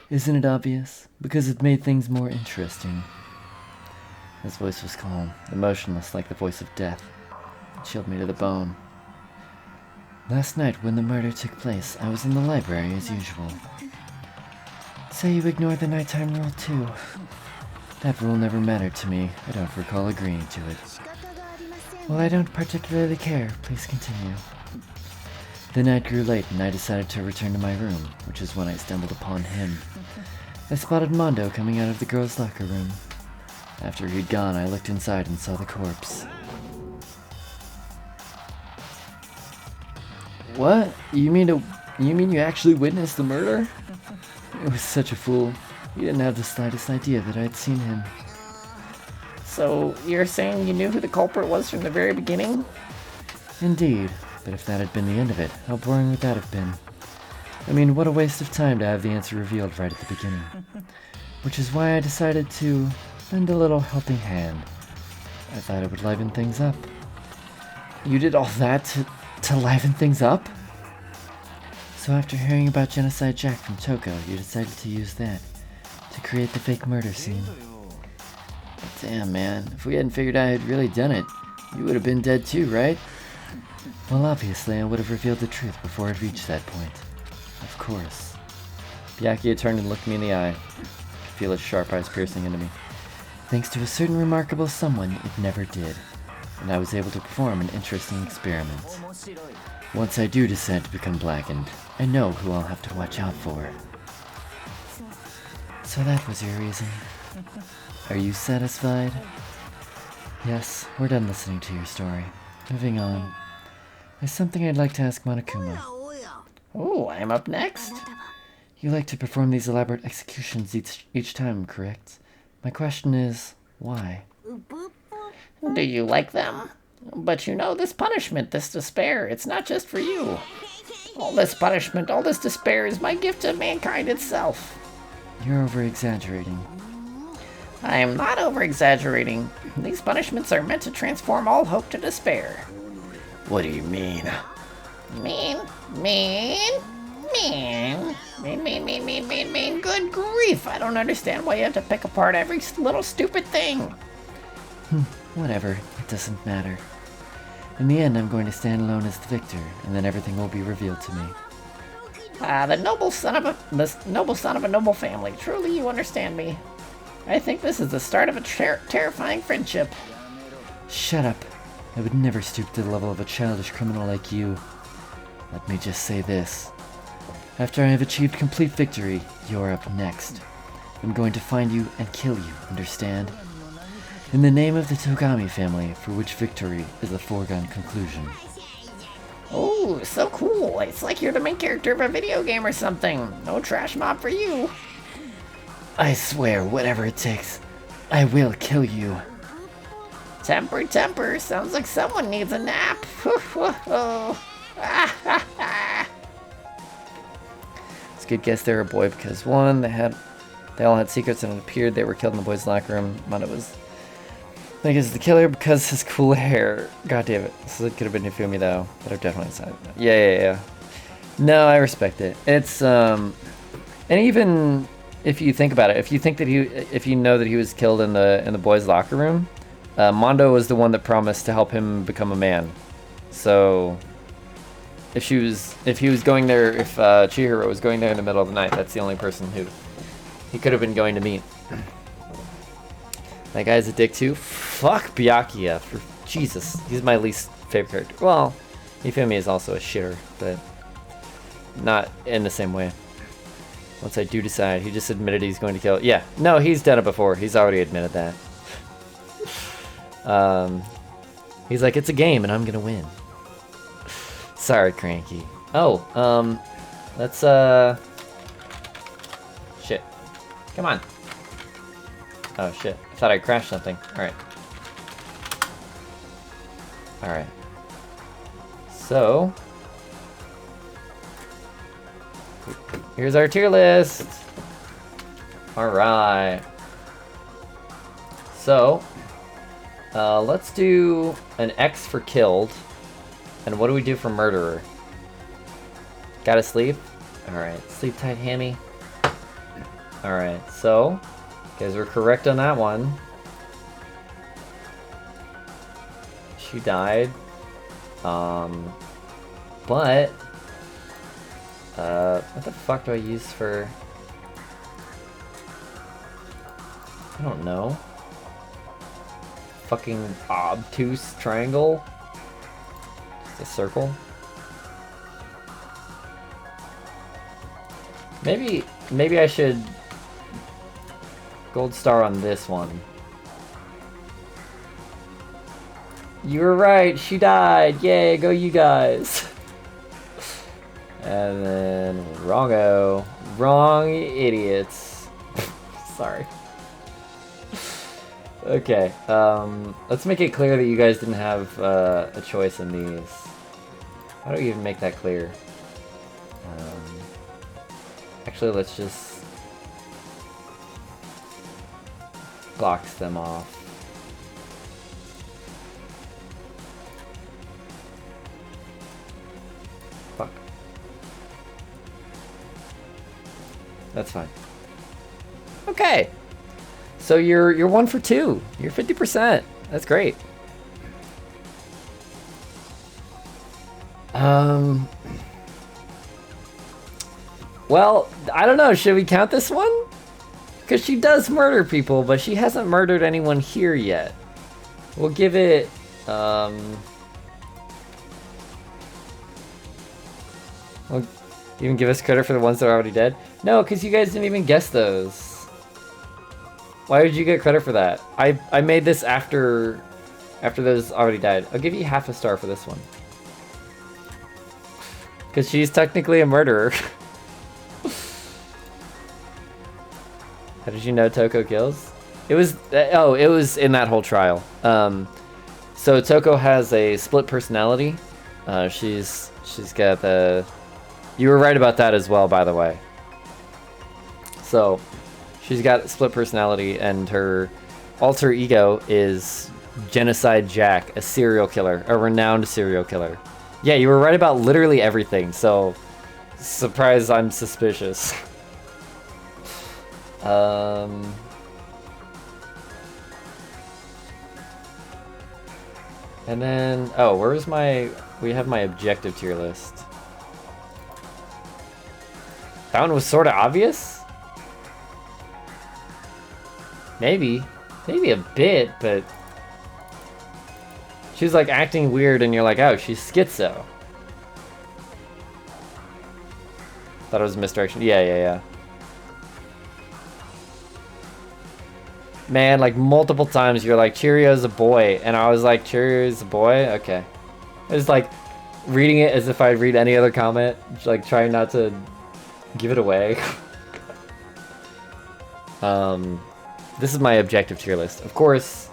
Isn't it obvious? Because it made things more interesting. His voice was calm, emotionless like the voice of death. It chilled me to the bone. Last night when the murder took place, I was in the library as usual. Say you ignore the nighttime rule too. That rule never mattered to me. I don't recall agreeing to it. Well, I don't particularly care. Please continue. The night grew late and I decided to return to my room, which is when I stumbled upon him. I spotted Mondo coming out of the girls' locker room. After he'd gone, I looked inside and saw the corpse. What? You mean you actually witnessed the murder? It was such a fool. He didn't have the slightest idea that I'd seen him. So, you're saying you knew who the culprit was from the very beginning? Indeed, but if that had been the end of it, how boring would that have been? I mean, what a waste of time to have the answer revealed right at the beginning. Which is why I decided to lend a little helping hand. I thought it would liven things up. You did all that to liven things up? So after hearing about Genocide Jack from Toko, you decided to use that to create the fake murder scene. Damn, man. If we hadn't figured out who'd really done it, you would have been dead too, right? Well, obviously, I would have revealed the truth before it reached that point. Of course. Byakuya turned and looked me in the eye. I could feel his sharp eyes piercing into me. Thanks to a certain remarkable someone, it never did. And I was able to perform an interesting experiment. Once I do decide to become blackened, I know who I'll have to watch out for. So that was your reason. Are you satisfied? Yes, we're done listening to your story. Moving on. There's something I'd like to ask Monokuma. Oh, I'm up next. You like to perform these elaborate executions each time, correct? My question is, why? Do you like them? But you know, this punishment, this despair, it's not just for you. All this punishment, all this despair is my gift to mankind itself. You're over-exaggerating. I am not over-exaggerating. These punishments are meant to transform all hope to despair. What do you mean? Mean, mean, mean, mean. Good grief, I don't understand why you have to pick apart every little stupid thing. Whatever, it doesn't matter. In the end, I'm going to stand alone as the victor, and then everything will be revealed to me. The noble son of a noble family. Truly, you understand me. I think this is the start of a terrifying friendship. Shut up. I would never stoop to the level of a childish criminal like you. Let me just say this. After I have achieved complete victory, you're up next. I'm going to find you and kill you, understand? In the name of the Togami family, for which victory is a foregone conclusion. Oh, so cool. It's like you're the main character of a video game or something. No trash mob for you. I swear, whatever it takes, I will kill you. Temper. Sounds like someone needs a nap. It's a good guess they were a boy because one, they all had secrets and it appeared they were killed in the boys' locker room. Mondo was, I think, is the killer because his cool hair. God damn it. This could have been Nifumi though, but I've definitely decided. Yeah. No, I respect it. It's and even if you think about it, if you know that he was killed in the boys' locker room, Mondo was the one that promised to help him become a man. So if he was going there, if Chihiro was going there in the middle of the night, that's the only person who he could have been going to meet. That guy's a dick too. Fuck Byakuya. For Jesus, he's my least favorite character. Well, Ifumi is also a shitter, but not in the same way. Once I do decide, he just admitted he's going to kill. Yeah, no, he's done it before. He's already admitted that. He's like, it's a game and I'm gonna win. Sorry, Cranky. Oh, let's shit. Come on. Oh shit. I thought I crashed something. Alright. Alright. So here's our tier list. Alright. So let's do an X for killed. And what do we do for murderer? Gotta sleep? Alright, sleep tight, Hammy. Alright, so guys were correct on that one. She died. But what the fuck do I use for? I don't know. Fucking obtuse triangle? Just a circle? Maybe I should gold star on this one. You were right, she died. Yay, go you guys. And then wrongo. Wrong idiots. Sorry. Okay, let's make it clear that you guys didn't have a choice in these. How do we even make that clear? Actually, let's just box them off. Fuck. That's fine. Okay. So you're 1 for 2. You're 50%. That's great. Well, I don't know. Should we count this one? Because she does murder people, but she hasn't murdered anyone here yet. We'll give it, well, you even give us credit for the ones that are already dead? No, because you guys didn't even guess those. Why did you get credit for that? I made this after those already died. I'll give you half a star for this one. Because she's technically a murderer. How did you know Toko kills? It was, it was in that whole trial. So Toko has a split personality. She's got the... You were right about that as well, by the way. So, She's got split personality, and her alter ego is Genocide Jack, a serial killer, a renowned serial killer. Yeah, you were right about literally everything, so surprised I'm suspicious. And then, oh, where's my, we have my objective tier list. That one was sort of obvious? Maybe a bit, but she was like acting weird and you're like, oh, she's schizo. Thought it was a misdirection. Yeah. Man, like multiple times you're like, Cheerio's a boy, and I was like, Cheerio's a boy? Okay. I was like reading it as if I'd read any other comment, like trying not to give it away. This is my objective tier list. Of course,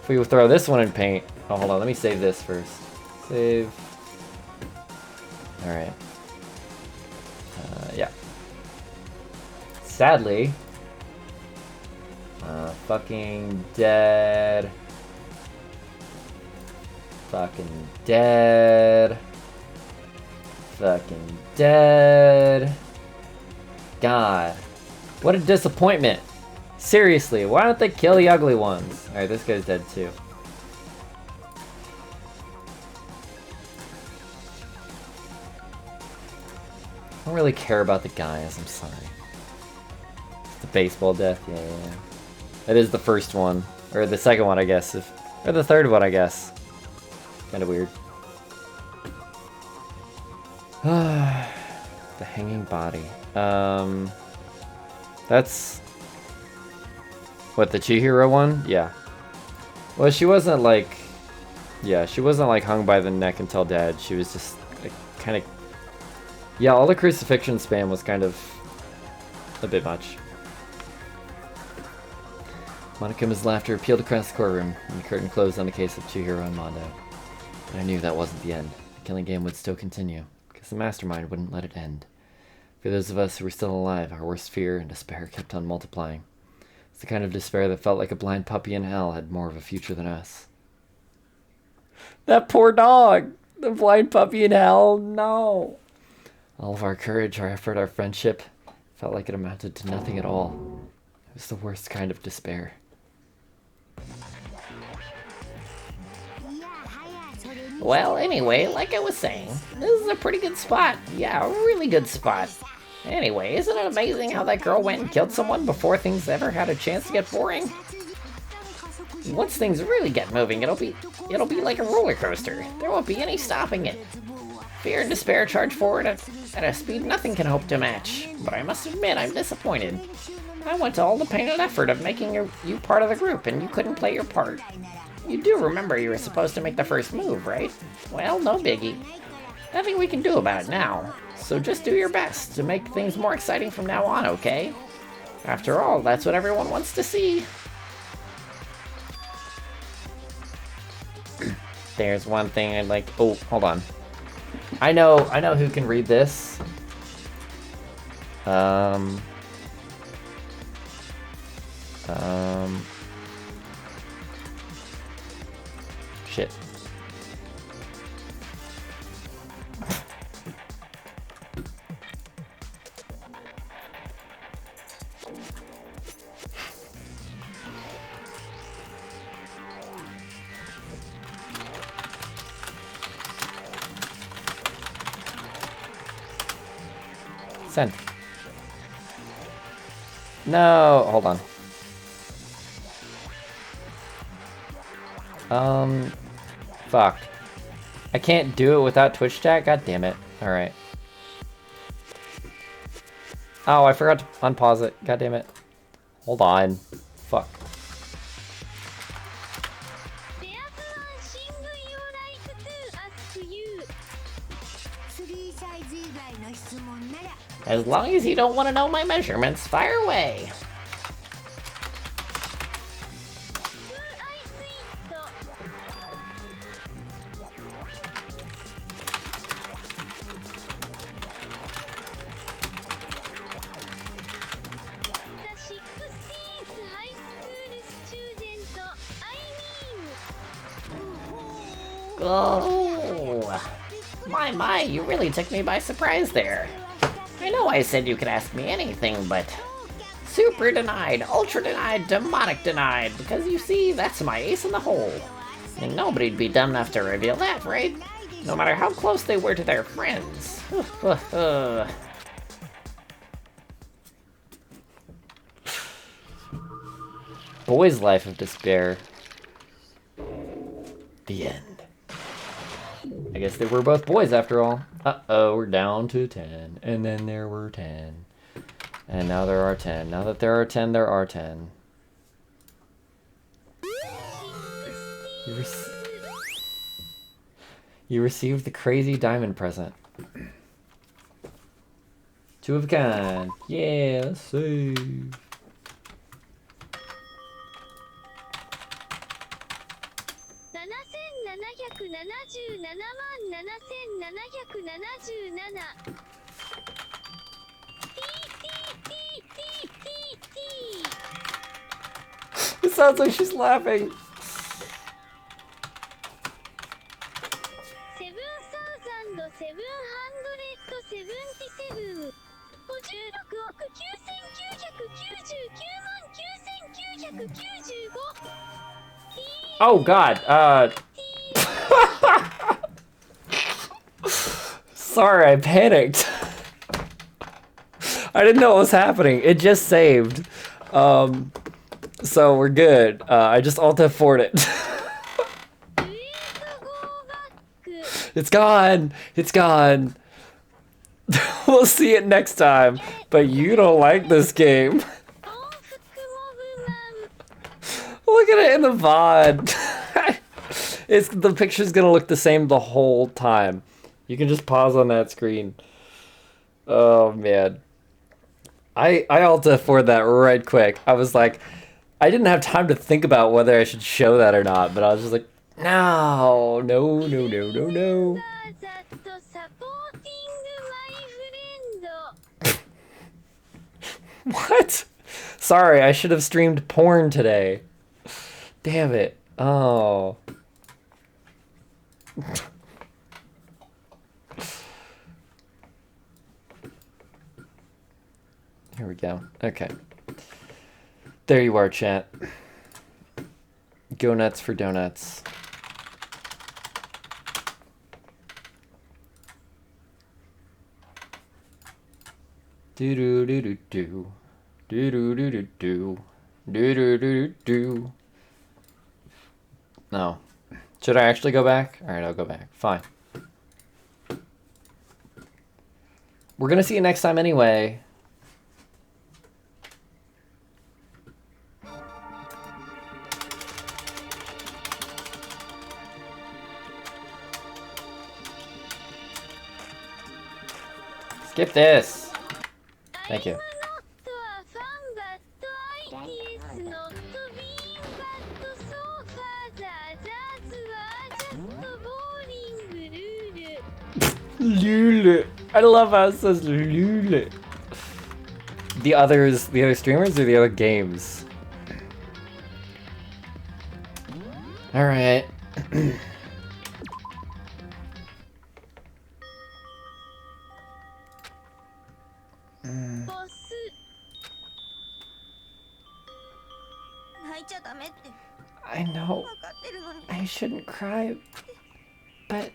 if we throw this one in paint, oh, hold on, let me save this first. Save. Alright. Yeah. Sadly, fucking dead. Fucking dead. Fucking dead. God. What a disappointment. Seriously, why don't they kill the ugly ones? Alright, this guy's dead too. I don't really care about the guys, I'm sorry. It's the baseball death, yeah. That is the first one. Or the second one, I guess. Or the third one, I guess. Kinda weird. The hanging body. That's... What, the Chihiro one? Yeah. Well, she wasn't like... Yeah, she wasn't like hung by the neck until dead. She was just like, kind of... Yeah, all the crucifixion spam was kind of a bit much. Monokuma's laughter peeled across the courtroom, and the curtain closed on the case of Chihiro and Mondo. But I knew that wasn't the end. The killing game would still continue, because the mastermind wouldn't let it end. For those of us who were still alive, our worst fear and despair kept on multiplying. It's the kind of despair that felt like a blind puppy in hell had more of a future than us. That poor dog! The blind puppy in hell, no! All of our courage, our effort, our friendship felt like it amounted to nothing at all. It was the worst kind of despair. Well, anyway, like I was saying, this is a pretty good spot. Yeah, a really good spot. Anyway, isn't it amazing how that girl went and killed someone before things ever had a chance to get boring? Once things really get moving, it'll be like a roller coaster. There won't be any stopping it. Fear and despair charge forward at a speed nothing can hope to match. But I must admit, I'm disappointed. I went to all the pain and effort of making you part of the group, and you couldn't play your part. You do remember you were supposed to make the first move, right? Well, no biggie. Nothing we can do about it now. So just do your best to make things more exciting from now on, okay? After all, that's what everyone wants to see. There's one thing I'd like... Oh, hold on. I know who can read this. Shit. Send. No, hold on. Fuck. I can't do it without Twitch chat? God damn it. Alright. Oh, I forgot to unpause it. God damn it. Hold on. Fuck. As long as you don't want to know my measurements, fire away. Oh, my, you really took me by surprise there. I know I said you could ask me anything, but super denied, ultra denied, demonic denied, because you see, that's my ace in the hole. And nobody'd be dumb enough to reveal that, right? No matter how close they were to their friends. Boy's Life of Despair. The end. I guess they were both boys after all. Uh-oh, we're down to 10. And then there were 10. And now there are 10. Now that there are 10, there are 10. You received the crazy diamond present. Two of a kind. Yeah, let's see. It sounds like she's laughing. Oh God, sorry, I panicked. I didn't know what was happening. It just saved. So we're good. I just alt F4'd it. It's gone. It's gone. We'll see it next time. But you don't like this game. Look at it in the VOD. The picture's gonna look the same the whole time. You can just pause on that screen. Oh man. I alt F4'd that right quick. I was like, I didn't have time to think about whether I should show that or not, but I was just like, no. What? Sorry, I should have streamed porn today. Damn it. Oh. Here we go. Okay. There you are, chat. Go nuts for donuts. Do do do do do. Do do do do do. Do do do do. No. Should I actually go back? Alright, I'll go back. Fine. We're gonna see you next time anyway. Skip this. Thank you. Lule. I love how it says Lule. The other streamers or the other games? Alright. I know I shouldn't cry, but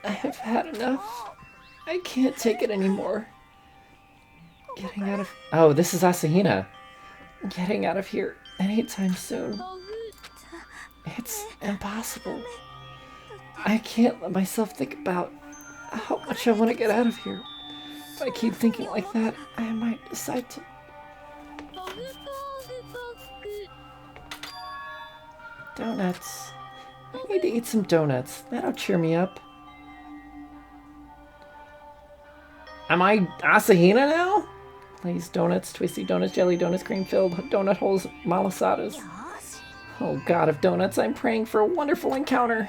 I've had enough. I can't take it anymore. Getting out of... Oh, this is Asahina. Getting out of here anytime soon. It's impossible. I can't let myself think about how much I want to get out of here. If I keep thinking like that, I might decide to... Donuts. I need to eat some donuts. That'll cheer me up. Am I Asahina now? Please, donuts, twisty donuts, jelly donuts, cream-filled donut holes, malasadas. Oh god of donuts, I'm praying for a wonderful encounter.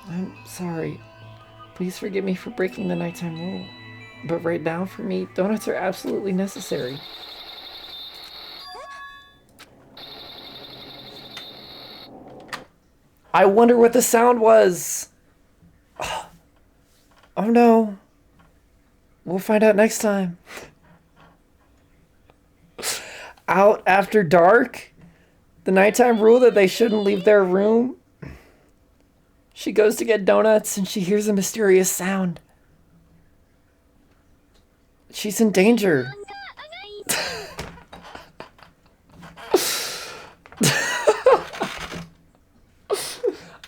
I'm sorry. Please forgive me for breaking the nighttime rule. But right now, for me, donuts are absolutely necessary. I wonder what the sound was. Oh no. We'll find out next time. Out after dark? The nighttime rule that they shouldn't leave their room? She goes to get donuts and she hears a mysterious sound. She's in danger.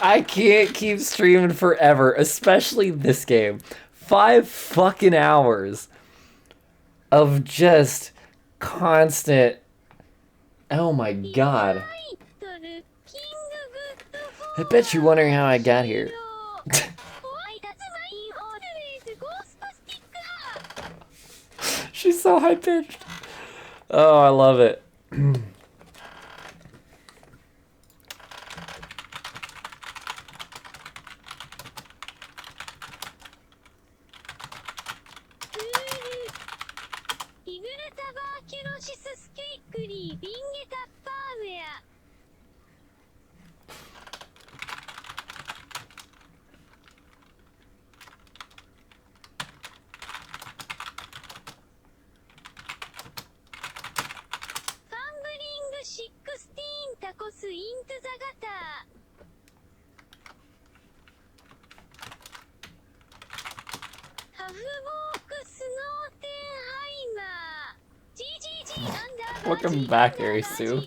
I can't keep streaming forever, especially this game. 5 fucking hours of just constant. Oh my god. I bet you're wondering how I got here. She's so high pitched. Oh, I love it. Welcome back, Arisu.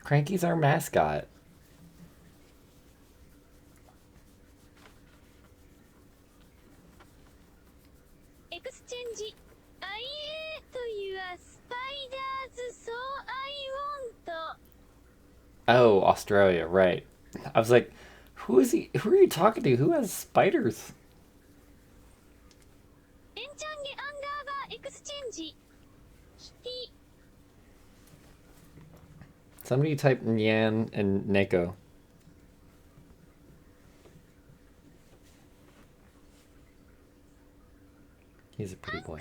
Cranky's our mascot. Oh, Australia, right. I was like, who is he? Who are you talking to? Who has spiders? Somebody type Nyan and Neko. He's a pretty boy.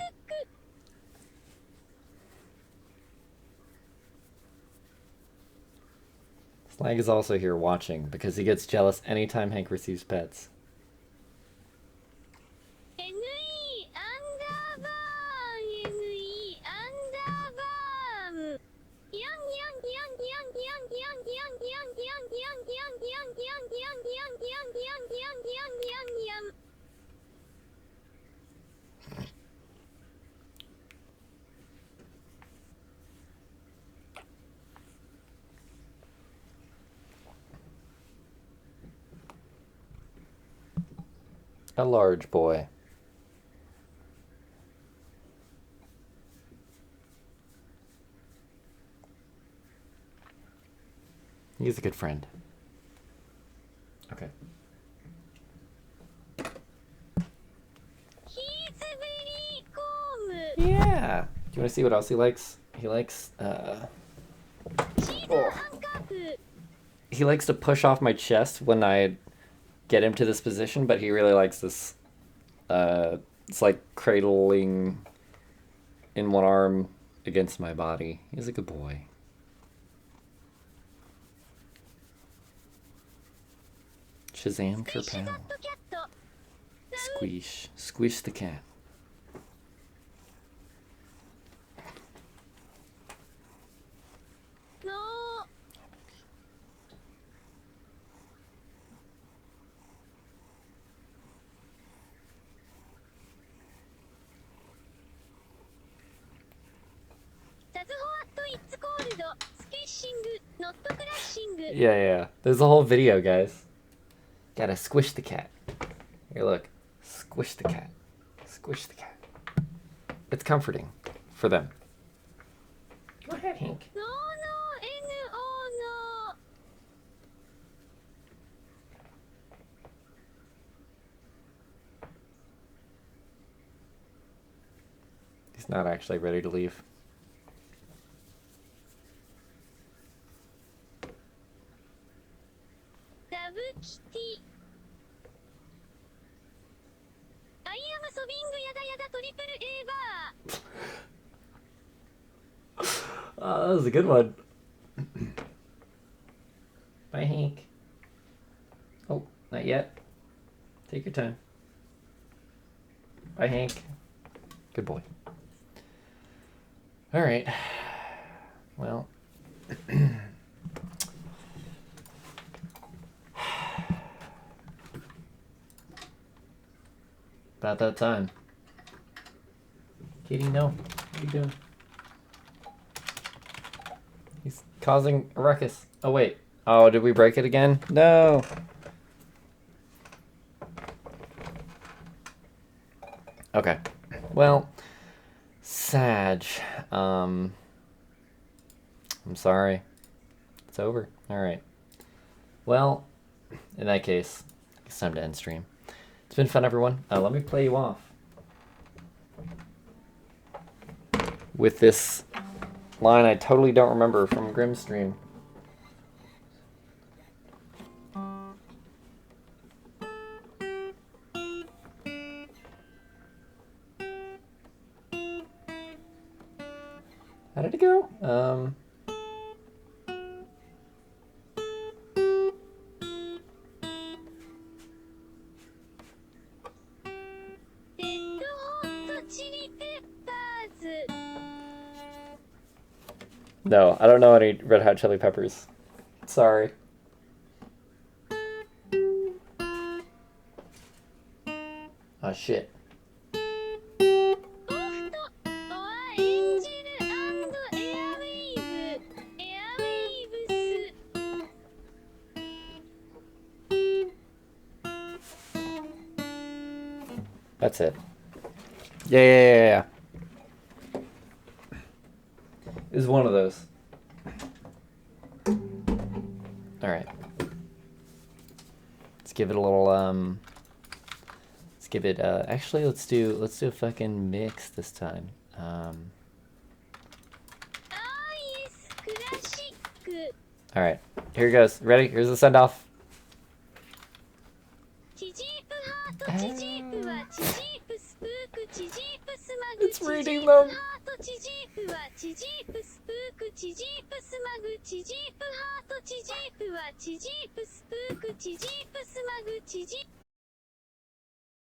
Slag is also here watching because he gets jealous anytime Hank receives pets. A large boy. He's a good friend. Okay. Yeah. Do you want to see what else he likes? He likes, oh. he likes to push off my chest when I get him to this position, but he really likes this. It's like cradling in one arm against my body. He's a good boy. Shazam Kerpow. Squish. Squish the cat. Yeah. There's a whole video, guys. Gotta squish the cat. Here, look. Squish the cat. Squish the cat. It's comforting for them. Go ahead, Hank. He's not actually ready to leave. Oh, that was a good one. Bye, Hank. Oh, not yet. Take your time. Bye, Hank. Good boy. All right. Well. About that time. Kitty, no. What are you doing? He's causing a ruckus. Oh, wait. Oh, did we break it again? No. Okay. Well, Sag. I'm sorry. It's over. All right. Well, in that case, it's time to end stream. It's been fun, everyone. Let me play you off with this line I totally don't remember from Grimm's stream. How did it go? No, I don't know any Red Hot Chili Peppers. Sorry. Oh, shit. That's it. Yeah. It was one of those. Alright. Let's give it a little, let's give it, actually, let's do a fucking mix this time. Alright. Here it goes. Ready? Here's the send-off. It's reading them.